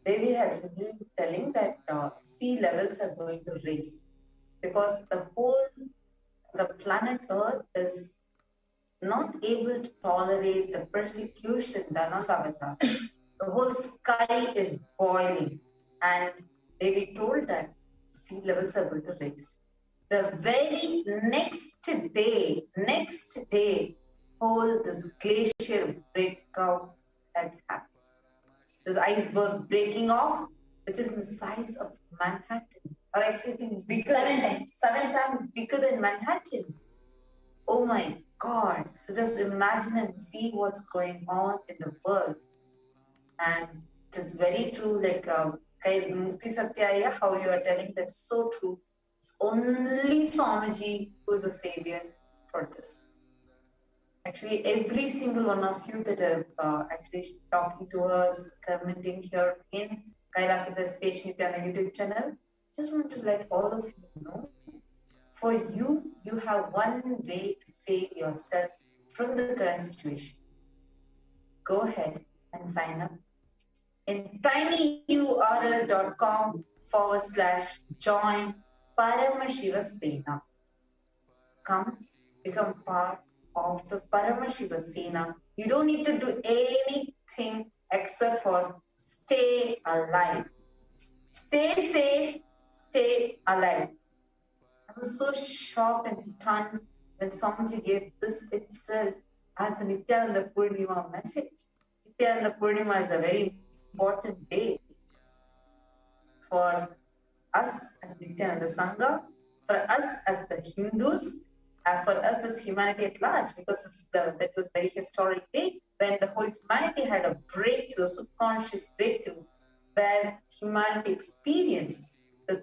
Devi had revealed telling that sea levels are going to rise because the planet Earth is not able to tolerate the persecution done on the Avatar. The whole sky is boiling, and Devi told that sea levels are going to rise. The very next day, whole this glacier breakout had happened. This iceberg breaking off, which is the size of Manhattan, or actually I think bigger. 7 times bigger than Manhattan. Oh my God! So just imagine and see what's going on in the world. And it is very true, like Mukti Satyaya, how you are telling, that's so true. It's only Swamiji who is a savior for this. Actually, every single one of you that are actually talking to us, commenting here in Kailasa's HDH Nithyananda YouTube channel, just want to let all of you know, for you, you have one way to save yourself from the current situation. Go ahead and sign up in tinyurl.com/join Paramashivoham. Come, become part of the Paramashivoham. You don't need to do anything except for stay alive. Stay safe, stay alive. I was so shocked and stunned when Swamiji gave this itself as the Nithyananda Purnima message. Nithyananda Purnima is a very important day for us as Nithyananda Sangha, for us as the Hindus, and for us as humanity at large, because that was a very historic day when the whole humanity had a breakthrough, a subconscious breakthrough, where humanity experienced the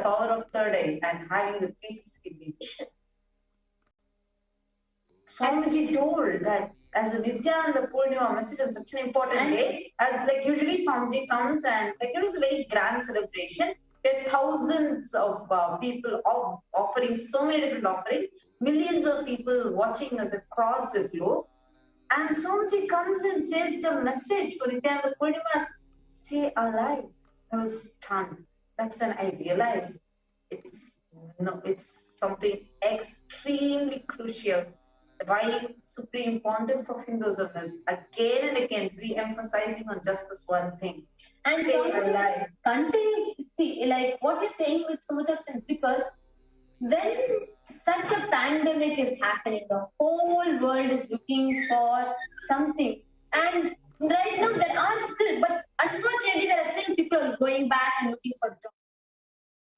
power of third eye and having the 360-degree vision. Swamiji told that as a Nithyananda Purnima message on such an important day, as like usually Swamiji comes and like it was a very grand celebration. There are thousands of people offering so many different offerings, millions of people watching us across the globe. And Swamiji comes and says the message for Nithyananda Purnima, stay alive. I was stunned. That's when I realized it's something extremely crucial. Why Supreme Pontiff of Hinduism is again and again re-emphasizing on just this one thing. And stay alive. Continues, see, like what you're saying with so much of sense, because when such a pandemic is happening, the whole world is looking for something. And right now there are still, but unfortunately there are still people going back and looking for jobs,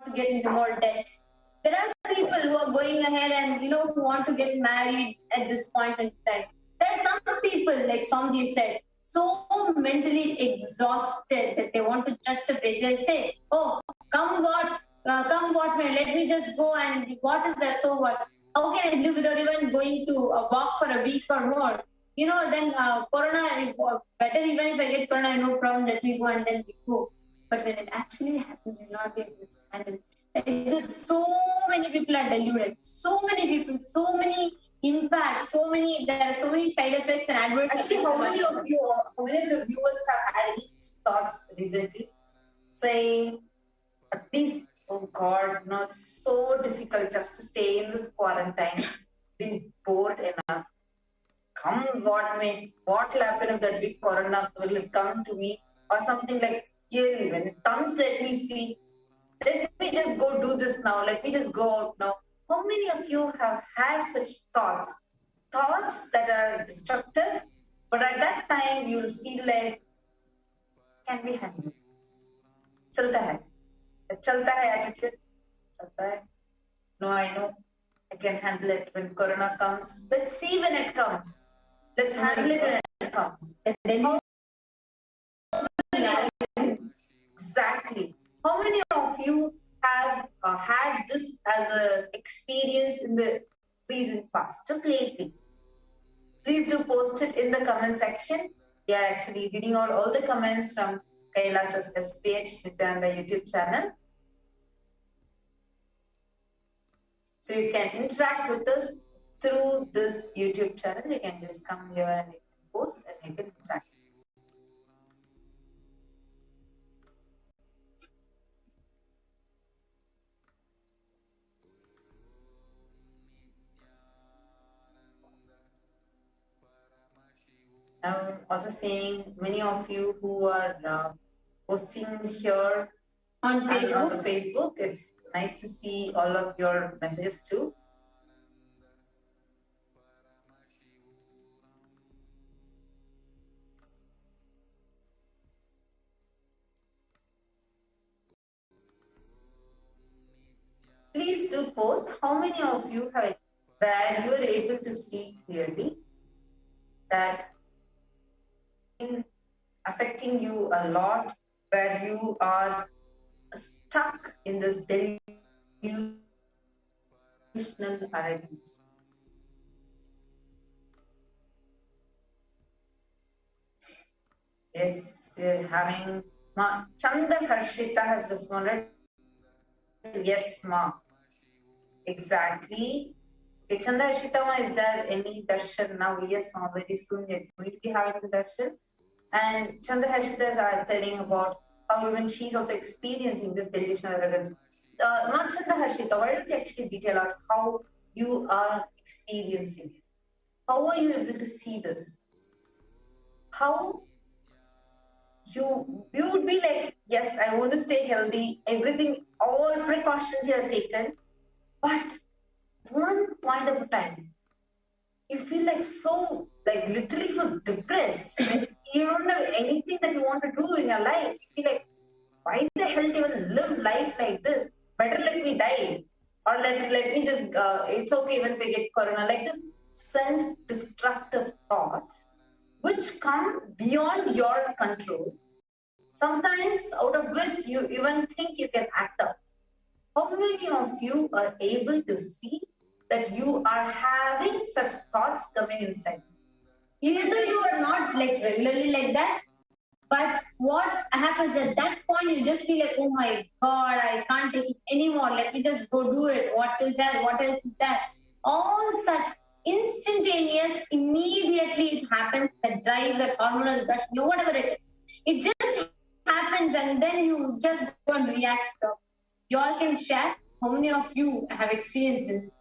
to get into more debts. There are people who are going ahead and who want to get married at this point in time. There are some people, like Swamiji said, so mentally exhausted that they want to just a break. They'll say, "Oh, come what may, let me just go, and what is there? So what? How can I live without even going to walk for a week or more? Then Corona, better even if I get Corona, no problem, let me go and then we go." But when it actually happens, you'll not be able to handle it. So many people are deluded. So many people, so many impact. There are so many side effects and adverse Actually, effects. how many of the viewers have had any thoughts recently saying, at least, oh God, no, it's so difficult just to stay in this quarantine, been bored enough. Come what may, what will happen if that big corona will it come to me or something like, yeah, when it comes, let me see. Let me just go do this now. Let me just go out now. How many of you have had such thoughts? Thoughts that are destructive, but at that time you'll feel like, can we handle it? Chalta hai. The chalta hai attitude. Chalta hai. No, I know. I can handle it when corona comes. Let's see when it comes. Let's handle it when it comes. Exactly. How many of you have had this as an experience in the recent past, just lately? Please do post it in the comment section. We are actually reading out all the comments from Kailasa's HDH Nithyananda YouTube channel. So you can interact with us through this YouTube channel. You can just come here and you can post and you can interact. I'm also seeing many of you who are posting here on Facebook. On the Facebook. It's nice to see all of your messages too. Please do post how many of you have where you are able to see clearly that in affecting you a lot, where you are stuck in this delusional arrogance. Yes, we're having Ma Chanda Harshita has responded. Yes, Ma. Exactly. Okay, Chanda Harshita Ma, is there any darshan now? Yes, Ma, very soon you're going to be having the darshan. And Chanda Harshita is telling about how even she's also experiencing this delusional arrogance. Not Chanda Harshita, why don't you actually detail out how you are experiencing it? How are you able to see this? How you would be like, yes, I want to stay healthy, everything, all precautions you have taken, but one point of a time, you feel like so, like literally so depressed. You don't have anything that you want to do in your life. You feel like, why the hell do you even live life like this? Better let me die. Or let me just, it's okay even if we get corona. Like this self-destructive thoughts, which come beyond your control, sometimes out of which you even think you can act up. How many of you are able to see that you are having such thoughts coming inside? Either you are not like regularly like that, but what happens at that point, you just feel like, oh my God, I can't take it anymore. Let me just go do it. What is that? What else is that? All such instantaneous, immediately it happens, that drive, that hormonal rush, whatever it is. It just happens and then you just go and react. You all can share how many of you have experienced this.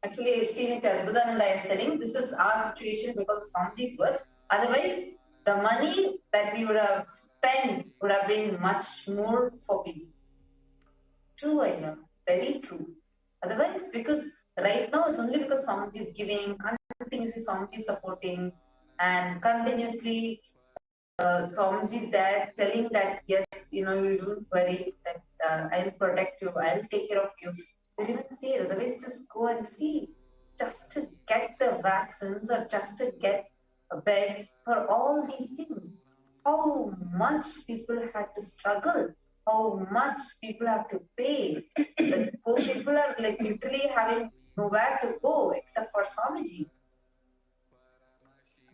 Actually, Srinitha Arbudananda is telling this is our situation because of some of these words. Otherwise, the money that we would have spent would have been much more for people. True, I know. Very true. Otherwise, because right now it's only because Swamiji is giving, continuously Swamiji is supporting, and continuously Swamiji is there telling that, yes, you don't worry, that I'll protect you, I'll take care of you. They didn't even see it. Otherwise, just go and see. Just to get the vaccines or just to get beds for all these things. How much people had to struggle, how much people have to pay. The poor people are like literally having nowhere to go except for Swamiji.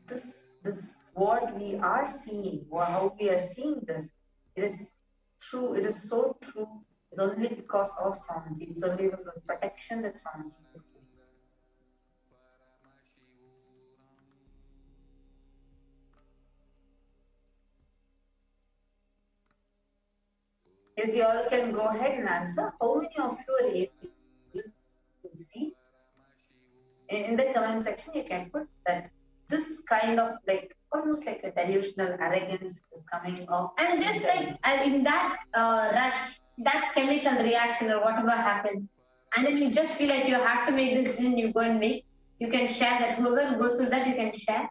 This what we are seeing, how we are seeing this, It is true. It is so true. It's only because of Swamiji. It's only because of the protection that Swamiji is giving. Yes, you all can go ahead and answer. How many of you are able to see? In the comment section, you can put that this kind of like almost like a delusional arrogance is coming off. And just like in that rush, that chemical reaction or whatever happens, and then you just feel like you have to make this decision, you go and make. You can share that. Whoever goes through that, you can share.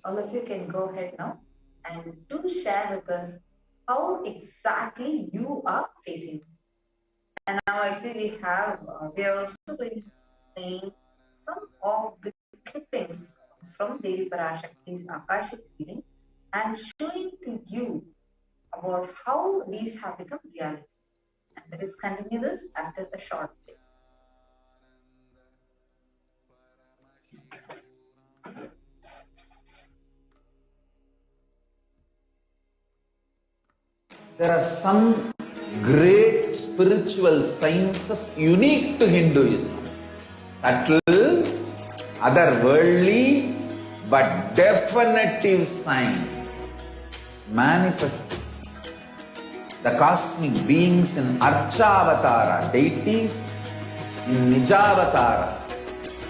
All of you can go ahead now and do share with us how exactly you are facing this. And now actually we are also going to be playing some of the clippings from Devi Parashakti's Akashic reading and showing to you about how these have become reality. And let us continue this after a short break. There are some great spiritual sciences unique to Hinduism. Subtle, otherworldly, but definitive sign. Manifesting the cosmic beings in Archavatara, deities in Nijavatara,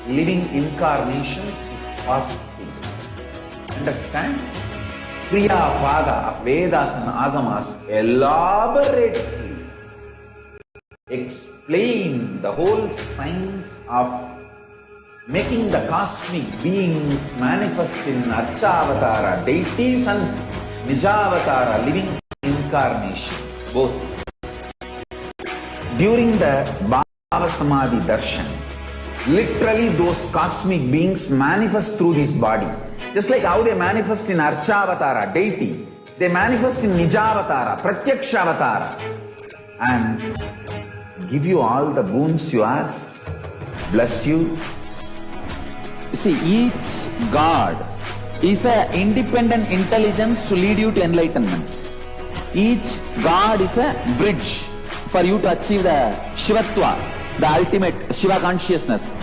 living incarnations is possible. Understand? Kriya Pada of Vedas and Agamas elaborately explain the whole science of making the cosmic beings manifest in Archavatara, deities and Nijavatara, living incarnation, both. During the Bhava Samadhi Darshan, literally those cosmic beings manifest through this body. Just like how they manifest in Archavatara, deity, they manifest in Nijavatara, Pratyakshavatara, and give you all the boons you ask, bless you. You see, each God is an independent intelligence to lead you to enlightenment. Each God is a bridge for you to achieve the Shivatva, the ultimate Shiva consciousness.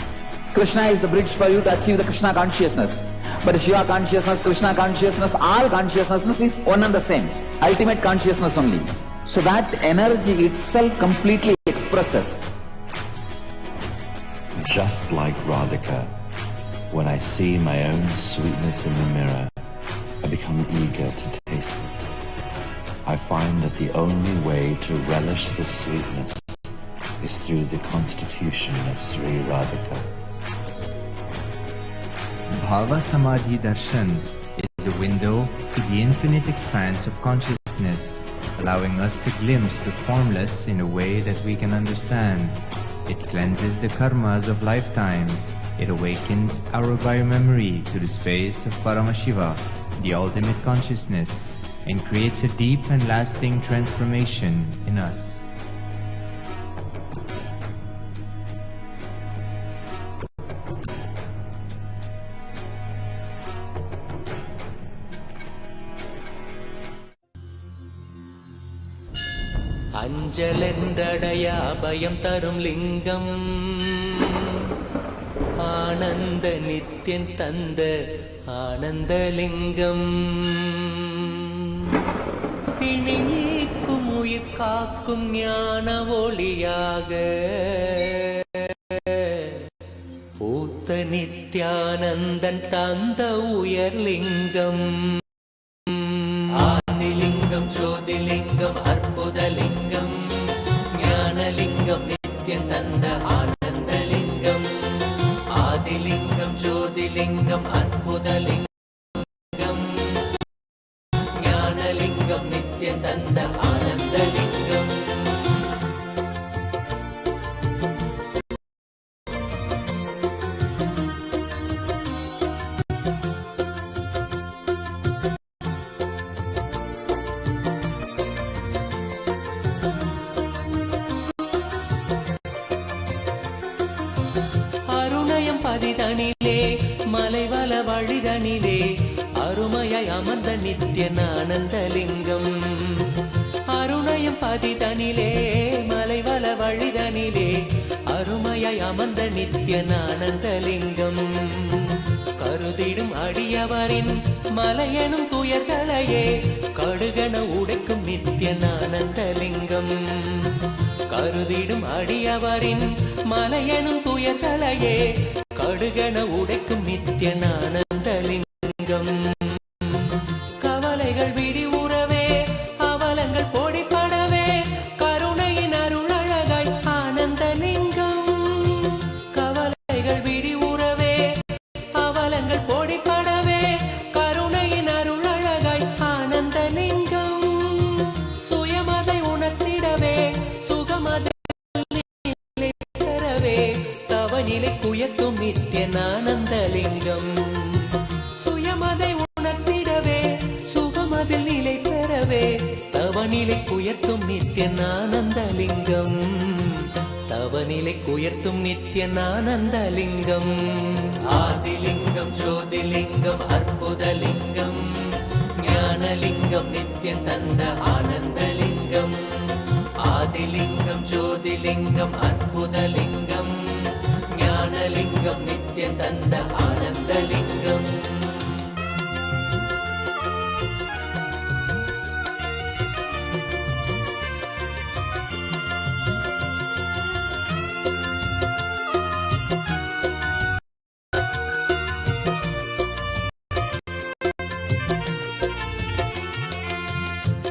Krishna is the bridge for you to achieve the Krishna consciousness. But Shiva consciousness, Krishna consciousness, all consciousness is one and the same. Ultimate consciousness only. So that energy itself completely expresses. Just like Radhika, when I see my own sweetness in the mirror, I become eager to taste it. I find that the only way to relish the sweetness is through the constitution of Sri Radhika. Bhava Samadhi Darshan is a window to the infinite expanse of consciousness, allowing us to glimpse the formless in a way that we can understand. It cleanses the karmas of lifetimes. It awakens our biomemory to the space of Paramashiva, the ultimate consciousness, and creates a deep and lasting transformation in us. அஞ்சலென்றடைய அபயம் தரும் லிங்கம் ஆனந்த நித்யன் தந்த ஆனந்தலிங்கம் பிணி நீக்கும் உயிர் காக்கும் ஞான ஒளியாக பூத்த நித்யானந்தன் தந்த உயர்லிங்கம் ஆதிலிங்கம் ஜோதிலிங்கம் அற்புதலிங்கம் ஞானலிங்கம் நித்யன் தந்த ஆனந்தலிங்கம் ஆதிலிங்கம் ஜோதிலிங்கம் அற்புதலிங்கம் தந்த ஆனந்தலிங்கம். அருணயம் பதிதனிலே மலைவல வழிதனிலே அருமையாய் அமர்ந்த நித்யனானந்தலிங்கம். அருணயம் பதிதனிலே மலைவல வழிதனிலே அருமையாய் அமர்ந்த நித்யனானந்தலிங்கம். கருதிடும் அடியவரின் மலையெனும் துயர்களையே கடுகன உடைக்கும் நித்யனானந்தலிங்கம். கருதிடும் அடியவரின் மலையெனும் துயர்களையே கடுகன உடைக்கும் நித்யனானந்தலிங்கம். கவலைகள் விடி உறவே அவலங்கள் பொடிப்படவே கருணையின் அருளழகாய் ஆனந்தலிங்கம். கவலைகள் விடி உறவே அவலங்கள் பொடிப்படவே கருணையின் அருளழகாய் ஆனந்தலிங்கம். சுயமதை உணர்த்திடவே சுகமதை பெறவே தவநிலை குயர்த்தும் நித்யனானந்தலிங்கம். சுயமதை உணர்த்திடவே சுகமதில் நிலை பெறவே தவநிலை குயர்த்தும் நித்யனானந்தலிங்கம். தவநிலை குயர்த்தும் நித்யனானந்தலிங்கம். ஆதிலிங்கம் ஜோதிலிங்கம் அற்புதலிங்கம் ஞானலிங்கம் நித்யம் தந்த ஆனந்தலிங்கம். ஆதிலிங்கம் ஜோதிலிங்கம் அற்புதலிங்கம் ஞானலிங்கம் நித்யம் தந்த ஆனந்தலிங்கம்.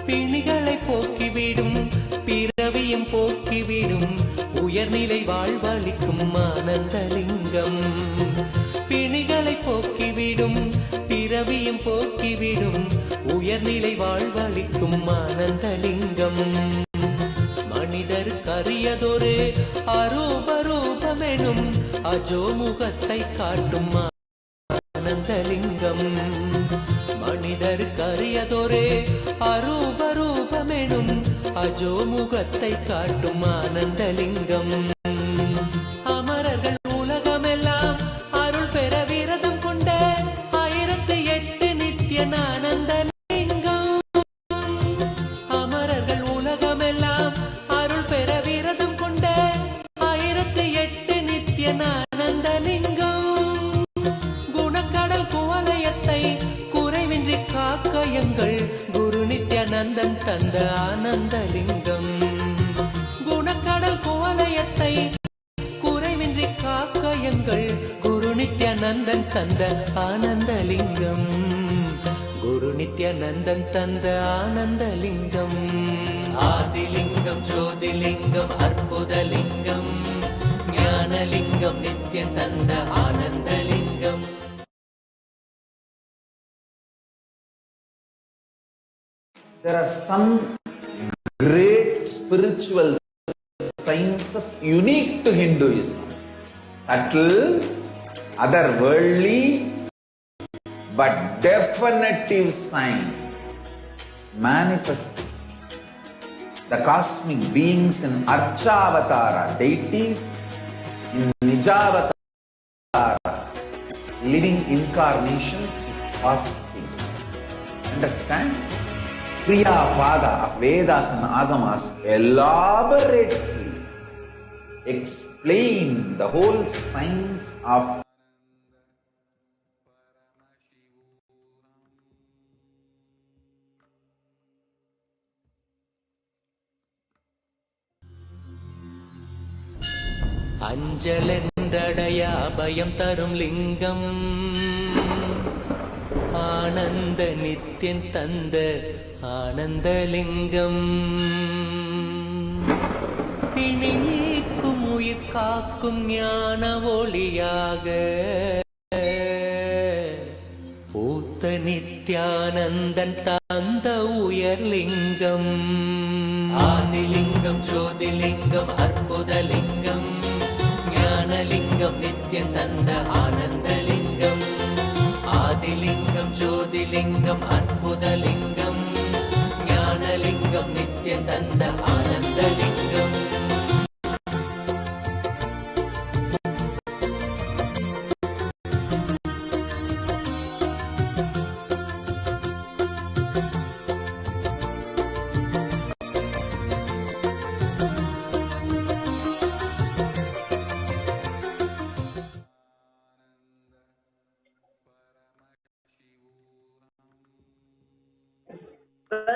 பிணிகளை போக்கிவிடும் பிறவியும் போக்கிவிடும் உயர்நிலை வாழ்வளிக்கும் ஆனந்தலிங்கம். பிணிகளை போக்கிவிடும் பிறவியும் போக்கிவிடும் உயர்நிலை வாழ்வளிக்கும் ஆனந்தலிங்கம். மனிதருக்கு அரியதொரு அரூபரூபமெனும் அஜோமுகத்தை காட்டும் ஆனந்தலிங்கம். மனிதருக்கு அரியதொரு அரூபரூபமெனும் அஜோமுகத்தை காட்டும் ஆனந்தலிங்கம். அமரர்கள் உலகமெல்லாம் அருள் பெற விரதம் கொண்ட 1008 நித்யனானந்தலிங்கம். அமரர்கள் உலகமெல்லாம் அருள் பெற விரதம் கொண்ட 1008 நித்யனானந்தலிங்கம். குணக்கடல் குவலயத்தை குறைவின்றி காக்க எங்கள் குரு நித்யானந்தன் தந்த ஆனந்தலிங்கம். குணக்கடல் குவலயத்தை குறைவின்றி காக்க எங்கள் குரு நித்யானந்தன் தந்த ஆனந்தலிங்கம். குரு நித்யானந்தன் தந்த ஆனந்தலிங்கம். ஆதிலிங்கம் ஜோதிலிங்கம் அற்புதலிங்கம் ஞானலிங்கம் நித்யம் தந்த Ananthalingam. There are some great spiritual sciences unique to Hinduism. Subtle, otherworldly, but definitive sign manifesting. The cosmic beings in Archavatara, deities in Nijavatara, living incarnations is fasting. Understand? Kriya Pada of Vedas and Agamas elaborately explain the whole science of அஞ்சலென்றடைய அபயம் தரும் லிங்கம் ஆனந்த நித்யன் தந்த ஆனந்தலிங்கம். பிணி நீக்கும் உயிர் காக்கும் ஞான ஒளியாக பூத்த நித்யானந்தன் தந்த உயர் உயர்லிங்கம் Adhilingam Jothilingam அற்புதலிங்கம் Gnanalingam Nityananda Ananthalingam Adhilingam Jothilingam அற்புதலிங்கம் Gnanalingam Nityananda Ananthalingam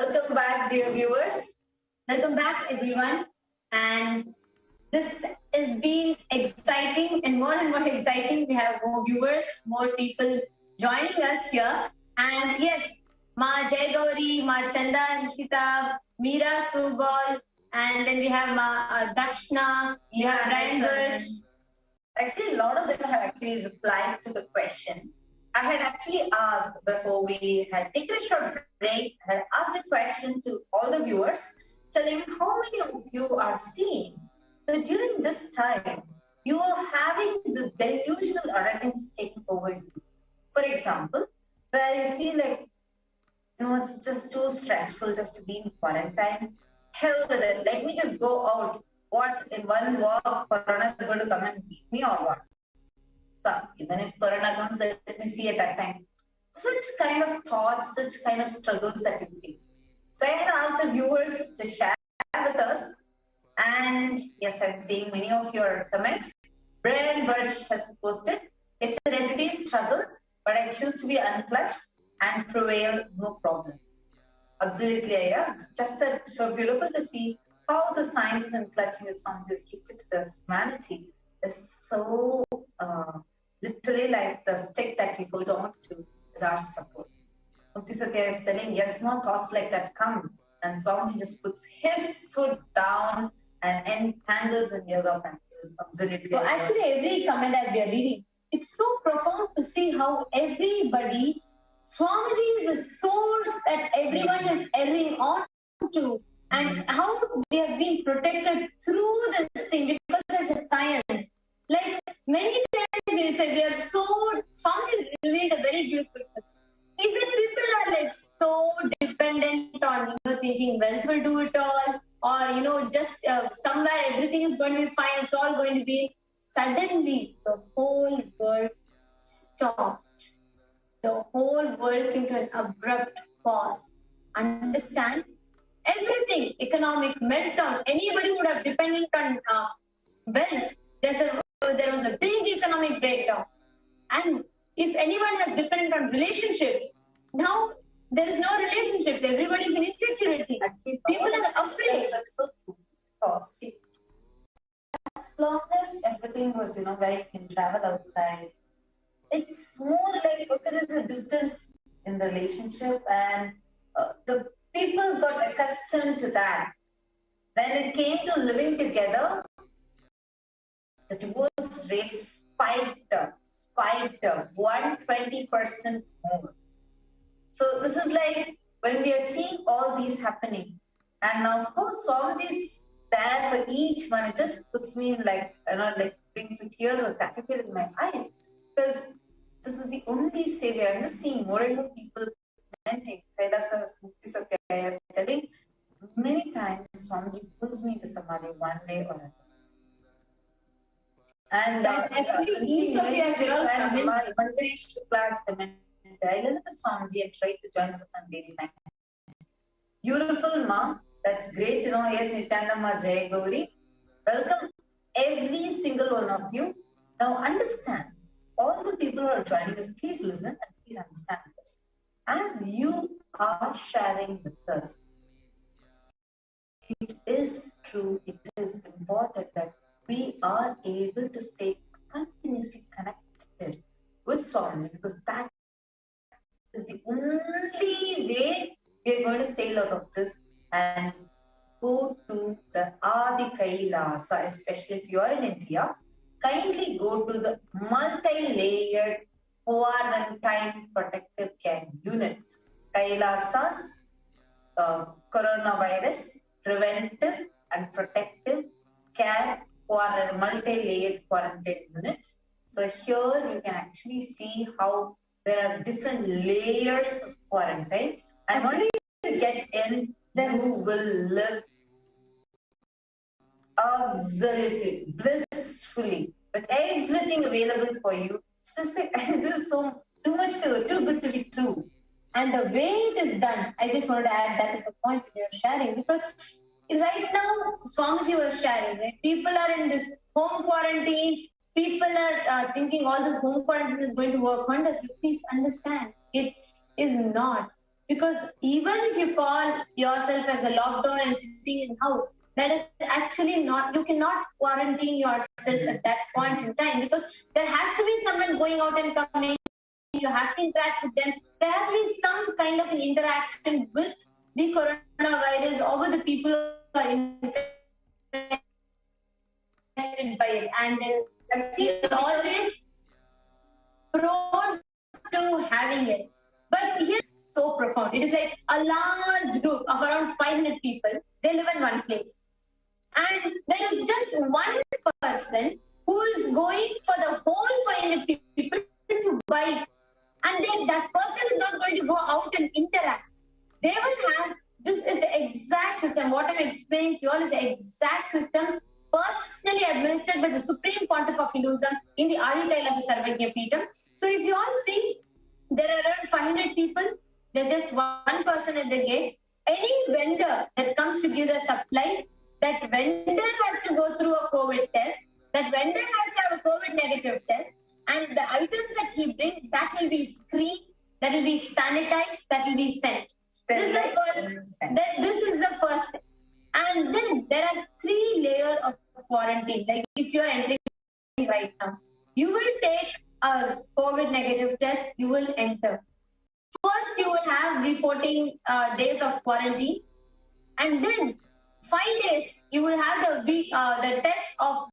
Welcome back, dear viewers. Welcome back, everyone. And this has been exciting and more exciting. We have more viewers, more people joining us here. And yes, Ma Jai Gauri, Ma Chanda Nishita, Meera Subal, and then we have Ma Dakshna, we have Brian Birch. Actually, a lot of them have actually replied to the question. I had actually asked before we had taken a short break, I had asked a question to all the viewers, telling how many of you are seeing that during this time, you are having this delusional arrogance taking over you. For example, where you feel like, it's just too stressful just to be in quarantine. Hell with it. Let me just go out. What, in one walk, Corona is going to come and beat me or what? So even if Corona comes, let me see at that time. Such kind of thoughts, such kind of struggles that you face. So I had asked the viewers to share with us. And yes, I'm seeing many of your comments. Brian Birch has posted, it's an everyday struggle, but I choose to be unclutched and prevail, no problem. Absolutely, yeah. It's just that so beautiful to see how the science and clutching its songs is gifted to the humanity is so literally like the stick that we hold on to is our support. Mukti Satya is telling, yes, more thoughts like that come. And Swamiji just puts his foot down and entangles in yoga practices. Absolutely. So actually, every comment as we are reading, it's so profound to see how everybody, Swamiji is a source that everyone is erring on to, and how they have been protected through this thing because there's a science. Like many times we'll say we are so, Swamiji revealed a very beautiful thing. He said people are like so dependent on, thinking wealth will do it all, or, just somewhere everything is going to be fine, it's all going to be. Suddenly, the whole world stopped. The whole world came to an abrupt pause. Understand? Everything, economic meltdown, anybody would have depended on wealth. There was a big economic breakdown. And if anyone has depended on relationships, now there is no relationships. Everybody's in insecurity. Actually, people are afraid. That's so true. Because see, as long as everything was, where you can travel outside, it's more like, okay, there's a distance in the relationship and the people got accustomed to that. When it came to living together, the divorce rate spiked up 120% more. So this is like when we are seeing all these happening, and now how Swamiji is there for each one, it just puts me in like brings the tears of gratitude in my eyes, because this is the only savior. I'm just seeing more and more people commenting. Kailasa Mukti Satya is telling, many times Swamiji pulls me to Samadhi one way or another. And actually, each of you has your own comment. Manjarish class comment. I listen to Swamiji and try to join Satsang daily time. Beautiful, Ma. That's great to know. Yes, Nithyananda Ma Jai Gauri. Welcome every single one of you. Now understand, all the people who are joining us, please listen and please understand this. As you are sharing with us, it is true, it is important that we are able to stay continuously connected with Swamiji, because that is the only way we are going to sail out of this and go to the Adi Kailasa. Especially if you are in India, kindly go to the multi-layered quarantine protective care unit. Kailasa's coronavirus, preventive and protective care multi-layered quarantine units. So here you can actually see how there are different layers of quarantine, and once you get in, you will live absolutely blissfully with everything available for you. It's just like this is so too good to be true. And the way it is done, I just wanted to add that is a point that you're sharing, because right now Swamiji was sharing, right? People are in this home quarantine. People are thinking all this home quarantine is going to work wonders. Please understand, it is not. Because even if you call yourself as a lockdown and sitting in house, that is actually not, you cannot quarantine yourself at that point in time, because there has to be someone going out and coming. You have to interact with them. There has to be some kind of an interaction with the coronavirus or with the people who are infected by it. And there is actually always prone to having it. But here's so profound. It is like a large group of around 500 people. They live in one place. And there is just one person who is going for the whole 500 people to buy. And then that person is not going to go out and interact. They will have, this is the exact system. What I'm explaining to you all is the exact system personally administered by the Supreme Pontiff of Hinduism in the Adi Kailasa Sarvagya Peetham. So if you all see, there are around 500 people. There's just one person at the gate. Any vendor that comes to give the supply, that vendor has to go through a COVID test. That vendor has to have a COVID negative test. And the items that he brings, that will be screened, that will be sanitized, that will be sent. This is the first. And then there are 3 layers of quarantine. Like if you are entering right now, you will take a COVID negative test, you will enter. First, you will have the 14 days of quarantine. And then 5 days, you will have the test of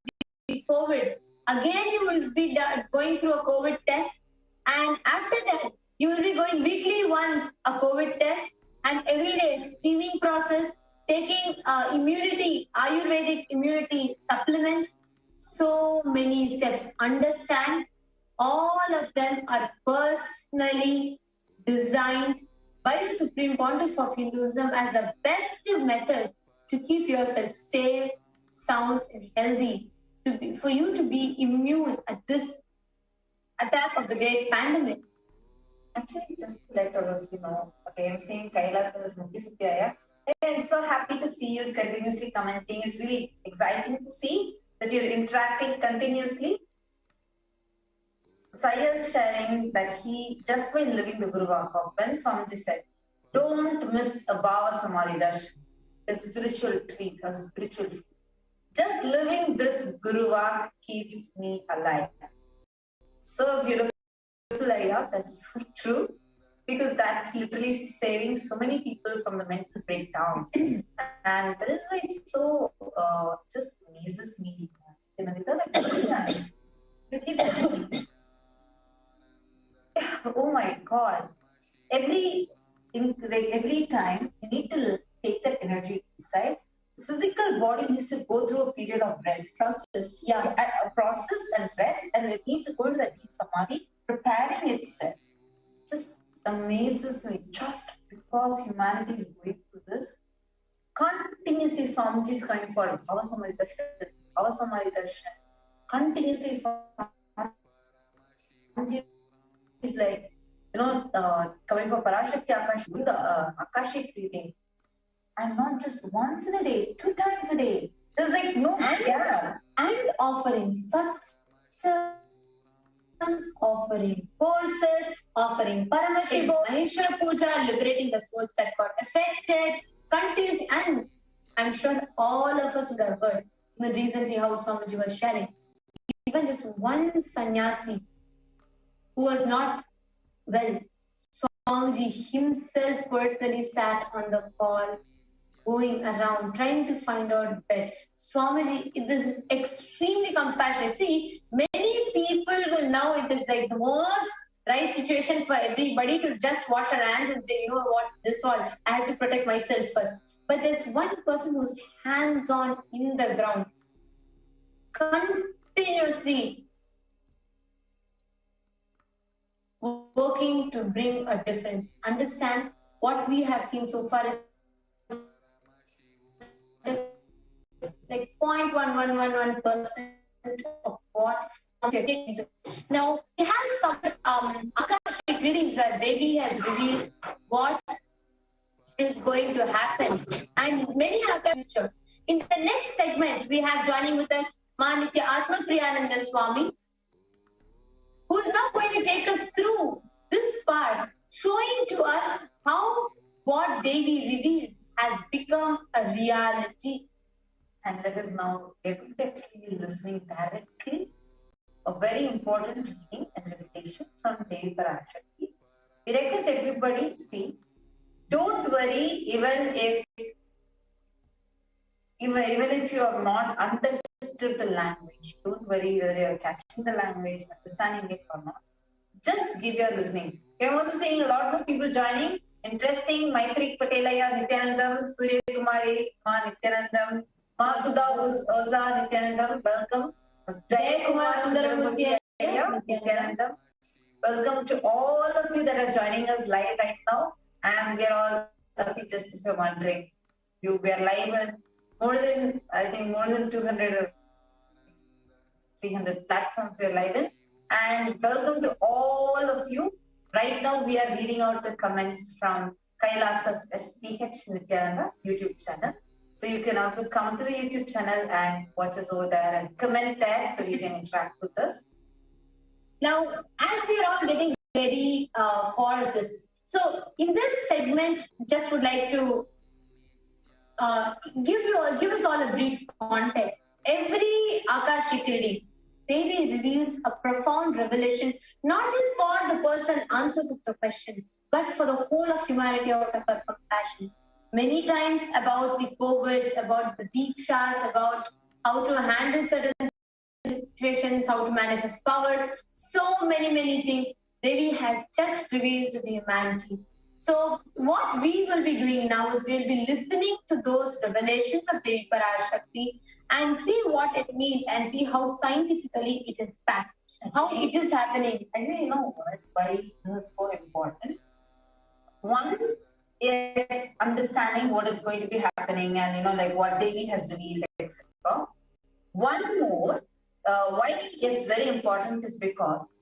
the COVID. Again, you will be going through a COVID test. And after that, you will be going weekly once a COVID test. And every day, steaming process, taking immunity, Ayurvedic immunity supplements. So many steps. Understand, all of them are personally designed by the Supreme Pontiff of Hinduism as the best method to keep yourself safe, sound, and healthy, for you to be immune at this attack of the great pandemic. Actually, just to let all of you know, okay, I'm saying Kailasa is Mukti Satyaya. I'm so happy to see you continuously commenting. It's really exciting to see that you're interacting continuously. Sai is sharing that he, just by living the Guru Vak, when Swamiji said, don't miss a Bhava Samadhi Darshan, a spiritual treat, a spiritual feast. Just living this Guru Vak keeps me alive. So beautiful, Ayya, that's so true. Because that's literally saving so many people from the mental breakdown. And that is why it's so, just amazes me. Oh my God. Every time you need to take that energy inside, the physical body needs to go through a period of rest. Process. Yeah, a process and rest, and it needs to go into that deep samadhi, preparing itself. Just amazes me, just because humanity is going through this. Continuously Swamiji is coming for Bhava Samadhi Darshan. Continuously Swamiji is like, coming for PARASHAKTI, doing the Akashic reading. And not just once in a day, 2 times a day. There's like no gap. And offering satsang, offering courses, offering Paramashivoham, Puja, liberating the souls that got affected, continuously. And I'm sure all of us would have heard, even recently, how Swamiji was sharing. Even just one sannyasi who was not well, Swamiji himself personally sat on the call, going around, trying to find out bed. Swamiji, this is extremely compassionate. See, many people will now, it is like the most right situation for everybody to just wash our hands and say, you know what, this all, I have to protect myself first. But there's one person who's hands-on in the ground, continuously working to bring a difference. Understand, what we have seen so far is just like 0.1111% of what now we have some Akashic readings where Devi has revealed what is going to happen, and many have the future. In the next segment, we have joining with us Ma Nithyananda Swami, who is now going to take us through this part, showing to us how what Devi revealed has become a reality. And let us now, we're going to actually be listening directly a very important reading and revelation from Devi Parashakti. We request everybody, see, don't worry even if you have not understood the language. Don't worry whether you're catching the language, understanding it or not. Just give your listening. We're also seeing a lot more people joining. Interesting. Maitri Patelaya, Nithyanandam, Surya Kumari, Ma Nithyanandam, Ma Sudha Oza, Nithyanandam, welcome. Jaya Kumar Sundaramurthy, Nithyanandam. Welcome to all of you that are joining us live right now. And we're all lucky, just if you're wondering. We are live in more than 200 or 300 platforms we are live in. And welcome to all of you. Right now, we are reading out the comments from Kailasa's HDH Nithyananda YouTube channel. So you can also come to the YouTube channel and watch us over there and comment there so you can interact with us. Now, as we are all getting ready for this, so in this segment, just would like to give us all a brief context. Every Akashic reading, Devi reveals a profound revelation, not just for the person answers of the question, but for the whole of humanity out of her compassion. Many times about the COVID, about the Deekshas, about how to handle certain situations, how to manifest powers, so many things Devi has just revealed to the humanity. So what we will be doing now is we'll be listening to those revelations of Devi Parashakti and see what it means and see how scientifically it is backed, how it is happening. Actually, you know what? Why this is so important? One is understanding what is going to be happening and, you know, like what Devi has revealed, etc. One more, why it's very important is because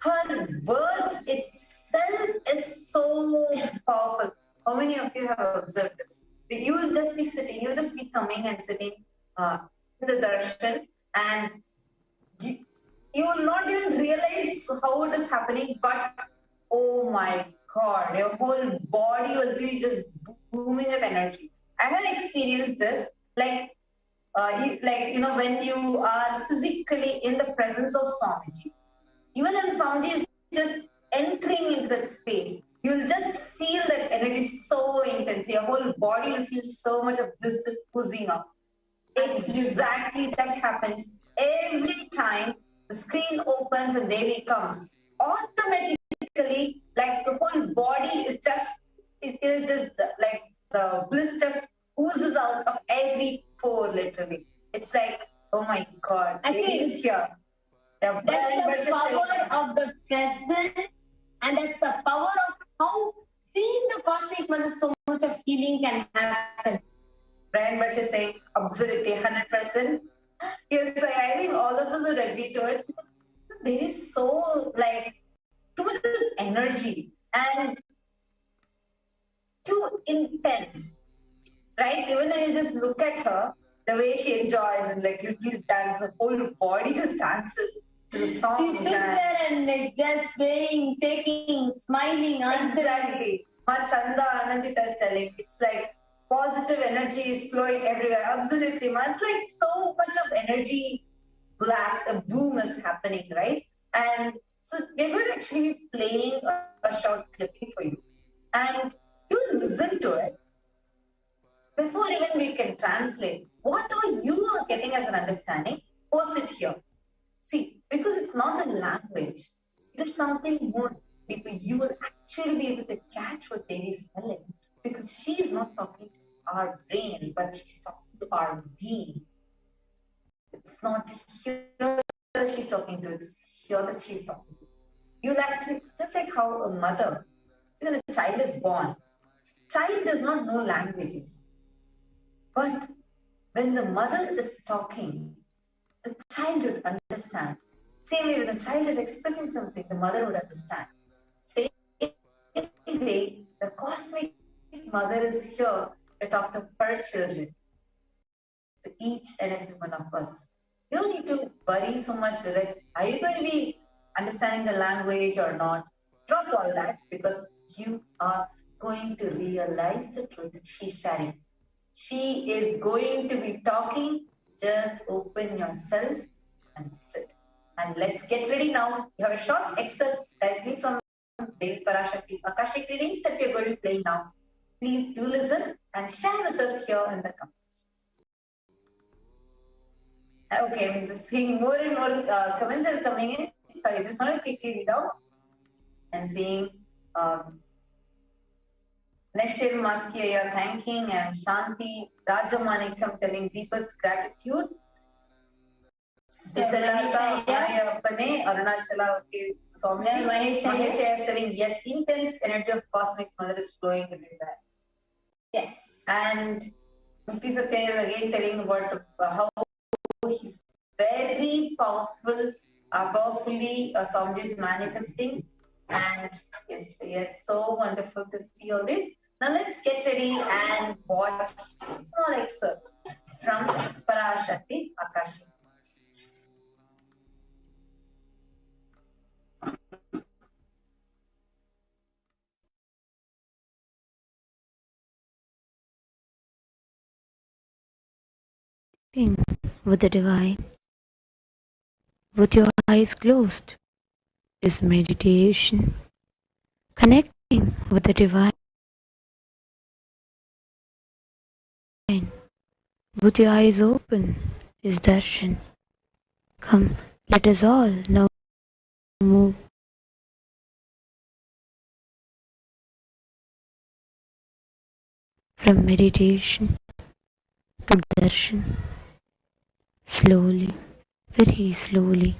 her words itself is so powerful. How many of you have observed this? You will just be sitting, you'll just be coming and sitting in the darshan, and you will not even realize how it is happening, but oh my God, your whole body will be just booming with energy. I have experienced this, like, when you are physically in the presence of Swamiji, even when Swamiji is just entering into that space, you'll just feel that energy so intense. Your whole body will feel so much of this just oozing up. Exactly that happens every time the screen opens and Devi comes. Automatically, like the whole body is just, it is just like the bliss just oozes out of every pore, literally. It's like, oh my God, Devi is here. That's the power of the presence, and that's the power of how seeing the cosmic mother, so much of healing can happen. Brian Bush is saying absolutely 100%. Yes, I think all of us would agree to it because there is so like too much energy and too intense, right? Even when you just look at her, the way she enjoys and like little dance, the whole body just dances. The song she sits there and like just swaying, shaking, smiling, answering. Exactly. Chanda Anandita is telling, it's like positive energy is flowing everywhere. Absolutely, man. It's like so much of energy blast, a boom is happening, right? And so we're going to actually be playing a short clipping for you. And you listen to it. Before even we can translate, whatever you are getting as an understanding, post it here. See, because it's not the language, It is something more deeper. You will actually be able to catch what Devi is telling, because she is not talking to our brain, but she's talking to our being. It's not here that she's talking to, it's here that she's talking to. You'll actually, it's just like how a mother, so when the child is born, child does not know languages. But when the mother is talking, the child would understand. Same way, when the child is expressing something, the mother would understand. Same way, the cosmic mother is here to talk to her children, to each and every one of us. You don't need to worry so much with it. Are you going to be understanding the language or not? Drop all that, because you are going to realize the truth that she's sharing. She is going to be talking. Just open yourself and sit. And let's get ready now. We have a short excerpt directly from Devi Parashakti's Akashic readings that we are going to play now. Please do listen and share with us here in the comments. Okay, I'm just seeing more and more comments are coming in. So I just want to quickly read out. I'm seeing Neshir Maskiya thanking, and Shanti Rajamanikam telling deepest gratitude. Arunachala, okay, Swami Mahesh is telling yes, intense energy of cosmic mother is flowing everywhere. Yes, and Mukti Satya is again telling about how he's very powerful, powerfully Swamiji is manifesting, and it's so wonderful to see all this. Now let's get ready and watch a small excerpt from Parashakti's Akashic. With the divine, with your eyes closed, is meditation. Connecting with the divine, with your eyes open, is darshan. Come, let us all now move from meditation to darshan. Slowly, very slowly,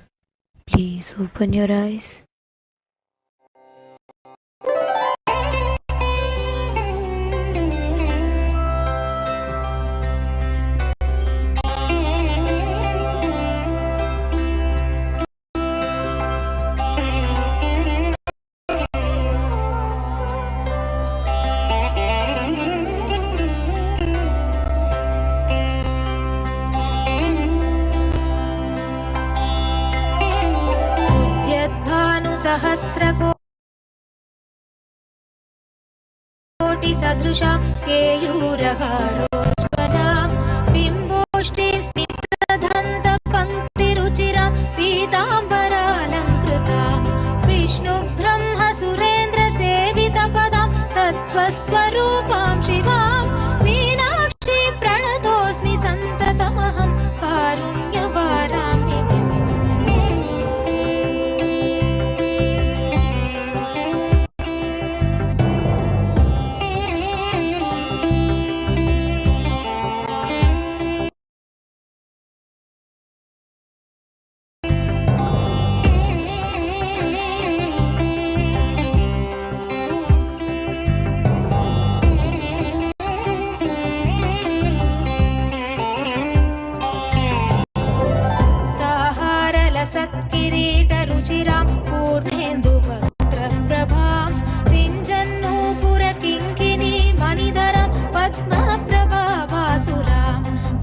please open your eyes. सहस्रकोटिसदृशां केयूरहारोज्ज्वलां बिम्बोष्ठीं स्मितदन्तपङ्क्तिरुचिरां पीताम्बरालङ्कृतां विष्णुब्रह्मसुरेन्द्रसेवितपदां तत्त्वस्वरूपां शिवां Meenakshi प्रणतोऽस्मि सन्ततमहं कारुण्यवारां निधिम्। सत्किरीटरुचिरां पूर्णेन्दुवक्त्रप्रभां सिञ्जन्नूपुरकिङ्किणी मणिधरां पद्मप्रभावासुरां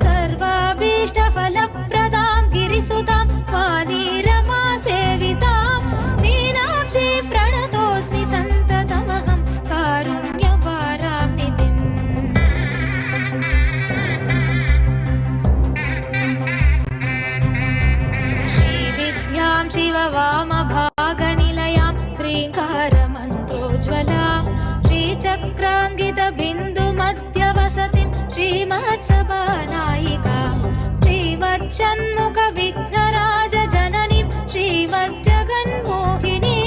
सर्वाभीष्टफलप्रदां गिरिसुतां वाणीरमा सेवितां मीनाक्षी प्रणतोऽस्मि सन्ततमहं कारुण्यवारां निधिम्। शिववामभागनिलयां श्रीङ्कारमन्त्रोज्ज्वलां श्रीचक्राङ्गितबिन्दुमध्यवसतिं श्रीमत्सभानायिकां श्रीमच्छण्मुखविघ्नराजजननीं श्रीमज्जगन्मोहिनीं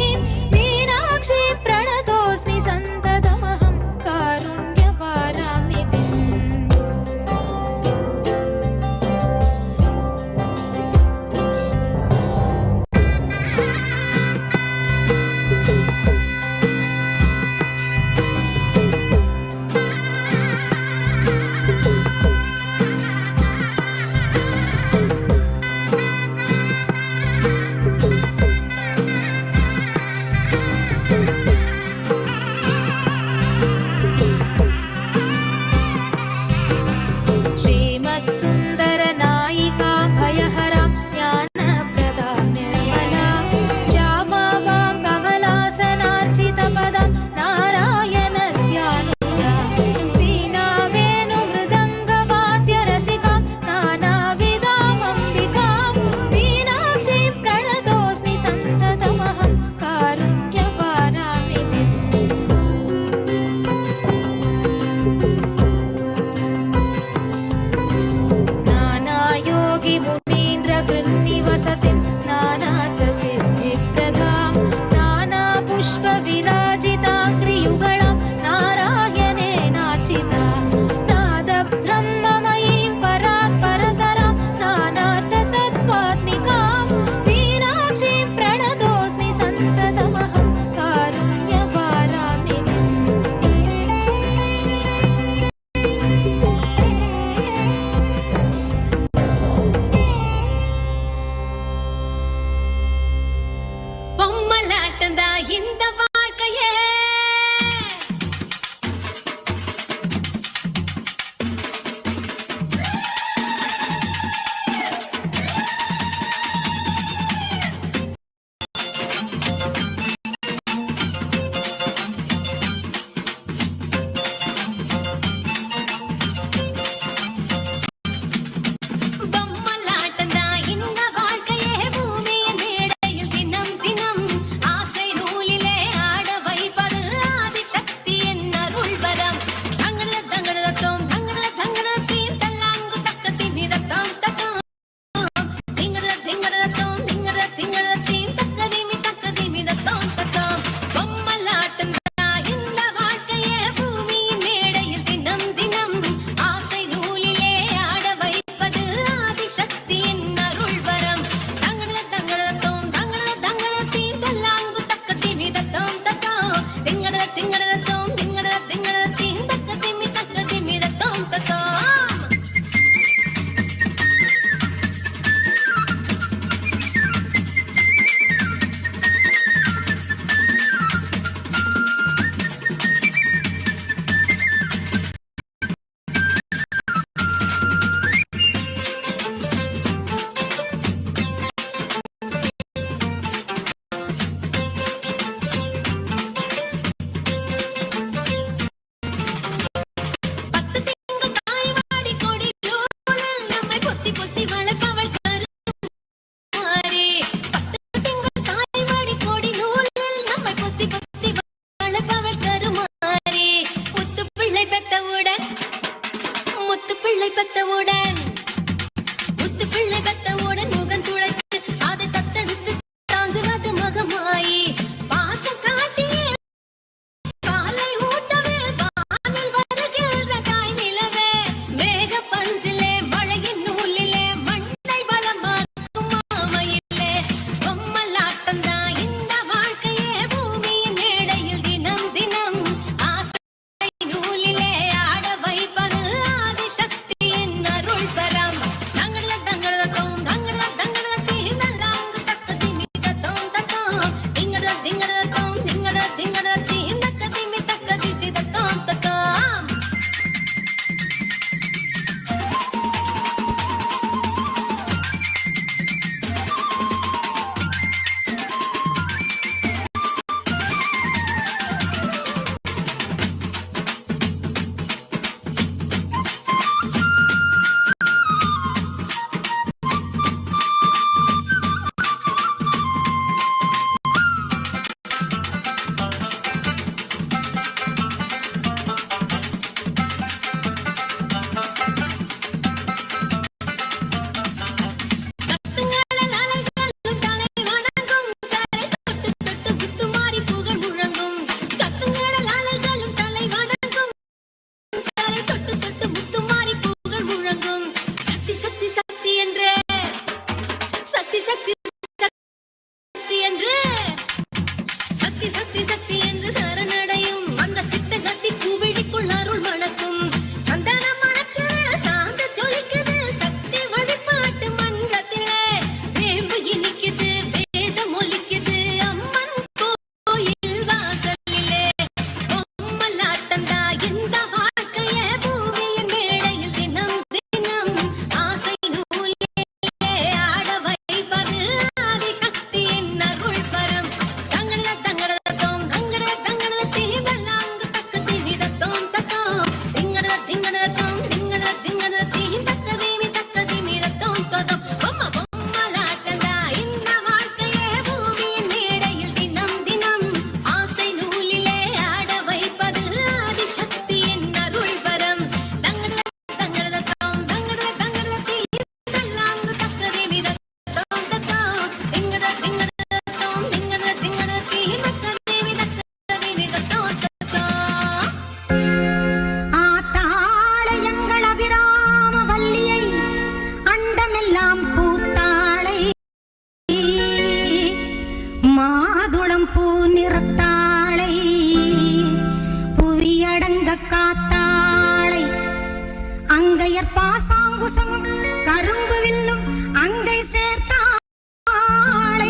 ஆயர் பாசாங்குசமும் கரும்பு வில்லும் அங்கை சேர்த்தாளை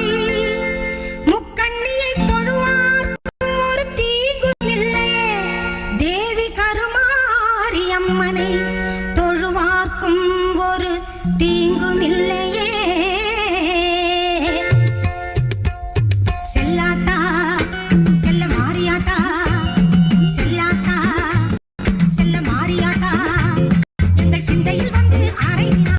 முக்கண்ணியை தொழுவார்க்கும் ஒரு தீங்கும் இல்லையே தேவி கருமாரி அம்மனை தொழுவார்க்கும் ஒரு தீங்கும் இல்லையே செல்லாத்தா செல்ல மாரியாத்தா செல்லாத்தா செல்ல மாரியாத்தா எங்கள் சிந்தையில் வந்து அரைகிறார்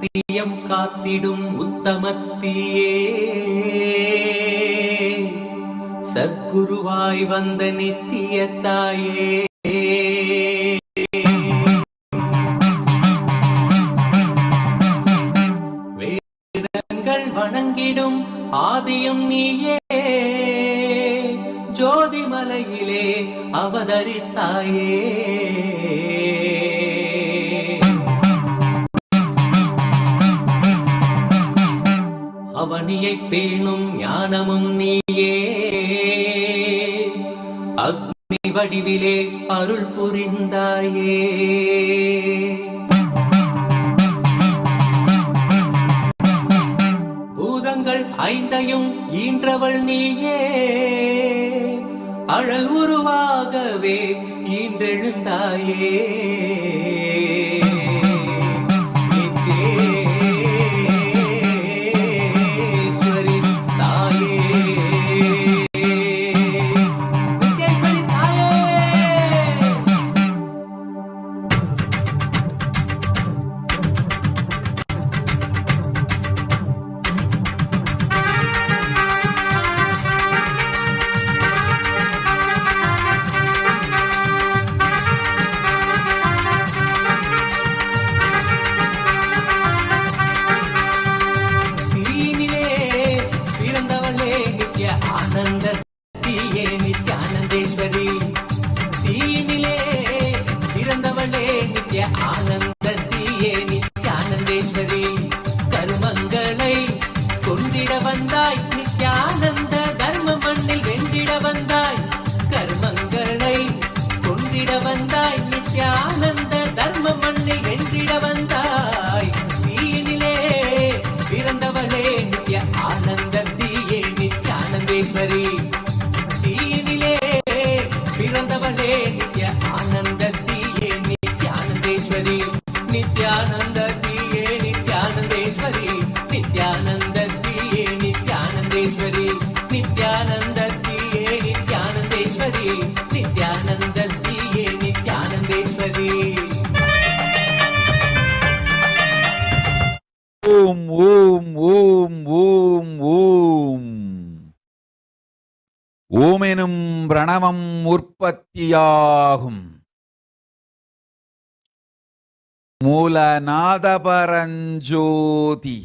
சத்தியம் காத்திடும் உத்தமத்தியே சத்குருவாய் வந்த நித்திய தாயே வேதங்கள் வணங்கிடும் ஆதியும் நீயே ஜோதிமலையிலே அவதரித்தாயே அவனியை பேணும் ஞானமும் நீயே அக்னி வடிவிலே அருள் புரிந்தாயே பூதங்கள் ஐந்தையும் ஈன்றவள் நீயே அழல் உருவாகவே ஈன்றெழுந்தாயே ஓமெனும் பிரணவம் உற்பத்தியாகும் மூலநாதபரஞ்சோதி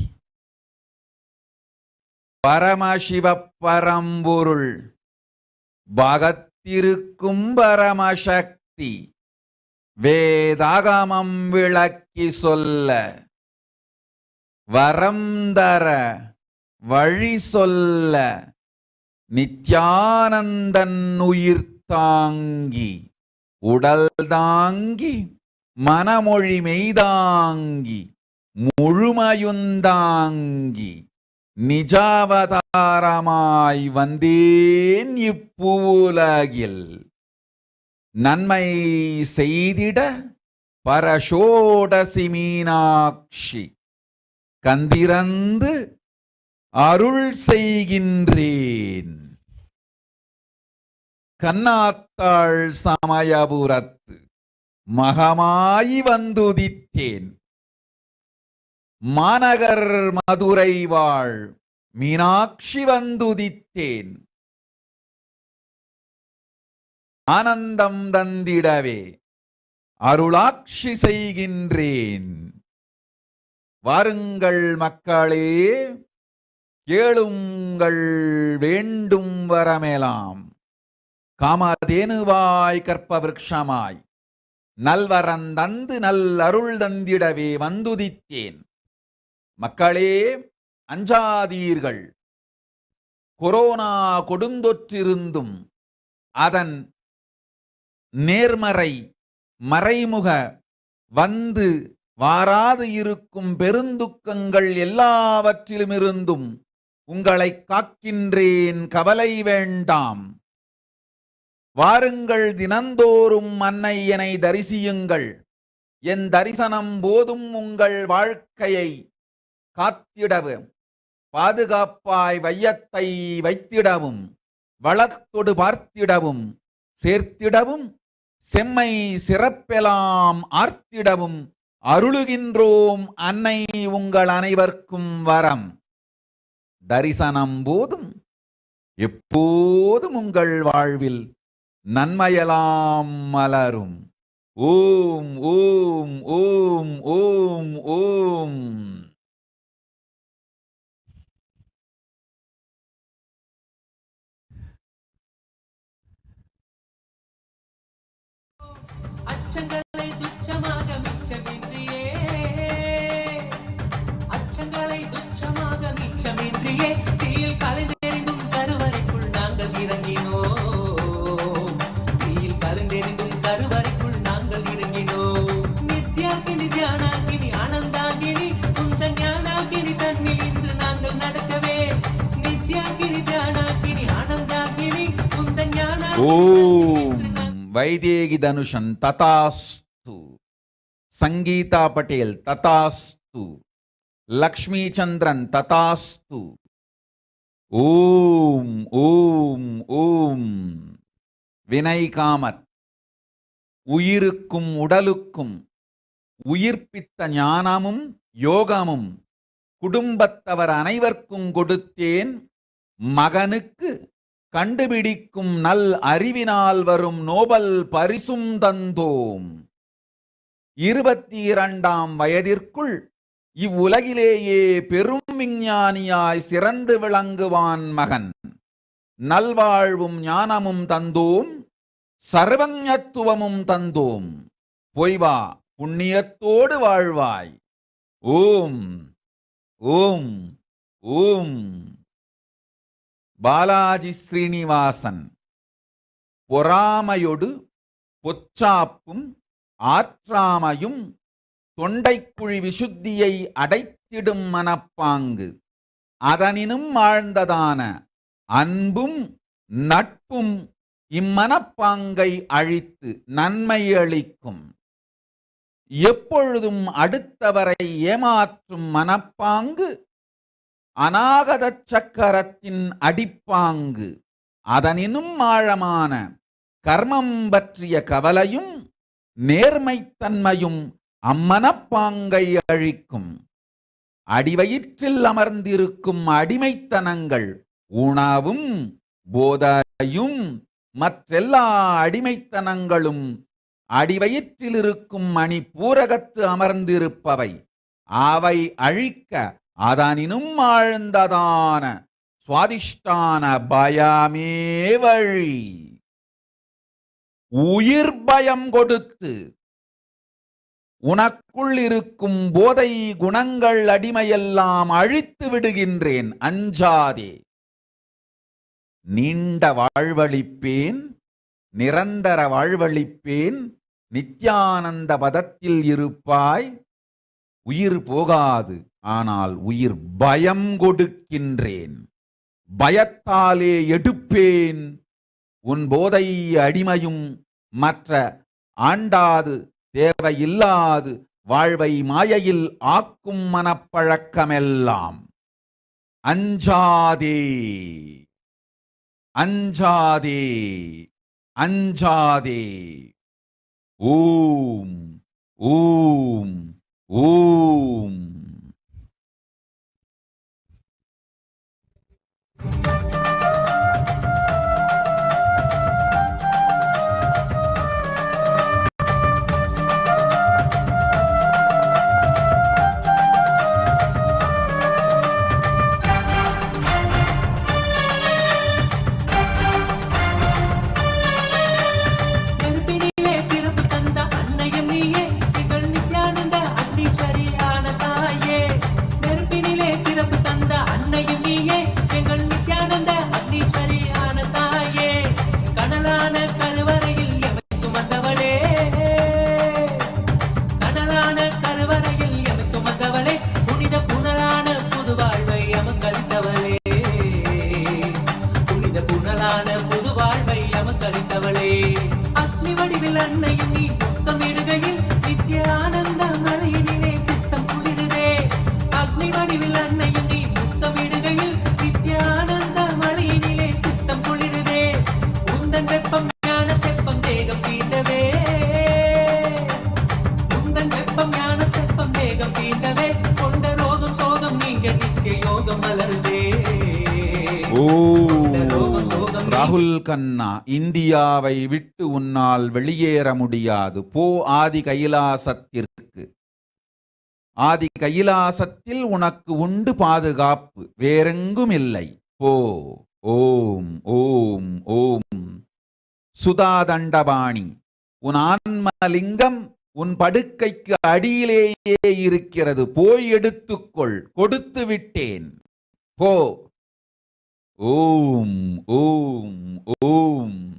பரமசிவ பரம்பொருள் பாகத்திருக்கும் பரமசக்தி வேதாகமம் விளக்கி சொல்ல வரம் தர வழி சொல்ல நித்யானந்தன் உயிர் தாங்கி உடல் தாங்கி மனமொழி மெய்தாங்கி முழுமையுந்தாங்கி நிஜாவதாரமாய் வந்தேன் இப்பூலகில் நன்மை செய்திட பரஷோடசி மீனாட்சி கந்திரந்து அருள் செய்கின்றேன். கண்ணாத்தாள் சமயபுரத்து மகமாய் வந்துதித்தேன். மாநகர் மதுரை வாழ் மீனாட்சி வந்துதித்தேன். ஆனந்தம் தந்திடவே அருளாட்சி செய்கின்றேன். வாருங்கள் மக்களே, கேளுங்கள் வேண்டும் வரமெலாம். காமதேனுவாய் கற்பவிருஷமாய் நல்வரந்தந்து நல் அருள் தந்திடவே வந்துதித்தேன். மக்களே அஞ்சாதீர்கள். கொரோனா கொடுந்தொற்றிருந்தும் அதன் நேர்மறை மறைமுக வந்து வாராது இருக்கும் பெருந்துக்கங்கள் எல்லாவற்றிலுமிருந்தும் உங்களை காக்கின்றேன், கவலை வேண்டாம். வாருங்கள், தினந்தோறும் அன்னை என்னை தரிசியுங்கள். என் தரிசனம் போதும் உங்கள் வாழ்க்கையை காத்திடவும் பாதுகாப்பாய் வையத்தை வைத்திடவும் வளத்தொடு பார்த்திடவும் சேர்த்திடவும் செம்மை சிறப்பெலாம் ஆர்த்திடவும் அருளுகின்றோம் அன்னை உங்கள் அனைவர்க்கும் வரம். தரிசனம் போதும் எப்போதும் உங்கள் வாழ்வில் நன்மையெல்லாம் மலரும். ஓம் ஓம் ஓம் ஓம் ஓம். அச்சங்களை துச்சமாக மிச்சமின்றியே, அச்சங்களை துச்சமாக மிச்சமின்றியே, தீயில் கலைந்தெறிந்தும் கருவறைக்குள் நாங்கள் இறங்கினோம், தீயில் கலைந்தெறிந்தும் கருவறைக்குள் நாங்கள் இறங்கினோம். நித்யாகினி தியானாகினி ஆனந்தாகினி உந்தன் ஞானாகினி தன்னில் இன்று நாங்கள் நடக்கவே. நித்யாகினி தியானாகினி ஆனந்தாகினி உந்தன் ஞானாகினி வைதேகி தனுஷன் ததாஸ்து, சங்கீதா பட்டேல் ததாஸ்து, லக்ஷ்மி சந்திரன் ததாஸ்து. ஓம் ஓம் ஓம். வினய் காமத், உயிருக்கும் உடலுக்கும் உயிர்ப்பித்த ஞானமும் யோகமும் குடும்பத்தவர் அனைவருக்கும் கொடுத்தேன். மகனுக்கு கண்டுபிடிக்கும் நல் அறிவினால் வரும் நோபல் பரிசும் தந்தோம். 22ஆம் வயதிற்குள் இவ்வுலகிலேயே பெரும் விஞ்ஞானியாய் சிறந்து விளங்குவான் மகன். நல்வாழ்வும் ஞானமும் தந்தோம், சர்வஞத்துவமும் தந்தோம். பொய்வா புண்ணியத்தோடு வாழ்வாய். ஓம் ஓம் ஓம். பாலாஜி ஸ்ரீனிவாசன், பொறாமையொடு பொச்சாப்பும் ஆற்றாமையும் தொண்டைக்குழி விசுத்தியை அடைத்திடும் மனப்பாங்கு, அதனினும் ஆழ்ந்ததான அன்பும் நட்பும் இம்மனப்பாங்கை அழித்து நன்மை அளிக்கும். எப்பொழுதும் அடுத்தவரை ஏமாற்றும் மனப்பாங்கு அநாகத சக்கரத்தின் அடிப்பாங்கு, அதனினும் ஆழமான கர்மம் பற்றிய கவலையும் நேர்மைத்தன்மையும் அம்மனப்பாங்கை அழிக்கும். அடிவயிற்றில் அமர்ந்திருக்கும் அடிமைத்தனங்கள் உணவும் போதையும் மற்றெல்லா அடிமைத்தனங்களும் அடிவயிற்றில் இருக்கும் மணிப்பூரகத்து அமர்ந்திருப்பவை. அவை அழிக்க அதனினும் ஆழ்ந்ததான சுவாதிஷ்டான பயமே வழி. உயிர் பயம் கொடுத்து உனக்குள் இருக்கும் போதை குணங்கள் அடிமையெல்லாம் அழித்து விடுகின்றேன். அஞ்சாதே. நீண்ட வாழ்வளிப்பேன், நிரந்தர வாழ்வளிப்பேன். நித்யானந்த பதத்தில் இருப்பாய். உயிர் போகாது, ஆனால் உயிர் பயம் கொடுக்கின்றேன். பயத்தாலே எடுப்பேன் உன் போதை அடிமையும் மற்ற ஆண்டாது தேவையில்லாது வாழ்வை மாயையில் ஆக்கும் மனப்பழக்கமெல்லாம். அஞ்சாதே அஞ்சாதே அஞ்சாதே. ஓம் ஓம் ஓம். நெருப்பினிலே பிறப்பு தந்த அன்னையும் நீயே, எங்கள் நித்யானந்த அந்தீஸ்வரியே. ராகுல் கண்ணா, இந்தியாவை விட்டு உன்னால் வெளியேற முடியாது. போ ஆதி கைலாசத்திற்கு. ஆதி கைலாசத்தில் உனக்கு உண்டு பாதுகாப்பு, வேறெங்கும் இல்லை. போ. ஓம் ஓம் ஓம். சுதா தண்டபாணி, உன் ஆன்மலிங்கம் உன் படுக்கைக்கு அடியிலேயே இருக்கிறது. போய் எடுத்துக்கொள், கொடுத்து விட்டேன். போ. ஓம் ஓம் ஓம்.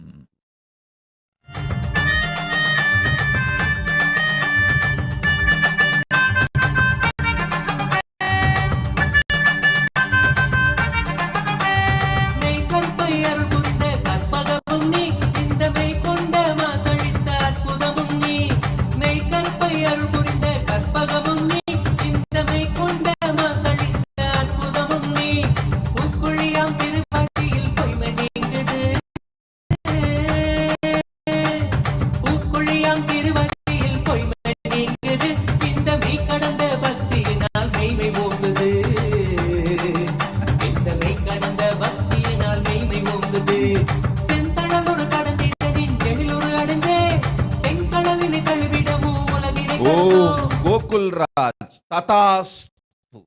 ததாஸ்து.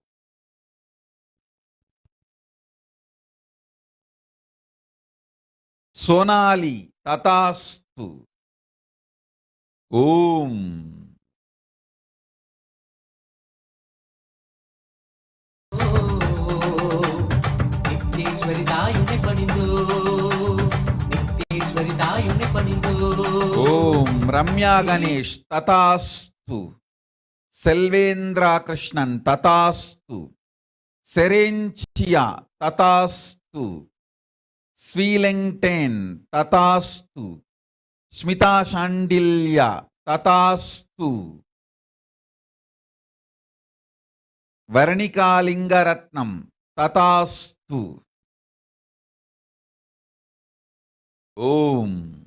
சோனாலி ததாஸ்து. ஓம். ஓம். ரம்யா கணேஷ் ததாஸ்து. செல்வேந்திரா கிருஷ்ணன் ததாஸ்து. செரென்சியா ததாஸ்து. ஸ்வீலெங்டேன் ததாஸ்து. ஸ்மிதா சாண்டில்யா ததாஸ்து. வர்ணிகாலிங்கரத்னம் ததாஸ்து. ஓம்.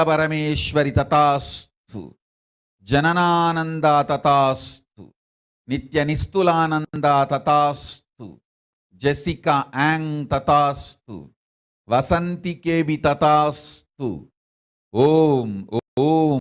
பரமேஸ்வரி ததாஸ்து. ஜனனானந்தா ததாஸ்து. நித்ய நிஸ்துலானந்தா ததாஸ்து. ஜெசிகா ஆங் ததாஸ்து. வசந்தி கேபி ததாஸ்து. ஓம் ஓம் ஓம்.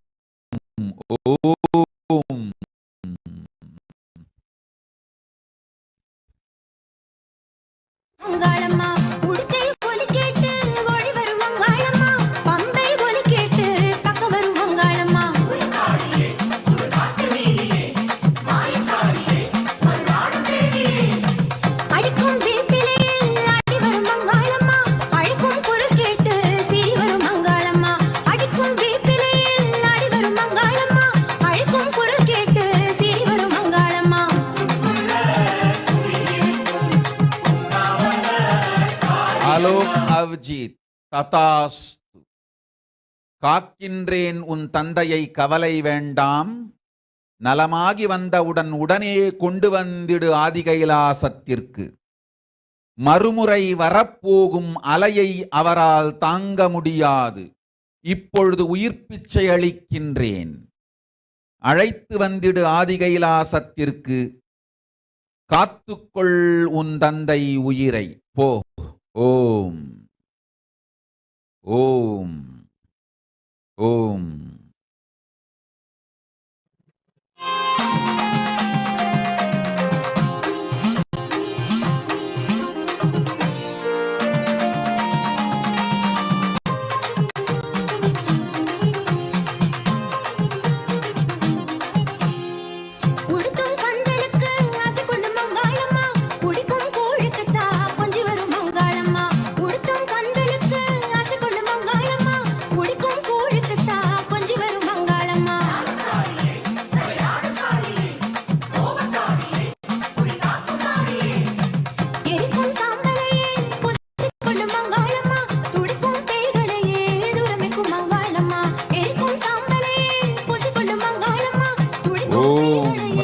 அவ்ஜித் ததாஸ்து. காக்கின்றேன் உன் தந்தையை, கவலை வேண்டாம். நலமாகி வந்தவுடன் உடனே கொண்டு வந்திடு ஆதி கைலாசத்திற்கு. மறுமுறை வரப்போகும் அலையை அவரால் தாங்க முடியாது. இப்பொழுது உயிர் பிச்சை அளிக்கின்றேன். அழைத்து வந்திடு ஆதி கைலாசத்திற்கு, காத்துக்கொள் உன் தந்தை உயிரை. போ. ஓம் ஓம் ஓம்.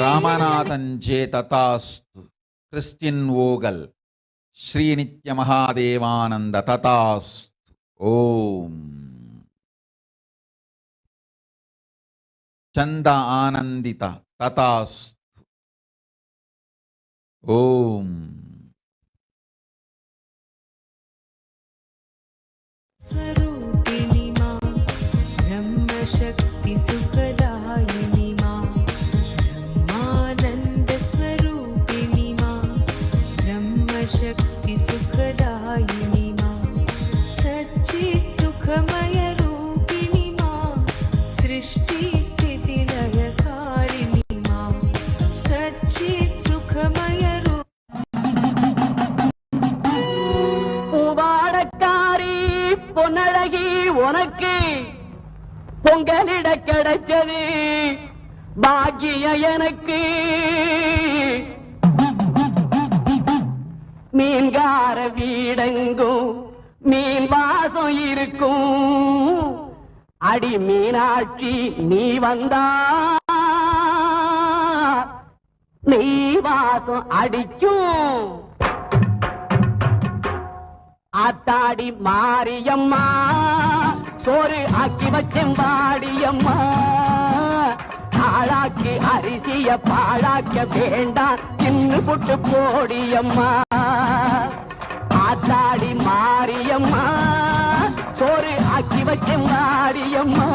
ராமநாதஞ்சே ததாஸ்து. கிறிஸ்டின் ஓகல் ஸ்ரீ நித்ய மகாதேவானந்த ததாஸ்து. ஓம். சந்த ஆனந்தித ததாஸ்து. ஓம். स्वरूपिणी मा ब्रह्मशक्ति सुखदायिनी मा ब्रह्मानंद स्वरूपिणी मा ब्रह्मशक्ति सुखदायिनी मा सच्चित् सुखमय रूपिणी मा सृष्टि स्थिति लयकारिणी मा सच्चित् सुखमय பொன்னழகி உனக்கு பொங்கலிட கிடைச்சது பாக்கிய எனக்கு. மீன்கார வீடெங்கும் மீன் வாசம் இருக்கும். அடி மீனாட்சி நீ வந்தா நீ வாசம் அடிக்கும். ஆத்தாடி மாரியம்மா சோறு ஆக்கி வச்செம்பாடியம்மா. ஆளாக்கி அரிசிய பாழாக்க வேண்டாம் தின்னு புட்டு போடியம்மா. ஆத்தாடி மாரியம்மா சோறு ஆக்கி வச்செம்பாடியம்மா.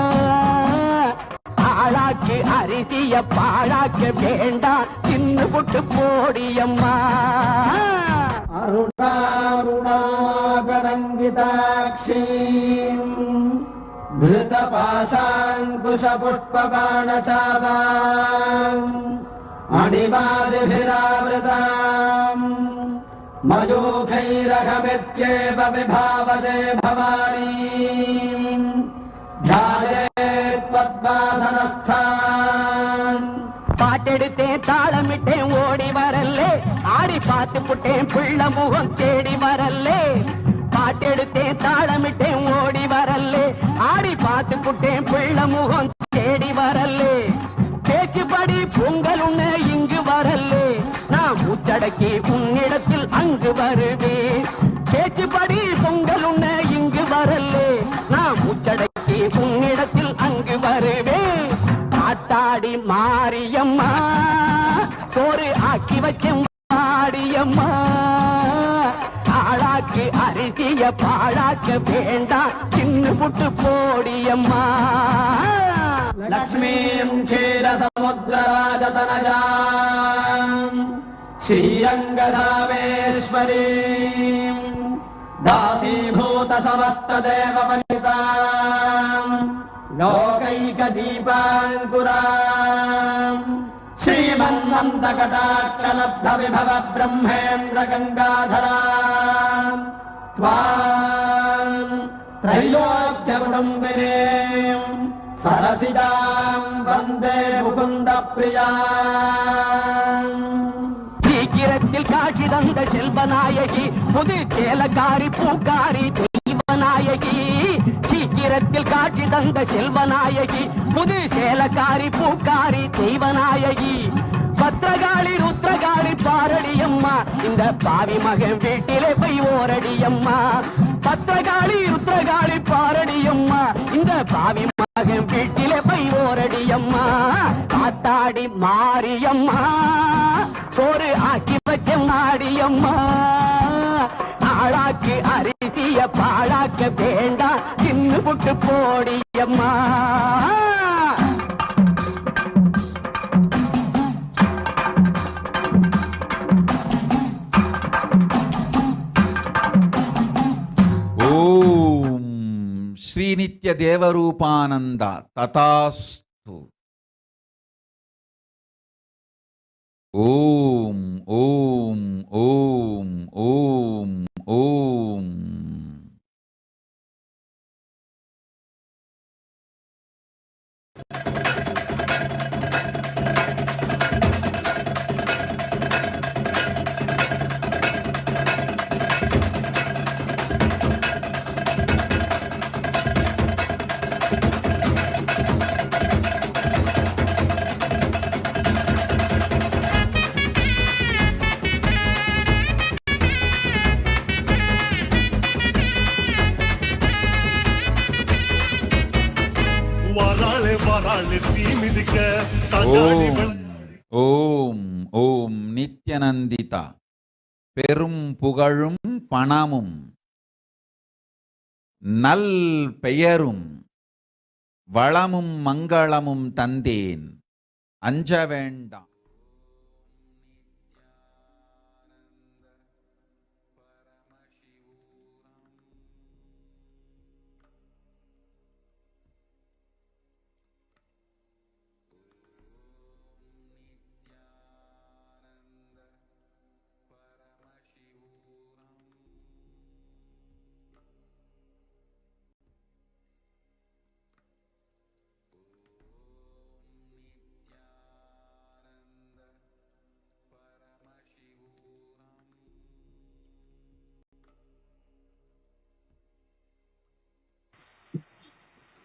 ஆளாக்கி அரிசிய பாழாக்க வேண்டாம் தின்னு புட்டு போடியம்மா. அருணாருணாகரங்கிதாட்சீம் धृतपाशाङ्कुशपुष्पबाणचापाम् मणिमादिभिरावृताम् मयूखैरहमित्येव विभावते भवानीम् ध्यायेत्पद्मासनस्थान्. பாட்டெடுத்தேன் தாளமிட்டேன் ஓடி வரல்லே. ஆடி பார்த்து புட்டேன் புள்ள முகம் தேடி வரல்லே. பாட்டெடுத்தேன் தாளமிட்டேன் ஓடி வரல்லே. ஆடி பார்த்து புட்டேன் புள்ள முகம் தேடி வரல்லே. பேச்சுப்படி பொங்கல் உண்ண இங்கு வரல்லே. நான் மூச்சடக்கி உன்னிடத்தில் அங்கு வருவேன். பேச்சுப்படி பொங்கல் உண்ண இங்கு வரல்லே. நான் மூச்சடக்கி உன்னிடத்தில் அங்கு வருவேன். ஆத்தாடி மாரியம்மா சோறு ஆக்கி வச்சேன் பாடியம்மா. ஆளாக்கு அரிசிய பாழாக்க வேண்டாம் சின்ன புட்டு போடியம்மா. லக்ஷ்மீம் க்ஷீரசமுத்திரராஜதனஜாம் ஸ்ரீரங்கதாமேஸ்வரீம் दासीभूत समस्त देव वनिताम् लोकैकदीपाङ्कुराम् श्रीमन्नन्दकटाक्षलब्ध विभव ब्रह्मेन्द्र गङ्गाधराम् त्वाम् त्रैलोक्यकुटुम्बिनीम् सरसिजाम् वन्दे मुकुन्द प्रियाम्. சீக்கிரத்தில் காட்சி தந்த செல்வநாயகி புது சேலக்காரி பூக்காரி தெய்வநாயகி. சீக்கிரத்தில் காட்சி தந்த செல்வநாயகி புது சேலக்காரி பூக்காரி தெய்வநாயகி. பத்ரகாளி ருத்ரகாளி பாரடியம்மா இந்த பாவி மகன் வீட்டிலே போய் ஓரடியம்மா. பத்திரகாளி ருத்ரகாளி பாரடியம்மா இந்த பாவி மகன் வீட்டிலே போய் ஓரடியம்மா காத்தாடி மாரியம்மா சோறு ஆக்கி வச்ச நாடியம்மா ஆளாக்கு அரிசிய பாழாக்க வேண்டாம் தின்னு புட்டு போடியம்மா Sri Nitya Devarupananda Tatastu. Om, Om, Om, Om, Om. Om, Om, Nithyanandita, பெரும் புகழும் பணமும் நல் பெயரும் வளமும் மங்களமும் தந்தேன் அஞ்ச வேண்டாம்.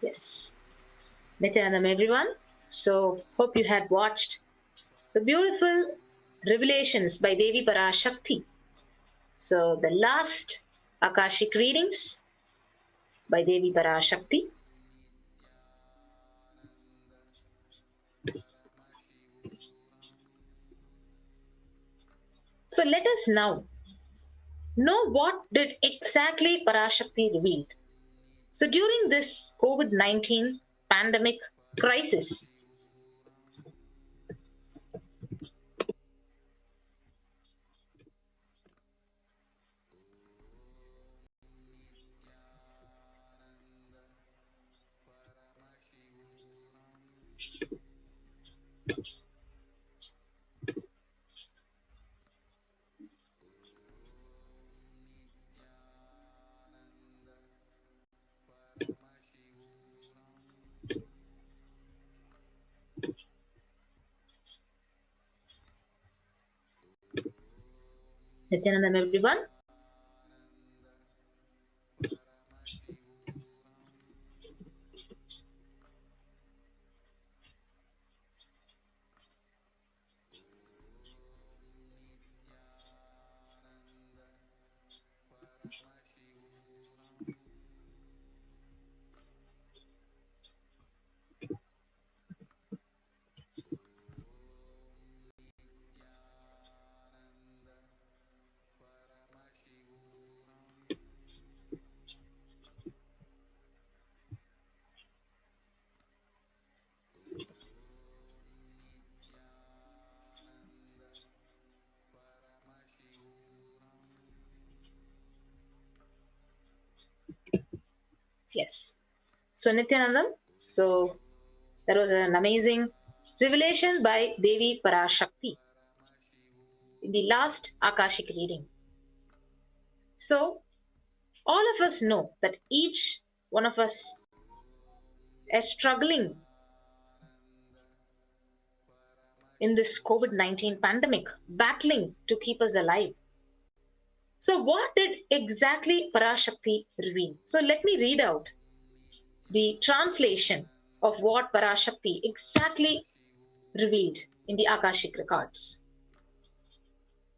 Yes. Nithyanandam everyone. So hope you had watched the beautiful revelations by Devi Parashakti. So the last Akashic readings by Devi Parashakti. So let us now know what did exactly Parashakti revealed. So during this COVID-19 pandemic crisis, Nithyanandam everyone. Yes. So Nithyanandam, so there was an amazing revelation by Devi Parashakti in the last Akashic reading. So all of us know that each one of us is struggling in this COVID-19 pandemic, battling to keep us alive. So what did exactly Parashakti reveal? So let me read out the translation of what Parashakti exactly revealed in the Akashic records.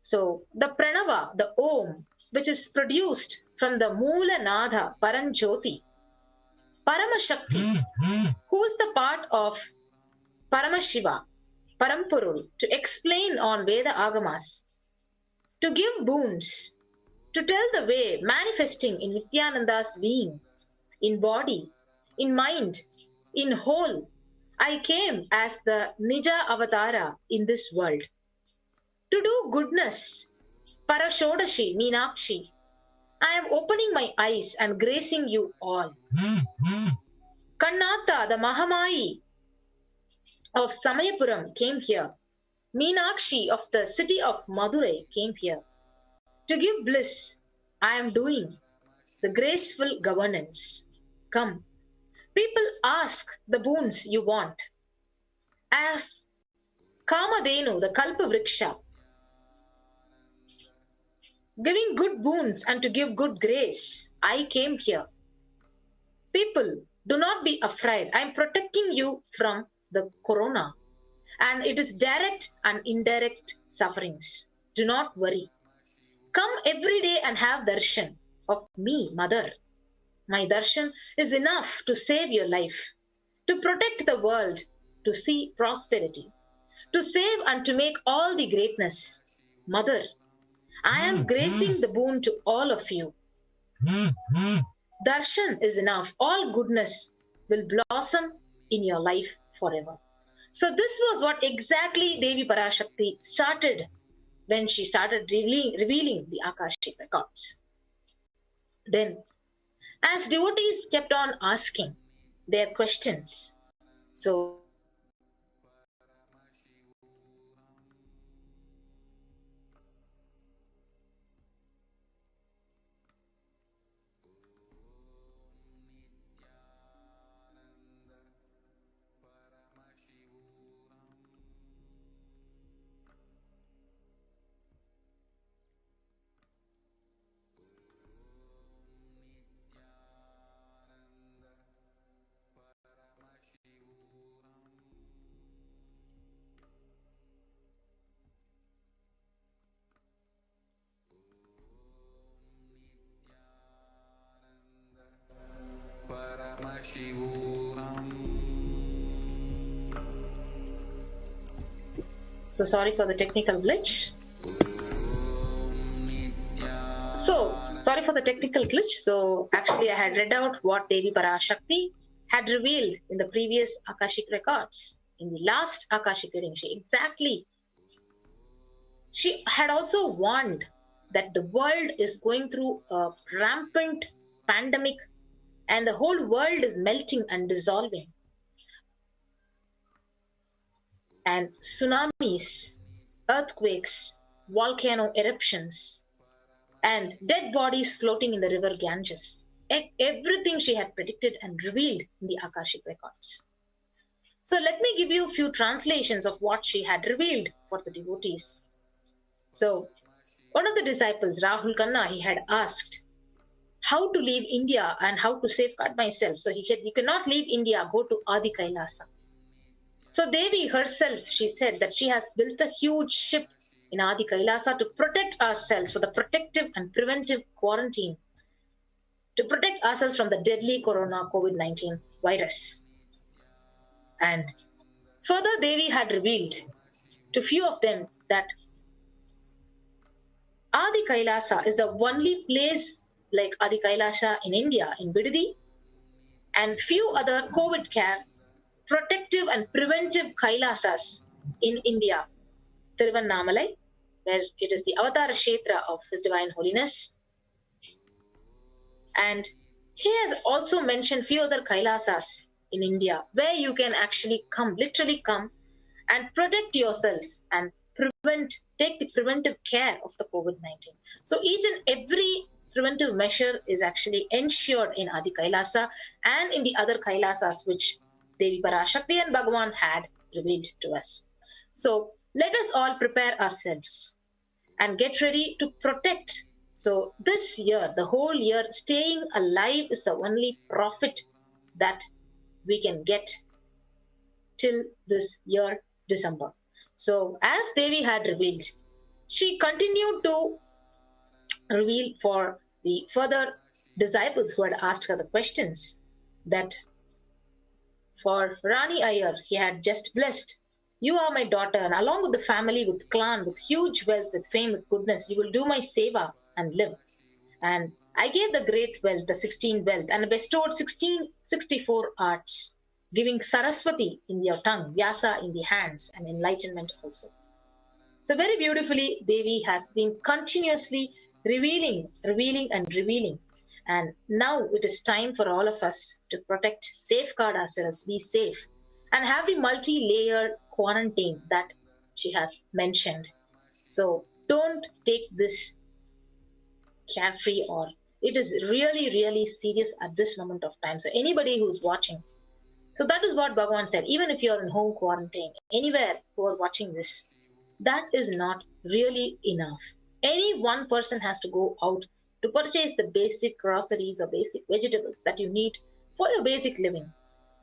So the Pranava, the Om, which is produced from the Moolanatha Paranjyoti, Paramashakti, who is the part of Paramashiva, Parampurul, to explain on Veda Agamas, to give boons, to tell the way manifesting in Nithyananda's being, in body, in mind, in whole. I came as the Nija Avatara in this world. To do goodness, Parashodashi, Meenakshi, I am opening my eyes and gracing you all. Kannatha, the Mahamai of Samayapuram, came here. Meenakshi of the city of Madurai came here. To give bliss, I am doing the graceful governance. Come, people ask the boons you want. As Kamadhenu, the Kalpavriksha, giving good boons and to give good grace, I came here. People, do not be afraid. I am protecting you from the corona, and it is direct and indirect sufferings. Do not worry. Come every day and have darshan of me, Mother. My darshan is enough to save your life, to protect the world, to see prosperity, to save and to make all the greatness. Mother, I am gracing the boon to all of you. Darshan is enough. All goodness will blossom in your life forever. So this was what exactly Devi Parashakti started when she started revealing the Akashic records. Then, as devotees kept on asking their questions, so sorry for the technical glitch. So actually I had read out what Devi Parashakti had revealed in the previous Akashic records. In the last Akashic reading, she had also warned that the world is going through a rampant pandemic and the whole world is melting and dissolving. And tsunamis, earthquakes, volcano eruptions, and dead bodies floating in the river Ganges. Everything she had predicted and revealed in the Akashic records. So let me give you a few translations of what she had revealed for the devotees. So one of the disciples, Rahul Khanna, he had asked how to leave India and how to safeguard myself. So he said, you cannot leave India, go to Adi Kailasa. So Devi herself, she said that she has built a huge ship in Adi Kailasa to protect ourselves for the protective and preventive quarantine, to protect ourselves from the deadly corona COVID-19 virus. And further, Devi had revealed to few of them that Adi Kailasa is the only place like Adi Kailasa in India, in Bidadi, and few other COVID care, protective and preventive Kailasas in India. Tiruvannamalai, where it is the Avatara Kshetra of His Divine Holiness. And he has also mentioned few other Kailasas in India where you can actually come, literally come and protect yourselves and take the preventive care of the COVID-19. So each and every preventive measure is actually ensured in Adi Kailasa and in the other Kailasas which Devi Parashakti and Bhagavan had revealed to us. So let us all prepare ourselves and get ready to protect. So this year, the whole year, staying alive is the only profit that we can get till this year, December. So as Devi had revealed, she continued to reveal for the further disciples who had asked her the questions, that for Rani Iyer, he had just blessed, "You are my daughter, and along with the family, with clan, with huge wealth, with fame, with goodness, you will do my seva and live. And I gave the great wealth, the 16 wealth, and bestowed 1664 arts, giving Saraswati in your tongue, Vyasa in the hands, and enlightenment also." So very beautifully, Devi has been continuously revealing. And now it is time for all of us to protect, safeguard ourselves, be safe, and have the multi-layered quarantine that she has mentioned. So don't take this carefree, or it is really, really serious at this moment of time. So anybody who's watching, so that is what Bhagavan said. Even if you're in home quarantine, anywhere who are watching this, that is not really enough. Any one person has to go out to purchase the basic groceries or basic vegetables that you need for your basic living.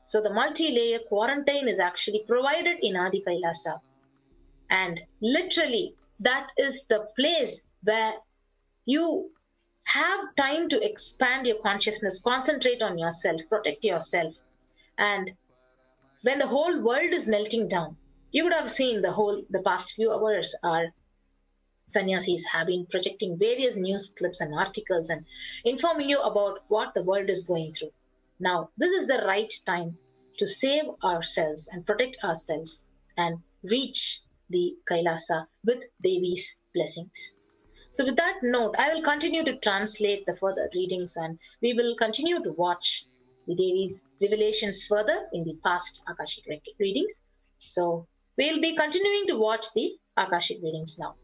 So the multi-layer quarantine is actually provided in Adi Kailasa. And literally, that is the place where you have time to expand your consciousness, concentrate on yourself, protect yourself. And when the whole world is melting down, you would have seen the past few hours, our sannyasis have been projecting various news clips and articles and informing you about what the world is going through. Now, this is the right time to save ourselves and protect ourselves and reach the Kailasa with Devi's blessings. So with that note, I will continue to translate the further readings, and we will continue to watch the Devi's revelations further in the past Akashic readings. So we'll be continuing to watch the Akashic readings now.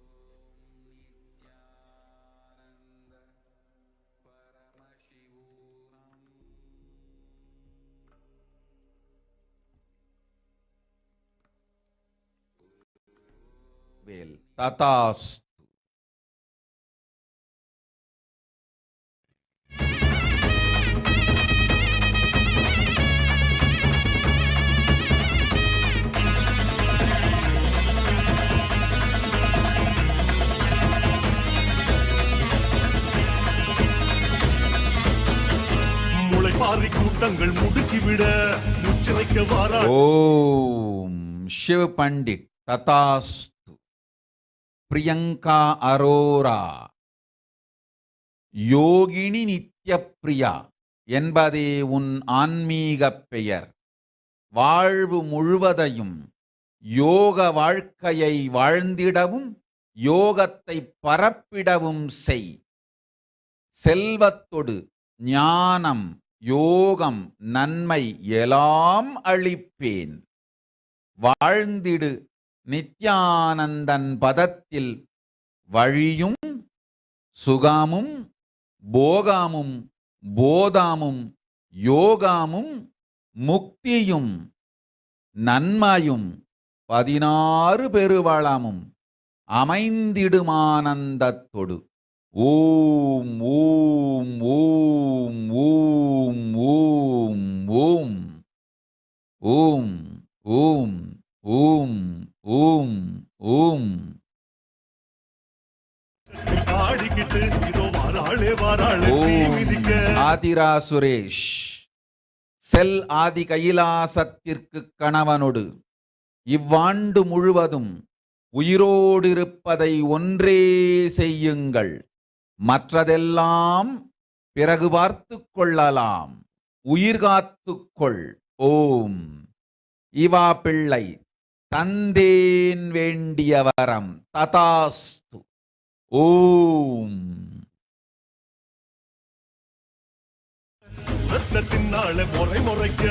Well, Tathas. Om Shiv Pandit Tathastu. Priyanka Arora, யோகினி நித்யப்பிரியா என்பதே உன் ஆன்மீகப் பெயர். வாழ்வு முழுவதையும் யோக வாழ்க்கையை வாழ்ந்திடவும் யோகத்தை பரப்பிடவும் செய். செல்வத்தொடு ஞானம் யோகம் நன்மை எல்லாம் அளிப்பேன். வாழ்ந்திடு நித்யானந்தன் பதத்தில் வழியும் சுகமும் போகமும் போதமும் யோகமும் முக்தியும் நன்மையும் 16 பெருவளமும் அமைந்திடுமானந்தத்தொடு. ஓம் ஓம் ஓம் ஓம் ஓம் ஓம் ஓம் ஓம் ஓம் ஓம் ஓம். ஆதிரா சுரேஷ் செல் ஆதி கைலாசத்திற்கு கணவனொடு இவ்வாண்டு முழுவதும் உயிரோடிருப்பதை ஒன்றே செய்யுங்கள், மற்றதெல்லாம் பிறகு பார்த்துக் கொள்ளலாம். உயிர் காத்துக்கொள். ஓம். இவா பிள்ளை தந்தேன் வேண்டிய வரம். ததாஸ்து. ஓம். ரத்னத்தினாலே முறை முறைக்க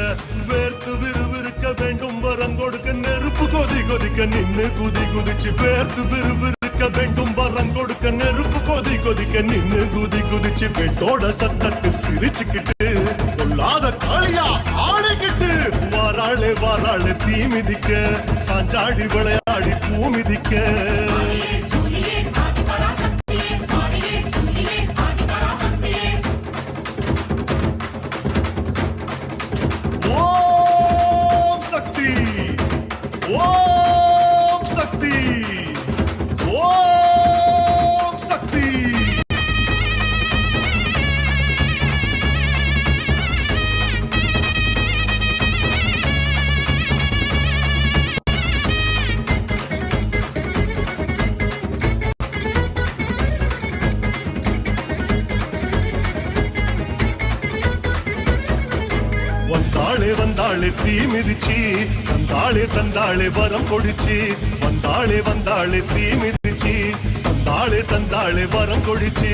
வேர்த்து விறுவிறுக்க வேண்டும் வரம் கொடுக்க நெருப்பு கொதி கொதிக்க நின்னு குதி குதிச்சு வேர்த்து விறுவிறுக்க வேண்டும் வரம் கொடுக்க நெருப்பு கொதி கொதிக்க நின்னு குதி குதிச்சு பெட்டோட சத்தத்தில் சிரிச்சுக்கிட்டு கொள்ளாத காளியா ஆடிக்கிட்டு வாராளே வாராளே தீ மிதிக்க சாஞ்சாடி விளையாடி பூ மிதிக்க. வந்தாளே வந்தாளே தீ மிதிச்சி தந்தாளே தந்தாளே வரம் கொடிச்சி வந்தாளே வந்தாளே தீ மிதிச்சி தந்தாளே தந்தாளே வரம் கொடிச்சி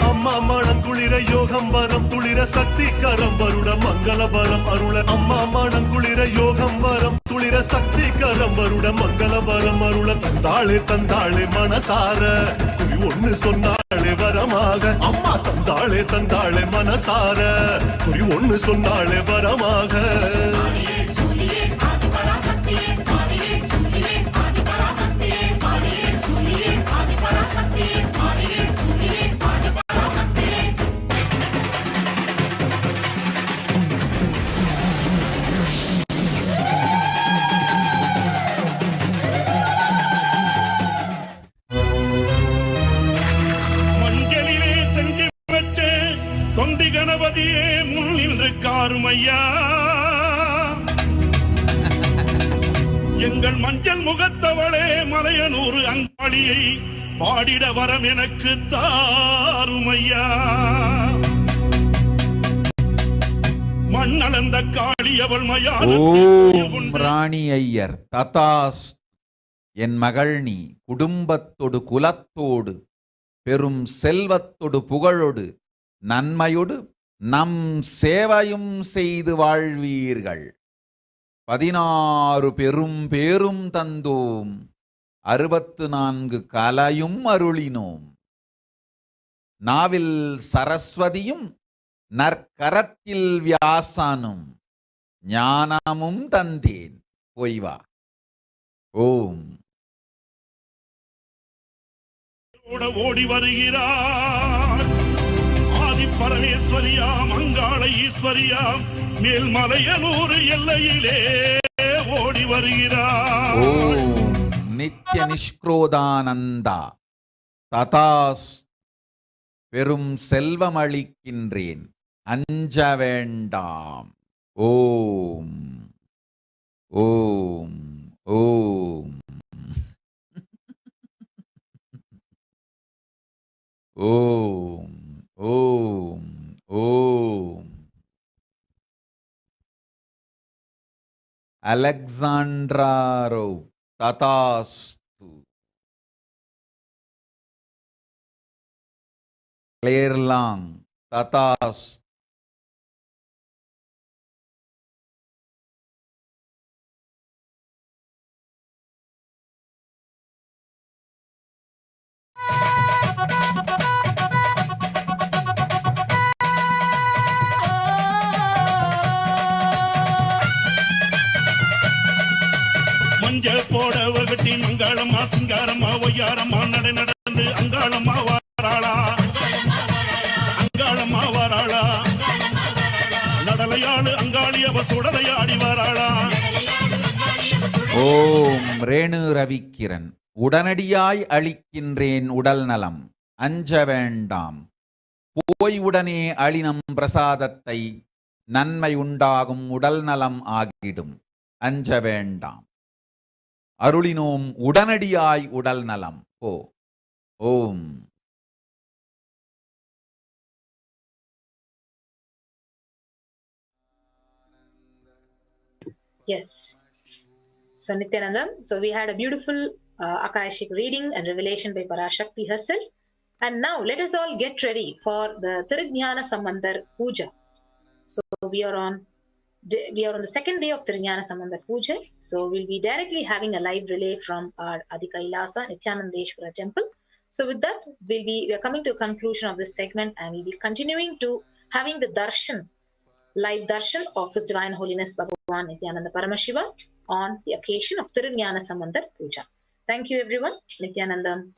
அம்மா மனம் குளிர யோகம் வரம் துளிர சக்தி கரம் வருட மங்கள வரம் அருள அம்மா மனம் குளிர யோகம் வரம் துளிர சக்தி கரம் வருட மங்கள வரம் அருள தந்தாளே தந்தாளே மனசார குறி ஒண்ணு சொன்னாளே வரமாக அம்மா தந்தாளே தந்தாளே மனசார குறி ஒண்ணு சொன்னாளே வரமாக தொண்டி கணபதியே முன்னில் இருக்காரும் ஐயா எங்கள் மஞ்சள் முகத்தவளே மலையனூறு அங்காளியை பாடிட வரம் எனக்கு தாரும் ஐயா மண்ணளந்த காளி அவள் ஓம் ராணி ஐயர் ததாஸ் என் மகள் நீ குடும்பத்தோடு குலத்தோடு பெரும் செல்வத்தோடு புகழோடு நன்மையோடு நம் சேவையும் செய்து வாழ்வீர்கள் 16 பெரும் பேரும் தந்தோம் 64 கலையும் அருளினோம் நாவில் சரஸ்வதியும் நற்கரத்தில் வியாசனும் ஞானமும் தந்தேன் போய் வா ஓம் ஓடி வருகிறார் ஆதி பரமேஸ்வரியாம் அங்காள ஈஸ்வரியாம் மேல்மலையனூர் எல்லையிலே ஓடி வருகிறார் ஓம் நித்ய நிஷ்க்ரோதானந்தா ததாஸ் பெரும் செல்வம் அளிக்கின்றேன் அஞ்ச வேண்டாம் ஓம் ஓம் ஓம் ஓம் ஓம் ஓம் அலெக்சாண்ட்ராரோ ததாஸ்து கிளேர்லாங் ததாஸ் மஞ்ச போட வகட்டி மங்களம்மா சிங்காரம்மா ஒய்யாரம்மா நடை நடந்து அங்காளம்மா வாராளா அங்காளம்மா வாராளா நடலையாளு அங்காளியவ சுடலையாடி வாராளா ஓம் ரேணு ரவிக்கிரன் உடனடியாய் அளிக்கின்றேன் உடல் நலம் அஞ்ச வேண்டாம் போய் உடனே அளினம் பிரசாதத்தை நன்மை உண்டாகும் உடல் நலம் ஆகிடும் அஞ்ச வேண்டாம் அருளினோம் உடனடியாய் உடல் நலம் போ ஓம் Yes. So Nithyanandam, so we had a beautiful Akashic reading and revelation by Parashakti herself. And now let us all get ready for the Gnanasambandar Puja. So we are on the second day of Gnanasambandar Puja. So we'll be directly having a live relay from our Kailasa Nithyanandeshwara temple. So with that, we are coming to a conclusion of this segment, and we'll be continuing to having the darshan, live darshan of His Divine Holiness Bhagavan Nithyananda Paramashivam on the occasion of Gnanasambandar Puja. Thank you everyone. Nithyanandam.